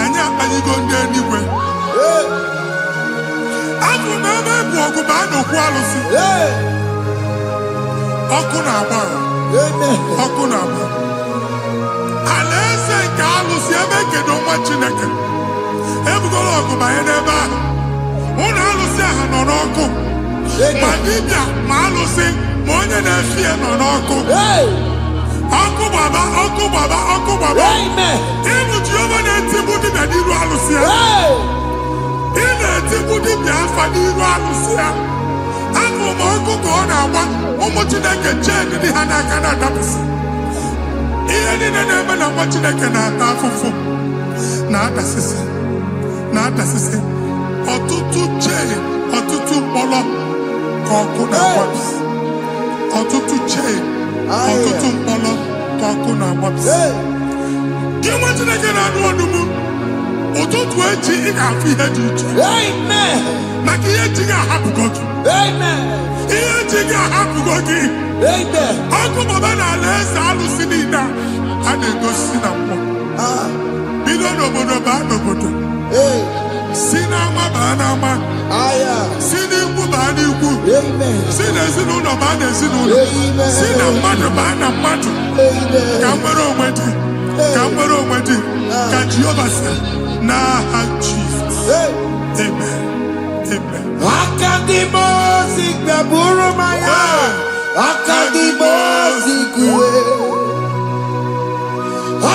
Anya anyị go ndị eluigwe. Abụ m ebe bụ ọgụ ma a na-okwu alụsị. Ọkụ na-agba. Ọkụ na-agba. Alaeze nke alụsị ebe kedu nwa Chineke. Ebugoro ọgụ banye n'ebe ahụ. Ụlọ alụsị ahụ nọ n'ọkụ. Ma dibịa ma alụsị ma onye na-efi ya nọ n'ọkụ. Ọkụ gbaba, ọkụ gbaba, ọkụ gbaba. Ịbụ Jehova na-etigbu dibịa n'iru alụsị ya. Ị na-etigbu dibịa afa n'iru alụsị ya. Abụ m ọkụ ka ọ na-agba ụmụ Chineke chee ndị ha n'aka na-adapụsị. Ihe niile na-eme na nwa Chineke na-ata afụfụ na-adasịsị. Ọtụtụ chee, ọtụtụ mkpọrọ ka ọkụ na-agbapụsị. Ọtụtụ chee ọtụtụ mkpọrọ ka ọkụ na-agbapụsị. Gị nwa Chineke na-anụ ọdụmụ, ụtụtụ echi ị ga-afụ ihe dị iche. Maka ihe eji ga-ahapụgo gị. Ihe eji ga-ahapụgo gị. Ọkụ baba na ala eze alụsị niile a na-egosi na mmụọ. Bido n'obodo baa n'obodo. Si n'ama baa n'ama. Si n'ikwu baa n'ikwu. Si n'ezinụlọ baa n'ezinụlọ. Si na mmadụ baa na mmadụ. Ka nwere onwe dị. Ka nwere onwe dị. Ka Jehova sị n'aha Jizọs. Amen. Amen. Akadimosi gbẹ̀bùrú maya. Akadimosi kúwe.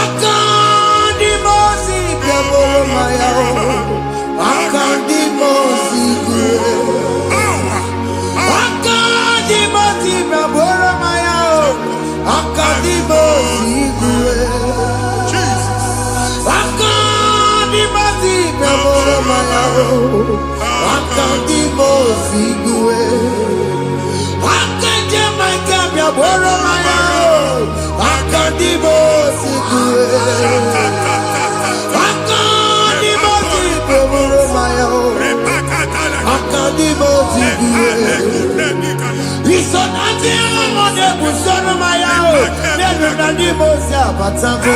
Akadimosi gbẹ̀bùrú maya. Akadimosi kúwe. Akadimosi gbẹ̀bùrú maya. Akadimosi kúwe. Akadimosi gbẹ̀bùrú maya. Akadimosi kúwe. Gbẹ̀bùrú maya. Akadimosi kúwe. Akadimosi gbẹ̀bùrú maya. Akadimosi kúwe. Ìsọ̀nàtì ọmọdé bùsọ̀nù maya o. Nínú Akadimosi àbàtàkó.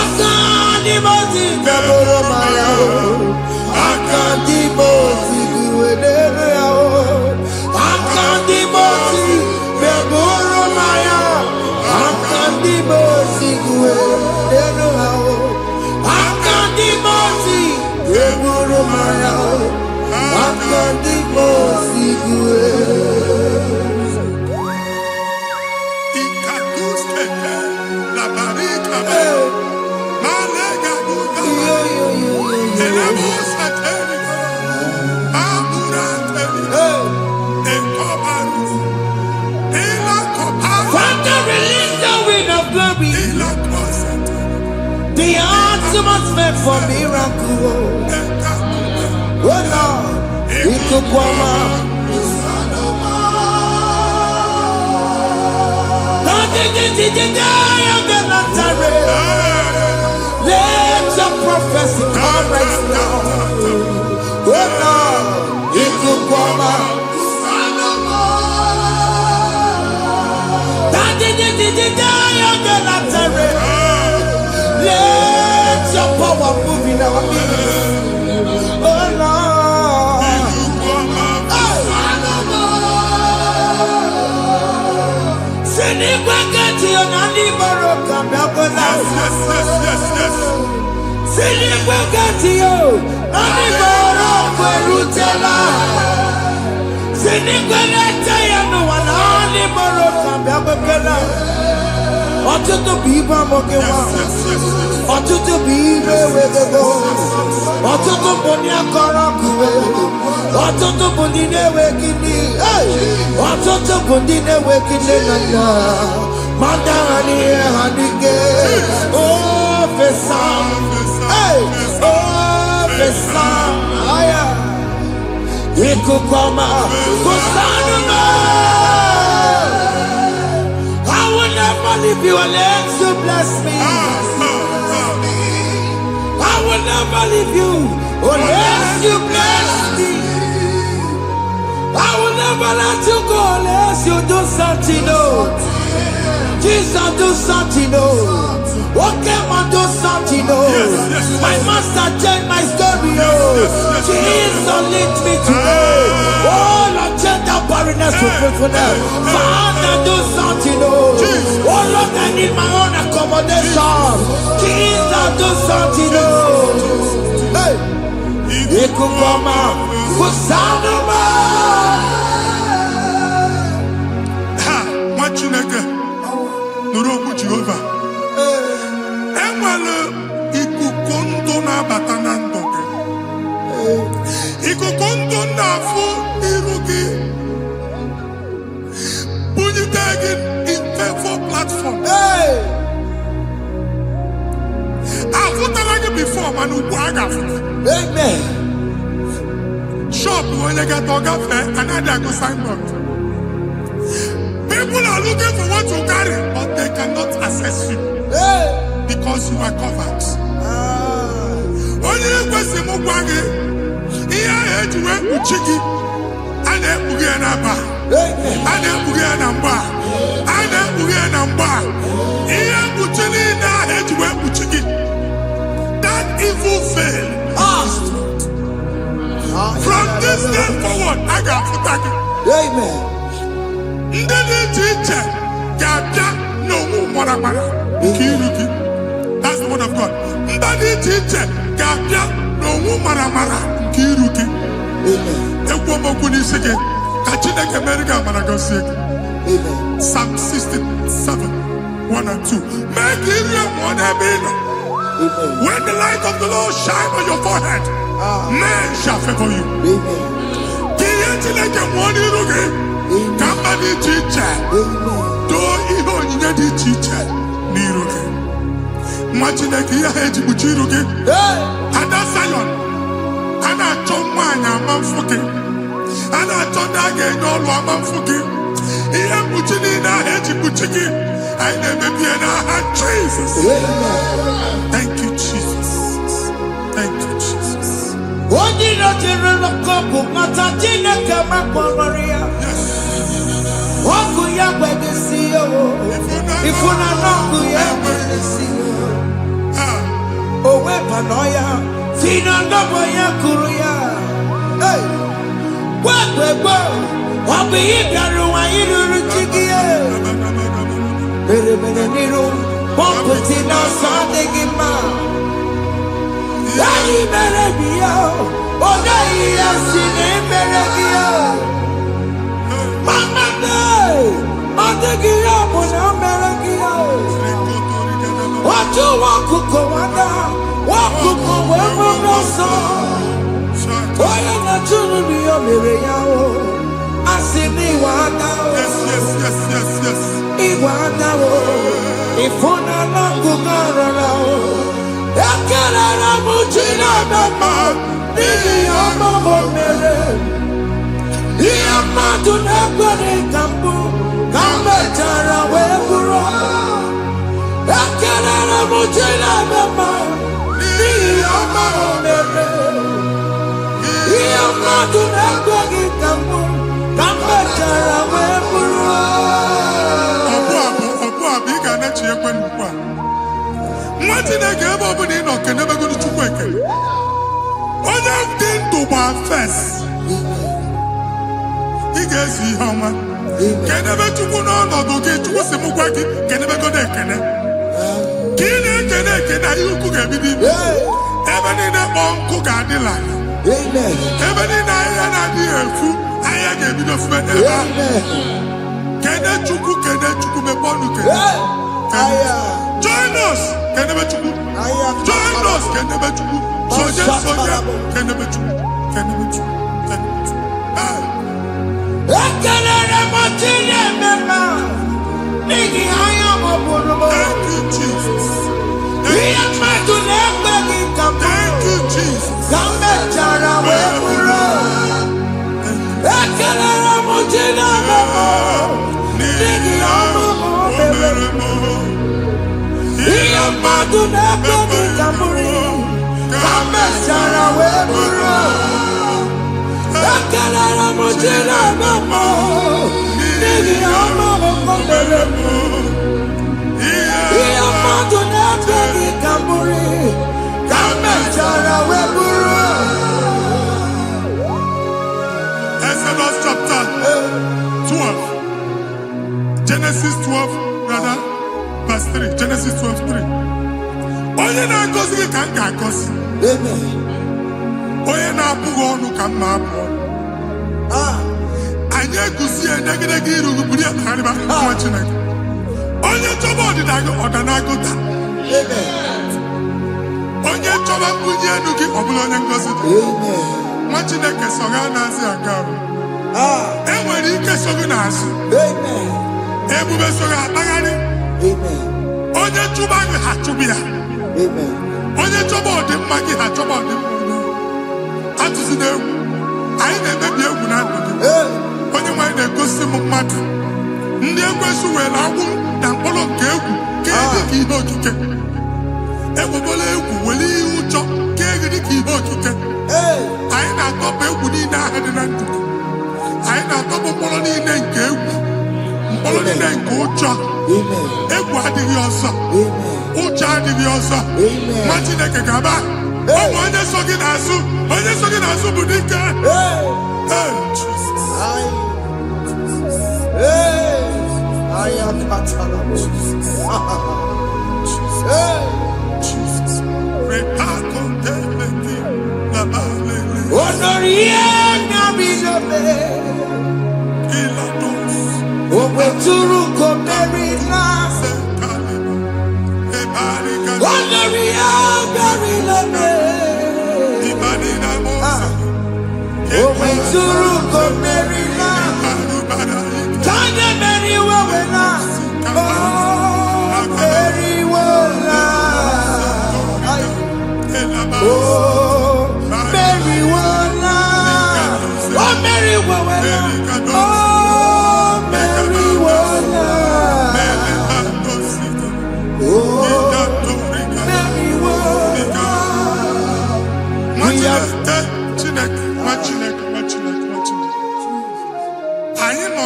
Akadimosi gbẹ̀bùrú maya o. Akadimosi kúwe nínú ya o. Akadimosi gbẹ̀bùrú maya. Akadimosi kúwe nínú ya o. Akadimosi gbẹ̀bùrú maya o. Akadimosi kúwe. The ultimate meant for miracle. Oh Lord, it could come out. Let your prophecy come right now. Oh Lord, it could come out. Let your power move in our midst. Oh Lord. Send it back to your nanny baroka. Send it back to you. Nanny baroka rutela. Send it back to you. No one nanny baroka. Ọtụtụ bụ ibe amụghị nwa. Ọtụtụ bụ ibe ewegego. Ọtụtụ bụ ndị akọrọ akụwe. Ọtụtụ bụ ndị na-enweghị nne. Ọtụtụ bụ ndị na-enweghị nne na nna. Ma ndị agha n'ihe ha n'ike. O fesa. O fesa. Ikuku ọma. Kụsanụ m. If you unless you bless me, I will never leave you unless you bless me. I will never let you go unless you do something new. Jesus, do something new. Okay, man, do something new. My master changed my story. Jesus, lead me today. Oh, Lord, change that barrenness to fruitfulness. Father, do something new. Oh, Lord, I need my own accommodation. Jesus, do something new. Hey, Ikukoma, Kusanuma. Ha, what you nigga? Nuroku Jehovah. Enwale ikukondo na batanando. Ikukondo na fu irugi. Bunyitegi for platform. Hey, I've like before, man. amen. Shop when you get to go fair, and I go sign up. People are looking for what to carry, but they cannot access you because you are covered. Only question Mugwagi, here to work with Chiki, and then Bugianaba, and then Bugianamba, and then Bugianamba. Here Buchina had to work with Chiki. That evil failed. From this day forward, I got to thank you. Amen. That's the word of God. Psalm 67, 1 and 2. When the light of the Lord shine on your forehead, men shall favor you. Somebody teacher, do even you need teacher. Niroke. Imagine that you had to put you again. And that's Zion. And I told mine, I'm fucking. And I told that again, all I'm fucking. He had put in a head to put again. I never be in a hand, Jesus. Thank you, Jesus. Thank you, Jesus. What did I tell you? Not a dinner come up on Maria. What could you ever see? If you not know, you ever see. Oh, weapanoya, Fina Noboya Kuria. Hey, what we go? What be it? You Chiki. Very many room. One put in our Sunday man. Daddy Merabio. Oh, Daddy, I've seen him Merabio. Mama, I'm taking up on America. What you want to go under? What to go where we go? Why are not you to be a miracle? I see me one now. Yes. If you're not going I can't have Mutina, Can never to go on or go get to what's the Mugwaki, can never go there, can you cook everything? Even in a bomb cook at the line. Even in I food, I gave you the food. Can I chuku, me bonu? Join us, can never chuku. Join us, can never chuku. Soldier, can never chuku. Can never chuku. Thank you, Jesus. Thank you, Jesus. Exodus chapter 12. Genesis 12, rather, verse 3. Genesis 12:3. Onye na-agọzi gị ka m ga-agọzi. Onye na-abụghị ọnụ ka m na-abụ ọnụ. Anyị eguzie negedege iru gị buru ya kparịba nwa Chineke. Onye chọba ọdịda gị ọdanagụta. Onye chọba mbunye elu gị ọ bụla onye ngọzi dị. Nwa Chineke so ga na-azị aga arụ. E nwere ike so gị n'azụ. Ebube so gị akpagharị. Onye chụba gị ha chụba ya. Onye chọba ọdịmma gị ha chọba ọdịmma onye. Atụzina egwu. Anyị na-emebi egwu na ndụ gị. Onye nwanyị na-egosi m mmadụ ndị ekwesu were agwụ na mkpọrọ nke egwu ka dị ka ihe okike egbebola egwu were ihe ụjọ ka dị ka ihe okike anyị na-atọpụ egwu niile ahụ dị na ndụ anyị na-atọpụ mkpọrọ niile nke egwu mkpọrọ niile nke ụjọ egwu adịghị ọzọ ụjọ adịghị ọzọ ma Chineke ga-aba ọnwa onye so gị n'azụ bụ dike I am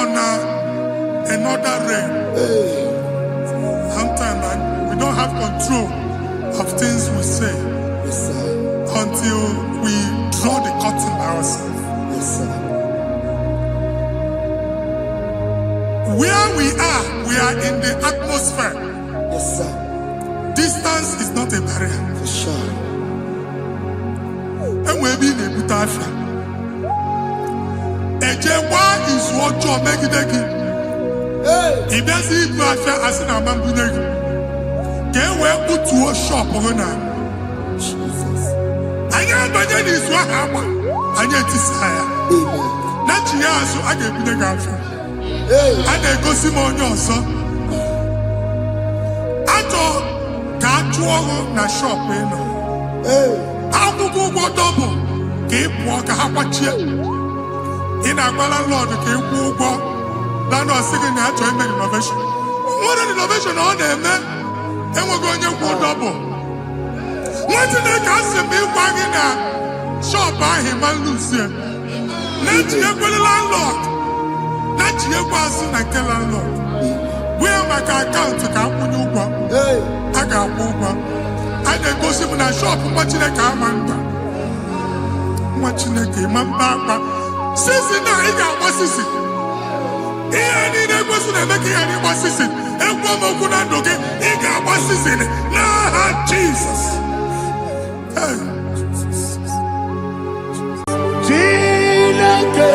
another realm. Sometimes we don't have control of things we say until we draw the curtain by ourselves. Where we are in the atmosphere. Distance is not a barrier. For sure. And we'll be in a butafia. Ejewa is what you make it. If there's a butafia as in a man, can we put to a shop or not? I am better is what happened. I get desire. Not you, so I get the girlfriend. And they go see more son. Na shop eno akwụkwọ double ka ị pụọ ka ha kwachie ị na-agbala lọd ka ị kwụọ ụgwọ lana ọsị gị na ya chọọ ime renovation nwere renovation ọ na-eme enweghị onye kwụọ double nwetine ka asị m ịgwa gị na shop ahụ ma luzie na-etinyekwele landlord na-etinyekwa azụ na nke landlord bụ ya maka akaụntụ ka akwụnye ụgwọ a ga-akwụ ụgwọ a na-egosi m na shọpụ nwa Chineke ama mba nwa Chineke ma mba akpa sisi na ị ga-agba sisi ihe niile egosi na-eme ka ihe n'ịgba sisi ekwu m okwu na ndụ gị ị ga-agba sisi n'aha Jizọs. Chineke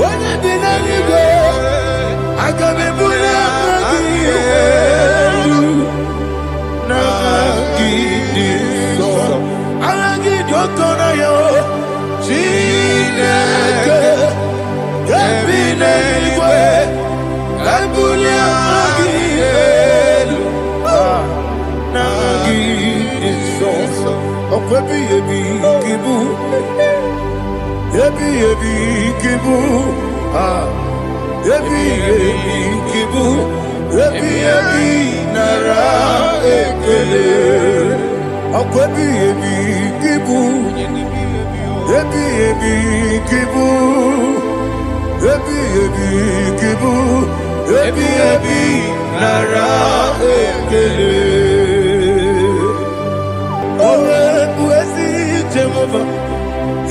onye dị n'eluigwe aga m ebuli aka gị elu n'agịdị nsọ agha gị dị oke ọnụahịa Chineke ebi n'eluigwe ka ebuli aka gị elu n'agịdị nsọ ọkwa ebighị ebi ka ị bụ ebighị ebi ka ị bụ ebighị ka ị bụ ebighị nara ekele ọkwa ebighị ka ị bụ ebighị ka ị bụ ebighị ka ị bụ ebighị nara ekele o wepụ ezi Jehova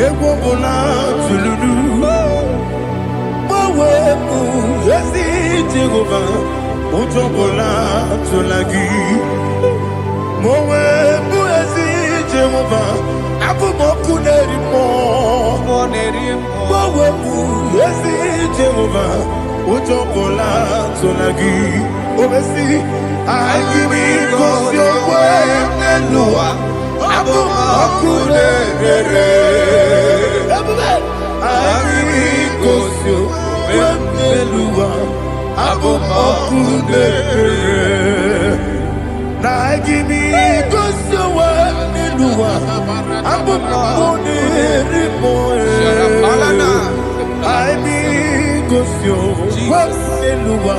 egwu ọbụla tụlụrụ wepụ ezi Jehova ụjọ ọbụla tụla gị ma o wepụ ezi Jehova abụmọkụ na-eri mmụọ ma o wepụ ezi Jehova ụjọ ọbụla tụla gị obesi anyị gosi okwe n'elu ụwa abụmọkụ na-erere anyị gosi okwe n'elu ụwa abụmọkụ na-erere na gịnị gosi onwe n'elu ụwa abụmọkụ na-eri mmụọ anyị gosi onwe n'elu Eluwa,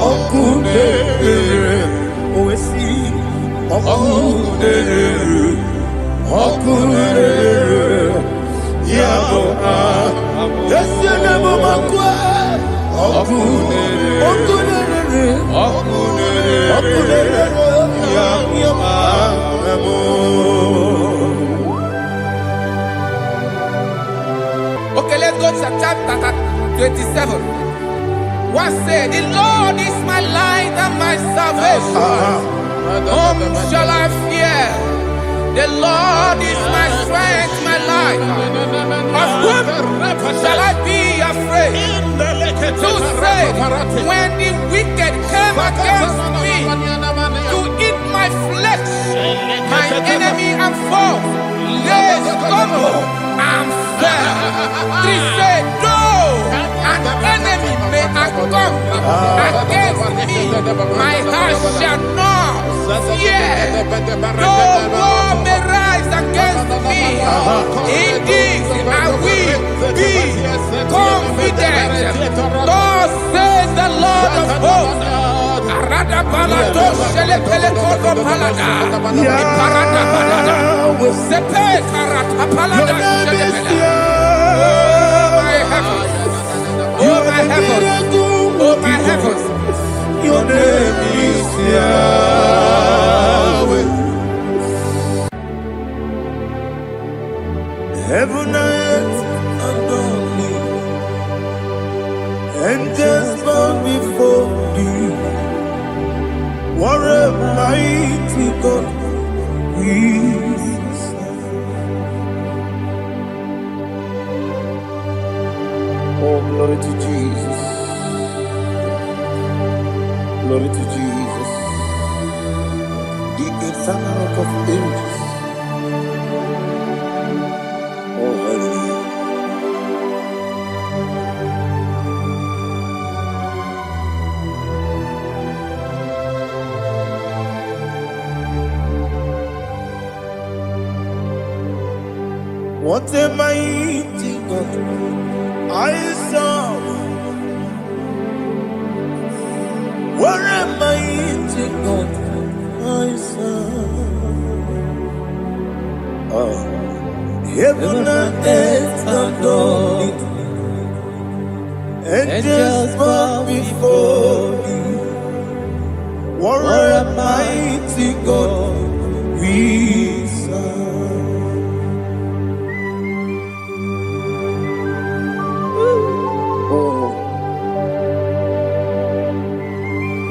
Okune, Oesi, Okune, Okune, Yabo, yes, you never makwa, Okune, Okune, Okune, Okune, Yabo. Okay, let's go to chapter 27. What said, the Lord is my light and my salvation. Whom shall I fear? The Lord is my strength, my life. Of whom shall I be afraid? To say, when the wicked came against me to eat my flesh, my enemy and foe, they stumble and fell. They said, though an enemy may have come against me, my heart shall not fear. Though war may rise against me, in this I will be confident. Thus says the Lord of hosts. Oh my heavens, oh my heavens, your name is Yahweh. Heaven and earth adore me, angels bow before thee. What a mighty God we serve. Oh, glory to Jesus. Glory to Jesus. The eternal rock of ages. Oh, hallelujah. What a mighty God I serve. What a mighty God I serve. Heaven and earth adore it. Angels bow before thee. What a mighty God we serve.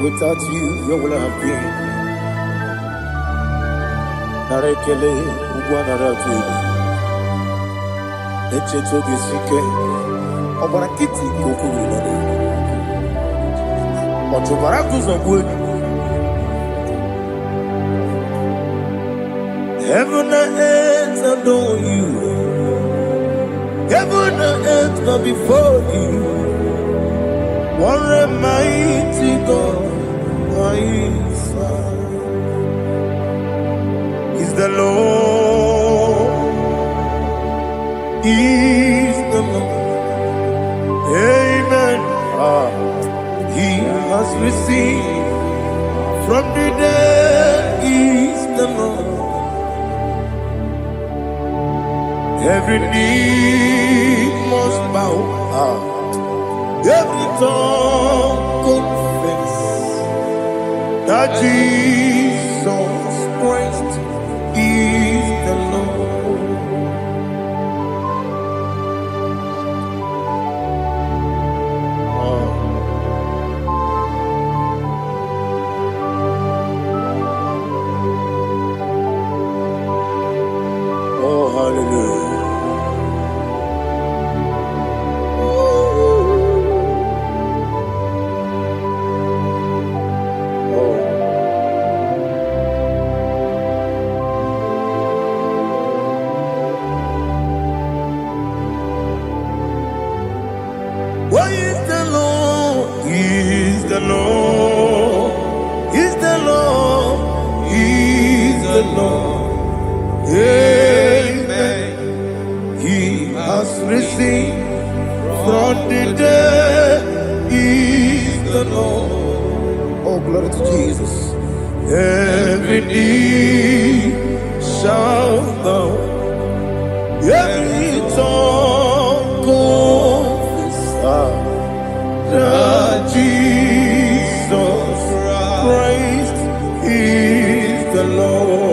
Without you, where will I have been? Narekele, Ugwanarati, Echeto Gisike, Obarakiti, Kokuru, Otobarakus of wood. Heaven and earth adore you. Heaven and earth bow before you. What a mighty God I serve. Is the Lord, is the Lord. Amen. He has received from the dead, is the Lord. Every knee must bow. Every tongue confess that Jesus Christ is the Lord. Oh, hallelujah. Why is the Lord? He is the Lord. He's the Lord. He's the Lord. Amen. He has risen from the dead. He glory to Jesus. Every knee shall bow, every tongue confess that Jesus Christ is the Lord.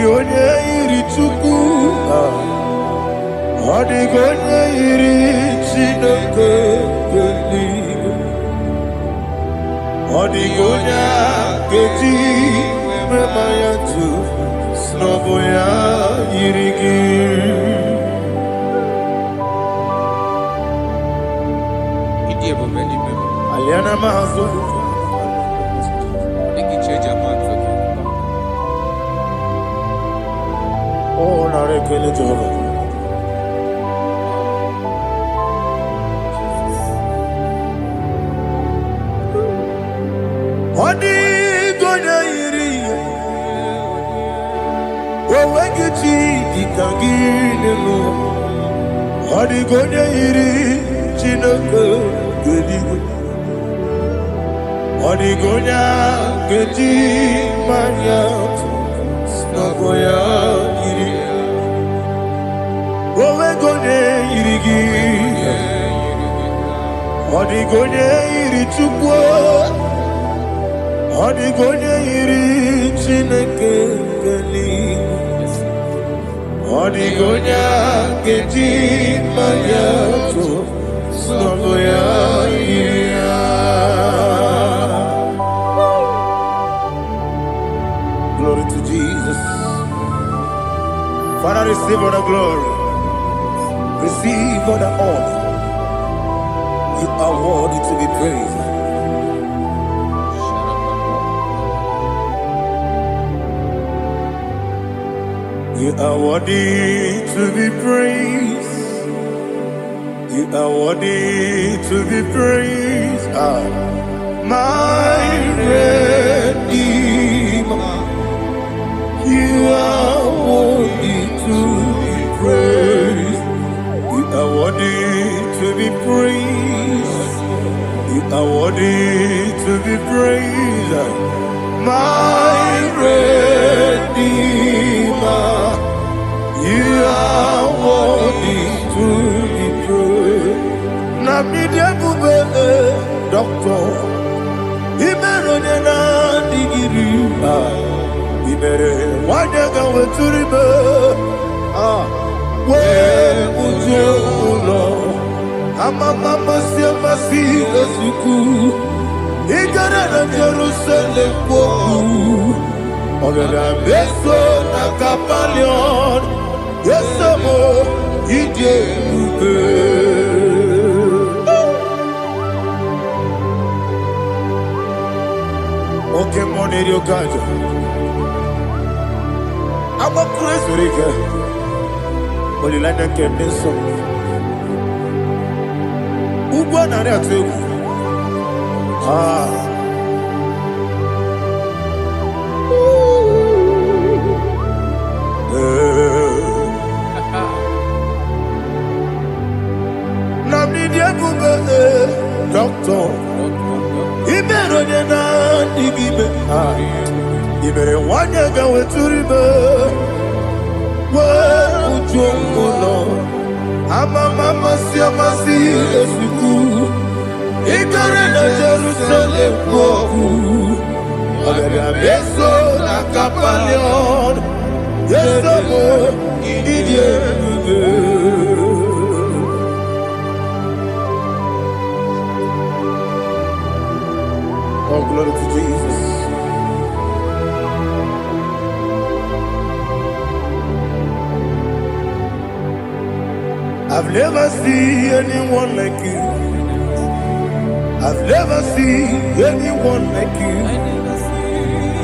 Onye iri Chukwu, onye iri Chineke eluigwe, onye ga-eji mema ya tu n'ọbụ ya yiri gị. Aliana Mahazo. Oh, narekele Jehovah. Odi gonya iri, owegiti dikagilelo. Odi gonya iri, Chineke geligo. Odi gonya geti manya, snagoya iri. Owegonya irigi, odi gonya iri chukwu. Odi gonya iri Chineke eluigwe, odi gonya geti manya snagoya iri. Glory to Jesus. Father, receive all the glory. Receive all the honor. You are worthy to be praised. You are worthy to be praised. You are worthy to be praised. My Redeemer. You are worthy to be praised. You are worthy to be praised. You are worthy to be praised. My Redeemer. You are worthy to be praised. Namidia Bube, Doctor. Imeronena digiri. Ibere wanyaga weturibe we ujulo amama masi esuku igara na Jerusalem kwoku ogara beso na kapalion yesemo ije ube. Okay, money yo kaja. I'm a crazy rigger. But you like that getting some. Who won on that too? Namidia Bube, Doctor. Iberonena digibe. Ibere wanyaga weturibe. Ujulo amama masi esuku igara na Jerusalem kwoku ogara beso na kapalion yesemo idie. Oh, glory to Jesus. I've never seen anyone like you. I've never seen anyone like you.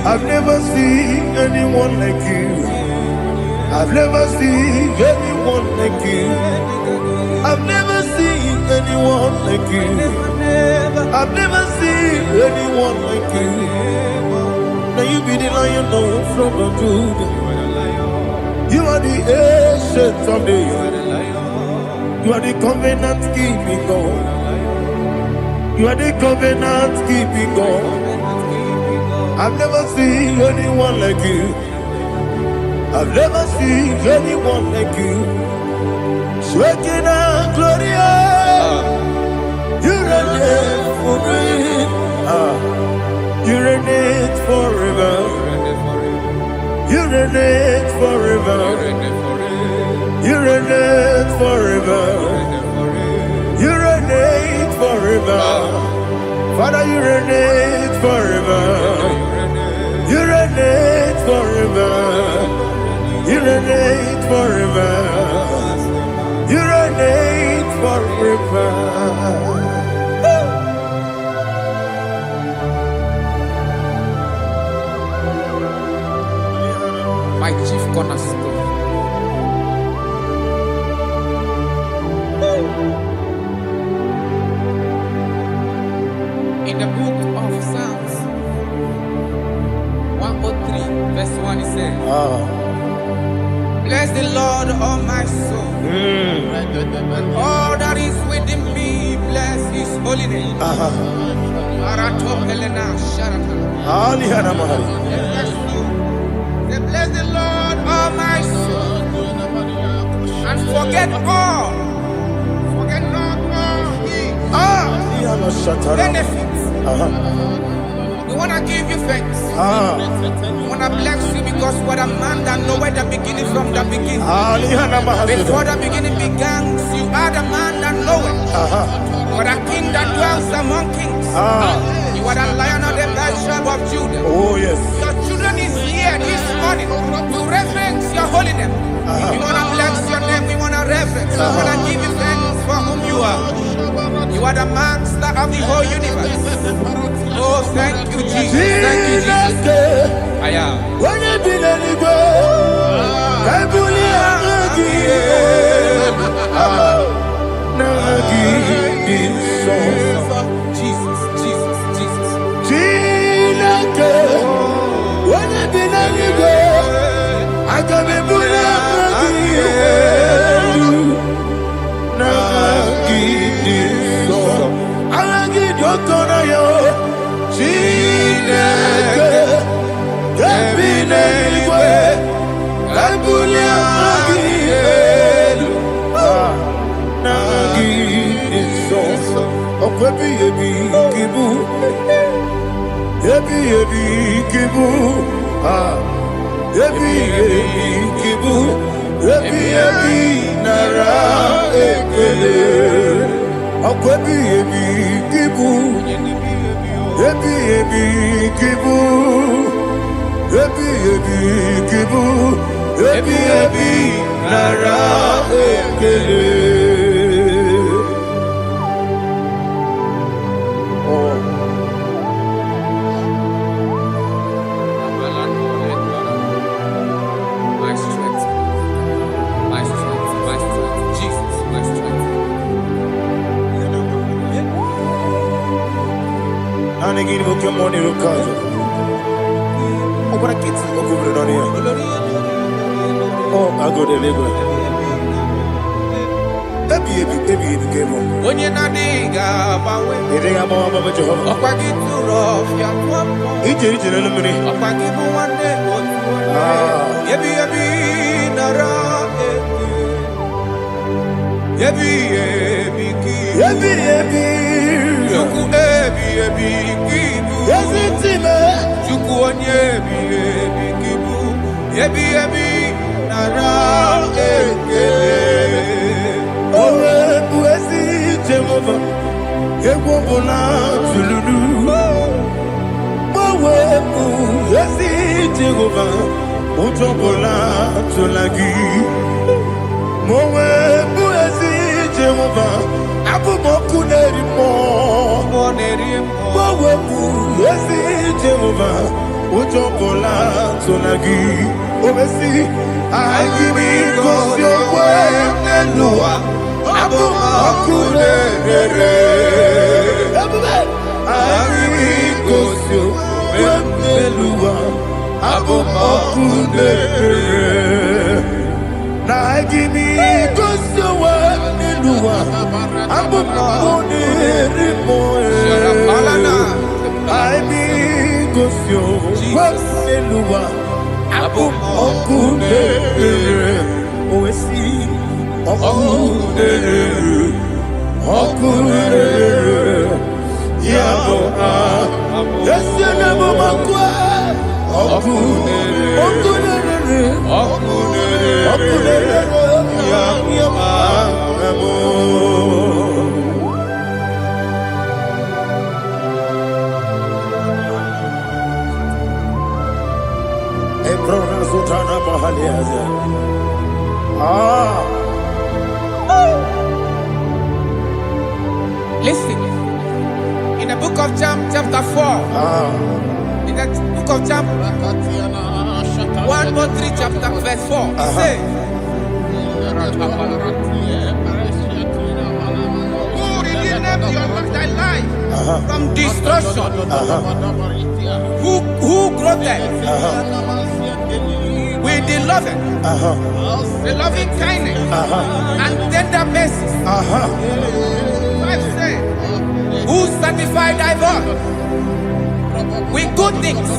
I've never seen anyone like you. I've never seen anyone like you. I've never seen anyone like you. I've never seen anyone like you. Now you be the Lion from the Judah. You are the ancient of days. You are the covenant keeping God. You are the covenant keeping God. I've never seen anyone like you. I've never seen anyone like you. Shaking and glorious. You reign for me. You reign forever. You reign forever. You reign forever. You reign forever. Father, you reign forever. You reign forever. You reign forever. You reign forever. My chief cornerstone. In the book of Psalms 103, verse 1, it says, bless the Lord, all my soul, and all that is within me, bless his holy name. Say, bless the Lord, all my soul, and forget not all his benefits. We want to give you thanks. We want to bless you because what a man that knoweth the beginning from the beginning. Before the beginning began, you are the man that knoweth. What a king that dwells among kings. You are the Lion of the tribe of Judah. Oh yes. Your children is here this morning to reverence your holiness. We want to bless your name. We want to reverence. We want to give you thanks for whom you are. You are the master of the whole universe. Oh, thank you, Jesus. Thank you, Jesus. I am. When you did any go, I believe Jesus, Jesus, Jesus. When you did any go, I can be Jesus. Abu Listen, in the book of John, chapter 4, in the book of John 1:3, chapter verse 4, it says, who redeemed thy life from destruction, who groweth with the loving kindness and tender mercies. Who satisfy thy voice with good things,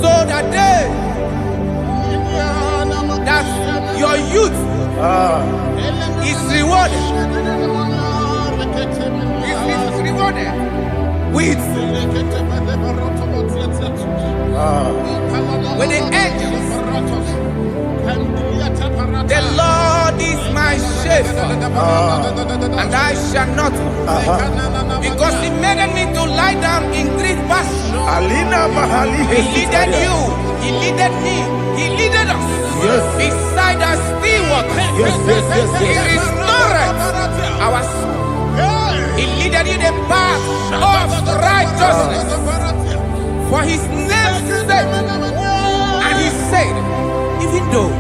so that your youth is rewarded. Is rewarded with the angels. The Lord is my shepherd, and I shall not want, because He made me to lie down in green pastures. He leaded you, He leaded me, He leaded us beside the still waters. He restored our soul. He leaded you the path of righteousness for His name's sake. And He said, even though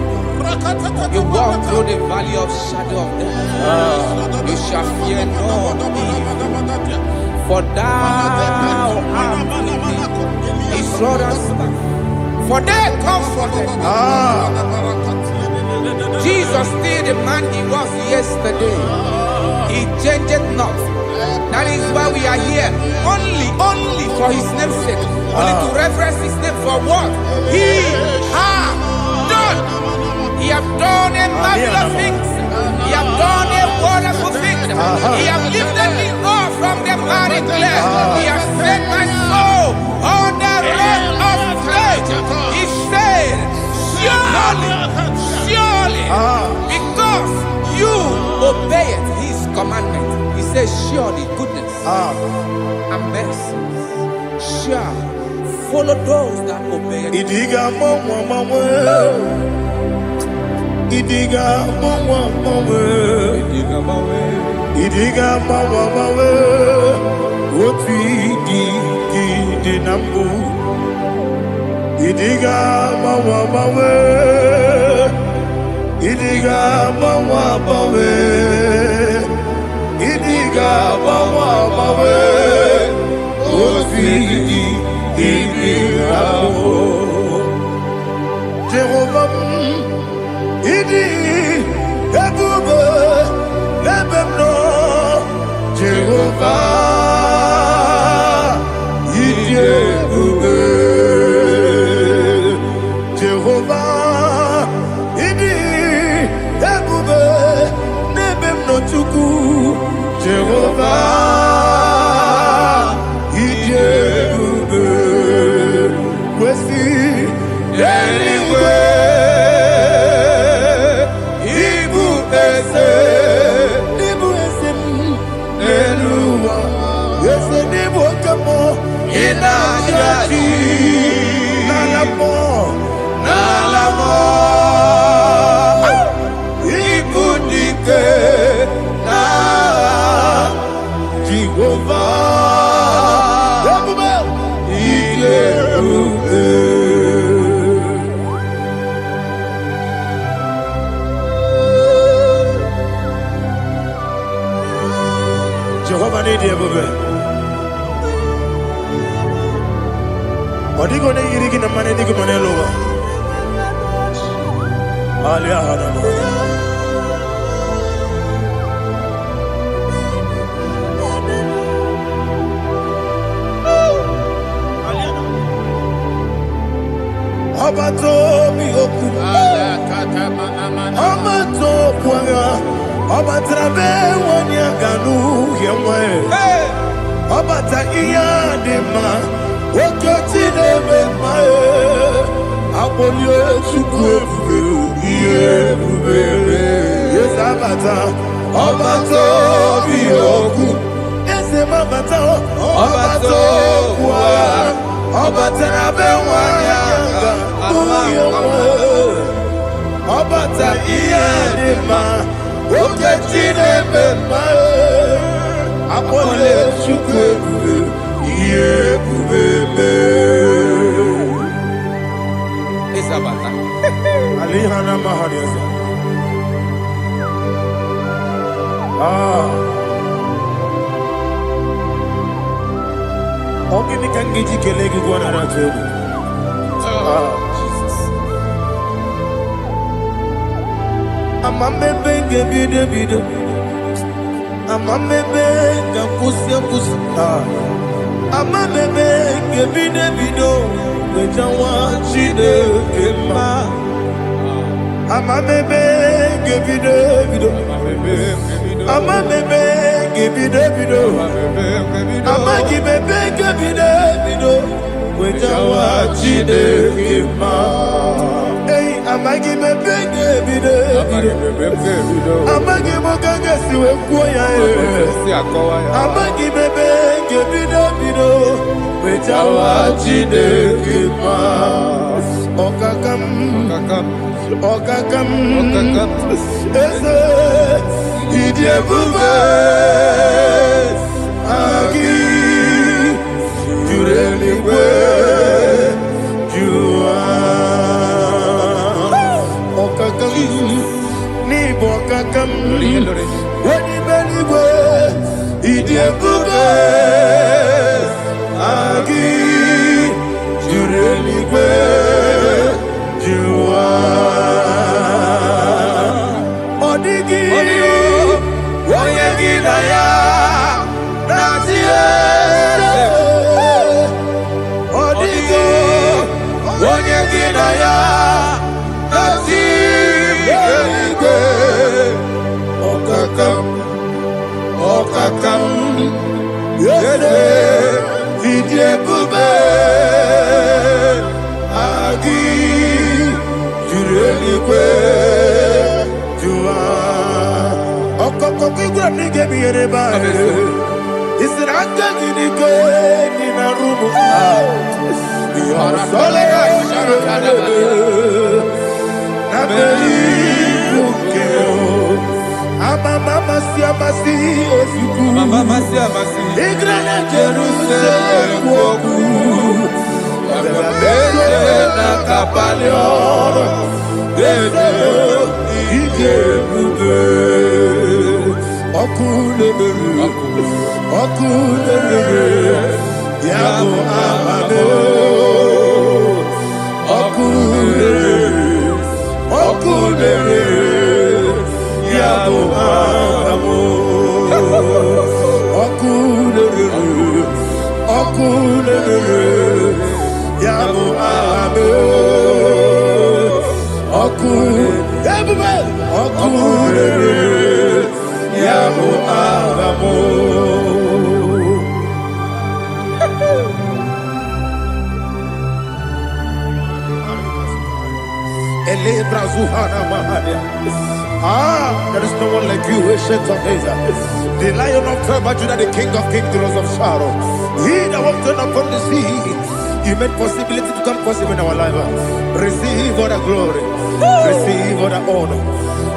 you walk through the valley of shadow of death, you shall fear no evil, for thou art with me. His rod and staff, for they comforted. Jesus still the man He was yesterday. He changed not. That is why we are here, only for His name's sake, only to reverence His name for what He has done. He has done a marvelous things. He has done a wonderful thing. He has lifted me up from the miry clay. He has set my soul on the rock of faith. He said, surely, because you obeyed His commandment. He says, surely goodness and mercy shall follow those that obey. Idiga mawe oti di nambu. Idiga mawe Idiga mawe Idiga mawe oti di nambu. Jehovah Idi Ebube Ebemno Jehovah Idi Ebube Jehovah Idi Ebube Nebemno Chuku Jehovah Idi Ebube Wesi anyway. Jehovah need you, baby. What are you going to get in the money? You can lower. Obato Bioku, Obato Puanga, Obatrabe Wanyaganu, Yamwe, Obata Iyadema, Okotine Mae, Abolio Chukwe, yes, Abata, Obato Bioku, yes, Abata, Obato Puanga. Obata be wanyanga, Obata iyadema, oketine be mae, apole chukwe iye bubebe. Isabata. Alihana mahariasa. Ogini kangiji kelegi gwana ratebu. Jesus. Amamebe gebide bide. Amamebe gakusi. Amamebe gebide bido. Wejawa chide kema. Amamebe gebide bido. Amamebe gebide bido. Amagi bebe gebide bido. Wejawa chide kema. Hey, amagi bebe gebide bido. Amagi mogaga siwe kuya amagi bebe gebide bido. Wejawa chide kema. Okakam. Eze idiebube agi jureligwe jua okakam ni bokakam wani beligwe idiebube agi jureligwe jua odigi oyegi na ya nazie odigi oyegi na ya nazie okakam yede idiebube agi jureligwe jua okokokigwa nige biereba isira gini ke ni na rumu sole na beri ukeo mama siamasi ofiku igrana Jerusalem woku na kapalior bebe igebube okulere yabo amado okulere yabo amado okulere yabo amado okulere yabo amado. There is no one like you, ancient of days. The Lion of tribe of Judah, the King of kings, the Rose of Sharon. He that walked upon the sea, you made possibility to come possible in our life. Receive all the glory, receive all the honor,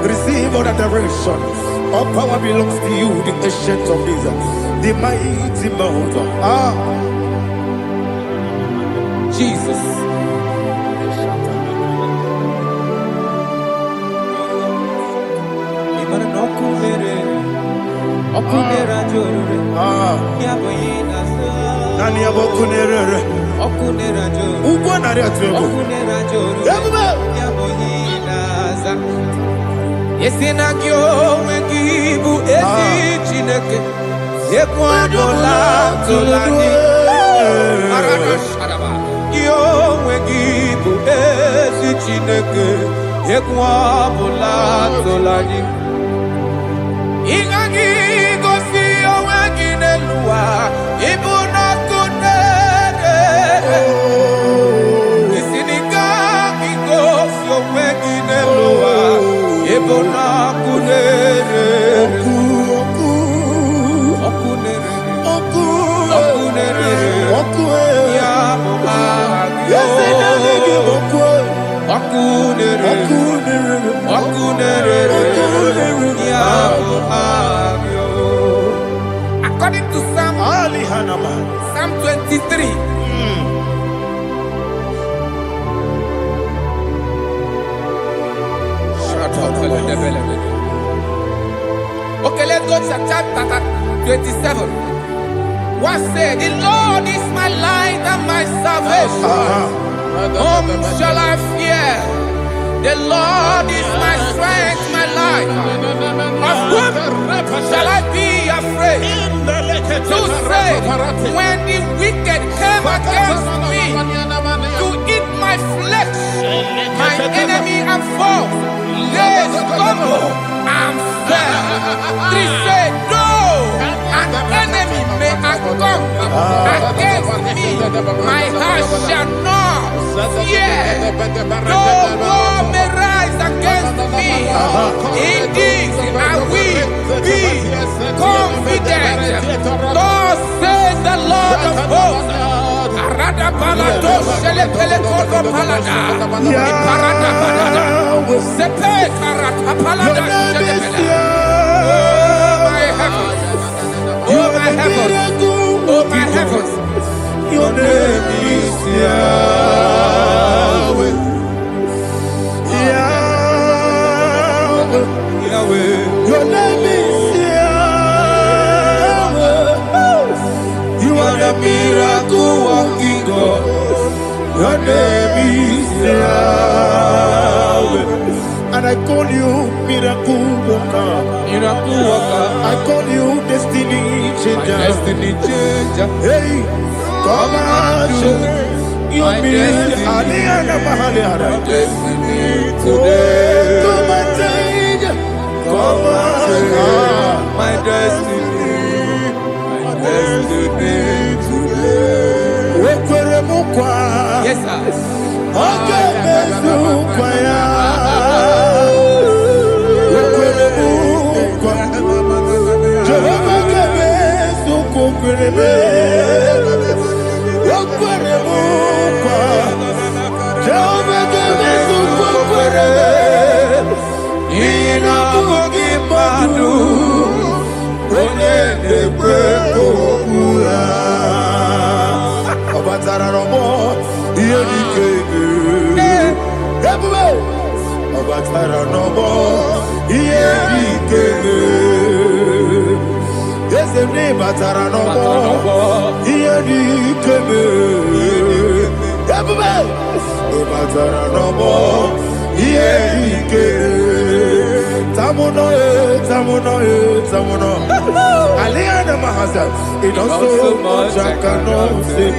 receive all the direction. All power belongs to you, the ancient of days, the mighty mountain. Jesus. Nani abokunere ugwo nari atego Yesinagyo wengibu esi chineke Ekwadola tolani Arana sharaba Yo wengibu bụ ezi Chineke egwu ọbụla tụlanyị ịgaghị gosi onwe gị n'elu ụwa ịbụ n'ọkụ na-ere isi n'ịgaghị gosi onwe gị n'elu ụwa ịbụ n'ọkụ na-ere According to Psalm 23. Okay, let's go to chapter 27. What said? The Lord is my light and my salvation. Whom shall I fear? The Lord is my strength, my life. Of whom shall I be afraid? To say, when the wicked came against me to eat my flesh, my enemy and foe, they stumble and fell. They said, no, an enemy may have come against me, my heart shall not fear. No war may rise against me. In this I will be confident. Thus says the Lord of hosts. Oh my heavens, oh my heavens, your name is Yahweh. Yahweh, Yahweh, your name is Yahweh. You are the miracle working God. Your name is Yahweh. And I call you miracle worker. Miracle worker. I call you destiny changer. My destiny changer. Hey, come on, your destiny. My destiny today. Come on, change. Come on, my destiny. My destiny today. Yes, sir. Okay, it does so much I cannot say.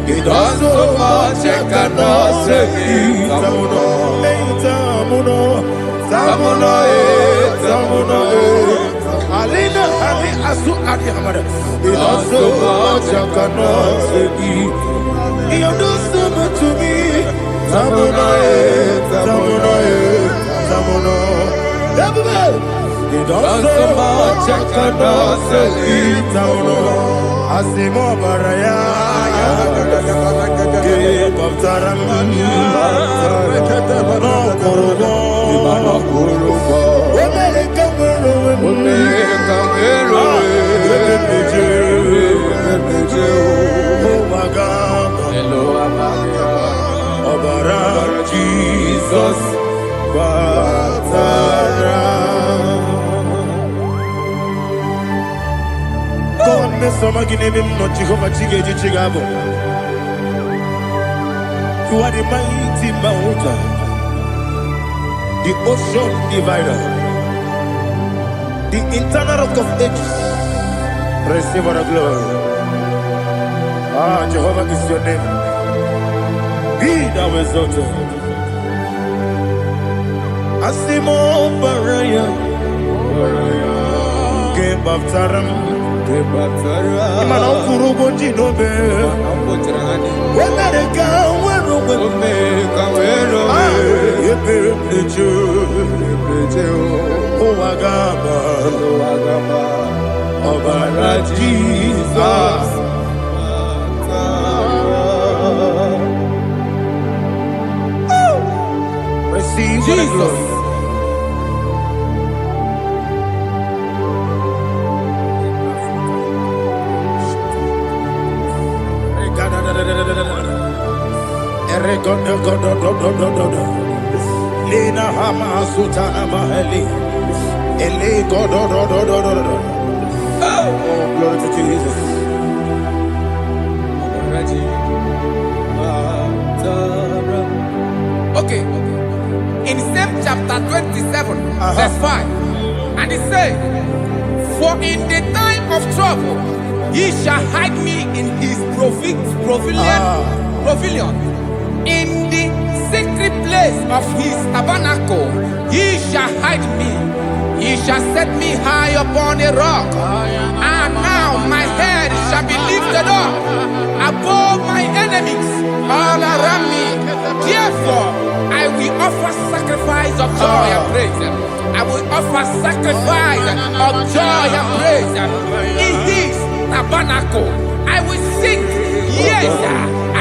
It does so much I cannot say. Alina, Ali, Asu, Adi, Hamada. It does so much I cannot say. You do so much to me. Tamuno. It does so much I cannot say. Tamuno. Asimo Baraya. Give up Taramani. No Korobo. Jesus, God, you are the mighty mountain, the ocean divider, the internal rock of ages. Receive the glory. Jehovah is your name. Be thou exalted. Asimo Baraya. Gebaptaram. Imana kurugo jinobe. Wemereka wero. Yeberejo. Owagaba. Obara Jesus. Receive the glory. Lina hama sutana mahali. Ele godo. Oh, glory to Jesus. Okay. In same chapter 27, verse 5, and it says, "For in the time of trouble, he shall hide me in his pavilion. In the secret place of his tabernacle, he shall hide me. He shall set me high upon a rock. And now my head shall be lifted up above my enemies all around me. Therefore, I will offer sacrifice of joy and praise. I will offer sacrifice of joy and praise in his tabernacle. I will sing, yes,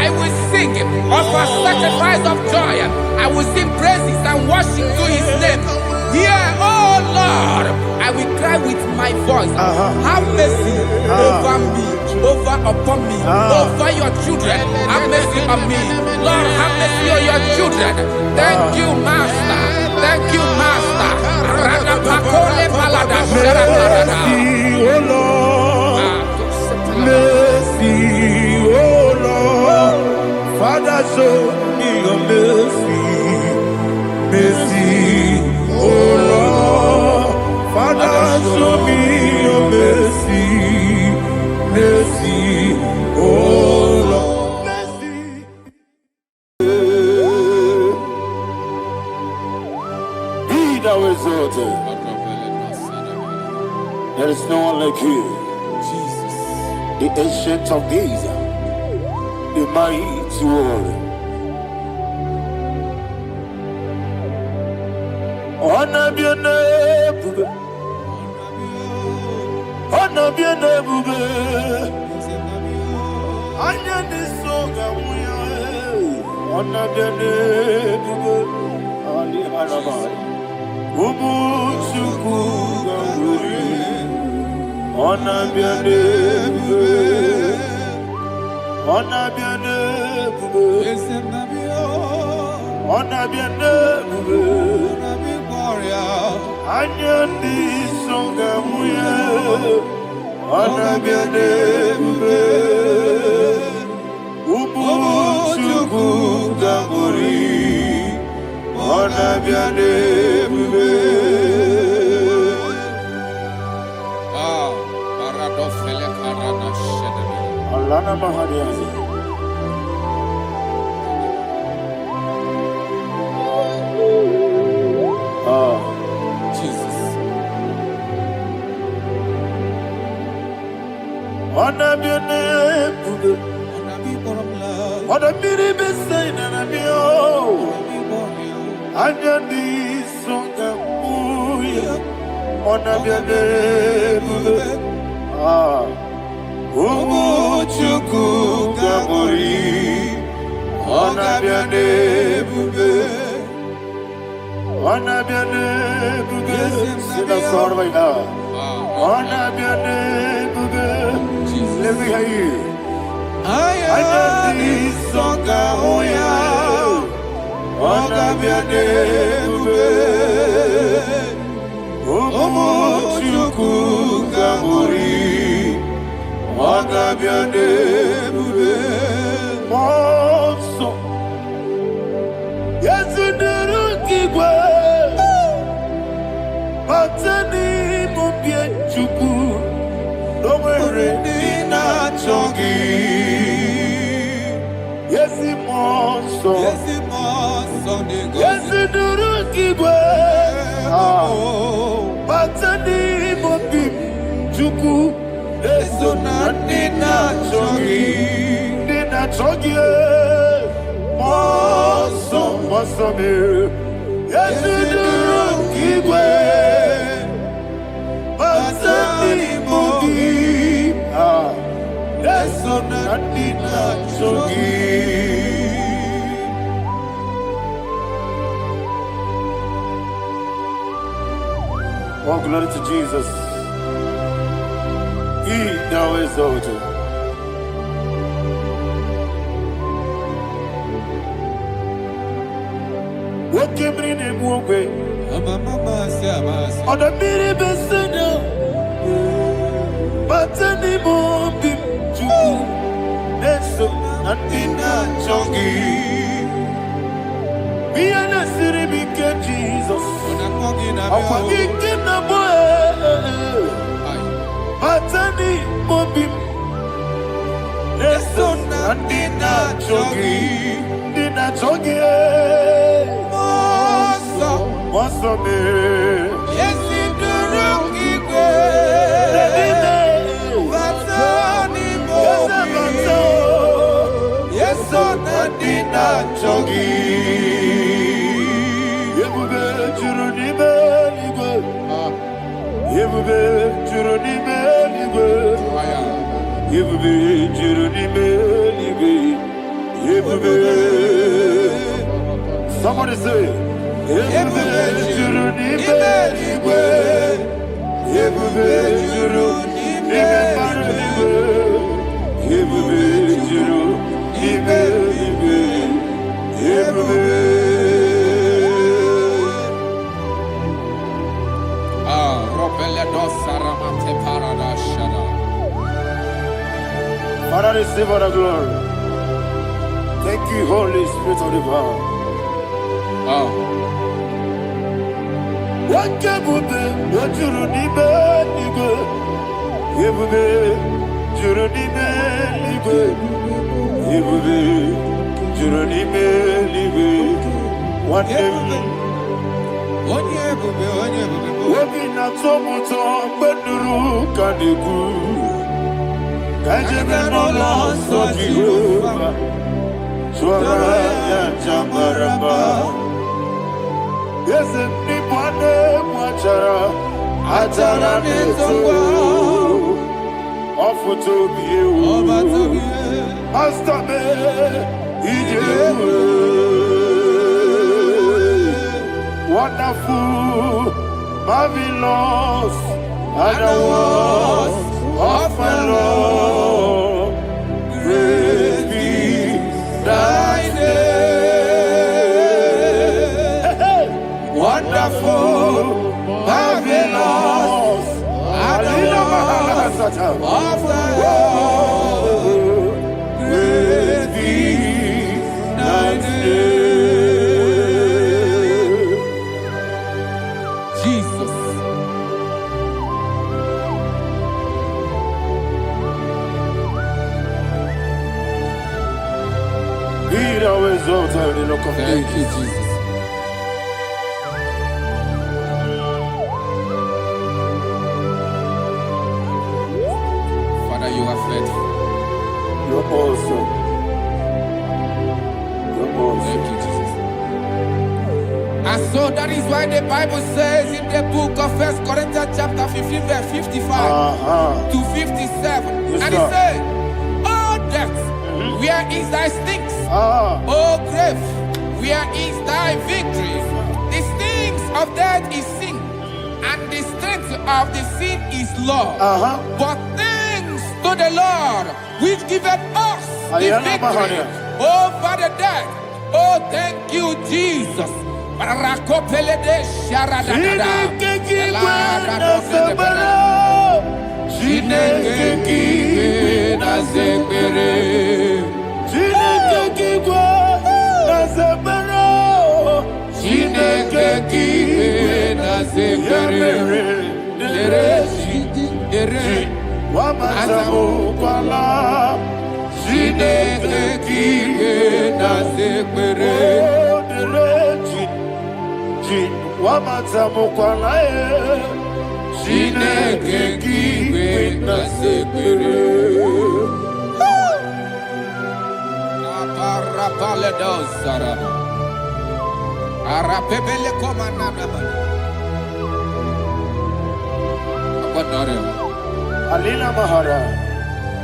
I will sing, offer sacrifice of joy. I will sing praises and worship to his name. Here, oh Lord, I will cry with my voice. Have mercy over me, upon me, over your children. Have mercy on me. Lord, have mercy on your children. Thank you, Master. Thank you, Master. Mercy, oh Lord. Mercy, oh Lord. Father, show me your mercy. Mercy, oh Lord. Father, show me your mercy. Mercy, oh Lord. Mercy. Be thou exalted. There is no one like you. Jesus. The ancient of days, the mighty warrior. Honor be your name, honor be your name, honor this song, honor be your name, Ali Harabai, Ubu Chuku Gamburi, honor be your name, honor be your name, honor be your name. Anyandi songa muya, anabiane bube, ubu chuku gamburi, anabiane bube. Paradofele karana shedebe. Alana mahadiyazi. Jesus. Anabiane bube, anabiri besaina nabio, anyandi songa muya, anabiane bube. Ubu chuku gamburi, anabiane bube. Anabiane bube, sida sor vai na. Anabiane bube, let me hear you. Ayandi songa hoya, anabiane bube. Omo chuku gamburi, anabiane bube. Monso, yesu nuru kigwe. Batani mubi Yesiduru kigwe. Batani mobi juku. Eso na nina chogi. Nina chogi. Moso me. Yesiduru kigwe. Batani mobi. Eso na nina chogi. Oh, glory to Jesus. He now exalted. What came in him one way? On the mini besina, but any more big to Neso and Dina Chongi. Be an city big Jesus. I'm forgetting the boy. Batani Mobim Neson and Dina Chogi. Dina Chogi. Moso me. Yes, in the rocky Batani Mobim. Yes, son and Dina Chogi. Somebody say, Father, receive all the glory. Thank you, Holy Spirit of the power. What can we do? What you need, nigga? You need what we not so much on, but the rook can do. Kajabano lost of Jehovah. Swara Jamaraba. Yes, and Nipane Machara. Atara Nezo. Offer to be you. Master me. Wonderful. Marvelous. And I was of my Lord, praise be thy name. Wonderful, marvelous, and the Lord of my Lord, praise be thy name. Jesus. Thank you, Jesus. Father, you are faithful. You're awesome. You're awesome. Thank you, Jesus. And so that is why the Bible says in the book of 1 Corinthians chapter 15, verse 55 to 57. Yes, and it says, "Oh death, where is thy stings? Oh grave, where is thy victory? The stings of death is sin, and the strength of the sin is law. But thanks to the Lord, which giveth us the victory over the death. Oh, thank you, Jesus." Chi wamata mukwalae Chineke kiwe nasekere Aparapale dosara Arapebele komanana Apanare Alina Mahara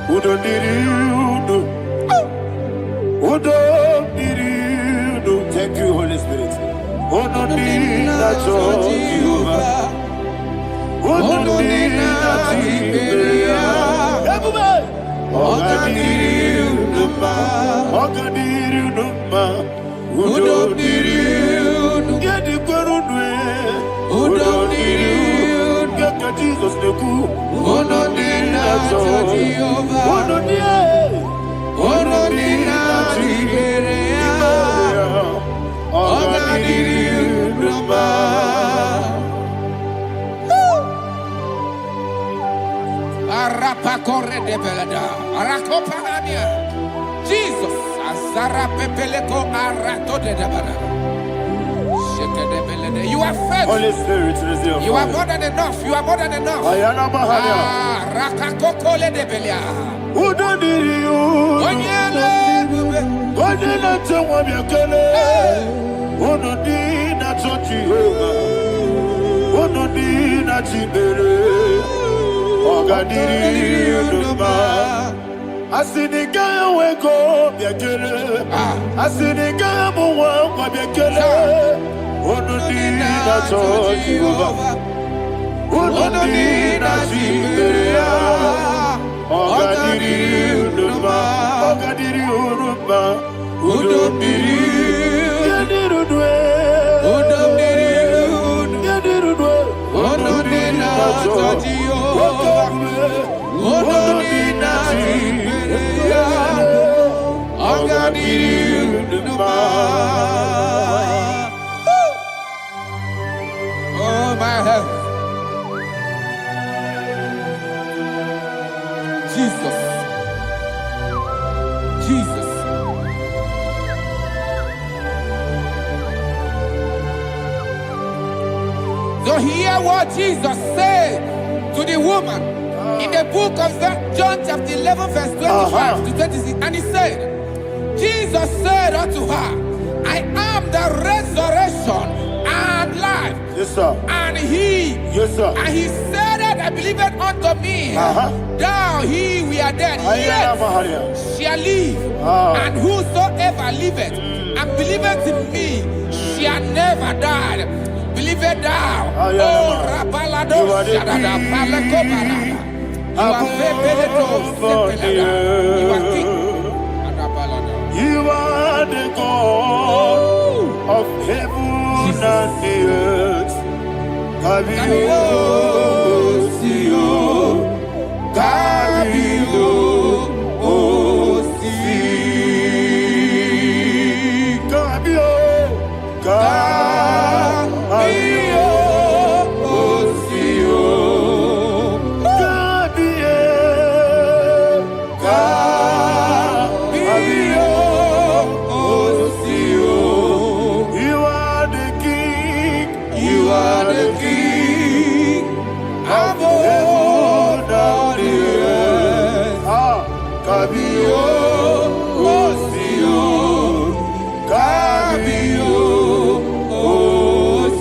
Udo diri udo Udo diri udo. Thank you, Holy Spirit. Udo diri na Jehovah. Udo diri na Tiberia. Everybody. Oga diri uduma. Oga diri uduma. Udo diri udo. Yedi kwerudwe. Udo diri udo. Kaka Jesus neku. Udo diri na Jehovah. Udo diri. Udo diri na Tiberia. Oga diri uduma. Arapa corre de belada. Arakopania. Jesus. Azara pepeleko arato de debada. Shake de belada. You are faithful. Holy Spirit, resume. You are more than enough. You are more than enough. Ayana Mahana. Rakakokole de belia. Udo diri udo. Onyele bube. Onyele tewa biakele. Udo diri na Jehovah. Udo diri na Tiberia. Oga diri uduma. Asinika weko biakele. Asinika muwa kwa biakele. Udo diri na Jehovah. Udo diri na Tiberia. Oga diri uduma. Oga diri uduma. Udo diri. Yediri udwe. Udo diri udo. Yediri udwe. Udo diri na Jehovah. Udo diri na Tiberia. Oga diri uduma. Oh my heaven. Jesus. Jesus. So hear what Jesus said to the woman in the book of John chapter 11 verse 25 to 26. And he said, Jesus said unto her, I am the resurrection and life. Yes, sir. And he, Yes, sir. and he said that I believed unto me, thou he we are dead, Ayana yet Mahana. shall live, and whosoever liveth and believeth in me shall never die. Believe it thou. Oh, Rabalado, Shadada, Palako Barada. You are Febeleto, Sepelada. You are king. You are the God of heaven and the earth. Kabio, Sio, Kabio, Si, Kabio, Kabio, Sio, Kabio, Sio. You are the king. You are the king of heaven and the earth. Kabio, Sio, Kabio,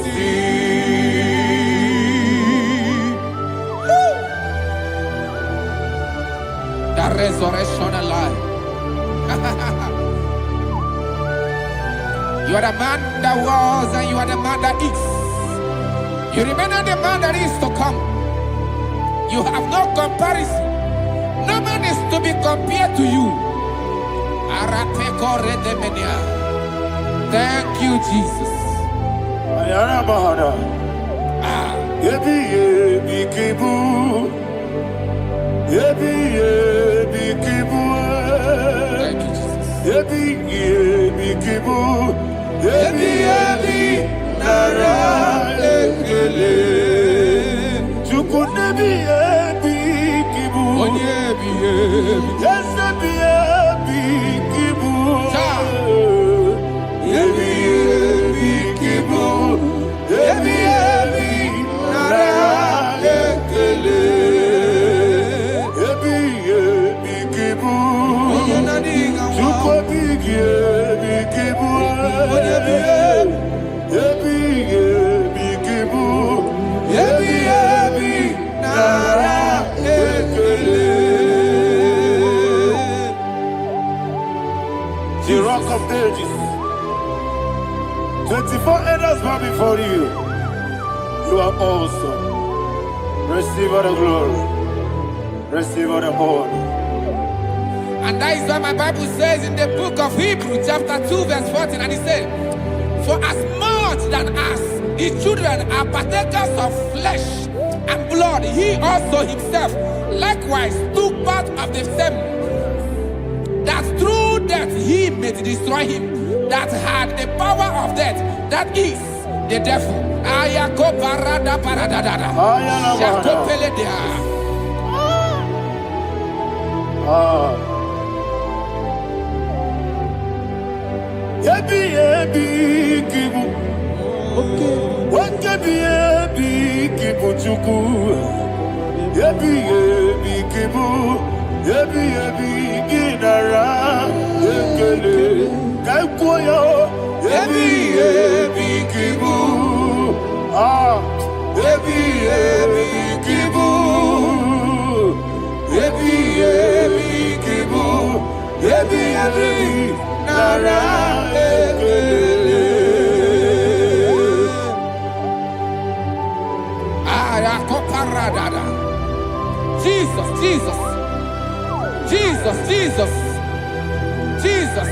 Si. The resurrection alive. You are the man that was and you are the man that is. You remain the man that is to come. You have no comparison. No man is to be compared to you. Thank you, Jesus. Ayana Mahana. Yebi yebi kibu. Yebi yebi kibu. Thank you, Jesus. Yebi yebi kibu. Yebi yebi nara ekele. Chukunebi yebi kibu. Onyebi, yebi. Yes, yebi yebi kibu. Cha. Yebi yebi kibu. Before others bow before you, you are awesome. Receive all the glory. Receive all the honor. And that is what my Bible says in the book of Hebrews chapter 2 verse 14. And it said, for as much than us, the children are partakers of flesh and blood, he also himself likewise took part of the same, that through death he may destroy him that had the power of death, that is the devil. Kibu. What kibu chuku. Kibu. Ginara. Ekele. Kaikoyo. Kibu. Kibu. Kibu. Nara. Jesus, Jesus, Jesus, Jesus, Jesus.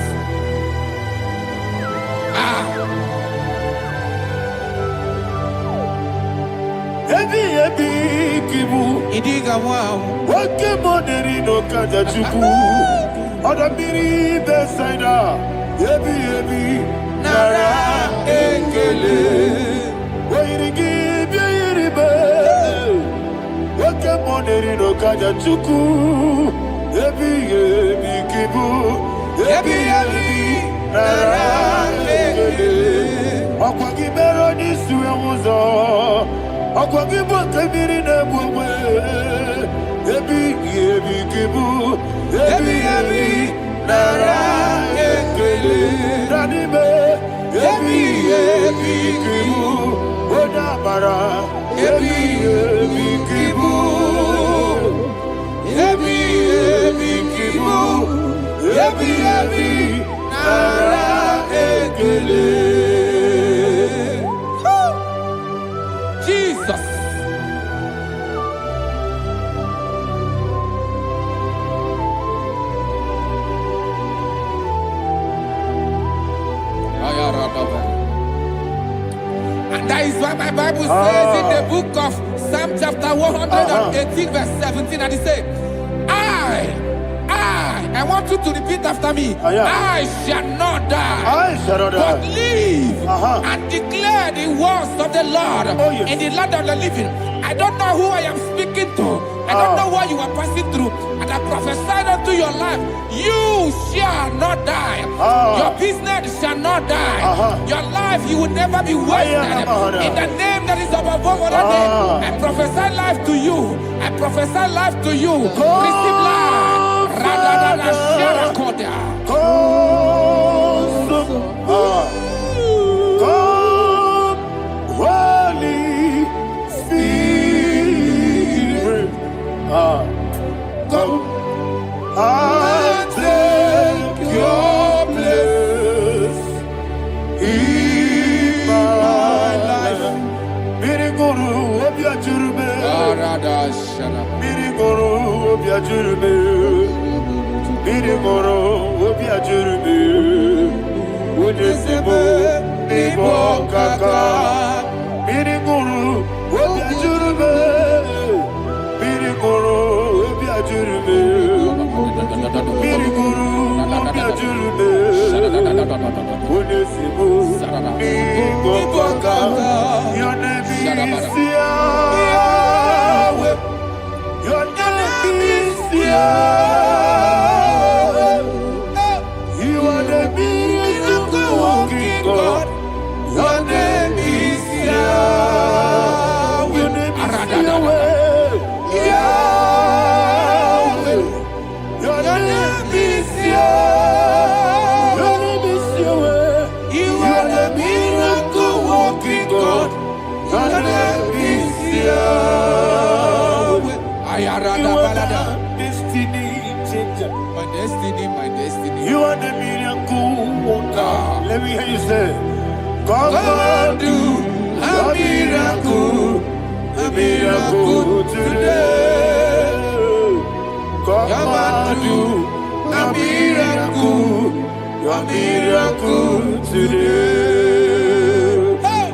Kibu. Idiga wow. Wakemoderi no kajachuku. Odamiri besaida. Nara ekele. Wairigi biiribe. Wakemoderi no kajachuku. Kibu. Nara ekele. Okwagibero nisuwe muzo. Akwagibo kebiri na bwwe. Kibu. Nara ekele. Nanibe. Kibu. Odabara. Kibu. Kibu. Nara ekele. Jesus. And that is why my Bible says in the book of Psalm chapter 118 verse 17, and it says, I want you to repeat after me. I shall not die, but live and declare the words of the Lord in the land of the living. I don't know who I am speaking to. I don't know what you are passing through. And I prophesy unto your life, you shall not die. Your business shall not die. Your life, you will never be wasted. In the name that is above all other name, I prophesy life to you. I prophesy life to you. Receive life. Holy Spirit, come and take your place in my life. Miriguru obiajurube, miriguru obiajurube. Mirigoro obiajurube, unesebo nibo kaka. Mirigoro obiajurube, mirigoro obiajurube, mirigoro obiajurube, unesebo nibo kaka. Your name is Yahweh. Your name is Yahweh. Your name is Yahweh. Your name is Yahweh. Your name is Yahweh. Your name is Yahweh. You are the miracle working God. Your name is Yahweh. You are the destiny changer. My destiny, my destiny. You are the miracle worker. Let me hear you say. Come and do a miracle today. Come and do a miracle today. Hey!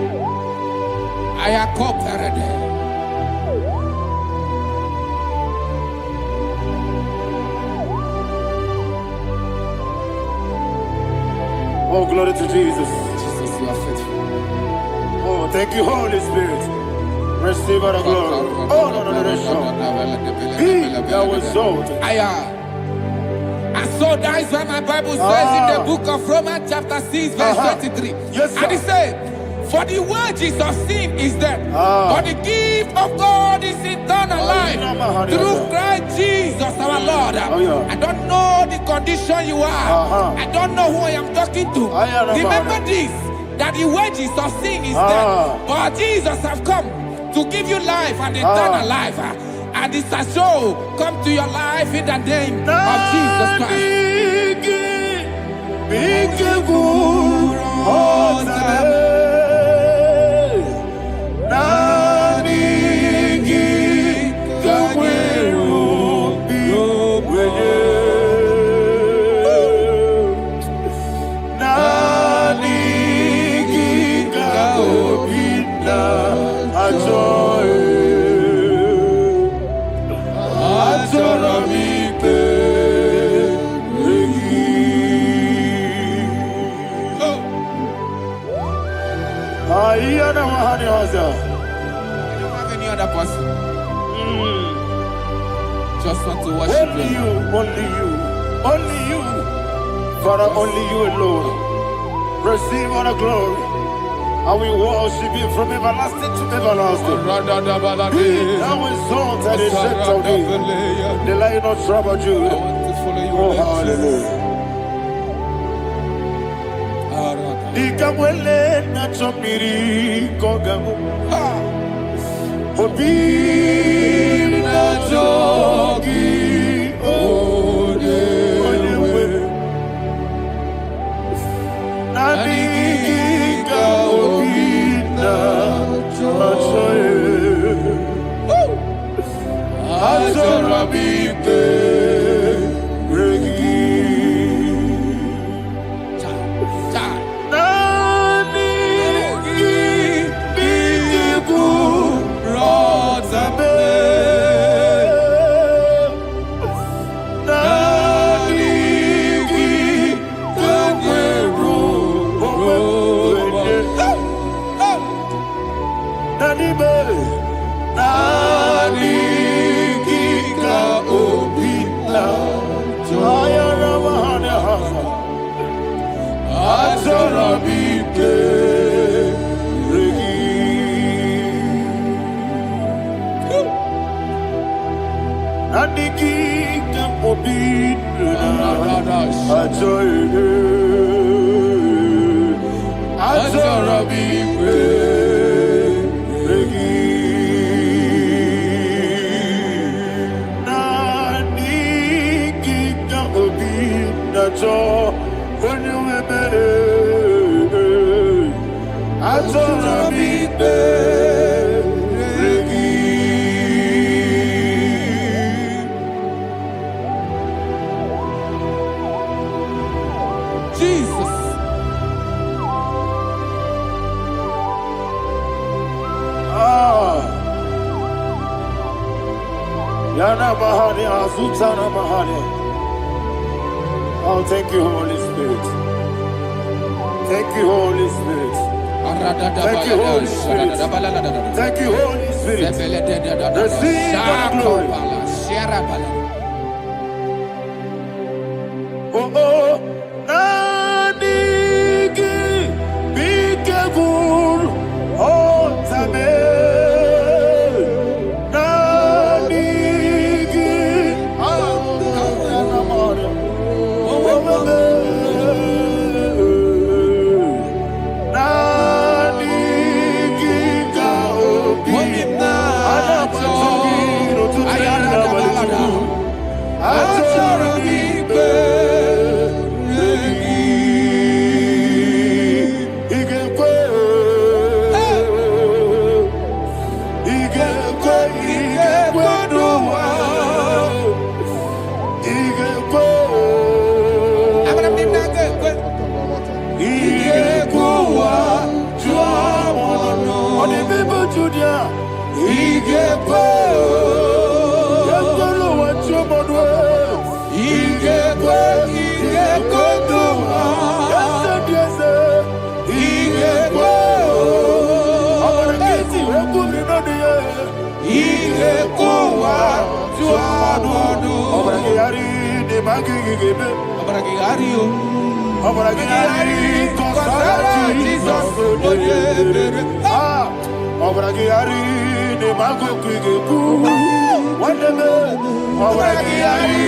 I am cooperated. Oh, glory to Jesus. Jesus, you are faithful. Oh, thank you, Holy Spirit. Receive all the glory. Oh, no, Be thou exalted. And so that is why my Bible says in the book of Romans chapter 6 verse 23. Yes, sir. And it says, for the wages of sin is death, but the gift of God is eternal life through Christ Jesus our Lord. I don't know the condition you are. I don't know who I am talking to. Remember this, that the wages of sin is death, but Jesus has come to give you life and eternal life. And this shall show come to your life in the name of Jesus Christ. I don't have any other person. Just want to worship only you, only you, Father, only you alone. Receive all the glory. I will worship you from everlasting to everlasting. Be thou exalted, the Ancient of Days, the Lion of tribe of Judah. Oh, hallelujah. Ikamwele na chomiri kogamu. Obi na jogi odewe. Nabigika obi na jogi. Azorabike regi. Oh, thank you, Holy Spirit. Thank you, Holy Spirit. Thank you, Holy Spirit. Thank you, Holy Spirit. Receive the glory. Oh, oh, Nanigi, Bigagul, oh, Tame. people Judea. IGBO. Yekolo wachomonwe. IGBO. IGBO. Yese. IGBO. Abarakiti wekumi nodiye. IGBO. Tuadodo. Abarakiyari ni magigigebe. Abarakiyari o. Abarakiyari kosara Jesus. Abarakiyari ni magigigebe. Wandeme. Abarakiyari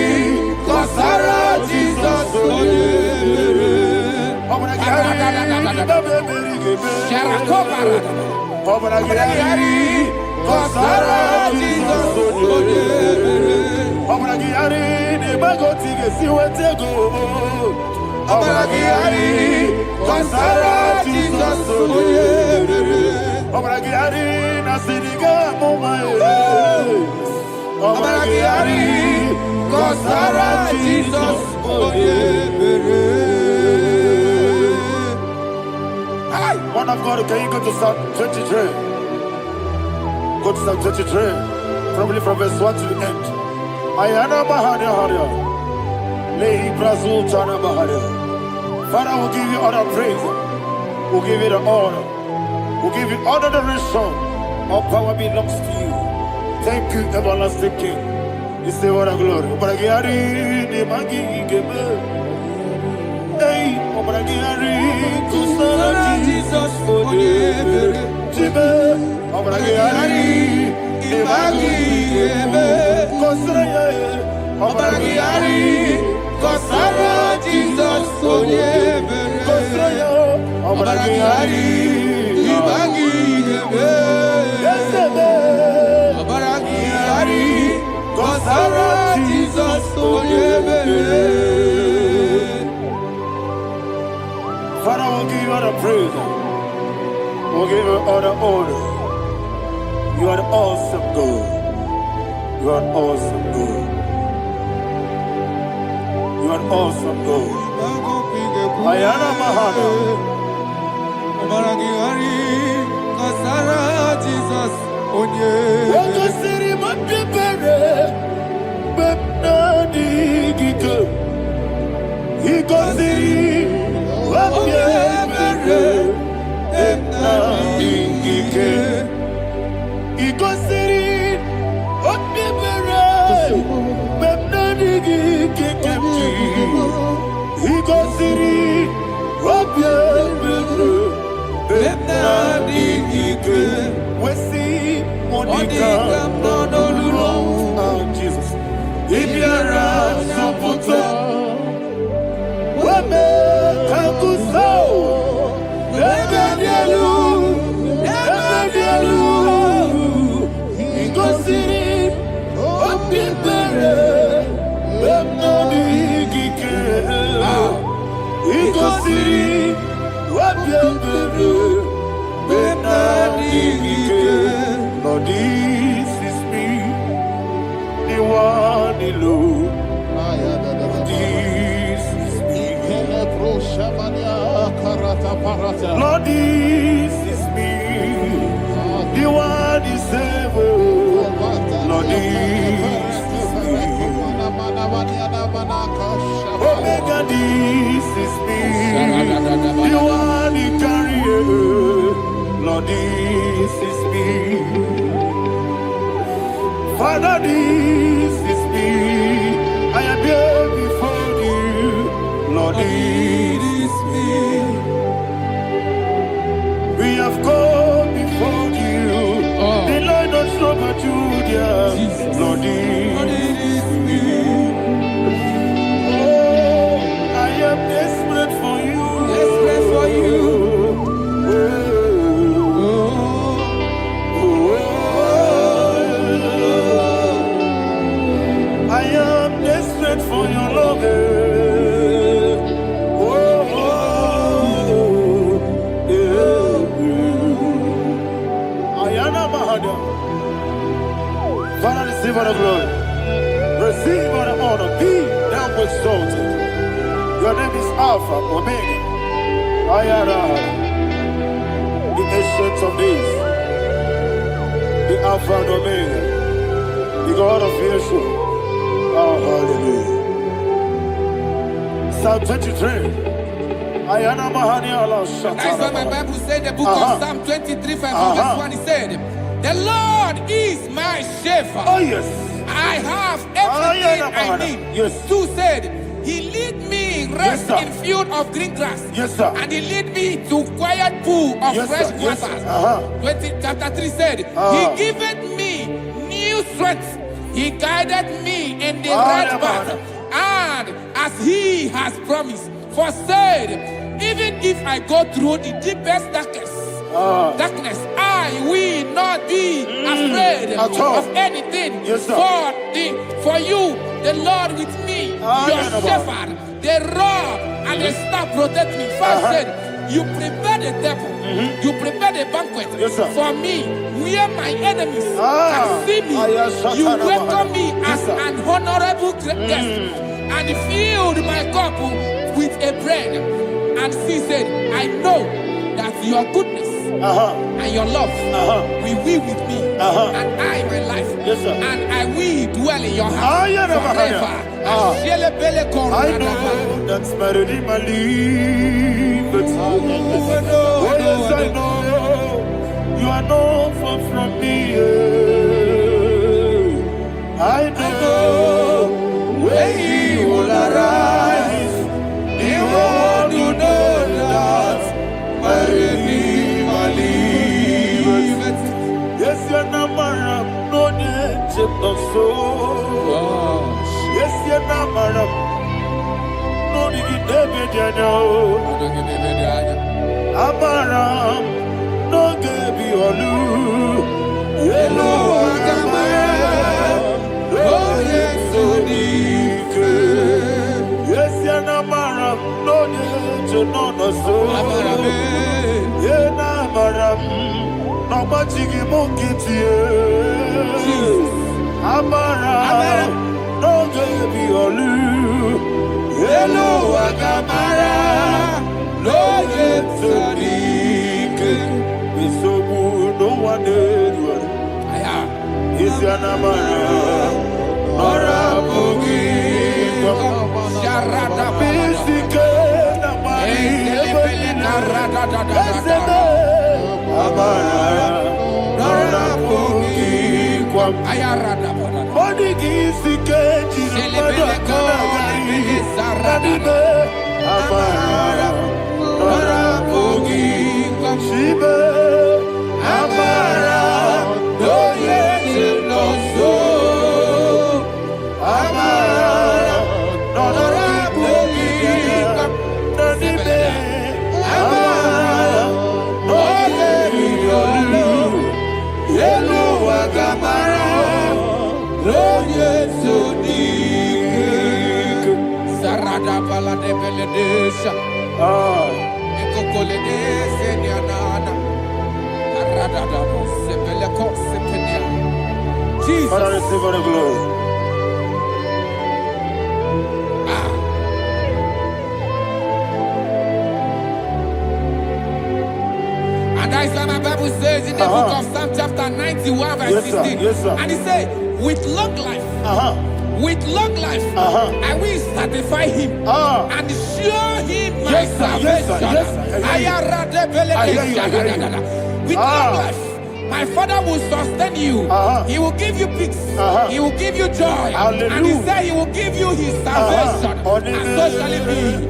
kosara Jesus. Abarakiyari babebirigebe. Sharakobara. Abarakiyari kosara Jesus. Abarakiyari ni magotige siwetego. Abarakiyari kosara Jesus. Abarakiyari nasiriga mumaye. Abarakiyari kosara Jesus. Man of God, can you go to Psalm 23? Go to Psalm 23, probably from verse 1 to the end. Ayana Mahania Haria. Lehi Brazil Chana Mahania. Father, we'll give you all the praise. We'll give you the honor. We'll give you all the adoration. All power belongs to you. Thank you, everlasting King. You say what a glory. Obragiari, the Magi, Gebe. Hey, Obragiari, Kusara, Jesus, for you. Jibe, Obragiari, the Magi, Gebe. Kusara, Obragiari, Kusara, Jesus, for you. Kusara, Obragiari, the Magi, Gebe. Yes, Obragiari, Kusara, Jesus, for you. Father, we'll give you all the praise. We'll give you all the honor. You are the awesome God. You are an awesome God. You are an awesome God. Ayana Mahana. Wakasiri mapipere. Bepnadi gike. Ikosiri. Wapyemere, emnabingike. Ikosiri, wapyemere, emnabingike kemti. Ikosiri, wapyemere, emnabingike. Wesi, Monica, Nonolulo. Oh, Jesus. Ibiara, Sopoto. Wame, Kakuso, Ebedielu, Ikosiri, Opipere, Emnabigike, Ikosiri, Opipere, Emnabigike. Lord, this is me, the one alone. Lord, this is me, the one is able. Lord, this is me. Omega, this is me, the one in carrier. Lord, this is me. Father, this is me. I am here before you. Lord, this is me. We have come before you. The Lord of Struggle Judah. Lord, this is me. Oh, I am desperate for you. Desperate for you. I am desperate for your love. Father, receive all the glory. Receive all the honor. Be thou exalted. Your name is Alpha, Omega. Ayara, the ancient of days. Alpha and Omega, the God of Yeshua. Oh, hallelujah. Psalm 23. Ayana Mahani Allah That's why my Bible said the book of Psalm 23, verse 1, it said, the Lord is my shepherd. Oh, yes. I have everything I need. Yes. 2 said, he lead me rest Yes, in field of green grass. Yes, sir. And he lead me to quiet pool of Yes, fresh sir. Yes, waters. sir. Chapter 3 said, he giveth me new strength. He guided me in the right path. And as he has promised, for said, even if I go through the deepest darkness, I will not be afraid of anything. Yes, sir. For you, the Lord with me, your shepherd, the rod and the staff protect me. First said, you prepare the table, you prepare the banquet for me, where my enemies can see me. You welcome me as an honorable guest, and filled my cup with a bread. And she said, I know that your goodness and your love will be with me, and I, my life, and I will dwell in your house forever. I know that's better than my life. Oh, yes, I know you are not far from me. I know when he will arise, he will do that. My Redeemer liveth. Yes, you're not married, no need of soul. Yes, you're not married, no need of Amaram, no gebi olu. Yelo agamara, no yesodike. Yes, you're not married, no need to know no soul. Yena maram, no machigi mukiti. Amaram, no gebi olu. Yelo agamara, no yesodike. We so good, no one did. Yes, you're not married, Nora Bogi. Jesus. Father, receive all the glory. And that is why my Bible says in the book of Psalm chapter 91 verse 16. And it says, with long life, I will satisfy him and show him my salvation. With long life, my Father will sustain you. He will give you peace. He will give you joy. Hallelujah. And he said he will give you his salvation. And so shall it be.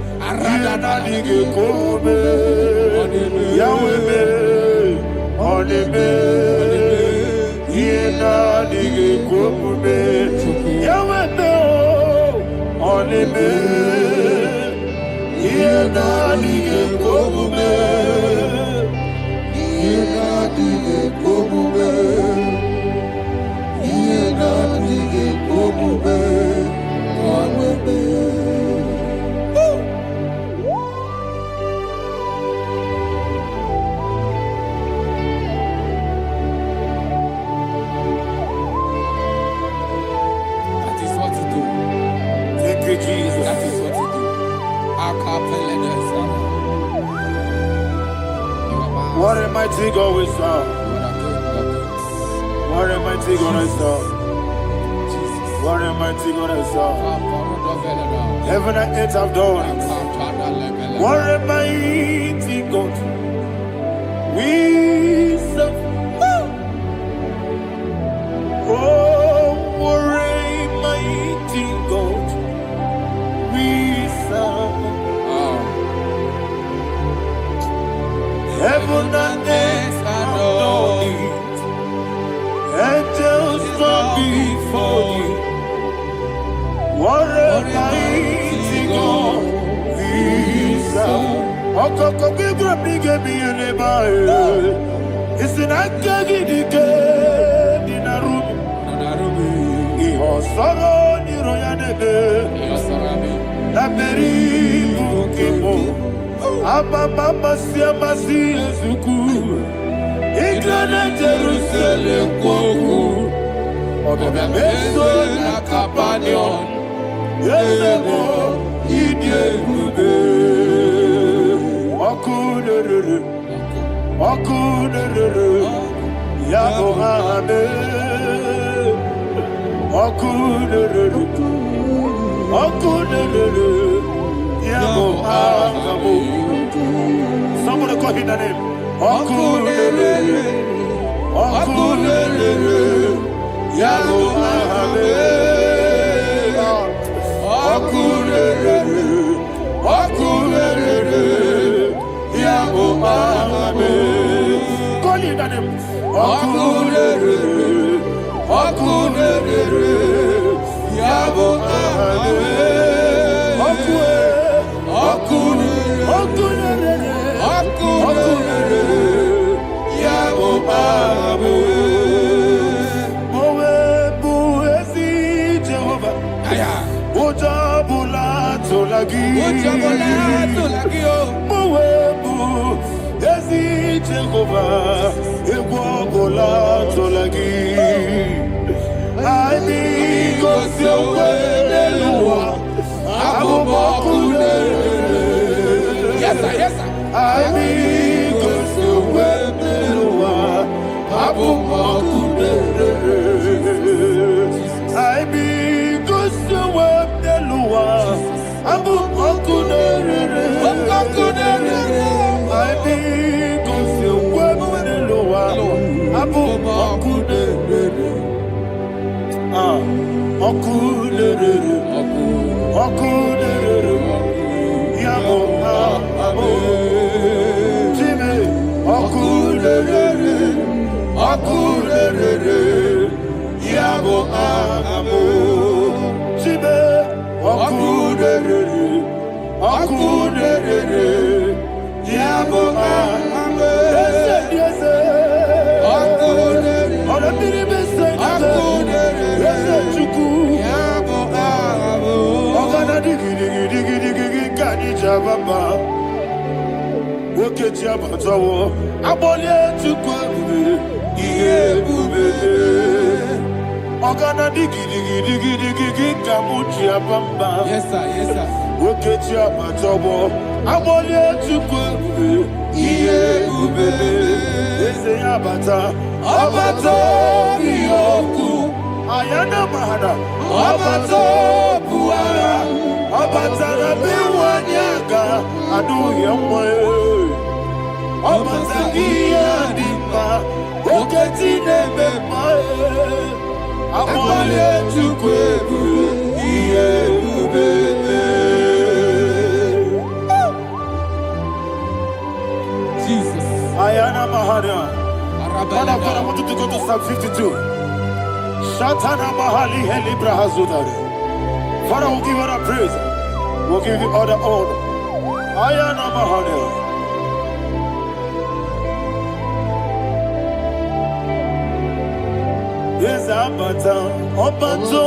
What a mighty God we serve. What a mighty God I serve. What a mighty God I serve. Heaven and earth have done it. What a mighty God we serve. Oh, what a mighty God we serve. Heaven and earth have done it. Angels bow before you. What a mighty God we serve. Okoko bigro bige bi ene bae. Isina kagi dike dinaru. Iho soro ni royanebe. La meri bukimo. Ababa masia masi ezuku. Igrana Jerusalem koku. Obe meso na kapanion. Yesemo idye gube. Okunere. Okunere. Yabohane. Okunere. Okunere. Yabohane. Somebody call him the name. Okunere. Okunere. Yabohane. Okunere. Okunere. Yabohane. Call him the name. Okunere. Okunere. Yabohane. Yes, sir. Yes, sir. Yes, sir. Yes, sir. Ayana mahana, abato buara, abatara biwanyaga, adu yamwe, abatagia dimba, oketi nebe mae, abale tukwebu, iye ubebe. Jesus. Ayana mahana. Man of God, I want you to go to Psalm 52. Shatana Mahali Helibra Hazudari. Father, we'll give you the praise. We'll give you all the honor. Ayana Mahali. Yes, Abata. Obato.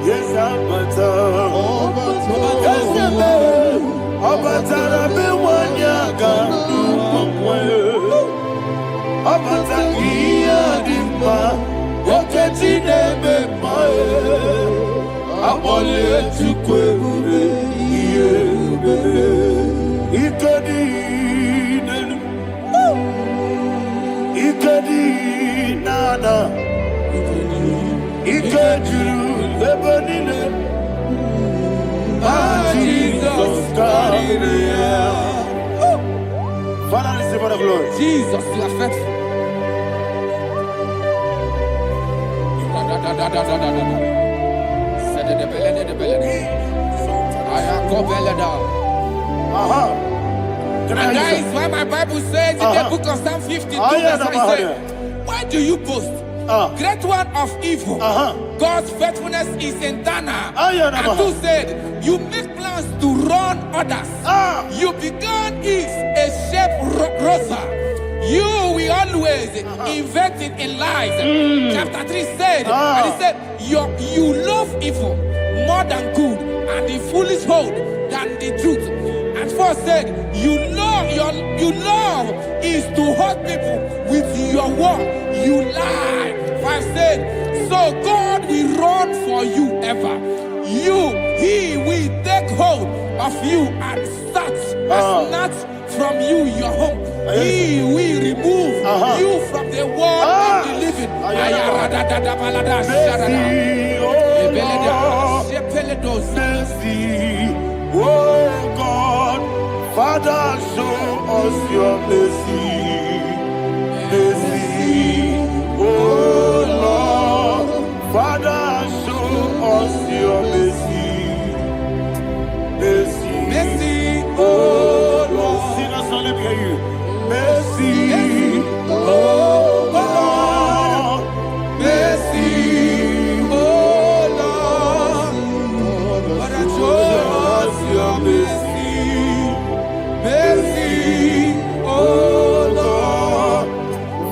Yes, Abata. Yes, Abata. Rabbi Wanyaga. Abata iya dimba, oketi nebe mae, abole tukwe ube iye ube, ikadi nenu, ikadi Ayana. Ikejuru Ebenine. Jesus God. Father, receive all the glory. Jesus, you are faithful. Can And I that hear is why my Bible says in the book of Psalm 52, verse 27, why do you boast? Great one of evil. God's faithfulness is eternal. And who said, you make plans to run others. You began is a shape rosa. You will always invent it in lies. Chapter 3 said, and he said, you love evil more than good, and the foolish hold than the truth. And 4 said, you love is to hurt people with your word. You lie. 5 said, so God will run for you ever. He will take hold of you and snatch from you your home. He will remove you from the world of the living. Mercy, oh God, Father, show us your mercy. Mercy, oh Lord, Father, show us your mercy. Mercy, oh Lord. Sinners, so let me hear you. Mercy, oh Lord, mercy, oh Lord, Father, show us your mercy. Mercy, oh Lord,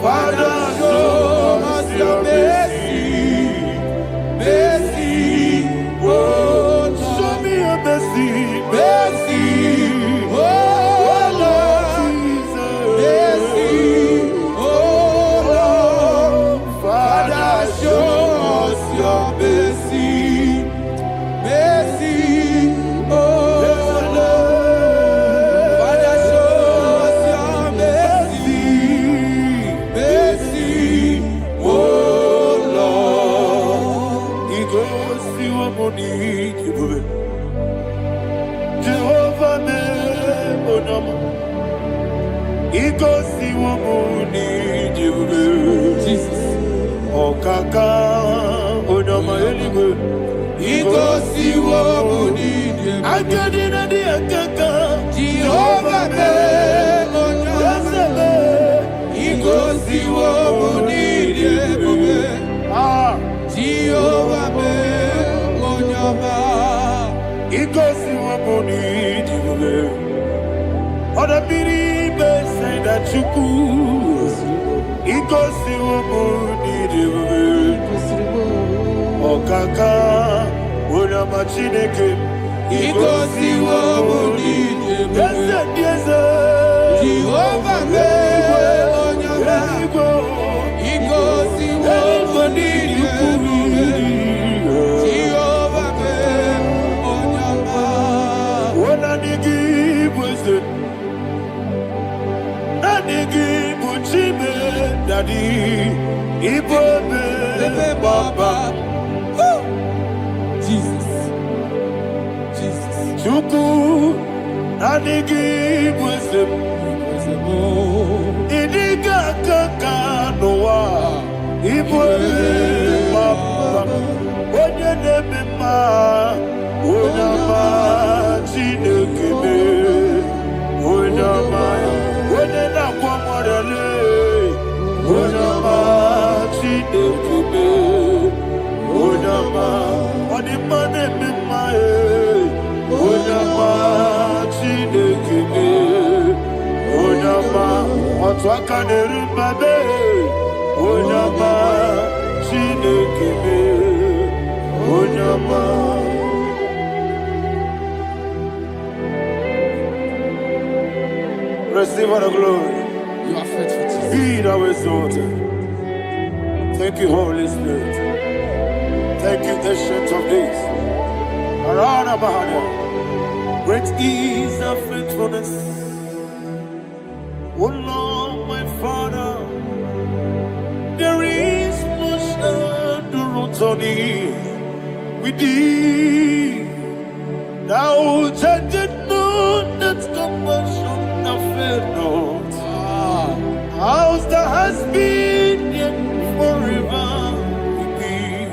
Father, show us your mercy. Mercy, oh Lord, show me your mercy. Mercy, oh Lord, mercy, oh Lord, Father, show us your mercy. Mercy, oh Lord, Father, show us your mercy. Mercy, oh Lord. He goes to a money, Jehovah, me, oh He goes to a money, Jesus. Oh, Kaka, oh no, my anyway. He goes to a money, I get in a dear Kaka, Jehovah, oh no, he goes to a money, Jehovah, oh no, he goes to a money, Other people say that you could. He goes to a moon, oh Kaka, Una Machineke. He goes to a moon, yes, Jehovah, he goes to a moon, Jehovah, when I give wisdom. Daddy, Ibobe, Baba, Jesus, Chuku, Nadigi, wisdom, Idiga, Kaka, Noah, Ibobe, Baba, Oyanema, Onama, Chinekebe, Onama, Onena, Kwamorele. Onama, Chinekebe, Onama, Onimane Mimae, Onama, Chinekebe, Onama, Otwakane Rumbabe, Onama, Chinekebe, Onama. Receive all the glory. you are faithful, Jesus. Be thou exalted. Thank you, Holy Spirit. Thank you, Ancient of Days. Arana Bahana. Great is thy faithfulness. O Lord, my Father, there is with thee. Thou judgest not that compassion of not. How's the has been yet forever with thee?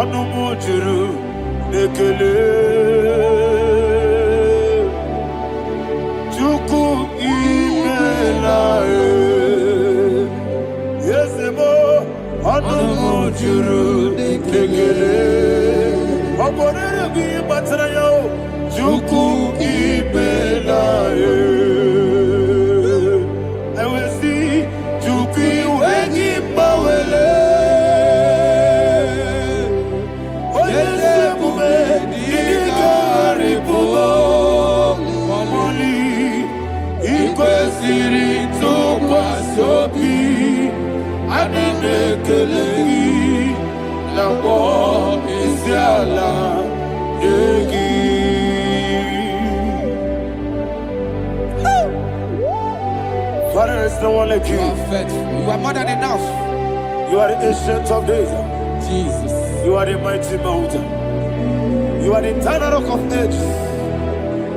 Onomojuru nekele Chuku imelae Yesebo Onomojuru nekele Oborere bi matrayo Chuku imelae Father, there's no one like you. You are faithful. You are more than enough. You are the ancient of days. Jesus. You are the mighty mountain. You are the eternal rock of ages.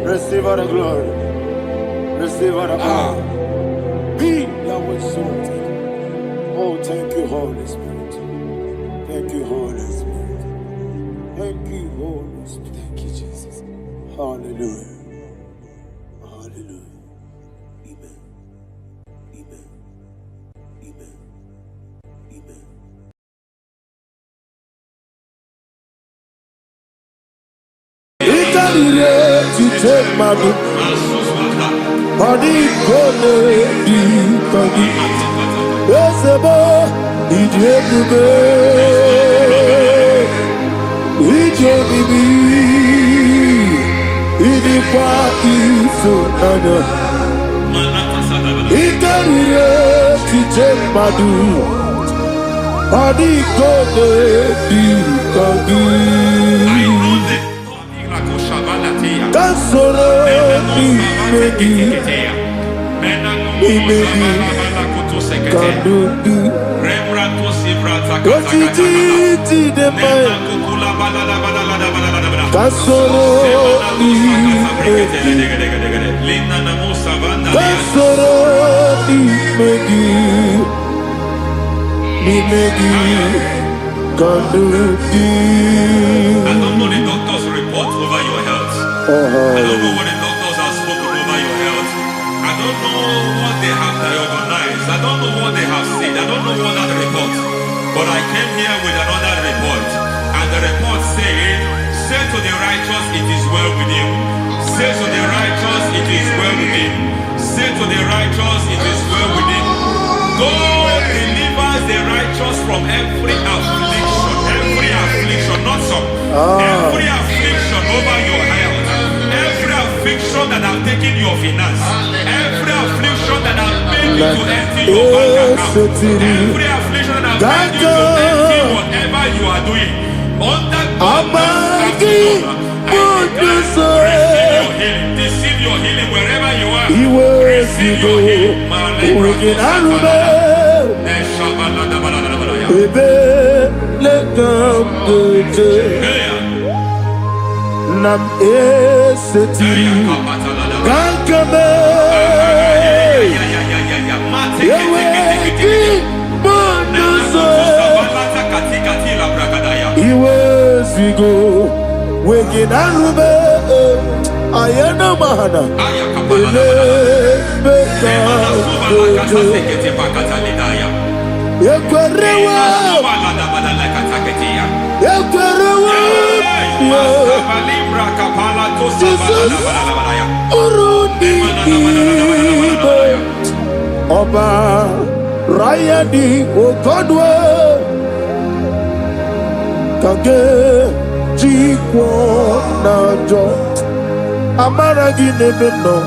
Receive all the glory. Receive all the honor. Be thou exalted. Oh, thank you, Holy Spirit. Thank you, Holy Spirit. Thank you, Holy Spirit. Thank you, Jesus. Hallelujah. Hallelujah. Amen. Amen. Amen. Amen. Itarire tite madu Madi kone di kagi Esebo Ijebube Ijebibi Idikwa isunanya Itarire tite madu Madi kone di kagi Kasoro imegi kadudu Ojiji deme Kasoro imegi Kasoro imegi Imegi kadudu I don't know the doctor's report over your health. I don't know what the doctors have spoken over your health. I don't know what they have diagnosed. I don't know what they have said. I don't know what that report. But I came here with another report. And the report said, say to the righteous, it is well with him. Say to the righteous, it is well with him. Say to the righteous, it is well with him. God delivers the righteous from every affliction. Every affliction, not some. Every affliction over your health. Every affliction that have taken your finance. Every affliction that have made you to empty your bank account. Every affliction that have made you to empty whatever you are doing. Under God, receive your healing. Receive your healing wherever you are. Receive your healing. Nam eseti Gankame Yeweki Bondozo Iwe Zigo Wegin Arube Ayana Mahana Ele Beka Yekwerewa Yekwerewa Jesus Urudi Ibo Oba Rayadi Okodwe Kage Jikwo Najo Amaragi Nebeno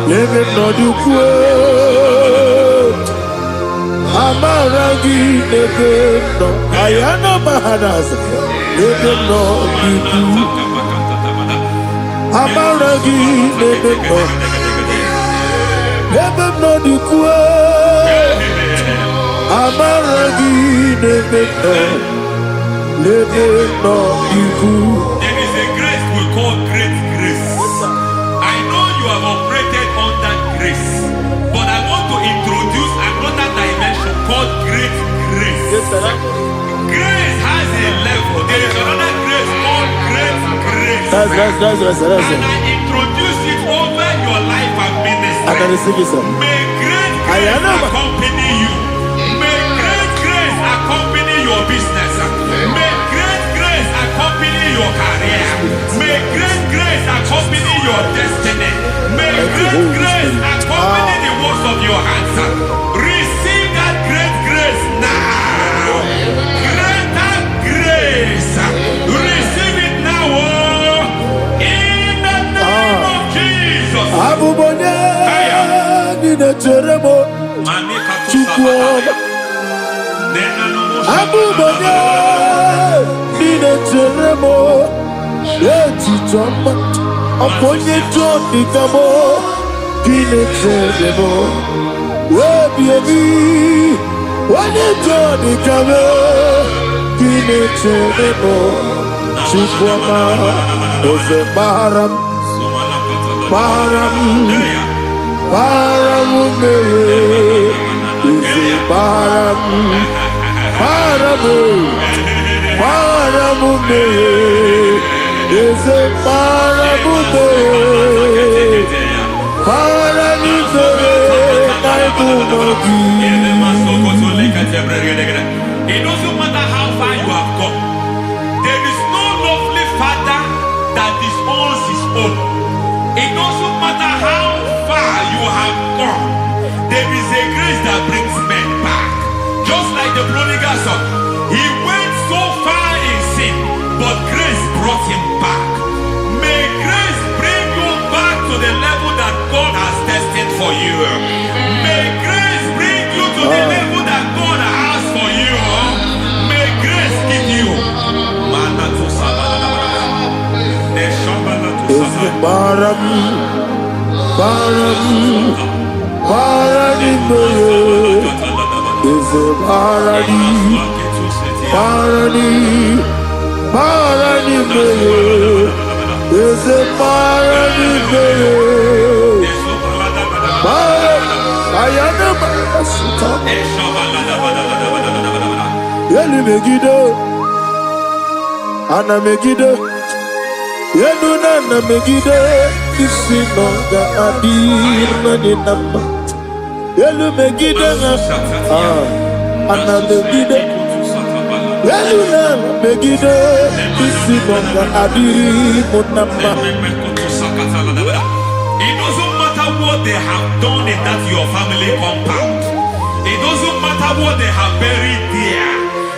Nebeno Dukwe Amaragi Nebeno Ayana Mahanas Nebeno Dukwe Amaragi Nebeno Nebeno Dukwe Amaragi Nebeno let it not be good. There is a grace we call great grace. I know you have operated under grace, but I want to introduce another dimension called great grace. Grace has a level. There is another grace called great grace. That's And I introduce it over your life and ministry. I can receive it, sir. May great grace accompany you. May great grace accompany your business. May great grace accompany your career. May great grace accompany your destiny. May great grace accompany the works of your hands. Receive that great grace now. Greater grace. Receive it now. In the name of Jesus. It doesn't matter how far you have gone. There is no lovely father that disowns his own. It doesn't matter how far you have gone. There is a grace that brings men back. Just like the prodigal son. He went so far in sin, but grace brought him back. May grace bring you back to the level that God has destined for you. May grace bring you to the level that God has for you. May grace give you. Ana Megiddo, Yenuna Megiddo, Isinonga Adir Nadinama, Yelu Megiddo, Ana Megiddo, Yenuna Megiddo, Isinonga Adir Munama. It doesn't matter what they have done in that your family compound. It doesn't matter what they have buried there.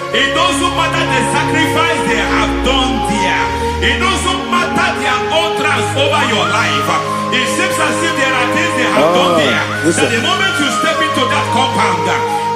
It doesn't matter the sacrifice they have done there. It doesn't matter their utterance over your life. It seems as if there are things they have done there. That the moment you step into that compound,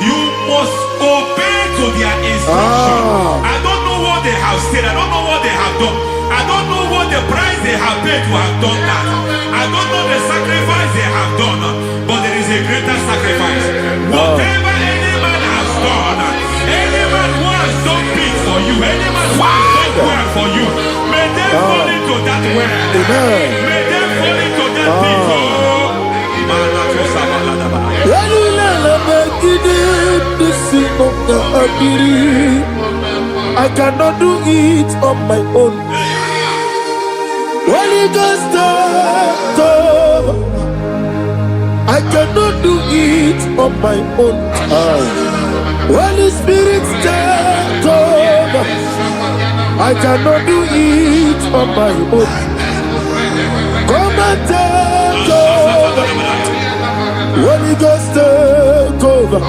you must obey to their instruction. I don't know what they have said. I don't know what they have done. I don't know what the price they have paid to have done that. I don't know the sacrifice they have done. But there is a greater sacrifice. Whatever any man has done, any man who has done things for you, any man who has done well for you, may they fall into that well. May they fall into that pit. I cannot do it on my own. Holy Ghost, come. I cannot do it on my own. Holy Spirit, come. I cannot do it on my own. Come and take over. Holy Ghost, come.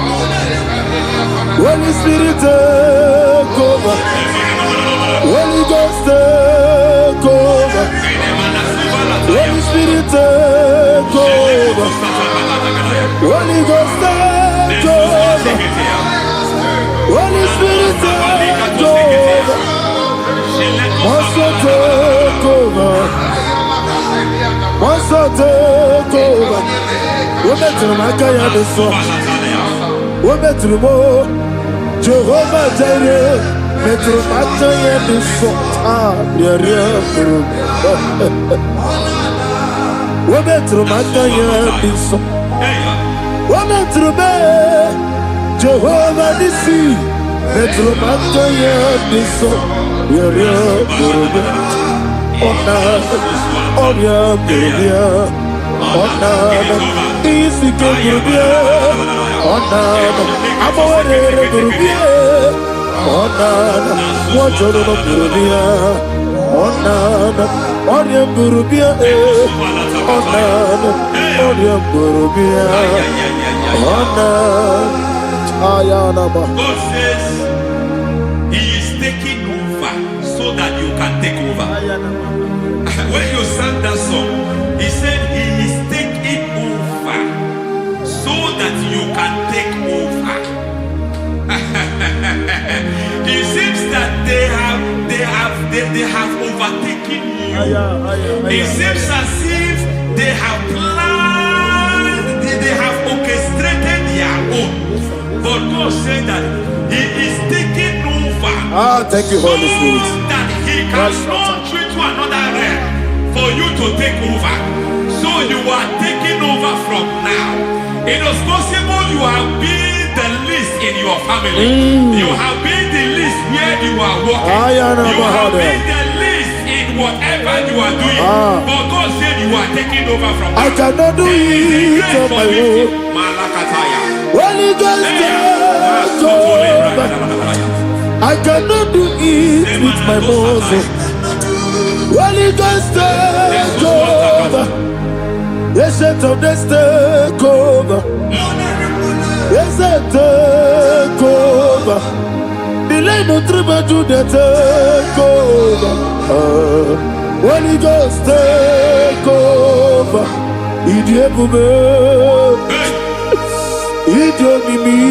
Holy Spirit, come. Holy Ghost, come. Holy Spirit, come. Holy Ghost, come. Holy Spirit, come. Master, take over. Master, take over. We're better than I can do. We're better than Jehovah Jireh. Metro Mato Yedu Sota, Yeriaburu. Metro Mato Yedu Sota. Metro Be, Jehovah Nissi. Metro Mato Yedu Sota, Yeriaburu. Ona Burubia, Ona Isi Burubia, Ona Amore Burubia. Onana, Wajoro Burubia, Onana, Oriam Burubia, Onana, Oriam Burubia, Onana, Ayanaba. God says He is taking over so that you can take over. When you sang that song, He said He is taking over so that you can take over. It seems that they have overtaken you. It seems as if they have planned, they have orchestrated their own. But God said that He is taking over. Thank you, Holy Spirit. So that He can launch you to another realm for you to take over. So you are taking over from now. It is possible you have been the least in your family. You have been the least where you are working. You have been the least in whatever you are doing. But God said you are taking over from now. I cannot do it on my own. Holy Ghost, take over. I cannot do it with my muscle. Holy Ghost, take over. Yes, set of this take over. Yes, take over. Delay no trouble to the take over. Holy Ghost, take over. Idiebube, Idiomimi,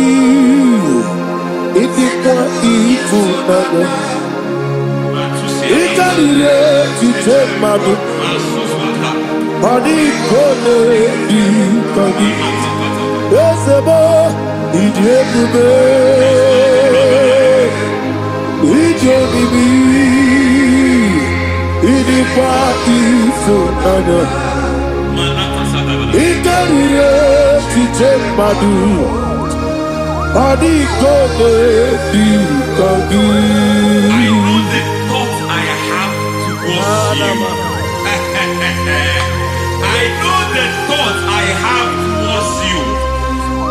Idikwa Ifunana, Ikarire Titemadu. Money gonna be coming. Yes, boy, Idiebube, Idiomimi, Idikwa Ifunana. Ikarire Titemadu. Money gonna be coming. I know the thoughts I have towards you. I know the thoughts I have towards you.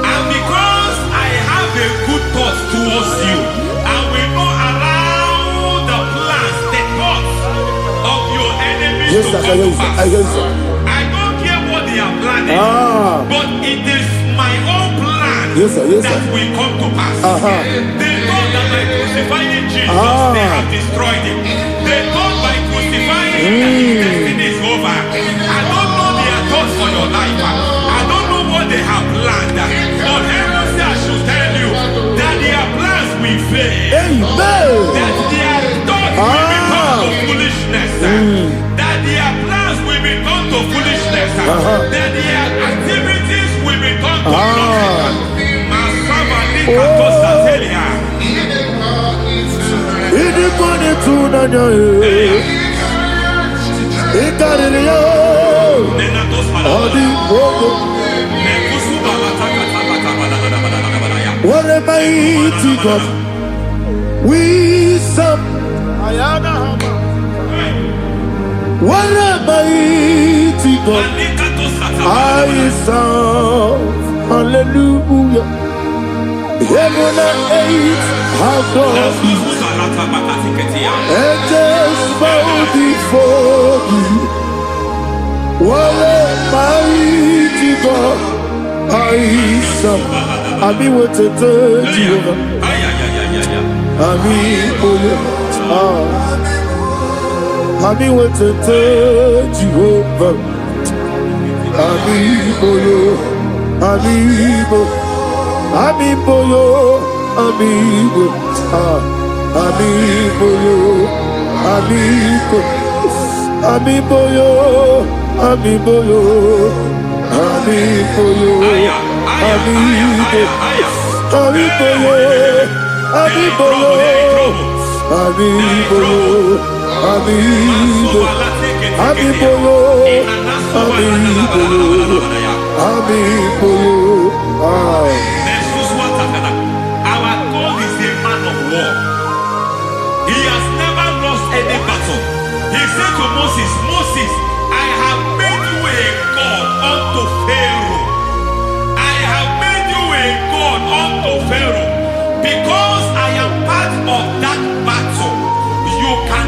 And because I have a good thought towards you, I will not allow the plans, the thoughts of your enemies to come to pass. I don't care what they are planning, but it is my own plan that will come to pass. They thought that by crucifying Jesus, they have destroyed him. They thought by crucifying him that his destiny is over. I don't know their thoughts for your life. I don't know what they have planned. But heaven says I should tell you that their plans will fail. That their thoughts will become to foolishness. That their plans will become to foolishness. That their activities will become to nothing. What a mighty God we serve. What a mighty God I serve. Hallelujah. Heaven and earth have done it. Angels bow before you. What a mighty God I serve. Ami wote Jehovah. Ami oyo. Ami wote Jehovah. Ami oyo. Ami bo. Ami boyo. Ami bo. Ami boyo. Ami bo. Ami boyo. Ami boyo. Ami boyo. Ami boyo. Ami boyo. Amigo, amigo, amigo, amigo, amigo. Our God is a man of war. He has never lost any battle. He said to Moses, Moses, I have made you a God unto Pharaoh. I have made you a God unto Pharaoh. Because I am part of that battle, you can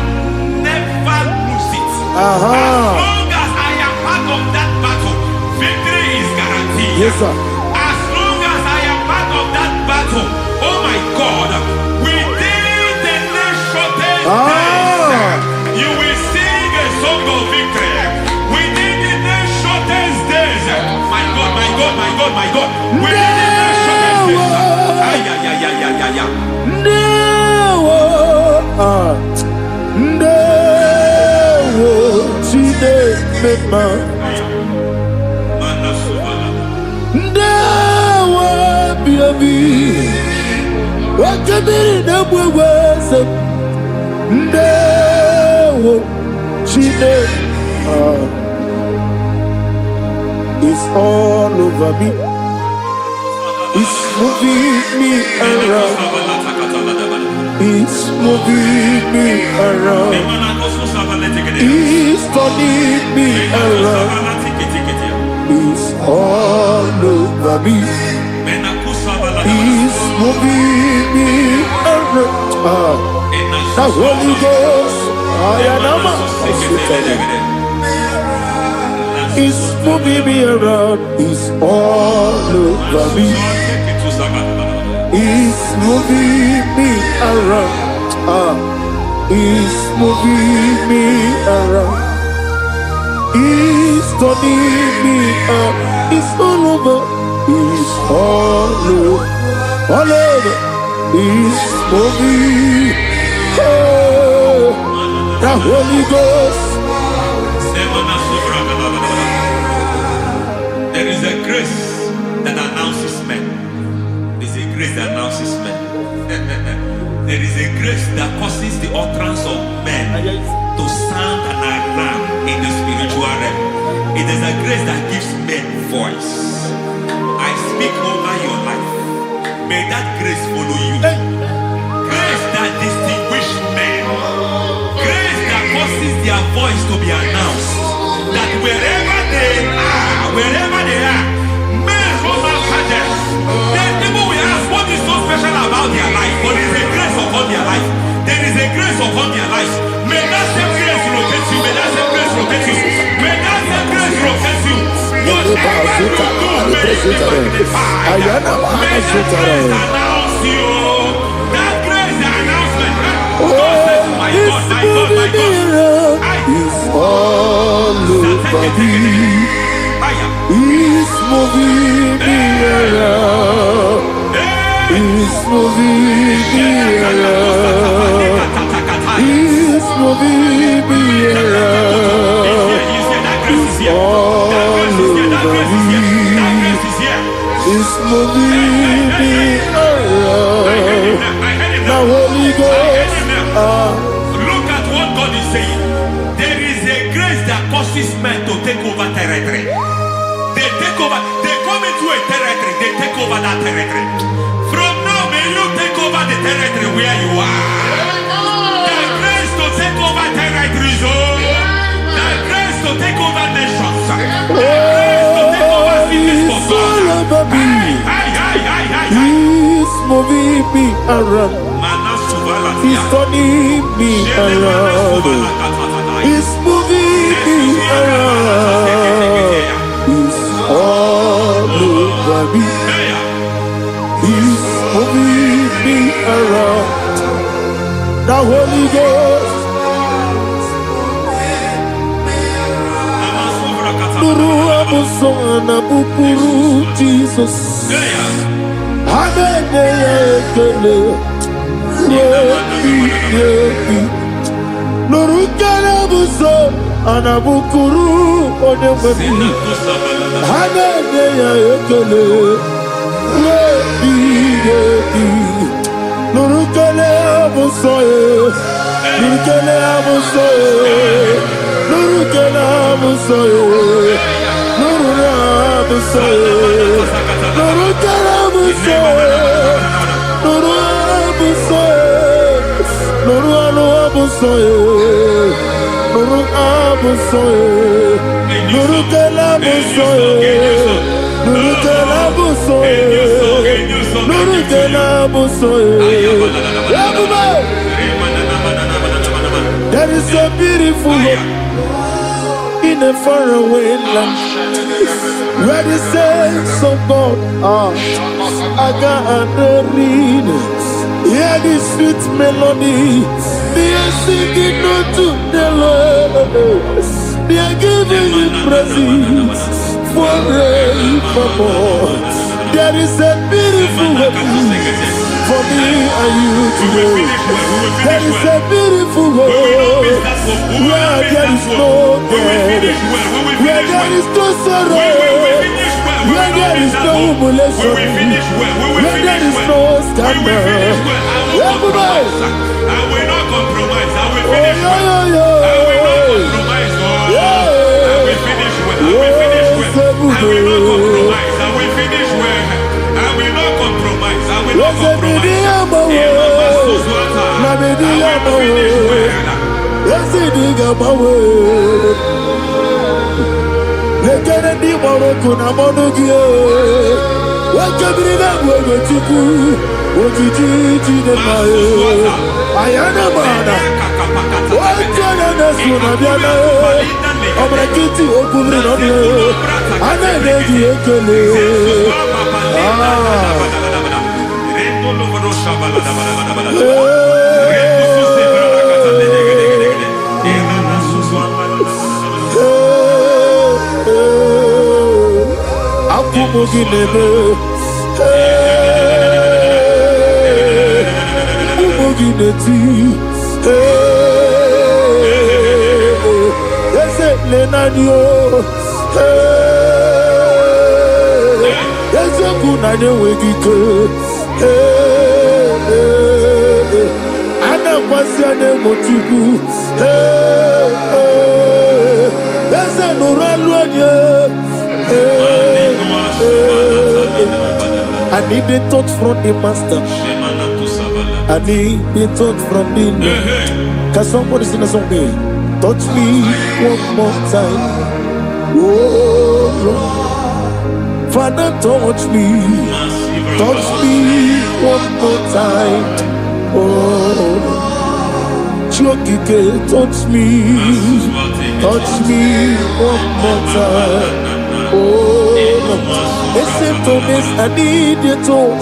never lose it. As long as I am part of that battle, victory is guaranteed. Yes, sir. As long as I am part of that battle, oh my God, within the next shortest days, you will sing a song of victory. Within the next shortest days, my God, my God, my God, my God, within the next shortest days, it's all over me. It's moving me around. It's moving me around. It's turning me around. It's all over me. It's moving me around. The Holy Ghost, it's moving me around. It's all over me. It's moving me around. It's moving me around. It's turning me up. It's all over. It's all over. All over. It's moving. Oh, the Holy Ghost. There is a grace that announces men. There's a grace that announces men. There is a grace that causes the utterance of men to sound an alarm in the spiritual realm. It is a grace that gives men voice. I speak over your life. May that grace follow you. Grace that distinguishes men. Grace that causes their voice to be announced. That wherever they are, men from outside them, then people will ask what is so special about their life. But there is a grace upon their life. There is a grace upon their life. May that same grace locate you. May that same grace locate you. May that same grace locate you. Whatever you do, may it be magnified. May that grace announce you. That grace announcement. God says, my God, my God, my God. It's all over me. It's moving me around. It's moving me around. It's moving me around. It's all over me. It's moving me around. The Holy Ghost. Look at what God is saying. There is a grace that causes men to take over territory. They take over. They come into a territory. They take over that territory. From now, may you take over the territory where you are. The grace to take over territories. The grace to take over nations. The grace to take over cities for God. He's moving me around. He's turning me around. He's moving me around. He's all over me. He's moving me around. The Holy Ghost. Nuru amusona bukuru Jesus. Amen. Nurukana buso anabukuru onemani hanene ya ekele lebi Nurukana amusoye. Nurukele amusoye. Nurukele amusoye. Nurukele amusoye. Nurukele amusoye. Nuru amusoye. Nuru amusoye. Nuru kelamusoye. Nuru kelamusoye. Nuru kelamusoye. There is a beautiful hope in a faraway land where the saints of God are gathering. Hear the sweet melody. They are singing unto the Lord. They are giving you praise forevermore. There is a beautiful hope for me and you today. There is a beautiful hope where there is no death, where there is no sorrow, where there is no humiliation, where there is no scandal. Everybody, I will not compromise. I will finish well. I will not compromise. I will finish well. I will finish well. I will not compromise. I will finish well. I will not compromise. I will not compromise. I need the touch from the master. I need the touch from the Lord. Can somebody sing a song here? Touch me one more time. Oh Lord. Father, touch me. Touch me one more time. Oh Chokike, touch me. Touch me one more time. Oh Lord. Listen to this, I need your touch.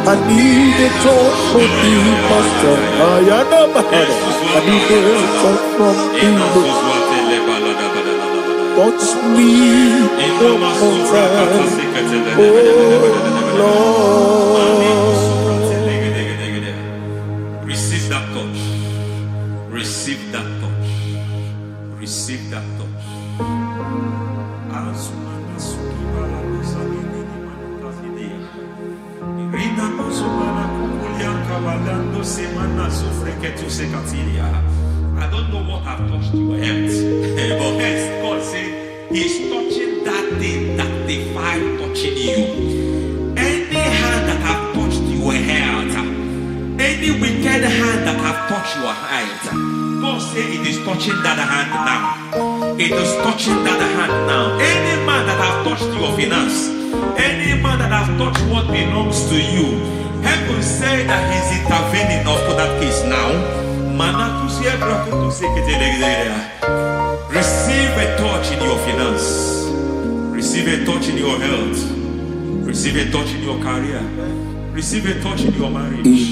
I need a touch from the master. I need a touch from the Lord. Touch me one more time. Oh Lord. Receive that touch. Receive that touch. Receive that touch. I don't know what I've touched your health, but hence God said He's touching that thing that defied touching you. Any hand that have touched your health, any wicked hand that have touched your health, God said it is touching that hand now. It is touching that hand now. Any man that have touched your finance, any man that have touched what belongs to you, heaven say that He's intervening up to that case now. Receive a touch in your finance. Receive a touch in your health. Receive a touch in your career. Receive a touch in your marriage. He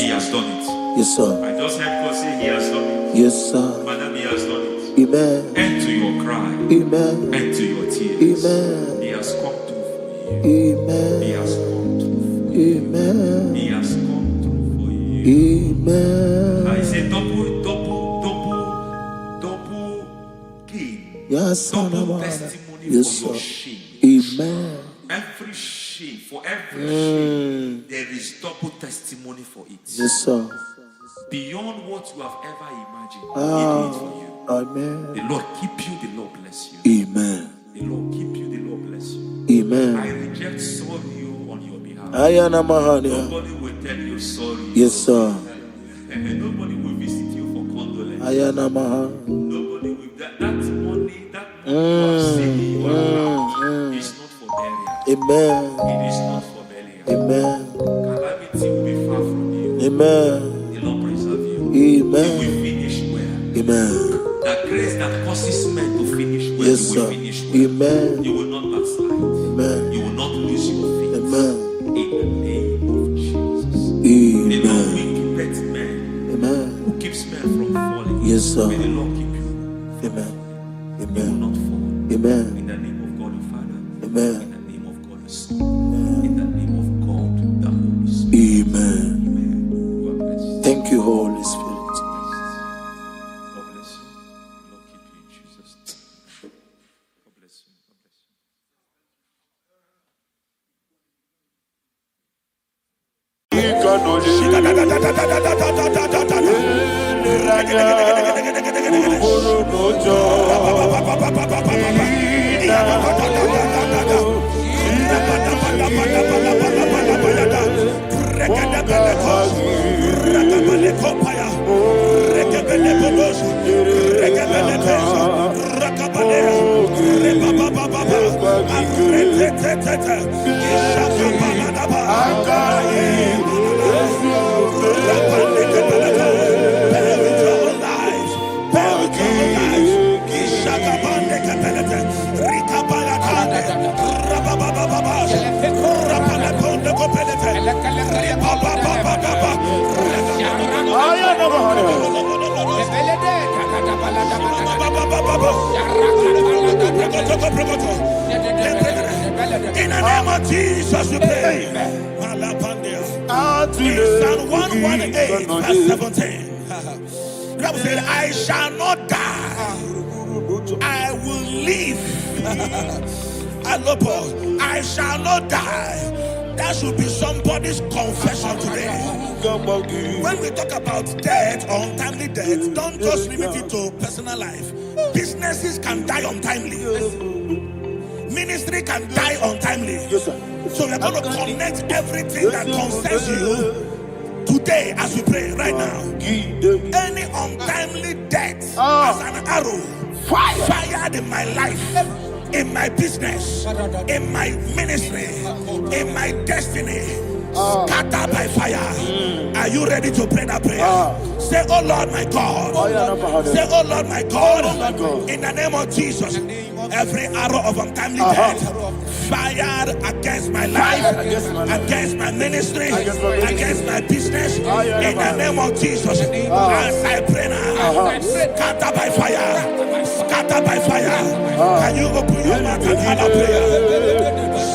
has done it. Yes, sir. I just heard God say He has done it. Yes, sir. Madam, He has done it. Amen. End to your cry. Amen. End to your tears. Amen. He has come through for you. Amen. He has come through for you. Amen. He has come through for you. Amen. I say double gain. Yes, Double sir. testimony Yes, for your sir. shame. Amen. Amen. Every shame, for every shame, there is double testimony for it. Yes, sir. Beyond what you have ever imagined, He Ah, did it for you. amen. The Lord keep you, the Lord bless you. Amen. The Lord keep you, the Lord bless you. Amen. I reject sorry on your behalf. Ayana Mahania. Nobody will tell you sorry. Yes, sir. And nobody will visit you for condolence. Ayana Maha. Nobody will. That money you have saved in your account is not for burial. Amen. It is not for burial. Amen. Calamity will be far from you. Amen. The Lord preserve you. Amen. You will finish well. Amen. That grace that causes men to finish well, Yes, you will sir. finish well. Amen. You will not backslide. Amen. You will not lose your faith. Amen. In the name of Jesus. Amen. The Lord will keep men. Amen. Who keeps men from falling. Yes, sir. May the Lord keep you. Amen. You will Amen. not fall. Amen. In the name of God the Father. Amen. In the name of God the Son. In the name of God the Holy Spirit. Amen. Amen. You are blessed. Thank you, Holy Spirit. God bless you. The Lord keep you in Jesus' name. God bless you. God bless you. In the name of Jesus, we pray. In Psalm 118, verse 17, the Bible said, I shall not die, I will live. I shall not die. That should be somebody's confession today. When we talk about death or untimely death, don't just limit it to personal life. Businesses can die untimely. Ministry can die untimely. Yes, sir. So we're going to connect everything that concerns you today as we pray right now. Any untimely death as an arrow fired in my life, in my business, in my ministry, in my destiny, scattered by fire. Are you ready to pray that prayer? Say, oh Lord my God. Say, oh Lord my God. In the name of Jesus, every arrow of untimely death fired against my life, against my ministry, against my business, in the name of Jesus, as I pray now, scattered by fire, scattered by fire. Can you open your mouth and have a prayer?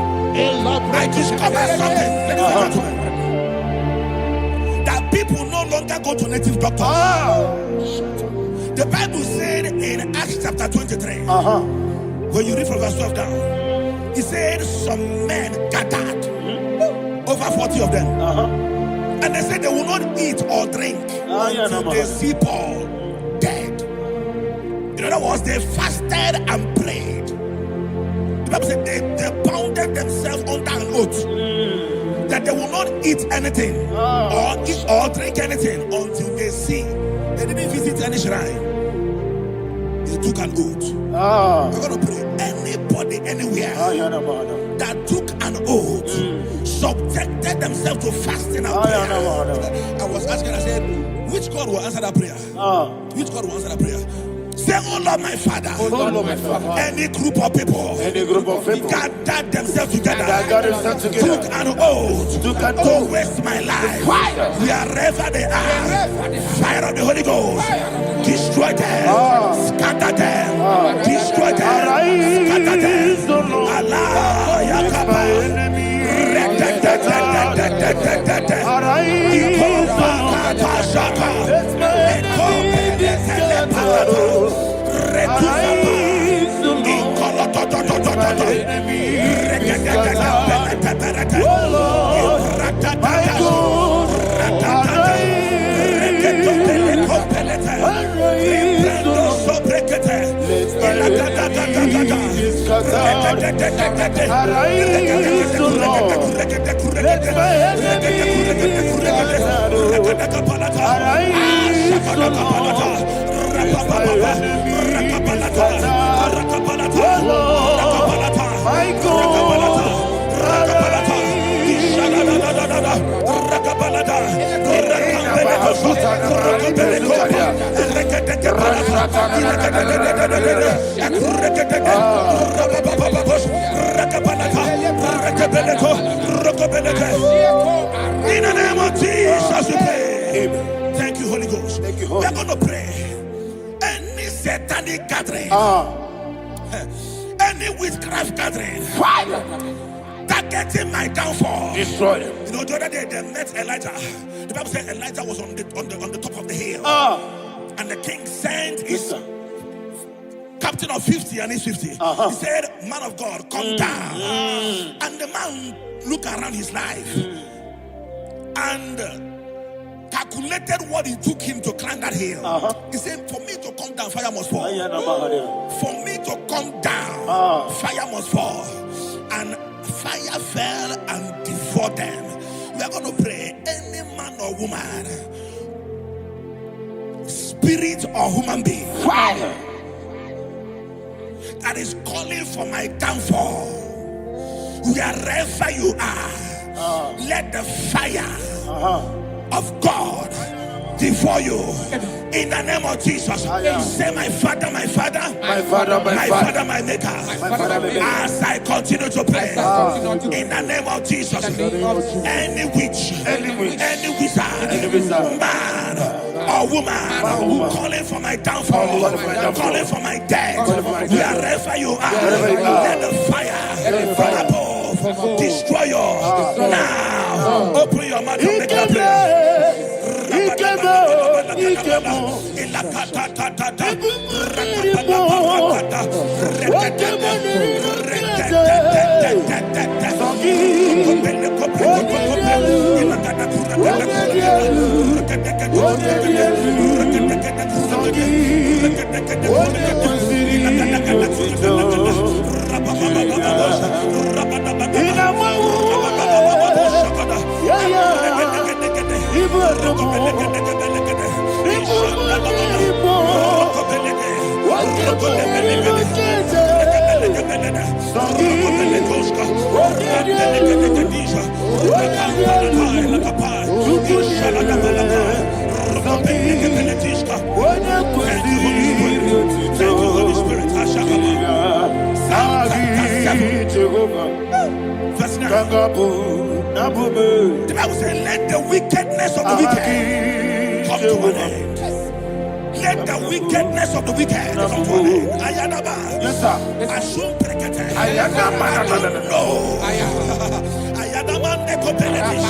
I discovered something, ladies and gentlemen, that people no longer go to native doctors. The Bible said in Acts chapter 23, when you read from verse 12 down, it said some men gathered, over 40 of them, and they said they will not eat or drink until they see Paul dead. In other words, they fasted and prayed. The Bible said they bounded themselves under an oath that they will not eat anything or eat or drink anything until they see. They didn't visit any shrine. They he took an oath. We're going to pray. Anybody, anywhere that took an oath, subjected themselves to fasting and prayer. I was asking, I said, which God will answer that prayer? Which God will answer that prayer? Say, oh Lord, my Father. Oh Lord, my Father. Any group of people gathered themselves together, took an oath to waste my life. Wherever they are, fire of the Holy Ghost, destroy them, scatter them, destroy them, scatter them. Allah, Yakaba, in the name of Jesus, we pray. Thank you, Holy Ghost. We are going to pray. Any satanic gathering, any witchcraft gathering, targeting my downfall, destroy them. You know, the other day they met Elijah. The Bible said Elijah was on the top of the hill, and the king sent his captain of 50 and his 50. He said, man of God, come down. And the man looked around his life and calculated what it took him to climb that hill. He said, for me to come down, fire must fall. For me to come down, fire must fall. And fire fell and devoured them. We are going to pray. Any man or woman, spirit or human being, that is calling for my downfall, wherever you are, let the fire of God devour you in the name of Jesus. Say, my Father, my Father, my Father, my Father, my Maker. As I continue to pray in the name of Jesus, any witch, any wizard, man or woman calling for my downfall, calling for my death, wherever you are, let the fire from above destroy you now. Open your mouth and make a prayer. The Bible says, let the wickedness of the wicked come to an end. Let the wickedness of the wicked come to an end. Ayadaba. Yes, sir. Assume prekete. Ayadaba. No. Ayadaba nekopeletis.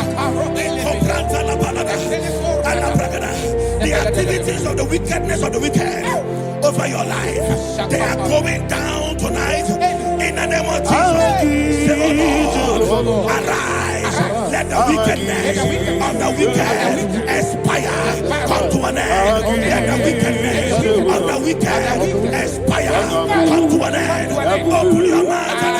Ekopranta la balada. Alabragada. The activities of the wickedness of the wicked over your life, they are going down tonight in the name of Jesus. Say, oh Lord, arise. Let the wickedness of the wicked expire. Come to an end. Let the wickedness of the wicked expire. Come to an end. Open your mouth and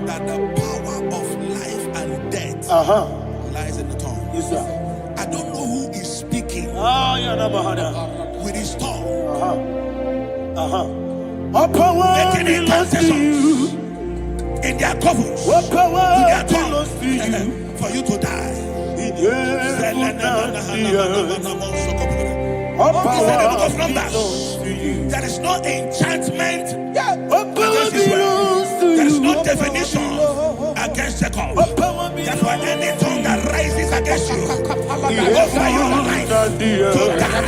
That the power of life and death lies in the tongue. Yes, sir. I don't know who is speaking with his tongue, making incantations in their covers with their tongue for you to die. He said in the book of Numbers, there is no enchantment against Israel. There is no definition against Jacob. Therefore, any tongue that rises against you over your life to die,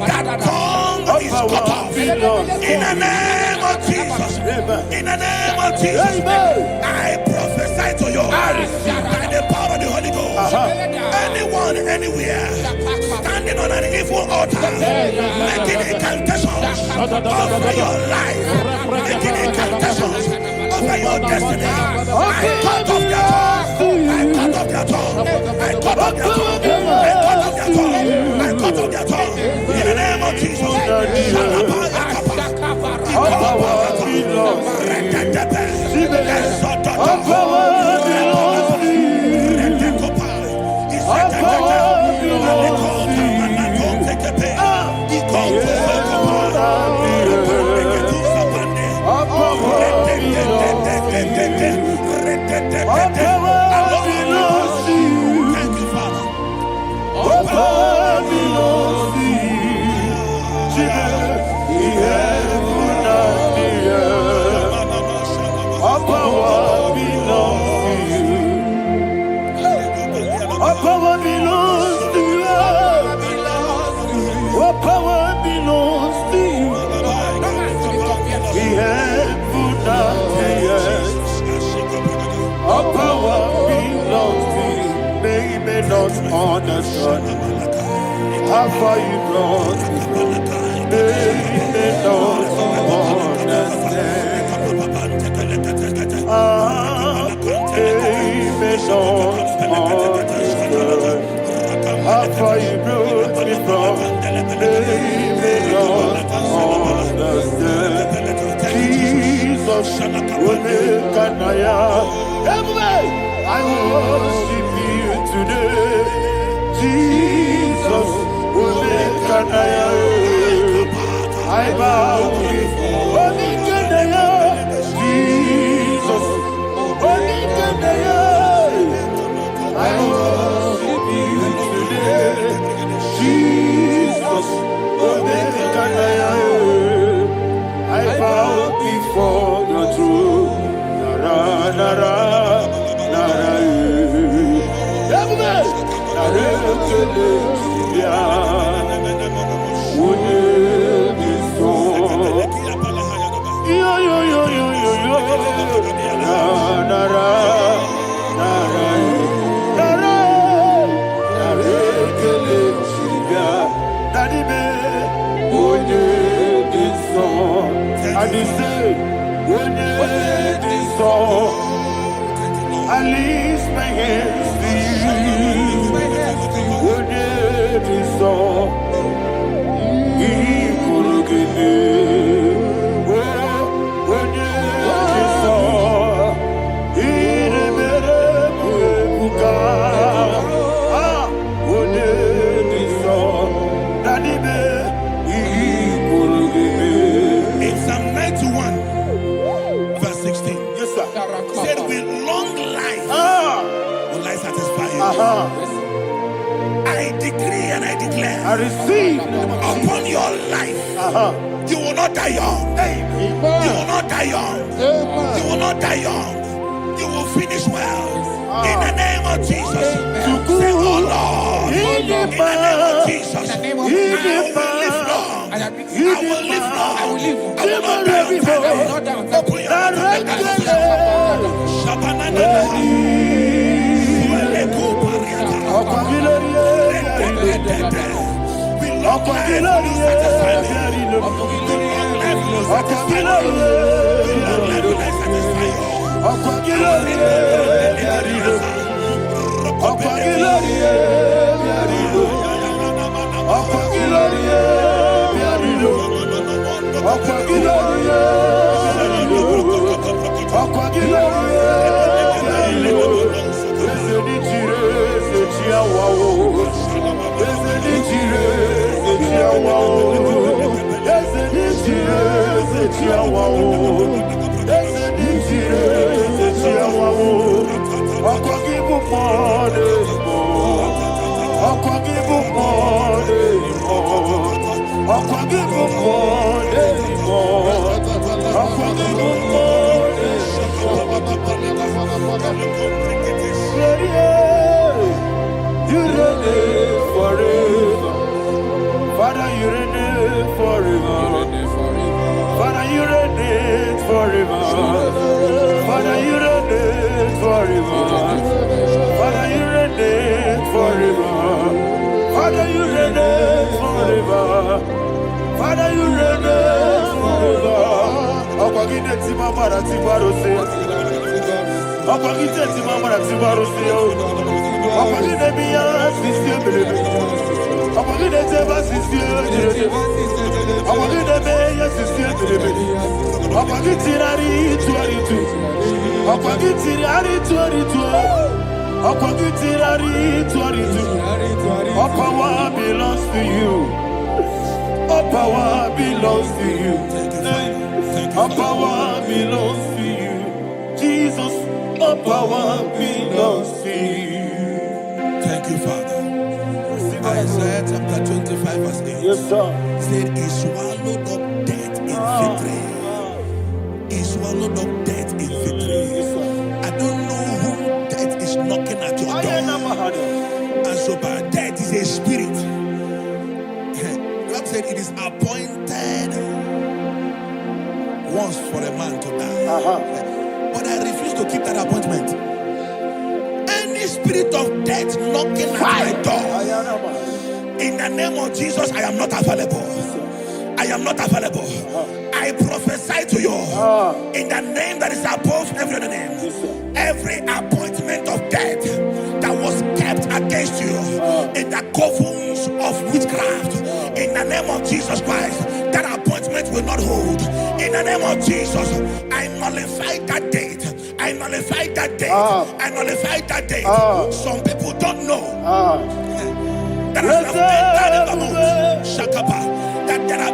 that tongue is cut off. In the name of Jesus. In the name of Jesus. I prophesy to you by the power of the Holy Ghost. Anyone, anywhere, standing on an evil altar, making incantations over your life, making incantations over your destiny, I cut off their tongue. I cut off their tongue. I cut off their tongue. I cut off their tongue. I cut off their tongue. In the name of Jesus. How far you brought me from, they don't understand. They don't understand. How far you brought me from, they don't understand. Jesus will make an everybody, I worship you today. Jesus will make an I bow before Jesus, I worship you today. Jesus will make an I bow before your throne. Nara, nara, nara. I lift my hands to you. When it is all, In Psalm 91, verse 16, yes, sir. said, with long life will I satisfy you. I decree and I declare, I receive upon your life, you will not die young. You will not die young. You will not die young. You will finish well. In the name of Jesus. Say, oh Lord, in the name of Jesus, I will live long. I will live long. I will not die on time. Open your mouth Father, you reign forever. Father, you reign forever. Father, you reign forever. Father, you reign forever. Father, you reign forever. Father, you reign forever. Akwagide ti mama na ti barose. Akwagide ti mama na ti barose. Akwagide biya sisi ebelebe. Akwagide teba sisi ebelebe. Akwagide beya sisi ebelebe. Akwagide rari tuaritu. Akwagide rari tuaritu. Akwagide rari tuaritu. All power belongs to you. All power belongs to you. All power belongs to you. Jesus, all power belongs to you. Thank you, Father. Isaiah chapter 25, verse 8. Yes, sir. Said, he swallowed up death in victory. He swallowed up death in victory. I don't know who death is knocking at your door. And so, but death is a spirit. God said it is appointed once for a man to die. But I refuse to keep that appointment. Any spirit of death knocking at my door, in the name of Jesus, I am not available. I am not available. I prophesy to you in the name that is above every other name. Every appointment of death that was kept against you in the covens of witchcraft, in the name of Jesus Christ, that appointment will not hold. In the name of Jesus, I nullify that date. I nullify that date. I nullify that date. Some people don't know that as I've entered in the month, Shakapa, that there are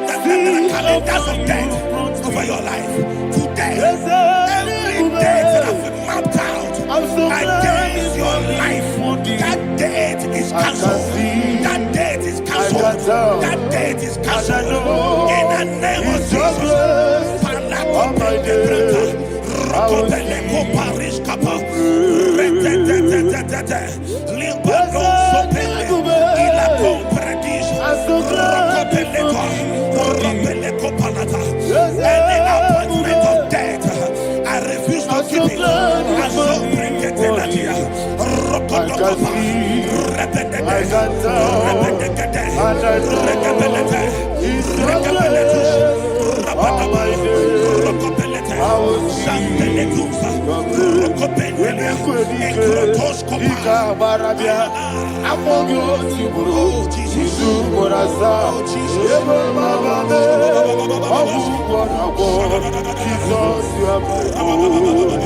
calendars of death over your life. Today, every date that I've mapped out against your life, that date is cancelled. That date is cancelled. That date is cancelled. In the name of Jesus. can see, I can tell, and I know He's so great. All my days, I will see your grace. When you could Ika Barabia, Amogo Tiburo, Jisu Morasa, Eva Baba, Abu Borabo, Jesus, you are my Lord.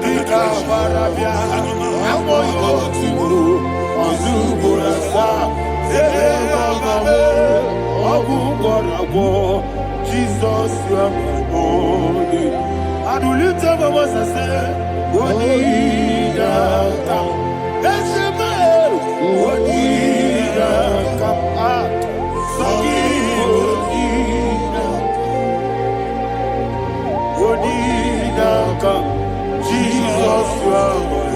Ika Barabia, Amogo Tiburo, Jisu Morasa, Eva Baba, Abu Borabo, Jesus, you are my Lord. And we lift up our voice and say, Wonida come. Let's say, Wonida come. Wonida come. Jesus, you are my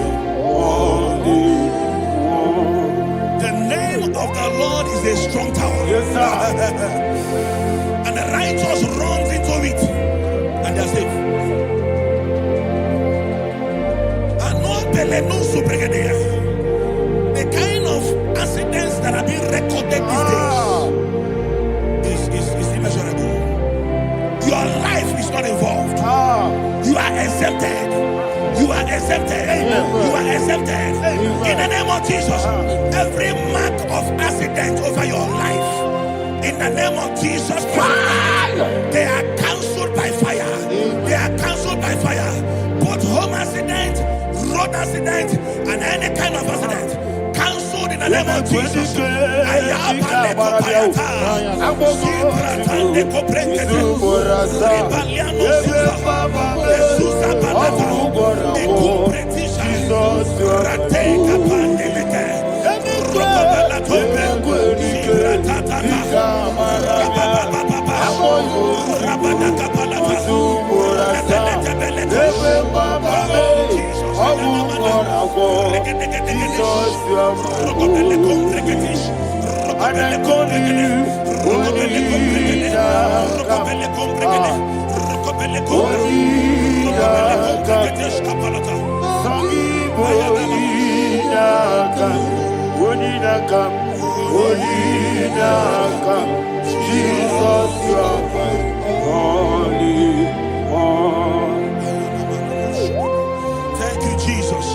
The name of the Lord is a strong tower. Yes, sir. And the righteous runs into it, and they're safe. The kind of accidents that are being recorded these days is immeasurable. Your life is not involved. You are exempted. You are exempted. You are exempted. In the name of Jesus, every mark of accident over your life, in the name of Jesus Christ, they are cancelled by fire. They are cancelled by fire. Both home accident, road accident, and any kind of accident, cancelled in the name of Jesus. Thank you, Jesus.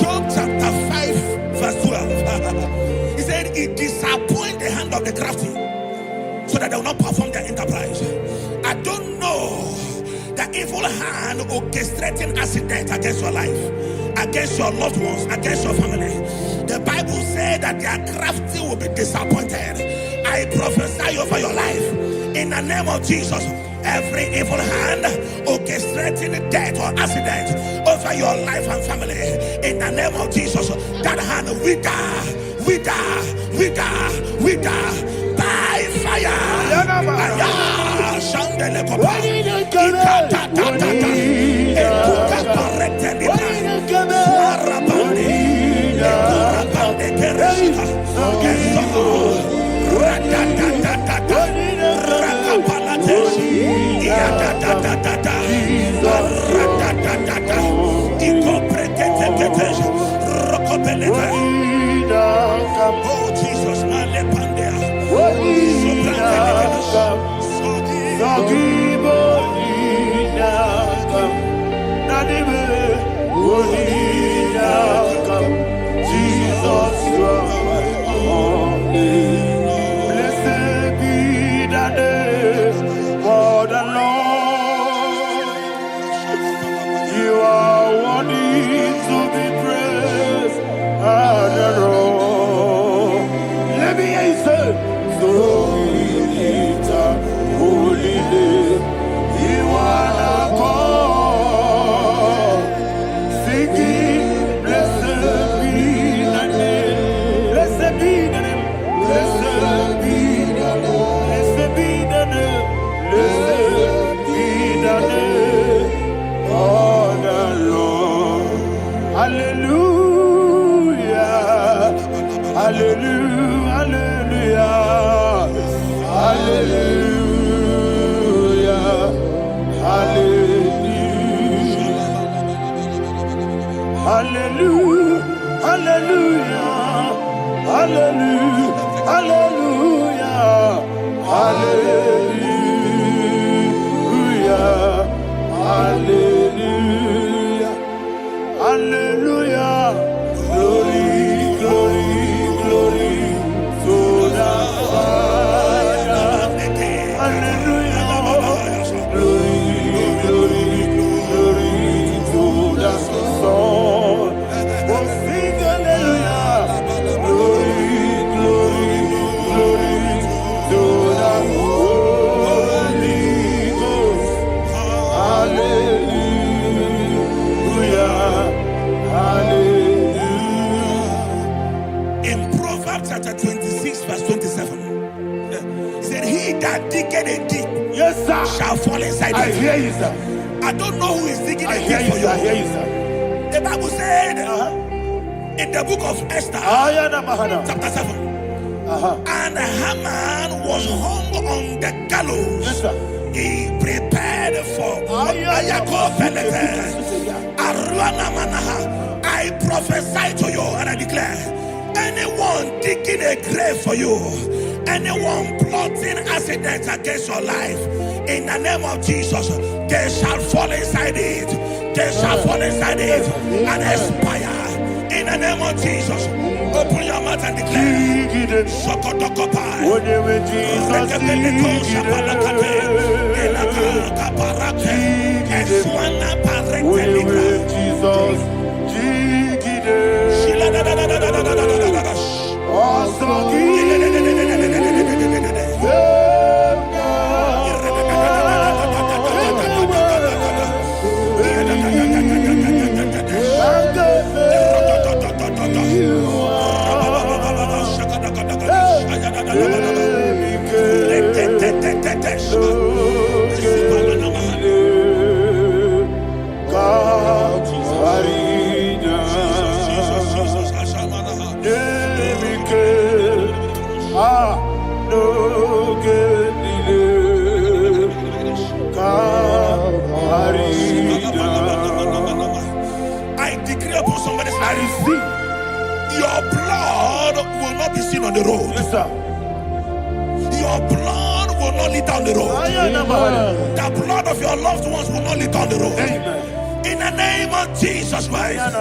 Job chapter 5, verse 12. He said, it disappoints the hand of the crafty, so that they will not perform their enterprise. I don't know the evil hand orchestrating accident against your life, against your loved ones, against your family. The Bible said that their crafty will be disappointed. I prophesy over your life in the name of Jesus. Every evil hand orchestrating death or accident over your life and family, in the name of Jesus, that hand wither by fire. Oh Jesus, Hallelujah, hallelujah, hallelujah, hallelujah, hallelujah, hallelujah, hallelujah. Glory, glory, glory to the Father. Hallelujah. Glory, glory, glory to the Son. Oh, sing hallelujah. Glory, glory, glory to the Holy Ghost. Hallelujah. Hallelujah. In Proverbs chapter 26, verse 27, he said, he that diggeth a deep, Yes, sir, shall fall inside I it. hear you, sir. I don't know who is digging I a hear deep you, for sir. I you. hear you, sir. The Bible said in the book of Esther, chapter 7, and Haman was hung on the gallows. Yes, sir. He prepared for I prophesy to you and I declare, anyone digging a grave for you, anyone plotting accidents against your life, in the name of Jesus, they shall fall inside it. They shall fall inside it and expire. In the name of Jesus, open your mouth and declare. Shokotokopai. I decree upon somebody's life, your blood will not be seen on the road. Yes, sir. Your blood will not lead down the road. The blood of your loved ones will not lead down the road. Amen. In the name of Jesus Christ.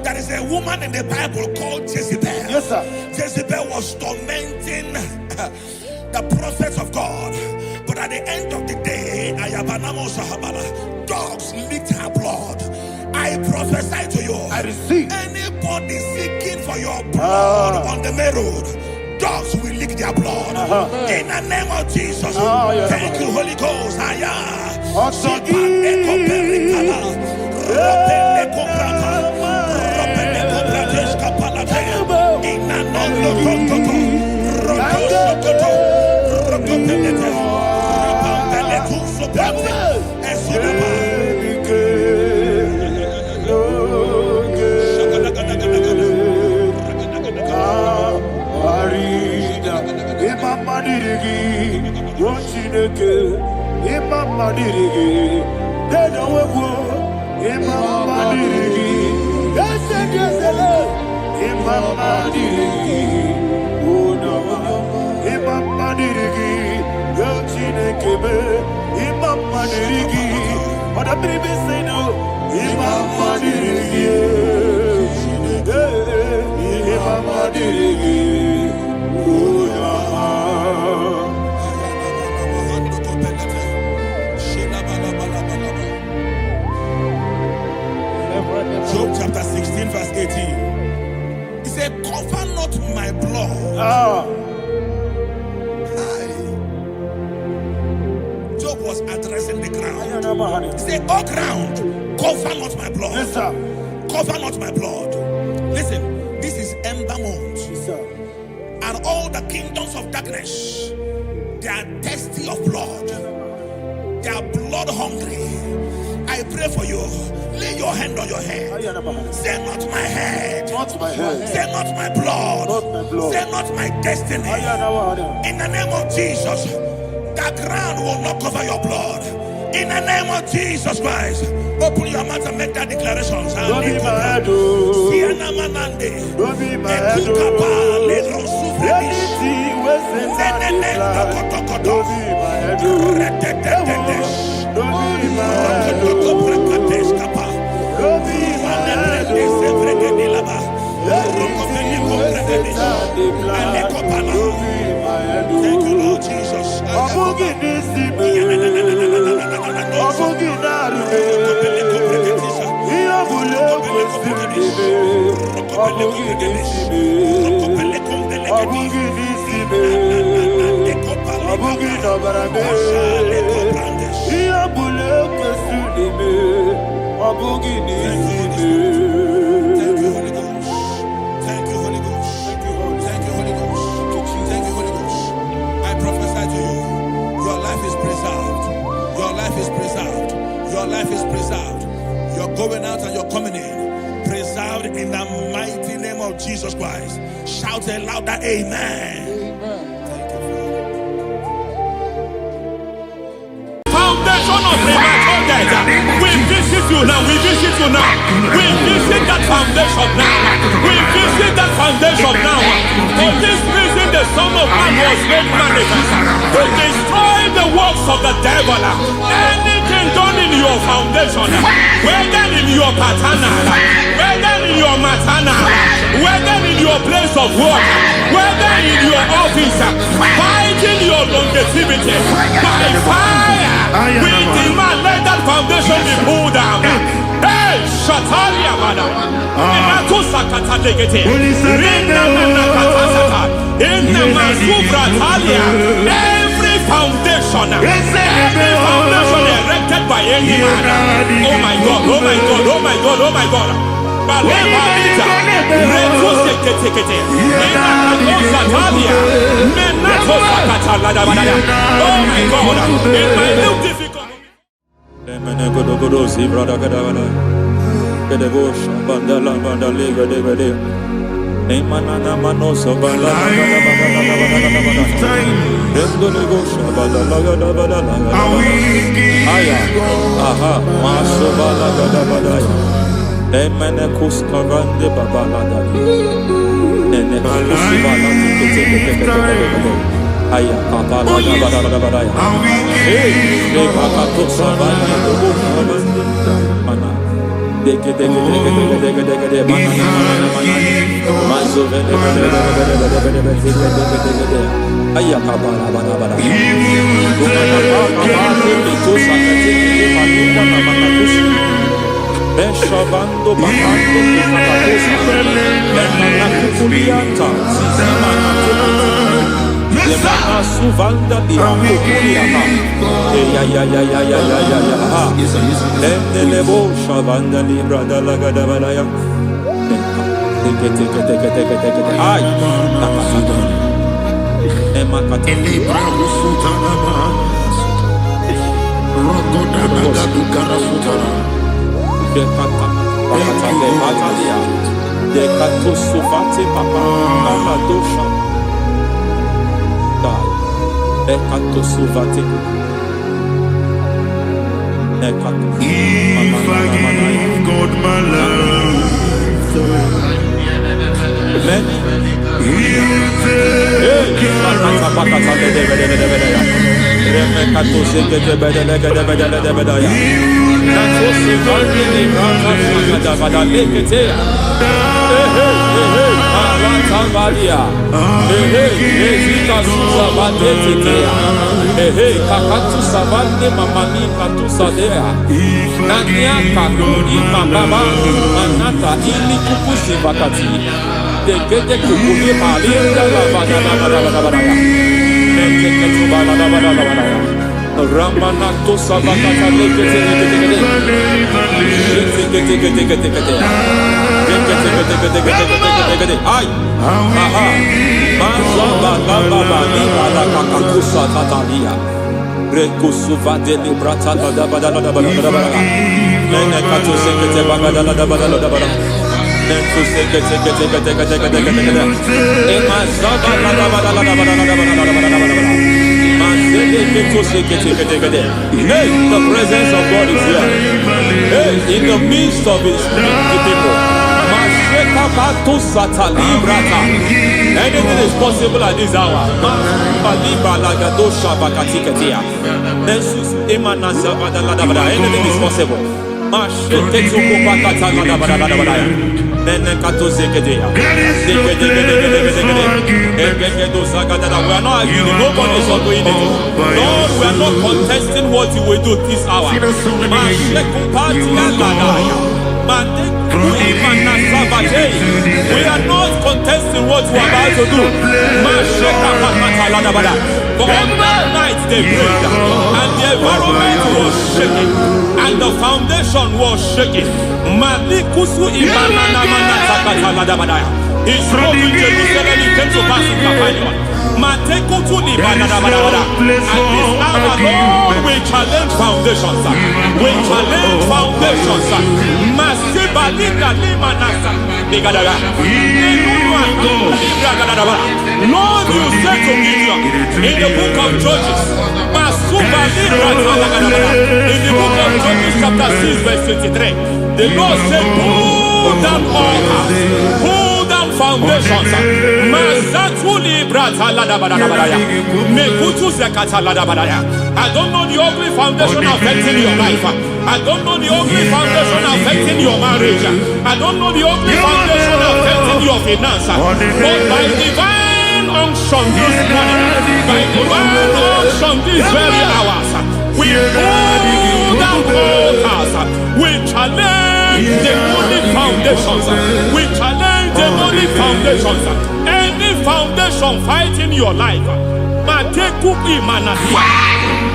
There is a woman in the Bible called Jezebel. Yes, sir. Jezebel was tormenting the prophets of God. But at the end of the day, dogs licked her blood. I prophesy to you, I receive. anybody seeking for your blood on the main road, dogs will lick their blood. In the name of Jesus. Thank you, Holy Ghost. Job chapter 16 verse 18. He said, cover not my blood. Job was addressing the ground. He said, oh ground, cover not my blood. Yes, sir. Cover not my blood. Listen, this is ember month. Yes, sir. And all the kingdoms of darkness, they are thirsty of blood. They are blood hungry. I pray for you. Lay your hand on your head. Say not my head. Not my head. Say not my blood. Not my blood. Say not my destiny. In the name of Jesus, the ground will not cover your blood. In the name of Jesus Christ, open your mouth and make that declaration. Don't be mad, oh. Don't be mad, oh. Anything was sent out to fly. Don't be mad, oh. Don't be mad, oh. Don't be mad, oh. Anything was sent out to fly. Don't be mad, oh. Thank you, Lord Jesus. Your life is preserved. You're going out and you're coming in. Preserved in the mighty name of Jesus Christ. Shout a louder amen. Thank you, Father. Foundation of premature death. We visit you now. We visit you now. We visit that foundation now. We visit that foundation now. For this reason, the Son of Man was made manifest to destroy the works of the devil. Anything done in your foundation, whether in your paternal, whether in your maternal, whether in your place of work, whether in your office, fighting your longevity by fire, we demand let that foundation be pulled down. Hey, Shatalia Madam, every foundation erected by any man. Oh my God, oh my God, oh my God, oh my God. Oh my God, in my new difficult. Beshavando bakando suvanda shavanda libra da la gadabalaya. Ay, If I give God my love, He'll take Ramanato Savakata Ay, aha, Mazaba Baba Nibala Kakakusa Tatalia, Rekusuva de Librata da Badala, Nenekato Sekete Bagadala da Badala, Nentu Sekete, Emazaba Mazele Hey, the presence of God is here. Hey, in the midst of his people. Anything is possible at this hour. Anything is possible. We are not arguing. Nobody is doing it. Lord, we are not contesting what you will do this hour. We are not contesting what you are about to do. For on that night they prayed, and the environment was shaking, and the foundation was shaking. He spoke in Jerusalem, he came to pass in Capernaum. At this hour, Lord, we challenge foundations. We challenge foundations. Lord, you said to Gideon in the book of Judges, in the book of Judges chapter 6 verse 23, the Lord said, pull down altars, pull down foundations. I don't know the ugly foundation affecting your life. I don't know the ugly foundation affecting your marriage. I don't know the ugly foundation affecting your finance. But by divine unction this morning, by divine unction these very hours, we pull down altars. We challenge demonic foundations. We challenge demonic foundations. Any foundation fighting your life, Matekuki Manasia,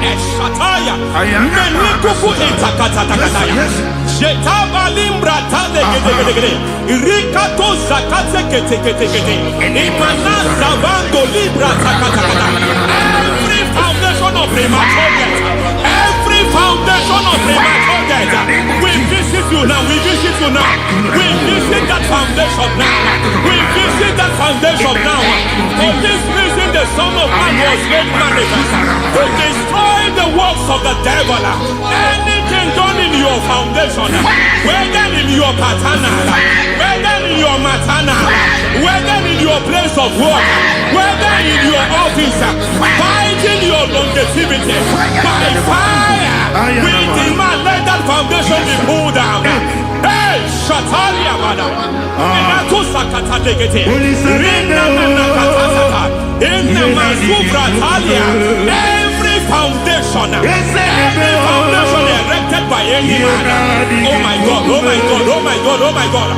Eshataya, Menikuku Itakataya, Shetabalim Brata, Rikato Zakate, Imana Zabando Libra Takata. Every foundation of premature death, every foundation of premature death, we visit you now, we visit you now, we visit that foundation now, we visit that foundation now. For this reason, the Son of Man was made manifest to destroy the works of the devil. Anything done in your foundation, whether in your paternal, whether in your maternal, whether in your place of work, whether in your office, fighting your longevity by fire, we demand let that foundation be pulled down. Hey, Shatalia Bada, Sakata Legate, Rina Nakatasata, in the Masufra Talia, every foundation erected by any man. Oh my God, oh my God, oh my God, oh my God.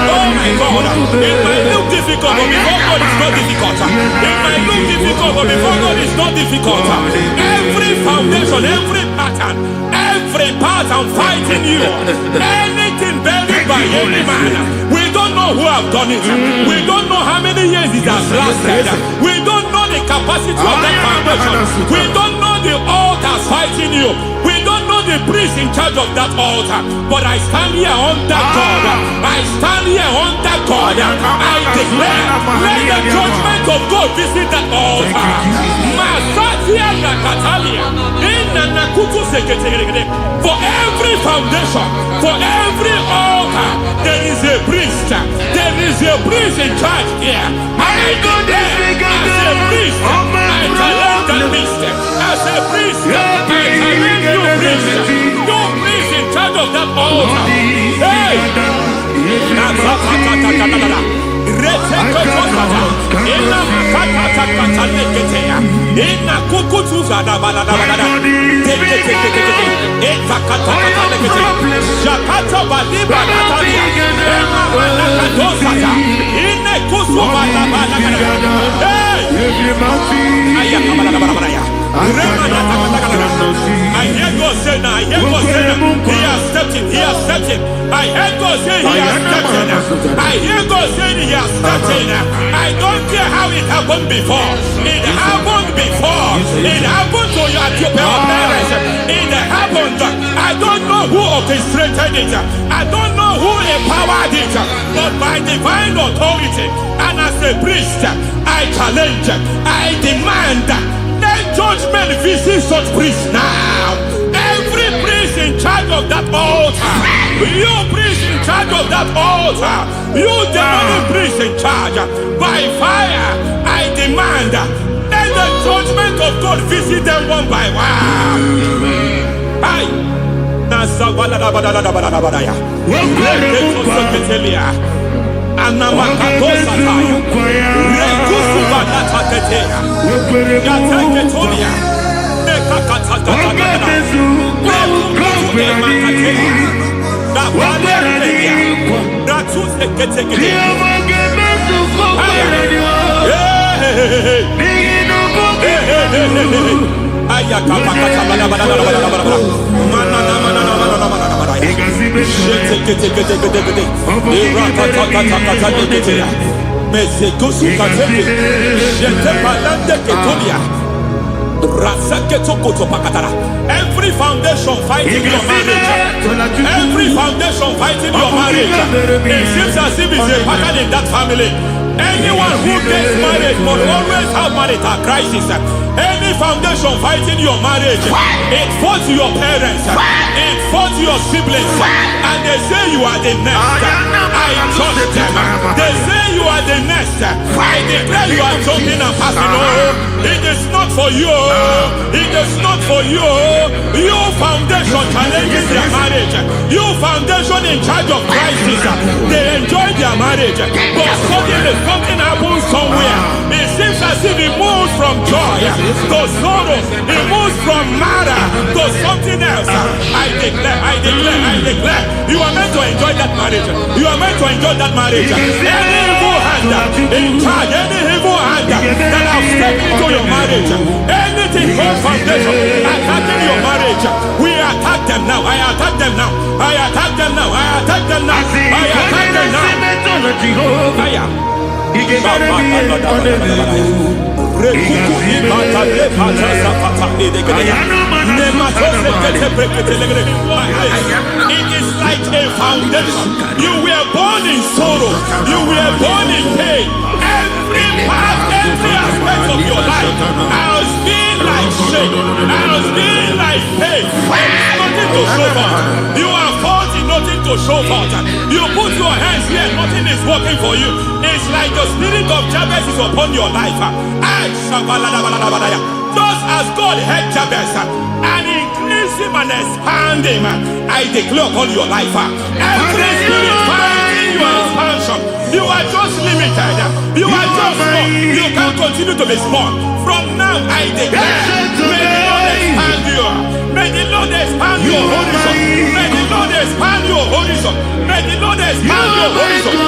Oh my God, it might look difficult, but before God it's not difficult. It might look difficult, but before God it's not difficult. Every foundation, every pattern fighting you, anything buried by any man, we don't know who have done it. We don't know how many years it has lasted. We don't know the capacity of that foundation. We don't know the altars fighting you. We don't know the priest in charge of that altar. But I stand here under God. I stand here under God. I declare, let the judgment of God visit that altar. For every foundation, for every altar, there is a priest. There is a priest in charge here. I declare, as a priest, I challenge that priest. As a priest, I challenge you priest. You priest in charge of that altar. Hey! I hear God say now, I hear God say now, he has stepped in, he has stepped in. I hear God say he has stepped in. I hear God say he has stepped in. I don't care how it happened before. It happened before. It happened to your parents. It happened. I don't know know who orchestrated it. I don't know who empowered it. But by divine authority and as a priest, I challenge, I demand, let judgment visit such priests now. Every priest in charge of that altar, you priest in charge of that altar, you demonic priest in charge, by fire, I demand, let the judgment of God visit them one by one. Aye. Every foundation fighting your marriage, every foundation fighting your marriage, it seems as if it's a pattern in that family. Anyone who gets married must always have marital crisis. Any foundation fighting your marriage, it fought your parents, it fought your siblings, and they say you are the next. I judge them. They say you are the next. I declare you are jumping and passing. Oh, it is not for you. It is not for you. You foundation challenging their marriage. You foundation in charge of crisis. They enjoy their marriage, but suddenly something happens somewhere. It seems as if it moves from joy to sorrow. It moves from matter to something else. I declare, you are meant to enjoy that marriage. You are meant to enjoy that marriage. Any evil hand in charge, any evil hand that have stepped into your marriage, anything called foundation attacking your marriage, we attack them now. I attack them now. I attack them now. I attack them now. I attack them now. It is like a foundation. You were born in sorrow. You were born in pain. Every part, every aspect of your life has been like shame. Has been like pain. Nothing to show for. You are faulty, nothing to show for. You put your hands here, nothing is working for you. It's like the spirit of Jabez is upon your life. Just as God had Jabez and increased him and expand him, I declare upon your life. Every spirit fighting your expansion, you are just limited. You are just small. You can't continue to be small. From now, I declare, may the Lord expand you. May the Lord expand your horizon. May the Lord expand your horizon. May the Lord expand your horizon.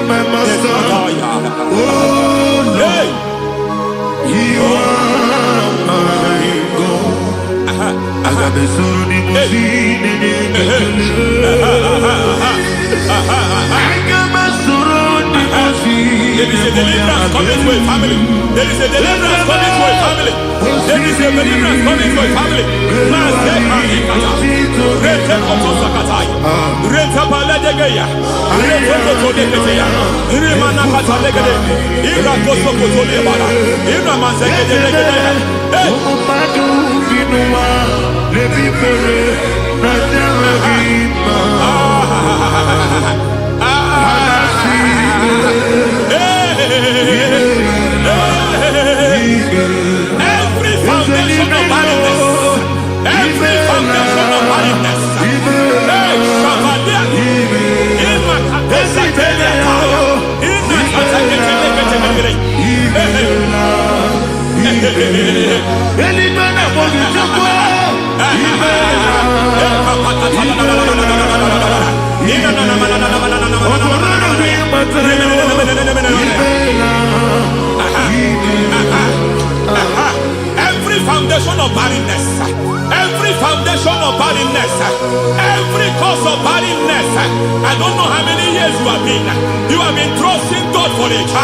My master, oh Lord, you are my God. I got the soul in my feet, I got my soul in my feet. There is a deliverance coming to a family. There is a deliverance coming to a family. There is a deliverance coming to a family. Every foundation of barrenness, every foundation of barrenness,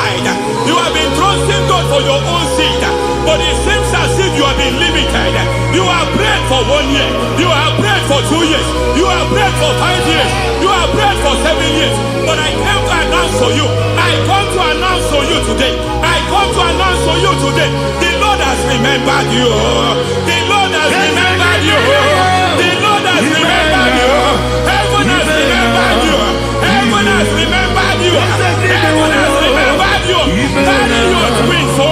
child. You have been trusting God for your own seed, but it seems as if you have been limited. You have prayed for 1 year, you have prayed for 2 years, you have prayed for 5 years, you have prayed for 7 years. But I came to announce for you, I come to announce for you today, I come to announce for you today, the Lord has remembered you. The Lord has remembered you. The Lord has remembered you. Heaven has remembered you. Heaven has remembered you. Heaven has remembered you. Carry your twins, oh.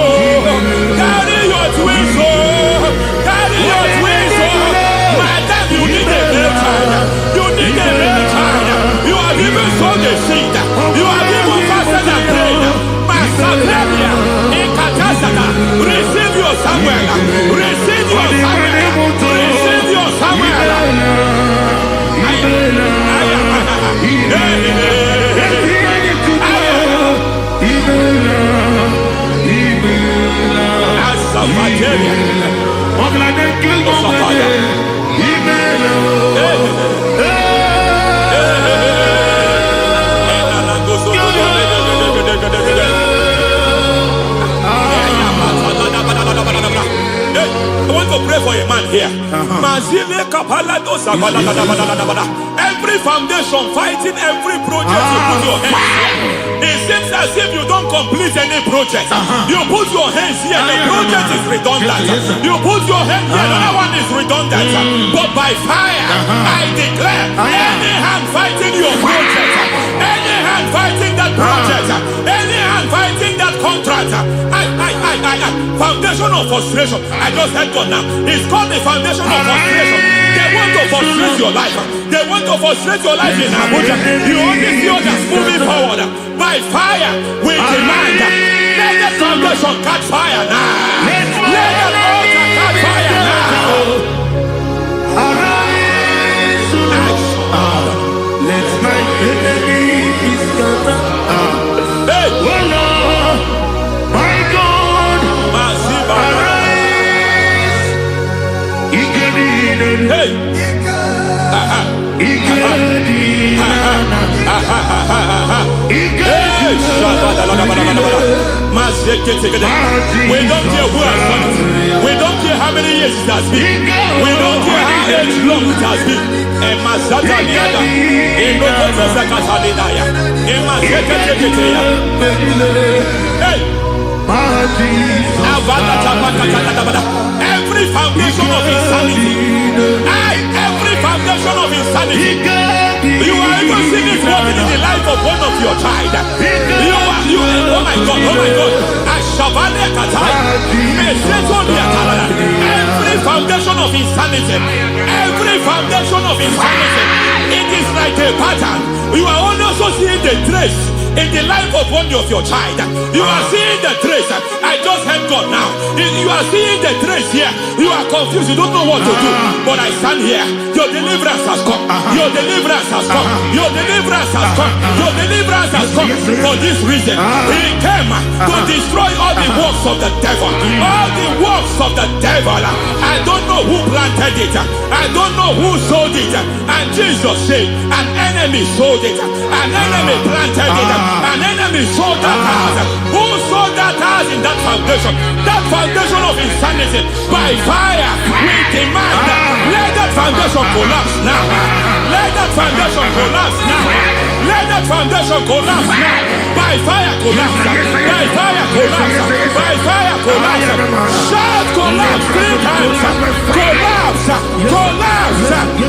Carry your twins, oh. Carry your twins, oh. Madam, you need a real child. You need a real child. You have even sown the seed. You have even fasted and prayed. Masaperia, Ekatasaka, receive your Samuel. Receive your Samuel. Receive your Samuel. I want to pray for a man here. Every foundation fighting every project you put your hands here. It seems as if you don't complete any project. You put your hands here, the project is redundant. You put your hand here, another one is redundant. But by fire, I declare, any hand fighting your project, any hand fighting that project, any hand fighting that contract, foundation of frustration. I just heard God now. It's called the foundation of frustration. They want to frustrate your life. They want to frustrate your life in Abuja. You only see others moving forward. By fire, we demand. Let the foundation catch fire now. Let the altar catch fire now. Arise, let my enemy be scattered. Hey. Oh Lord, my God, arise. Hey. We don't care who has done it. We don't care how many years it has been. We don't care how long it has been. Every foundation of insanity, every foundation of insanity, you are even seeing it working in the life of one of your child. Oh my God, every foundation of insanity, it is like a pattern. You are also seeing the trace in the life of one of your child. You are seeing the trace. I just heard God now. You are seeing the trace here. You are confused. You don't know what to do. But I stand here. Your deliverance has come. Your deliverance has come. Your deliverance has come. Your deliverance has come. For this reason, He came to destroy all the works of the devil. All the works of the devil. I don't know who planted it. I don't know who sold it. And Jesus said, an enemy sold it. An enemy planted it. An enemy sold that house. Who sold that house in that foundation? That foundation of insanity. By fire, we demand, let that foundation collapse now. Let that foundation collapse now. Let that foundation collapse now. By fire, collapse. By fire, collapse. By fire, collapse. Shout collapse 3 times. Collapse. Collapse.